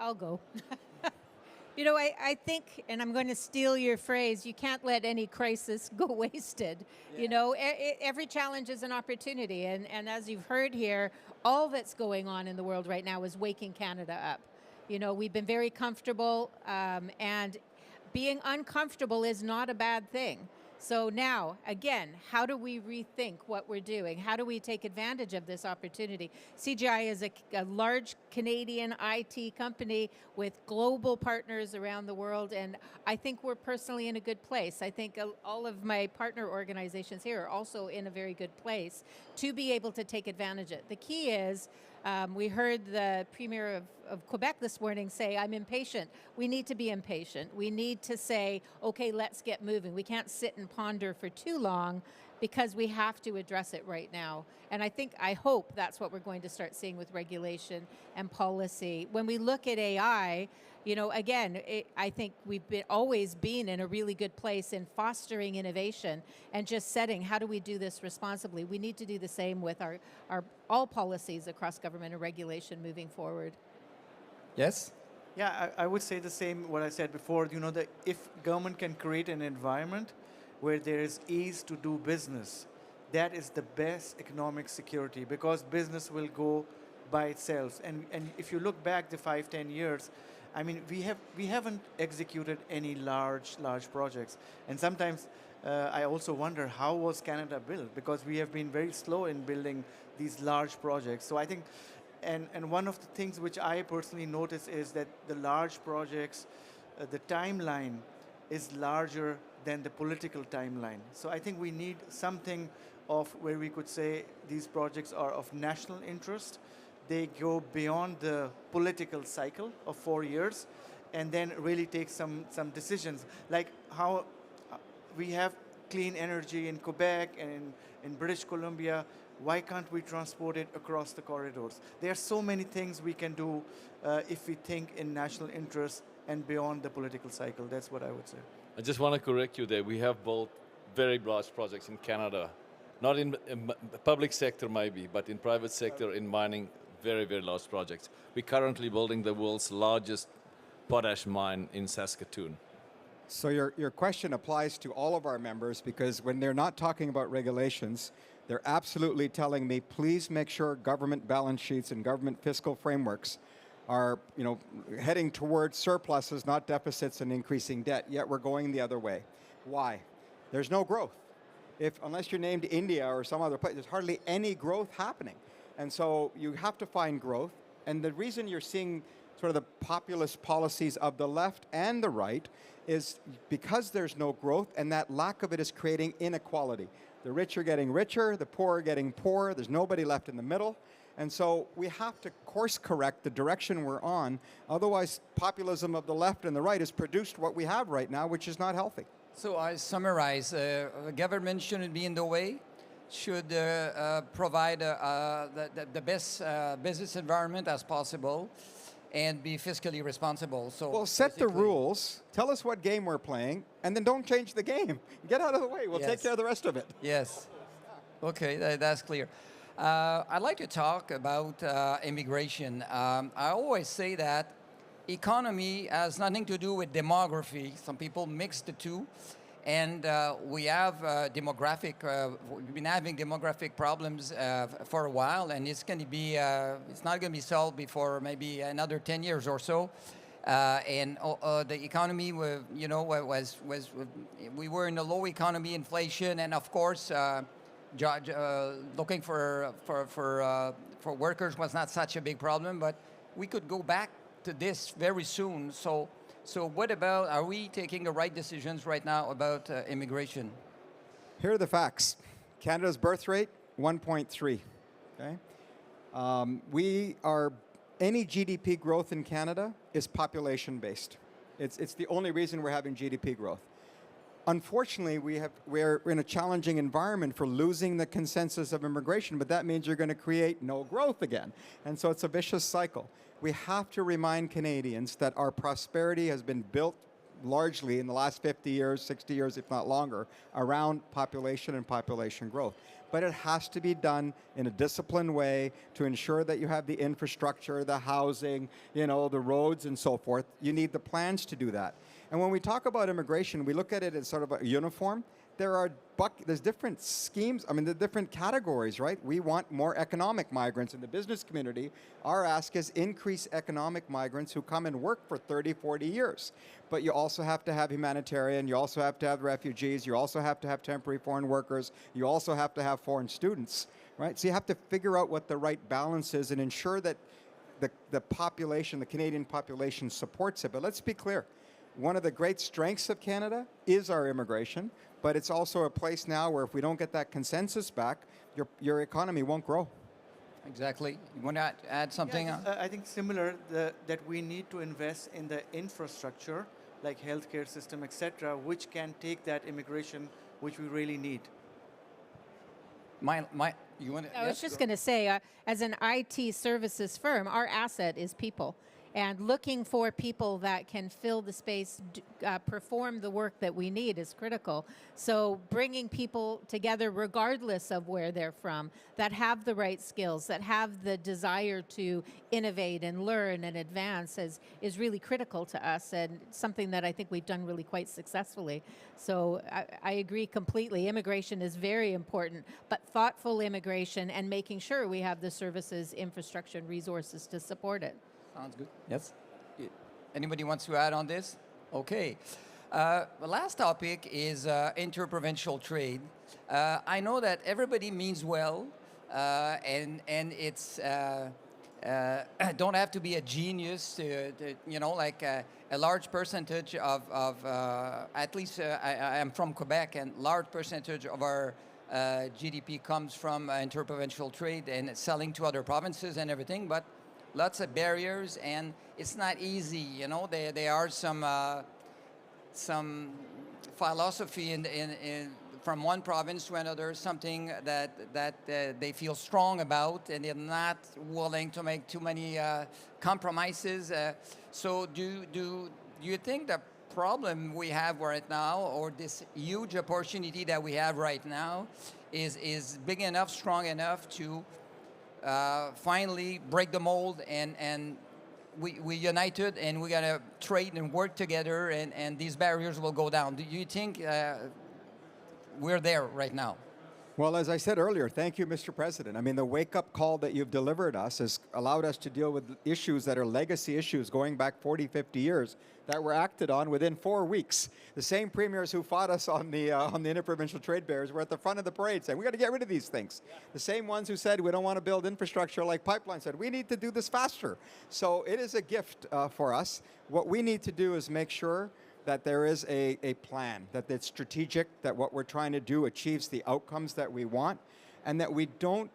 I'll go. You know, I think, and I'm going to steal your phrase, you can't let any crisis go wasted. Yeah. You know, every challenge is an opportunity. And as you've heard here, all that's going on in the world right now is waking Canada up. You know, we've been very comfortable, and being uncomfortable is not a bad thing. So now, again, how do we rethink what we're doing? How do we take advantage of this opportunity? CGI is a large Canadian IT company with global partners around the world, and I think we're personally in a good place. I think all of my partner organizations here are also in a very good place to be able to take advantage of it. The key is, we heard the Premier of Quebec this morning say, I'm impatient. We need to be impatient. We need to say, okay, let's get moving. We can't sit and ponder for too long because we have to address it right now. And I hope that's what we're going to start seeing with regulation and policy. When we look at AI, you know, again, I think we've always been in a really good place in fostering innovation and just setting, how do we do this responsibly? We need to do the same with our all policies across government and regulation moving forward. Yes? Yeah, I would say the same what I said before. You know, that if government can create an environment where there is ease to do business, that is the best economic security, because business will go by itself. And if you look back the 5-10 years, I mean, we haven't executed any large projects. And sometimes I also wonder, how was Canada built? Because we have been very slow in building these large projects. So I think, and one of the things which I personally notice is that the large projects, the timeline is larger than the political timeline. So I think we need something of where we could say these projects are of national interest. They go beyond the political cycle of 4 years, and then really take some decisions, like how we have clean energy in Quebec and in British Columbia. Why can't we transport it across the corridors? There are so many things we can do if we think in national interest and beyond the political cycle. That's what I would say. I just want to correct you there. We have built very large projects in Canada, not in the public sector maybe, but in private sector, in mining, very, very large projects. We're currently building the world's largest potash mine in Saskatoon. So your question applies to all of our members, because when they're not talking about regulations, they're absolutely telling me, please make sure government balance sheets and government fiscal frameworks are, heading towards surpluses, not deficits, and increasing debt. Yet we're going the other way. Why? There's no growth. Unless you're named India or some other place, there's hardly any growth happening. And so you have to find growth. And the reason you're seeing sort of the populist policies of the left and the right is because there's no growth, and that lack of it is creating inequality. The rich are getting richer, the poor are getting poorer, there's nobody left in the middle. And so we have to course correct the direction we're on. Otherwise, populism of the left and the right has produced what we have right now, which is not healthy. So I summarize, government shouldn't be in the way, should provide the best business environment as possible, and be fiscally responsible. So well, set the rules, tell us what game we're playing, and then don't change the game. Get out of the way, we'll take care of the rest of it. Yes. Okay, that's clear. I'd like to talk about immigration. I always say that economy has nothing to do with demography. Some people mix the two. And we have we've been having demographic problems for a while, and it's going to be, it's not going to be solved before maybe another 10 years or so. And the economy, we were in a low economy, inflation, and of course, looking for workers was not such a big problem. But we could go back to this very soon. So what about, are we taking the right decisions right now about immigration? Here are the facts. Canada's birth rate, 1.3. Okay? Any GDP growth in Canada is population-based. It's the only reason we're having GDP growth. Unfortunately, we're in a challenging environment for losing the consensus of immigration, but that means you're going to create no growth again. And so it's a vicious cycle. We have to remind Canadians that our prosperity has been built largely in the last 50 years, 60 years, if not longer, around population and population growth. But it has to be done in a disciplined way to ensure that you have the infrastructure, the housing, the roads and so forth. You need the plans to do that. And when we talk about immigration, we look at it as sort of a uniform. There's different schemes, the different categories, right? We want more economic migrants in the business community. Our ask is increase economic migrants who come and work for 30, 40 years. But you also have to have humanitarian, you also have to have refugees, you also have to have temporary foreign workers, you also have to have foreign students, right? So you have to figure out what the right balance is and ensure that the population, the Canadian population supports it. But let's be clear. One of the great strengths of Canada is our immigration, but it's also a place now where if we don't get that consensus back, your economy won't grow. Exactly. You want to add something? Yeah, I think similar, that we need to invest in the infrastructure, like healthcare system, etc., which can take that immigration, which we really need. I was just going to say, as an IT services firm, our asset is people. And looking for people that can fill the space, perform the work that we need is critical. So bringing people together regardless of where they're from, that have the right skills, that have the desire to innovate and learn and advance is really critical to us, and something that I think we've done really quite successfully. So I agree completely. Immigration is very important, but thoughtful immigration and making sure we have the services, infrastructure, and resources to support it. Sounds good. Yes. Anybody wants to add on this? Okay. The last topic is interprovincial trade. I know that everybody means well, and it's don't have to be a genius to you know, like a large percentage of at least I am from Quebec, and large percentage of our GDP comes from interprovincial trade and selling to other provinces and everything, but lots of barriers, and it's not easy. You know, there are some philosophy in from one province to another, something that they feel strong about, and they're not willing to make too many compromises. So do you think the problem we have right now, or this huge opportunity that we have right now, is big enough, strong enough to finally break the mold, and we united, and we gotta trade and work together, and these barriers will go down? Do you think we're there right now? Well, as I said earlier, thank you, Mr. President. I mean, the wake-up call that you've delivered us has allowed us to deal with issues that are legacy issues going back 40, 50 years that were acted on within 4 weeks. The same premiers who fought us on the interprovincial trade barriers were at the front of the parade saying, we got to get rid of these things. Yeah. The same ones who said we don't want to build infrastructure like pipelines said, we need to do this faster. So it is a gift for us. What we need to do is make sure that there is a plan, that it's strategic, that what we're trying to do achieves the outcomes that we want, and that we don't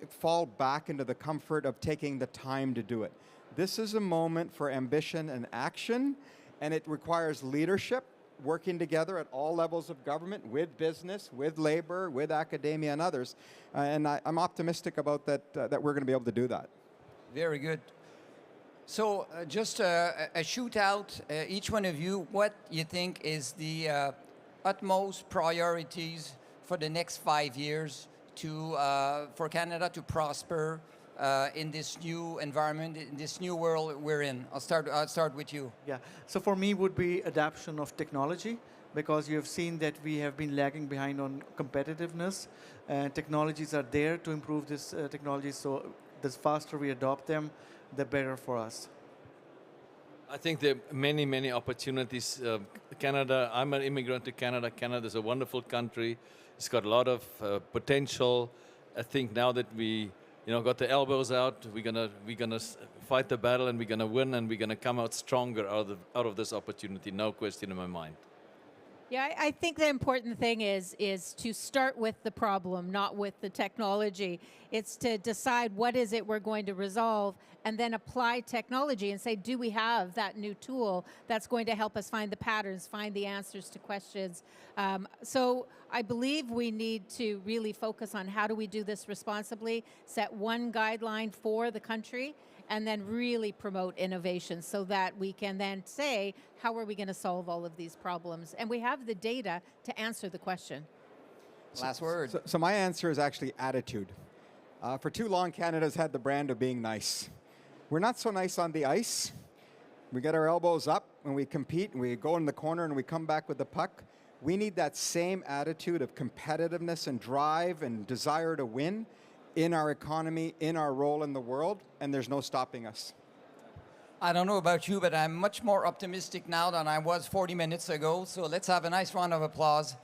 fall back into the comfort of taking the time to do it. This is a moment for ambition and action, and it requires leadership, working together at all levels of government, with business, with labor, with academia and others. And I'm optimistic about that, that we're going to be able to do that. Very good. So just a shootout, each one of you, what you think is the utmost priorities for the next 5 years for Canada to prosper in this new environment, in this new world we're in? I'll start with you. Yeah. So for me would be adoption of technology, because you have seen that we have been lagging behind on competitiveness. Technologies are there to improve this technology, so the faster we adopt them, the better for us. I think there are many, many opportunities. Canada, I'm an immigrant to Canada. Canada is a wonderful country. It's got a lot of potential. I think now that we, got the elbows out, we're gonna fight the battle, and we're gonna win, and we're gonna come out stronger out of this opportunity. No question in my mind. Yeah, I think the important thing is to start with the problem, not with the technology. It's to decide what is it we're going to resolve, and then apply technology and say, do we have that new tool that's going to help us find the patterns, find the answers to questions? So I believe we need to really focus on how do we do this responsibly, set one guideline for the country, and then really promote innovation so that we can then say, how are we going to solve all of these problems? And we have the data to answer the question. Last word. So my answer is actually attitude. For too long, Canada's had the brand of being nice. We're not so nice on the ice. We get our elbows up and we compete, and we go in the corner and we come back with the puck. We need that same attitude of competitiveness and drive and desire to win in our economy, in our role in the world, and there's no stopping us. I don't know about you, but I'm much more optimistic now than I was 40 minutes ago. So let's have a nice round of applause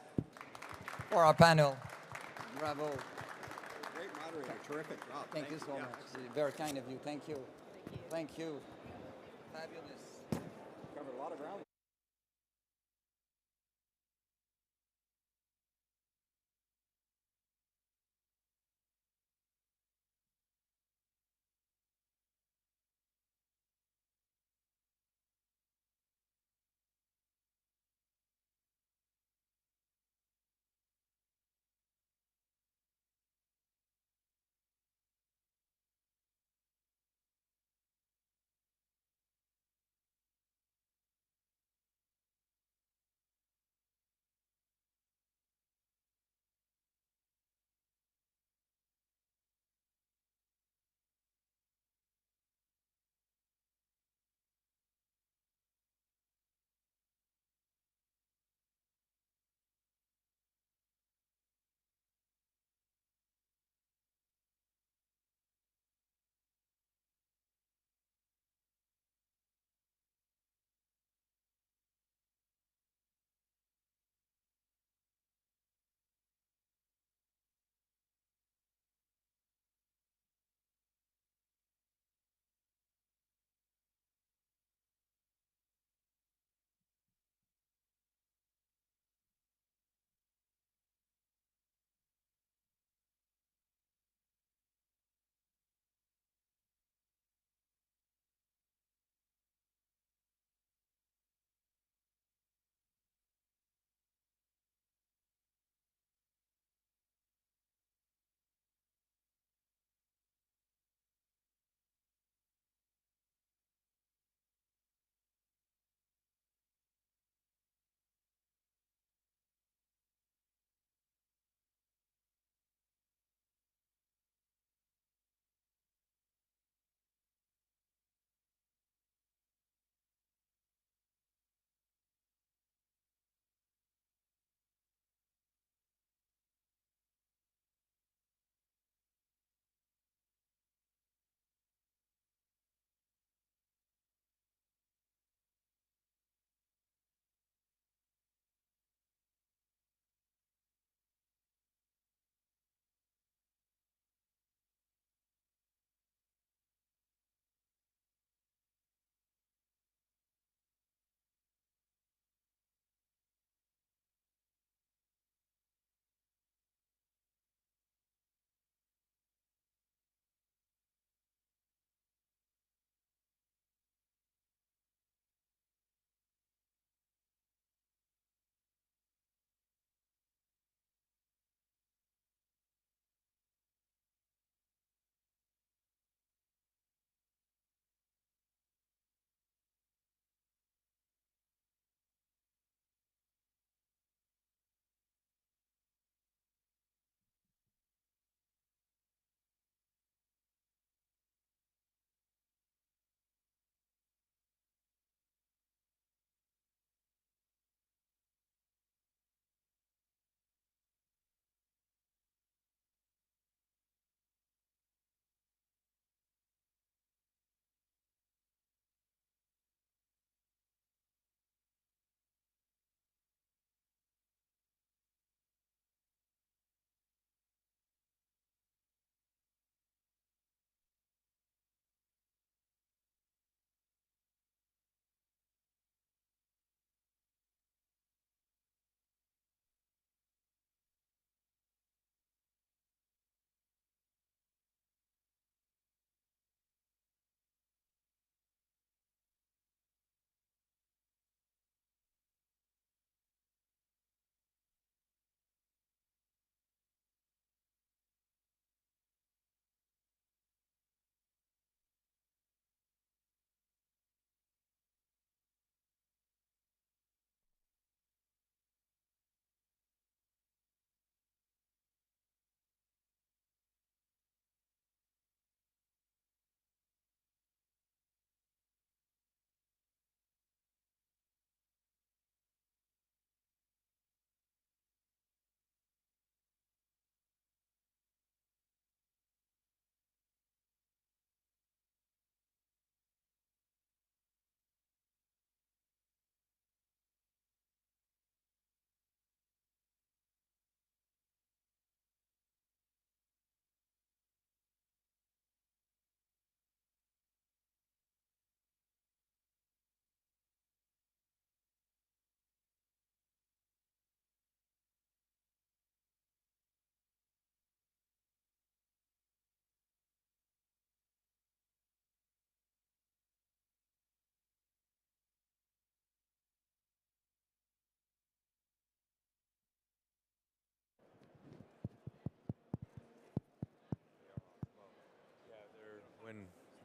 for our panel. Bravo. Great moderator, terrific job. Thank you so much. Very kind of you. Thank you. Thank you. Fabulous. Covered a lot of ground.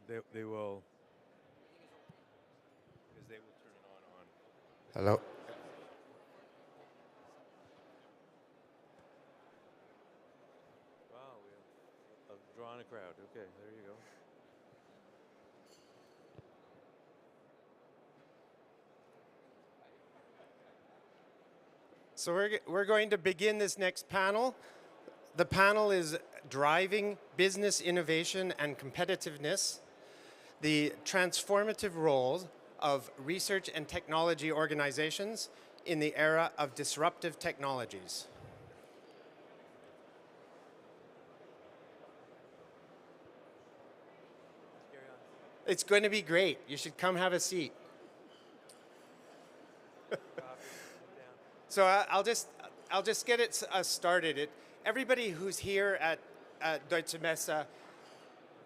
they will, because they will turn it on. Hello. Wow, we have drawn a crowd. Okay, there you go. So we're going to begin this next panel. The panel is Driving Business Innovation and Competitiveness, the transformative role of research and technology organizations in the era of disruptive technologies. It's going to be great. You should come have a seat. So I'll just get it started. Everybody who's here at Deutsche Messe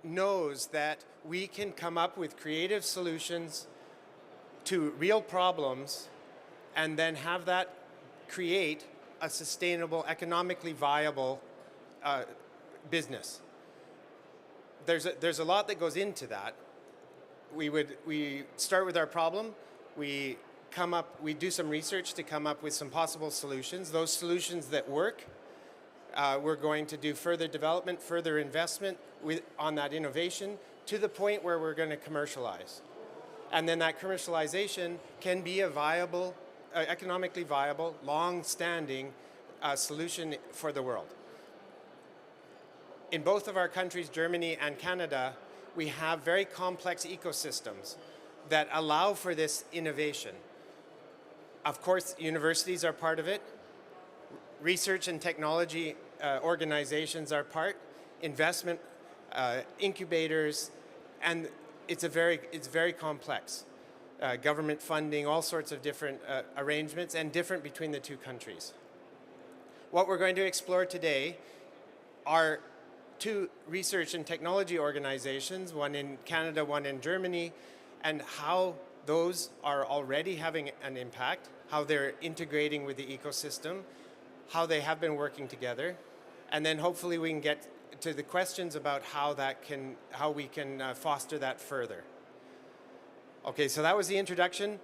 knows that we can come up with creative solutions to real problems and then have that create a sustainable, economically viable business. There's a lot that goes into that. We start with our problem. We do some research to come up with some possible solutions. Those solutions that work, we're going to do further development, further investment on that innovation to the point where we're going to commercialize. And then that commercialization can be a viable, economically viable, long-standing solution for the world. In both of our countries, Germany and Canada, we have very complex ecosystems that allow for this innovation. Of course, universities are part of it. Research and technology organizations are part. Investment incubators, and it's very complex. Government funding, all sorts of different arrangements, and different between the two countries. What we're going to explore today are two research and technology organizations, one in Canada, one in Germany, and how those are already having an impact, how they're integrating with the ecosystem, how they have been working together, and then hopefully we can get to the questions about how we can foster that further. Okay, so that was the introduction.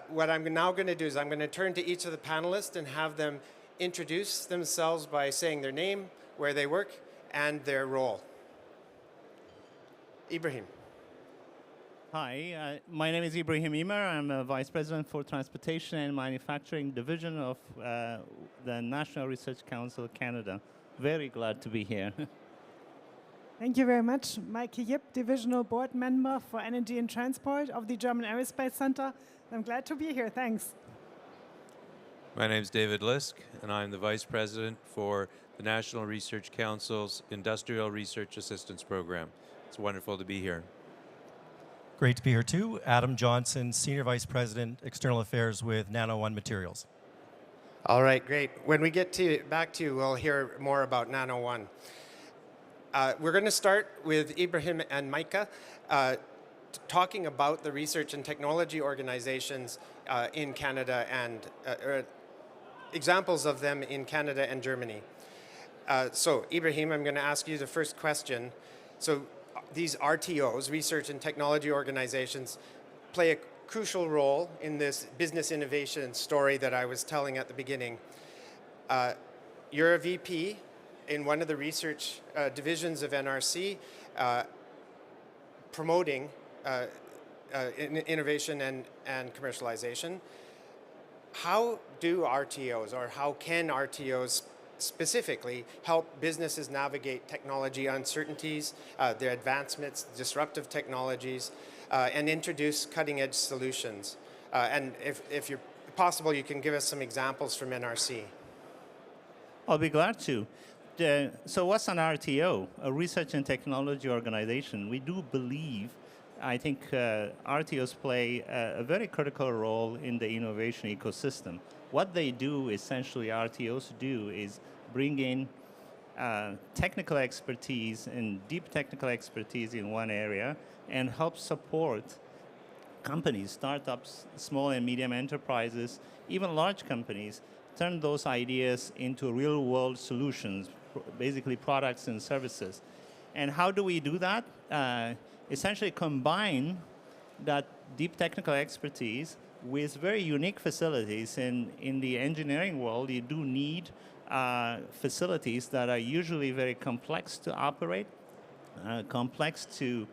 What I'm now going to do is I'm going to turn to each of the panelists and have them introduce themselves by saying their name, where they work, and their role. Ibrahim. Hi, my name is Ibrahim Imer. I'm a Vice President for Transportation and Manufacturing Division of the National Research Council Canada. Very glad to be here. Thank you very much. Mike Yip, Divisional Board Member for Energy and Transport of the German Aerospace Center. I'm glad to be here. Thanks. My name is David Lisk, and I'm the Vice President for the National Research Council's Industrial Research Assistance Program. It's wonderful to be here. Great to be here too. Adam Johnson, Senior Vice President, External Affairs with Nano One Materials. All right, great. When we get back to you, we'll hear more about Nano One. We're going to start with Ibrahim and Micah talking about the research and technology organizations in Canada and examples of them in Canada and Germany. So, Ibrahim, I'm going to ask you the first question. So, these RTOs, research and technology organizations, play a crucial role in this business innovation story that I was telling at the beginning. You're a VP in one of the research divisions of NRC, promoting innovation and commercialization. How do RTOs, or how can RTOs specifically help businesses navigate technology uncertainties, their advancements, disruptive technologies, and introduce cutting-edge solutions? And if you're possible, you can give us some examples from NRC. I'll be glad to. So what's an RTO? A research and technology organization. We do believe, I think RTOs play a very critical role in the innovation ecosystem. What they do, essentially, RTOs do is bring in technical expertise and deep technical expertise in one area and help support companies, startups, small and medium enterprises, even large companies, turn those ideas into real-world solutions, basically products and services. And how do we do that? Essentially combine that deep technical expertise with very unique facilities. In the engineering world, you do need facilities that are usually very complex to operate, complex to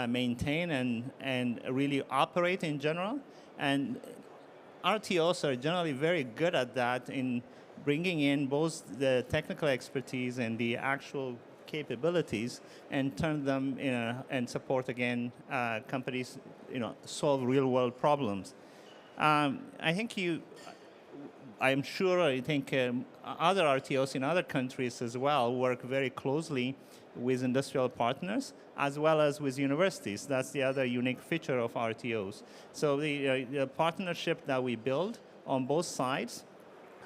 maintain and really operate in general. And RTOs are generally very good at that in bringing in both the technical expertise and the actual capabilities and turn them and support again companies solve real world problems. I think I'm sure other RTOs in other countries as well work very closely with industrial partners as well as with universities. That's the other unique feature of RTOs. So the partnership that we build on both sides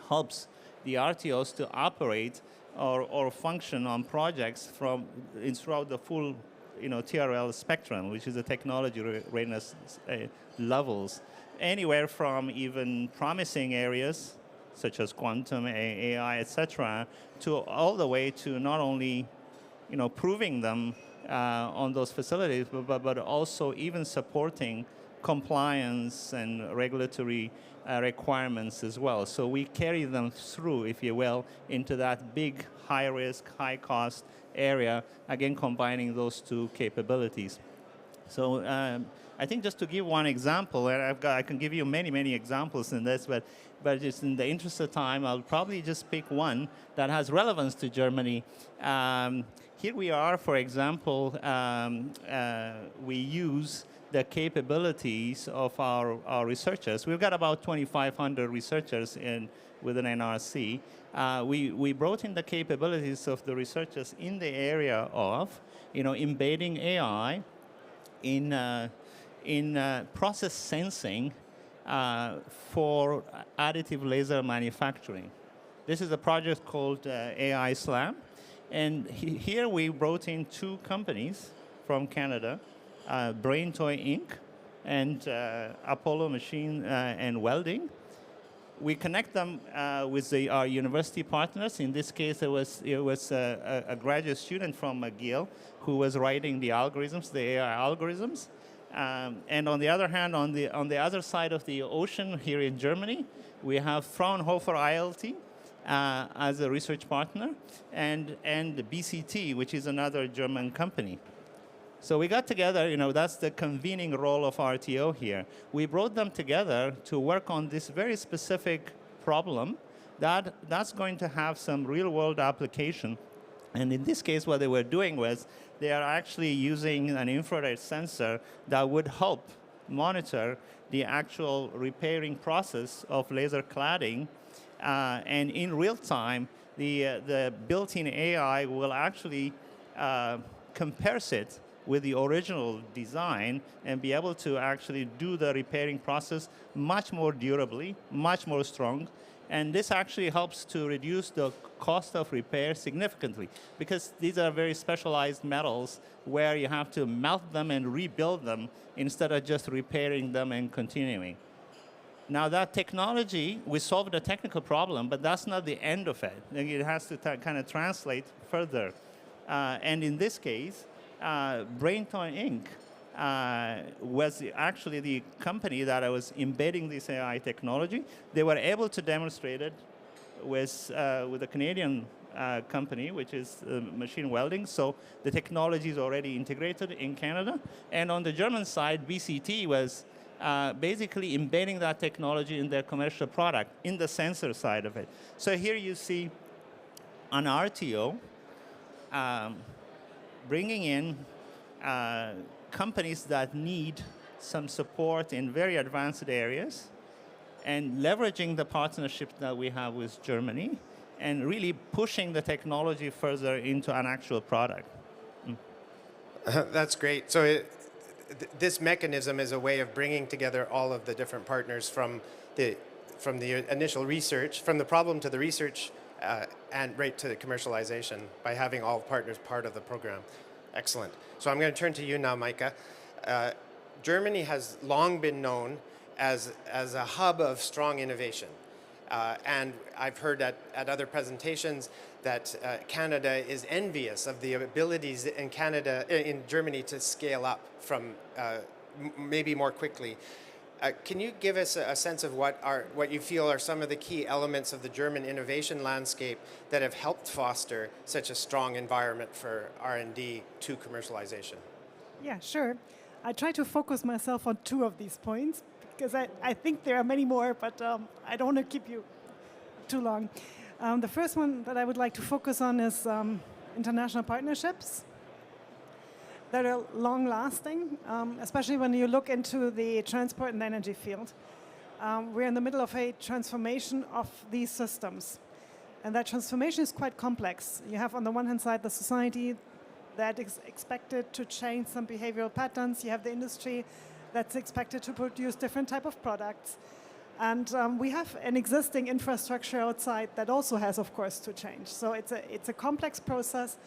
helps the RTOs to operate or function on projects throughout the full TRL spectrum, which is the technology readiness levels, anywhere from even promising areas such as quantum, AI, etc., to all the way to not only proving them on those facilities, but also even supporting compliance and regulatory requirements as well. So we carry them through, if you will, into that big, high-risk, high-cost area, again, combining those two capabilities. So I think just to give one example, and I can give you many, many examples in this, but just in the interest of time, I'll probably just pick one that has relevance to Germany. Here we are, for example, we use the capabilities of our researchers. We've got about 2,500 researchers within NRC. We brought in the capabilities of the researchers in the area of embedding AI in process sensing for additive laser manufacturing. This is a project called AI Slam. And here we brought in two companies from Canada, BrainToy Inc. and Apollo Machine and Welding. We connect them with our university partners. In this case, it was a graduate student from McGill who was writing the algorithms, the AI algorithms. And on the other hand, on the other side of the ocean here in Germany, we have Fraunhofer ILT as a research partner, and BCT, which is another German company. So we got together, that's the convening role of RTO here. We brought them together to work on this very specific problem that's going to have some real-world application. And in this case, what they were doing was they are actually using an infrared sensor that would help monitor the actual repairing process of laser cladding. And in real time, the built-in AI will actually compare it with the original design and be able to actually do the repairing process much more durably, much more strong. And this actually helps to reduce the cost of repair significantly, because these are very specialized metals where you have to melt them and rebuild them instead of just repairing them and continuing. Now that technology, we solved a technical problem, but that's not the end of it. It has to kind of translate further. And in this case, BrainToy Inc. Was actually the company that I was embedding this AI technology. They were able to demonstrate it with a Canadian company, which is machine welding. So the technology is already integrated in Canada. And on the German side, BCT was basically embedding that technology in their commercial product, in the sensor side of it. So here you see an RTO bringing in companies that need some support in very advanced areas and leveraging the partnership that we have with Germany and really pushing the technology further into an actual product. That's great. So this mechanism is a way of bringing together all of the different partners from the initial research, from the problem to the research, and right to the commercialization by having all partners part of the program. Excellent. So I'm going to turn to you now, Micah. Germany has long been known as a hub of strong innovation. And I've heard at other presentations that Canada is envious of the abilities in Germany to scale up from maybe more quickly. Can you give us a sense of what you feel are some of the key elements of the German innovation landscape that have helped foster such a strong environment for R&D to commercialization? Yeah, sure. I try to focus myself on two of these points because I think there are many more, but I don't want to keep you too long. The first one that I would like to focus on is international partnerships that are long-lasting, especially when you look into the transport and energy field. We're in the middle of a transformation of these systems. And that transformation is quite complex. You have on the one hand side the society that is expected to change some behavioral patterns. You have the industry that's expected to produce different type of products. And we have an existing infrastructure outside that also has, of course, to change. So it's a complex process.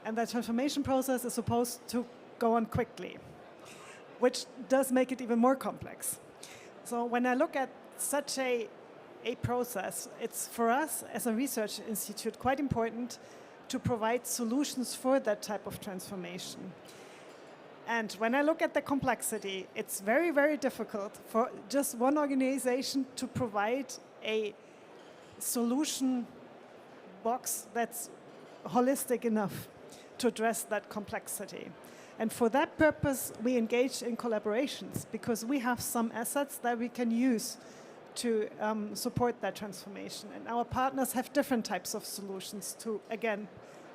And that transformation process is supposed to go on quickly, which does make it even more complex. So when I look at such a process, it's for us as a research institute quite important to provide solutions for that type of transformation. And when I look at the complexity, it's very, very difficult for just one organization to provide a solution box that's holistic enough to address that complexity. And for that purpose, we engage in collaborations because we have some assets that we can use to support that transformation. And our partners have different types of solutions to, again,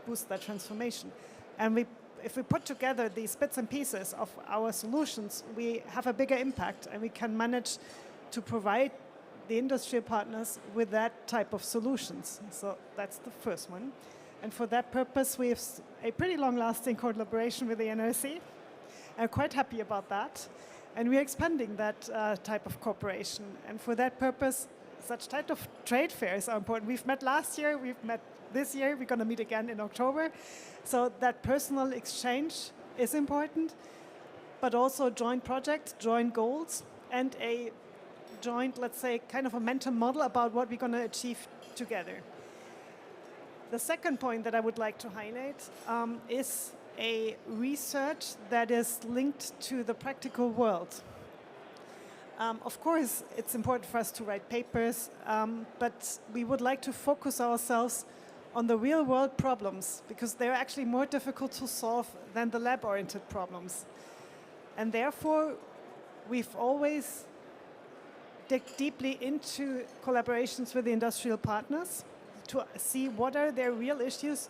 boost that transformation. And if we put together these bits and pieces of our solutions, we have a bigger impact and we can manage to provide the industry partners with that type of solutions. So that's the first one. And for that purpose, we have a pretty long-lasting collaboration with the NRC. I'm quite happy about that. And we're expanding that type of cooperation. And for that purpose, such type of trade fairs are important. We've met last year, we've met this year, we're going to meet again in October. So that personal exchange is important, but also joint projects, joint goals, and a joint, let's say, kind of a mental model about what we're going to achieve together. The second point that I would like to highlight is a research that is linked to the practical world. Of course, it's important for us to write papers, but we would like to focus ourselves on the real-world problems because they're actually more difficult to solve than the lab-oriented problems. And therefore, we've always dug deeply into collaborations with the industrial partners to see what are their real issues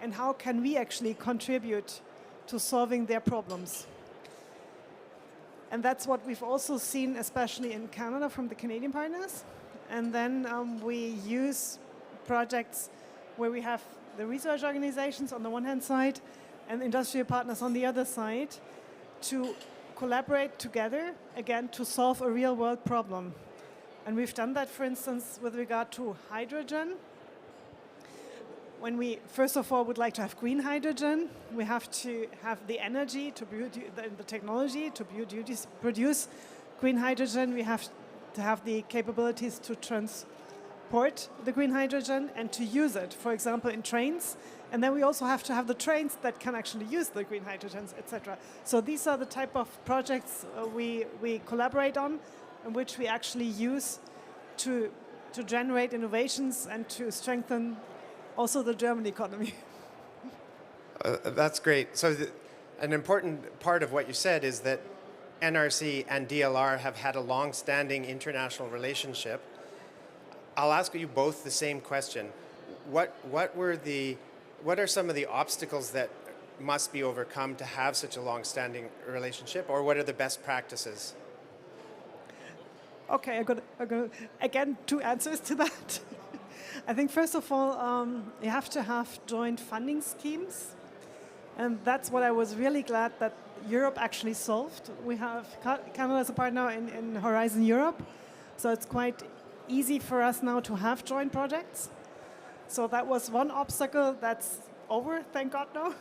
and how can we actually contribute to solving their problems. And that's what we've also seen, especially in Canada, from the Canadian partners. And then we use projects where we have the research organizations on the one hand side and industrial partners on the other side to collaborate together, again, to solve a real-world problem. And we've done that, for instance, with regard to hydrogen. When we, first of all, would like to have green hydrogen, we have to have the energy, to the technology to produce green hydrogen. We have to have the capabilities to transport the green hydrogen and to use it, for example, in trains. And then we also have to have the trains that can actually use the green hydrogens, etc. So these are the type of projects we collaborate on, and which we actually use to generate innovations and to strengthen also the German economy. That's great. So an important part of what you said is that NRC and DLR have had a long-standing international relationship. I'll ask you both the same question. What are some of the obstacles that must be overcome to have such a long-standing relationship, or what are the best practices? Okay, I got again 2 answers to that. I think first of all, you have to have joint funding schemes. And that's what I was really glad that Europe actually solved. We have Canada as a partner in Horizon Europe. So it's quite easy for us now to have joint projects. So that was one obstacle that's over, thank God now.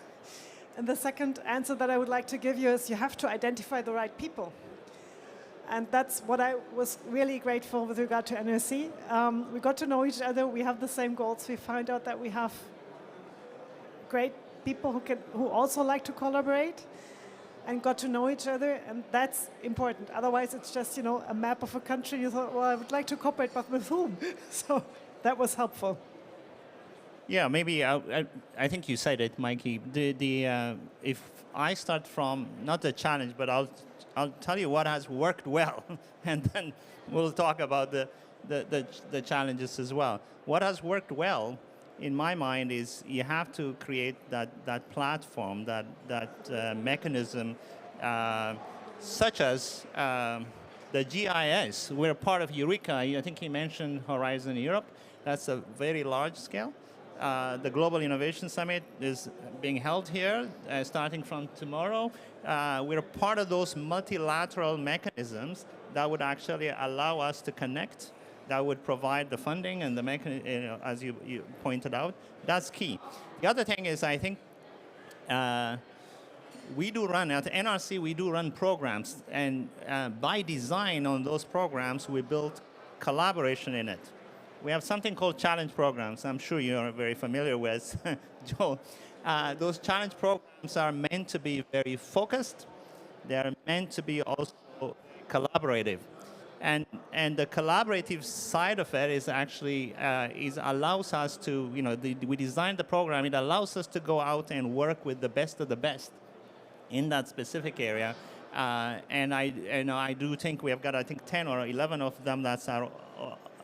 And the second answer that I would like to give you is you have to identify the right people. And that's what I was really grateful with regard to NRC. We got to know each other. We have the same goals. We found out that we have great people who also like to collaborate, and got to know each other, and that's important. Otherwise, it's just a map of a country. You thought, well, I would like to cooperate, but with whom? So that was helpful. Yeah, maybe I think you said it, Mikey. If I start from not the challenge, but I'll tell you what has worked well, and then we'll talk about the challenges as well. What has worked well, in my mind, is you have to create that platform, that mechanism, such as the GIS. We're part of Eureka. I think he mentioned Horizon Europe. That's a very large scale. The Global Innovation Summit is being held here, starting from tomorrow. We're part of those multilateral mechanisms that would actually allow us to connect, that would provide the funding and the mechanism, as you pointed out. That's key. The other thing is, I think, we do run, at NRC, we do run programs, and by design on those programs, we build collaboration in it. We have something called challenge programs. I'm sure you're very familiar with, Joel. Those challenge programs are meant to be very focused. They are meant to be also collaborative. And the collaborative side of it is actually, allows us to, we designed the program, it allows us to go out and work with the best of the best in that specific area. And I do think we have got, I think, 10 or 11 of them that are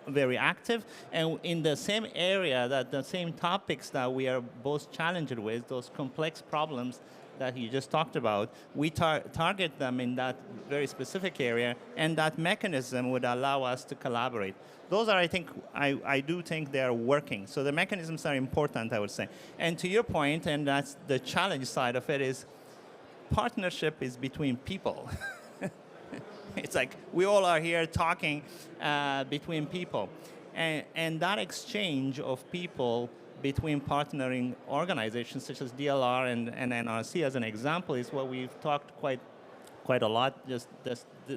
very active, and in the same area, that the same topics that we are both challenged with, those complex problems that you just talked about, we target them in that very specific area, and that mechanism would allow us to collaborate. Those are, I think, I do think they are working. So the mechanisms are important, I would say. And to your point, and that's the challenge side of it, is partnership is between people. It's like we all are here talking between people. And that exchange of people between partnering organizations such as DLR and NRC, as an example, is what we've talked quite a lot just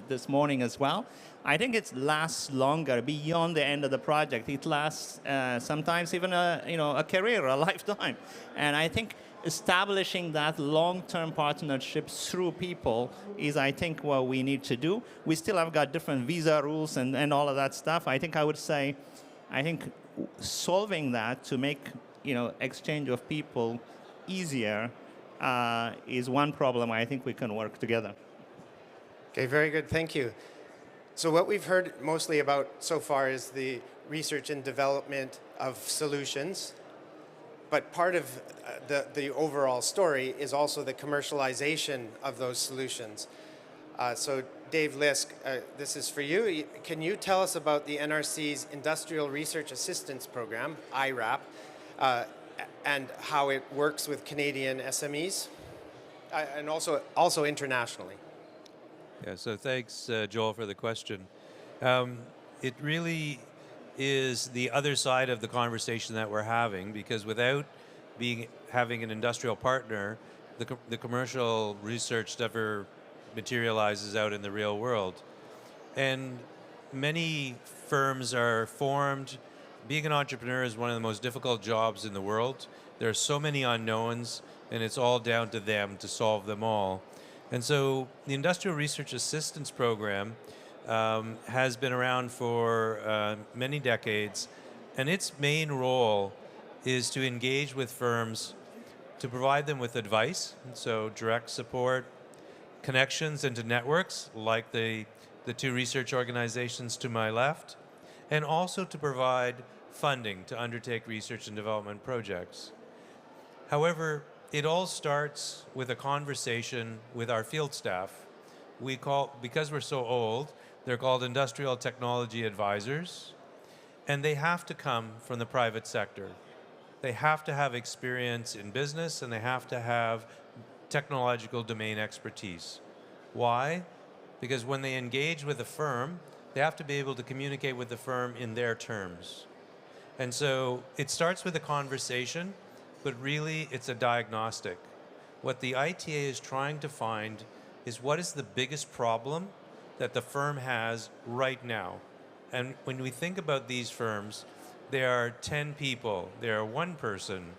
this morning as well. I think it lasts longer beyond the end of the project. It lasts sometimes even a career, a lifetime. And I think establishing that long-term partnership through people is, I think, what we need to do. We still have got different visa rules and all of that stuff. I think I would say, solving that to make exchange of people easier is one problem. I think we can work together. Okay, very good. Thank you. So what we've heard mostly about so far is the research and development of solutions. But part of the overall story is also the commercialization of those solutions. So Dave Lisk, this is for you. Can you tell us about the NRC's Industrial Research Assistance Program, IRAP, and how it works with Canadian SMEs, and also internationally? Yeah, so thanks, Joel, for the question. It really is the other side of the conversation that we're having, because without having an industrial partner, the commercial research never materializes out in the real world. And many firms are formed. Being an entrepreneur is one of the most difficult jobs in the world. There are so many unknowns, and it's all down to them to solve them all. And so the Industrial Research Assistance Program has been around for many decades, and its main role is to engage with firms to provide them with advice, so direct support, connections into networks like the two research organizations to my left, and also to provide funding to undertake research and development projects. However, it all starts with a conversation with our field staff. Because we're so old, they're called Industrial Technology Advisors, and they have to come from the private sector. They have to have experience in business, and they have to have technological domain expertise. Why? Because when they engage with a firm, they have to be able to communicate with the firm in their terms. And so it starts with a conversation, but really it's a diagnostic. What the ITA is trying to find is what is the biggest problem that the firm has right now. And when we think about these firms, there are 10 people, there are one person,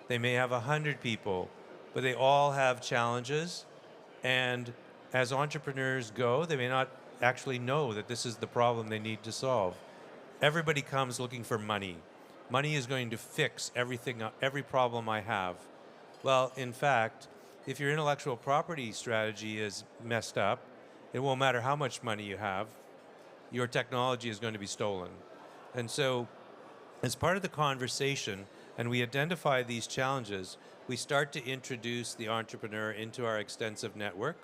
they may have 100 people, but they all have challenges. And as entrepreneurs go, they may not actually know that this is the problem they need to solve. Everybody comes looking for money. Money is going to fix everything, every problem I have. Well, in fact, if your intellectual property strategy is messed up, it won't matter how much money you have, your technology is going to be stolen. And so, as part of the conversation, and we identify these challenges, we start to introduce the entrepreneur into our extensive network,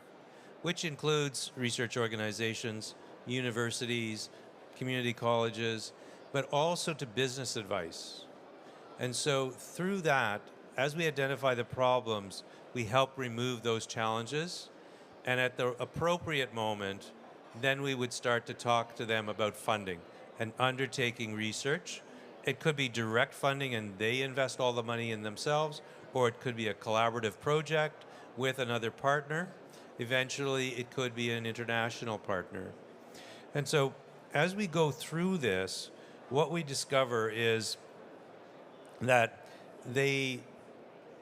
which includes research organizations, universities, community colleges, but also to business advice. And so through that, as we identify the problems, we help remove those challenges. And at the appropriate moment, then we would start to talk to them about funding and undertaking research. It could be direct funding and they invest all the money in themselves, or it could be a collaborative project with another partner. Eventually, it could be an international partner. And so as we go through this, what we discover is that they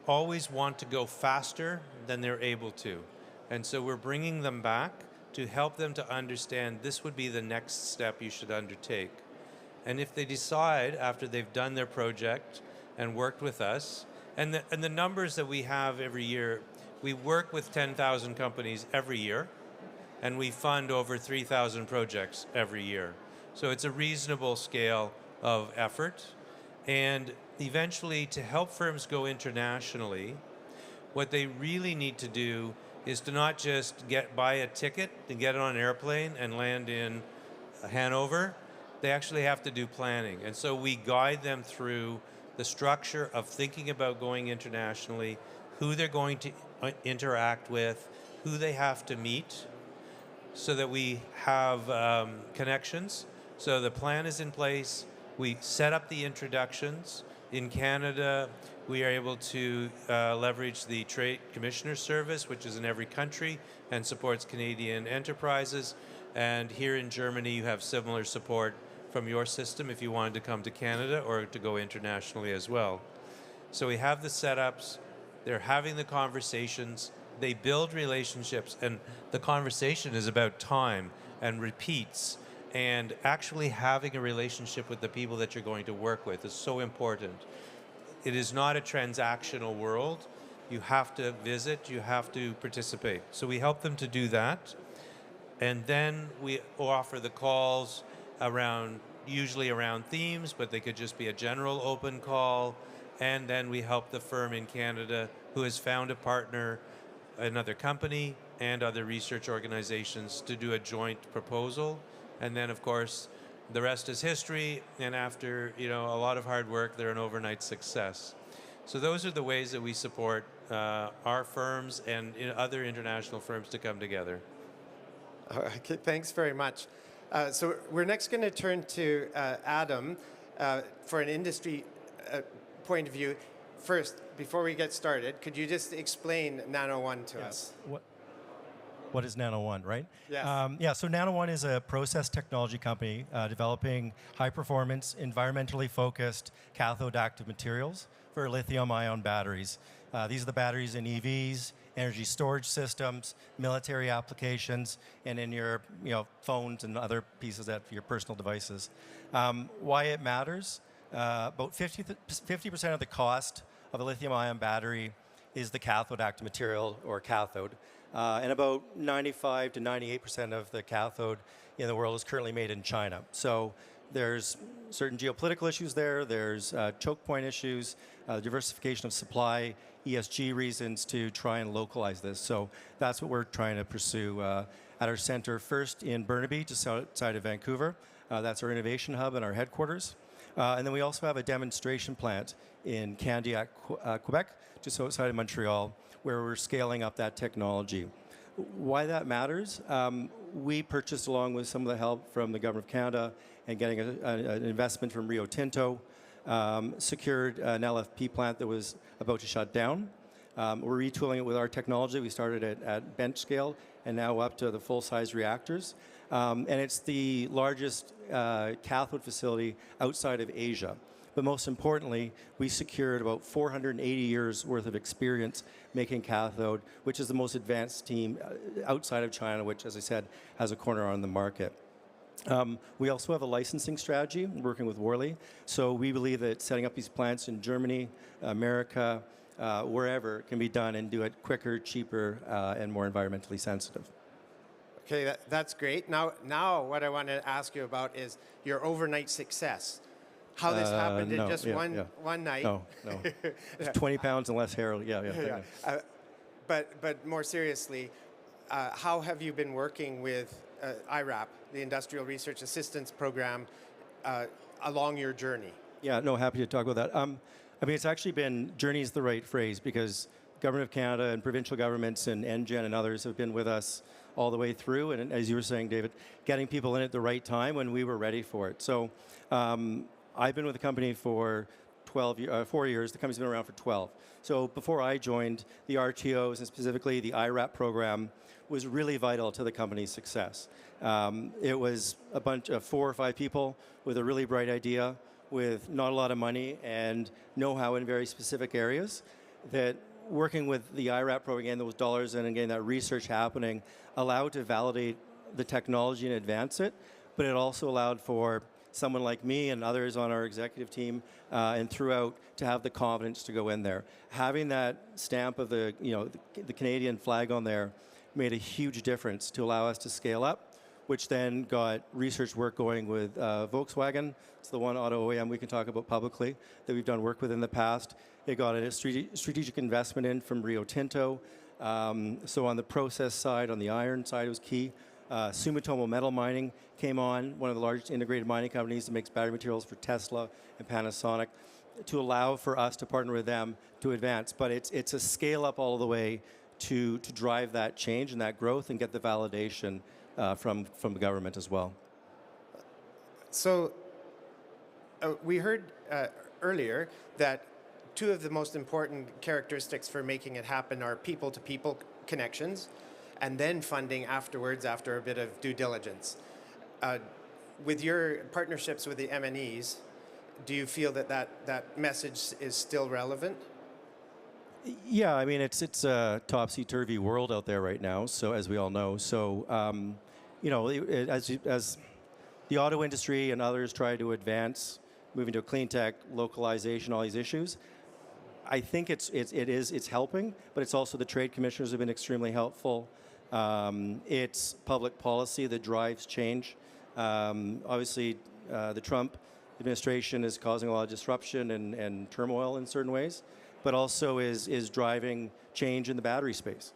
always want to go faster than they're able to. And so we're bringing them back to help them to understand this would be the next step you should undertake. And if they decide after they've done their project and worked with us, and the numbers that we have every year, we work with 10,000 companies every year, and we fund over 3,000 projects every year. So it's a reasonable scale of effort. And eventually, to help firms go internationally, what they really need to do is to not just buy a ticket and get on an airplane and land in Hannover. They actually have to do planning. And so we guide them through the structure of thinking about going internationally, who they're going to interact with, who they have to meet, so that we have connections. So the plan is in place. We set up the introductions. In Canada, we are able to leverage the Trade Commissioner Service, which is in every country and supports Canadian enterprises. And here in Germany, you have similar support from your system if you wanted to come to Canada or to go internationally as well. So we have the setups, they're having the conversations, they build relationships, and the conversation is about time and repeats, and actually having a relationship with the people that you're going to work with is so important. It is not a transactional world. You have to visit, you have to participate. So we help them to do that. And then we offer the calls usually around themes, but they could just be a general open call. And then we help the firm in Canada who has found a partner, another company, and other research organizations to do a joint proposal. And then, of course, the rest is history. And after a lot of hard work, they're an overnight success. So those are the ways that we support our firms and other international firms to come together. Okay, thanks very much. So we're next going to turn to Adam for an industry point of view. First, before we get started, could you just explain Nano One to us? What is Nano One, right? Yes. So Nano One is a process technology company developing high-performance, environmentally focused cathode active materials for lithium-ion batteries. These are the batteries in EVs, energy storage systems, military applications, and in your phones and other pieces for your personal devices. Why it matters? About 50% of the cost of a lithium-ion battery is the cathode active material, or cathode. And about 95 to 98% of the cathode in the world is currently made in China. So there's certain geopolitical issues there. There's choke point issues, diversification of supply, ESG reasons to try and localize this. So that's what we're trying to pursue at our center, first in Burnaby, just outside of Vancouver. That's our innovation hub and our headquarters. And then we also have a demonstration plant in Candiac, Quebec, just outside of Montreal, where we're scaling up that technology. Why that matters? We purchased, along with some of the help from the Government of Canada and getting an investment from Rio Tinto, secured an LFP plant that was about to shut down. We're retooling it with our technology. We started at bench scale and now up to the full-size reactors. And it's the largest cathode facility outside of Asia. But most importantly, we secured about 480 years worth of experience making cathode, which is the most advanced team outside of China, which, as I said, has a corner on the market. We also have a licensing strategy working with Worley. So we believe that setting up these plants in Germany, America, wherever can be done and do it quicker, cheaper, and more environmentally sensitive. Okay, that's great. Now what I want to ask you about is your overnight success. How this happened in just one night. No. 20 pounds and less hair. Yeah. But more seriously, how have you been working with IRAP, the Industrial Research Assistance Program, along your journey? Yeah, no, happy to talk about that. I mean, it's actually been, journey is the right phrase, because Government of Canada and provincial governments and NGen and others have been with us all the way through. And as you were saying, David, getting people in at the right time when we were ready for it. So I've been with the company for 4 years. The company's been around for 12. So before I joined, the RTOs and specifically the IRAP program was really vital to the company's success. It was a bunch of 4 or 5 people with a really bright idea, with not a lot of money and know-how in very specific areas, that working with the IRAP program, getting those dollars in and getting that research happening, allowed to validate the technology and advance it, but it also allowed for someone like me and others on our executive team and throughout to have the confidence to go in there. Having that stamp of the Canadian flag on there made a huge difference to allow us to scale up, which then got research work going with Volkswagen. It's the one auto OEM we can talk about publicly that we've done work with in the past. It got a strategic investment in from Rio Tinto. So on the process side, on the iron side, it was key. Sumitomo Metal Mining came on, one of the largest integrated mining companies that makes battery materials for Tesla and Panasonic, to allow for us to partner with them to advance. But it's a scale up all the way to drive that change and that growth and get the validation from the government as well. So we heard earlier that 2 of the most important characteristics for making it happen are people-to-people connections, and then funding afterwards after a bit of due diligence. With your partnerships with the MNEs, do you feel that message is still relevant? Yeah, I mean, it's a topsy-turvy world out there right now, so as we all know. So, as the auto industry and others try to advance, moving to clean tech, localization, all these issues, I think it's helping, but it's also the trade commissioners have been extremely helpful. It's public policy that drives change. Obviously, the Trump administration is causing a lot of disruption and turmoil in certain ways, but also is driving change in the battery space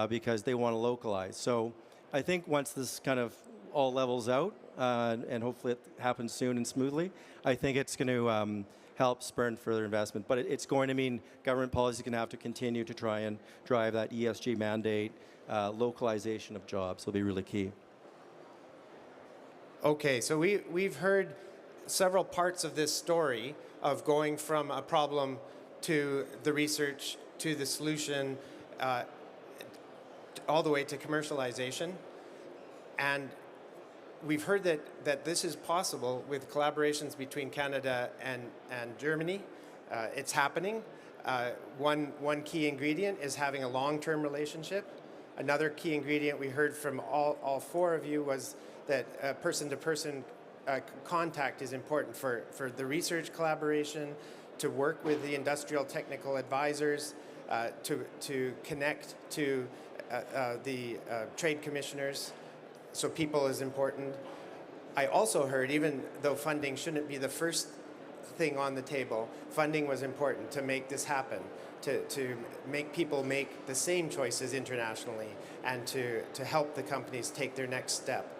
because they want to localize. So I think once this kind of all levels out, and hopefully it happens soon and smoothly, I think it's going to help spur further investment. But it's going to mean government policy is going to have to continue to try and drive that ESG mandate, localization of jobs will be really key. Okay, so we've heard several parts of this story of going from a problem to the research to the solution all the way to commercialization. And we've heard that this is possible with collaborations between Canada and Germany. It's happening. One key ingredient is having a long-term relationship. Another key ingredient we heard from all 4 of you was that person-to-person contact is important for the research collaboration, to work with the industrial technical advisors, to connect to the trade commissioners. So people is important. I also heard, even though funding shouldn't be the first thing on the table, funding was important to make this happen, to make people make the same choices internationally, and to help the companies take their next step.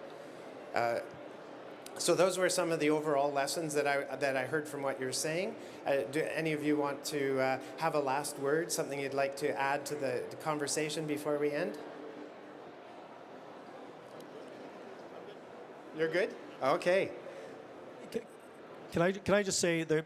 So those were some of the overall lessons that I heard from what you're saying. Do any of you want to have a last word, something you'd like to add to the conversation before we end? You're good? Okay. Can I just say that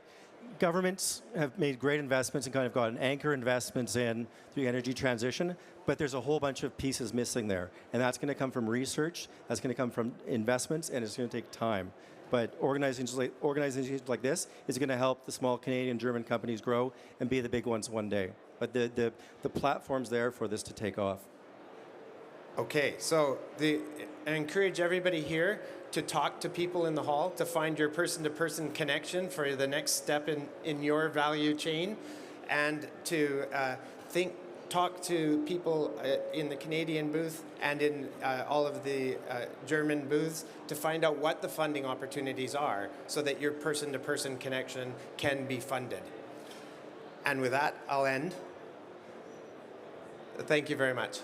governments have made great investments and kind of gotten anchor investments in the energy transition, but there's a whole bunch of pieces missing there. And that's going to come from research, that's going to come from investments, and it's going to take time. But organizations like this is going to help the small Canadian, German companies grow and be the big ones one day. But the platform's there for this to take off. Okay, so I encourage everybody here to talk to people in the hall, to find your person-to-person connection for the next step in your value chain, and to talk to people in the Canadian booth and in all of the German booths to find out what the funding opportunities are so that your person-to-person connection can be funded. And with that, I'll end. Thank you very much.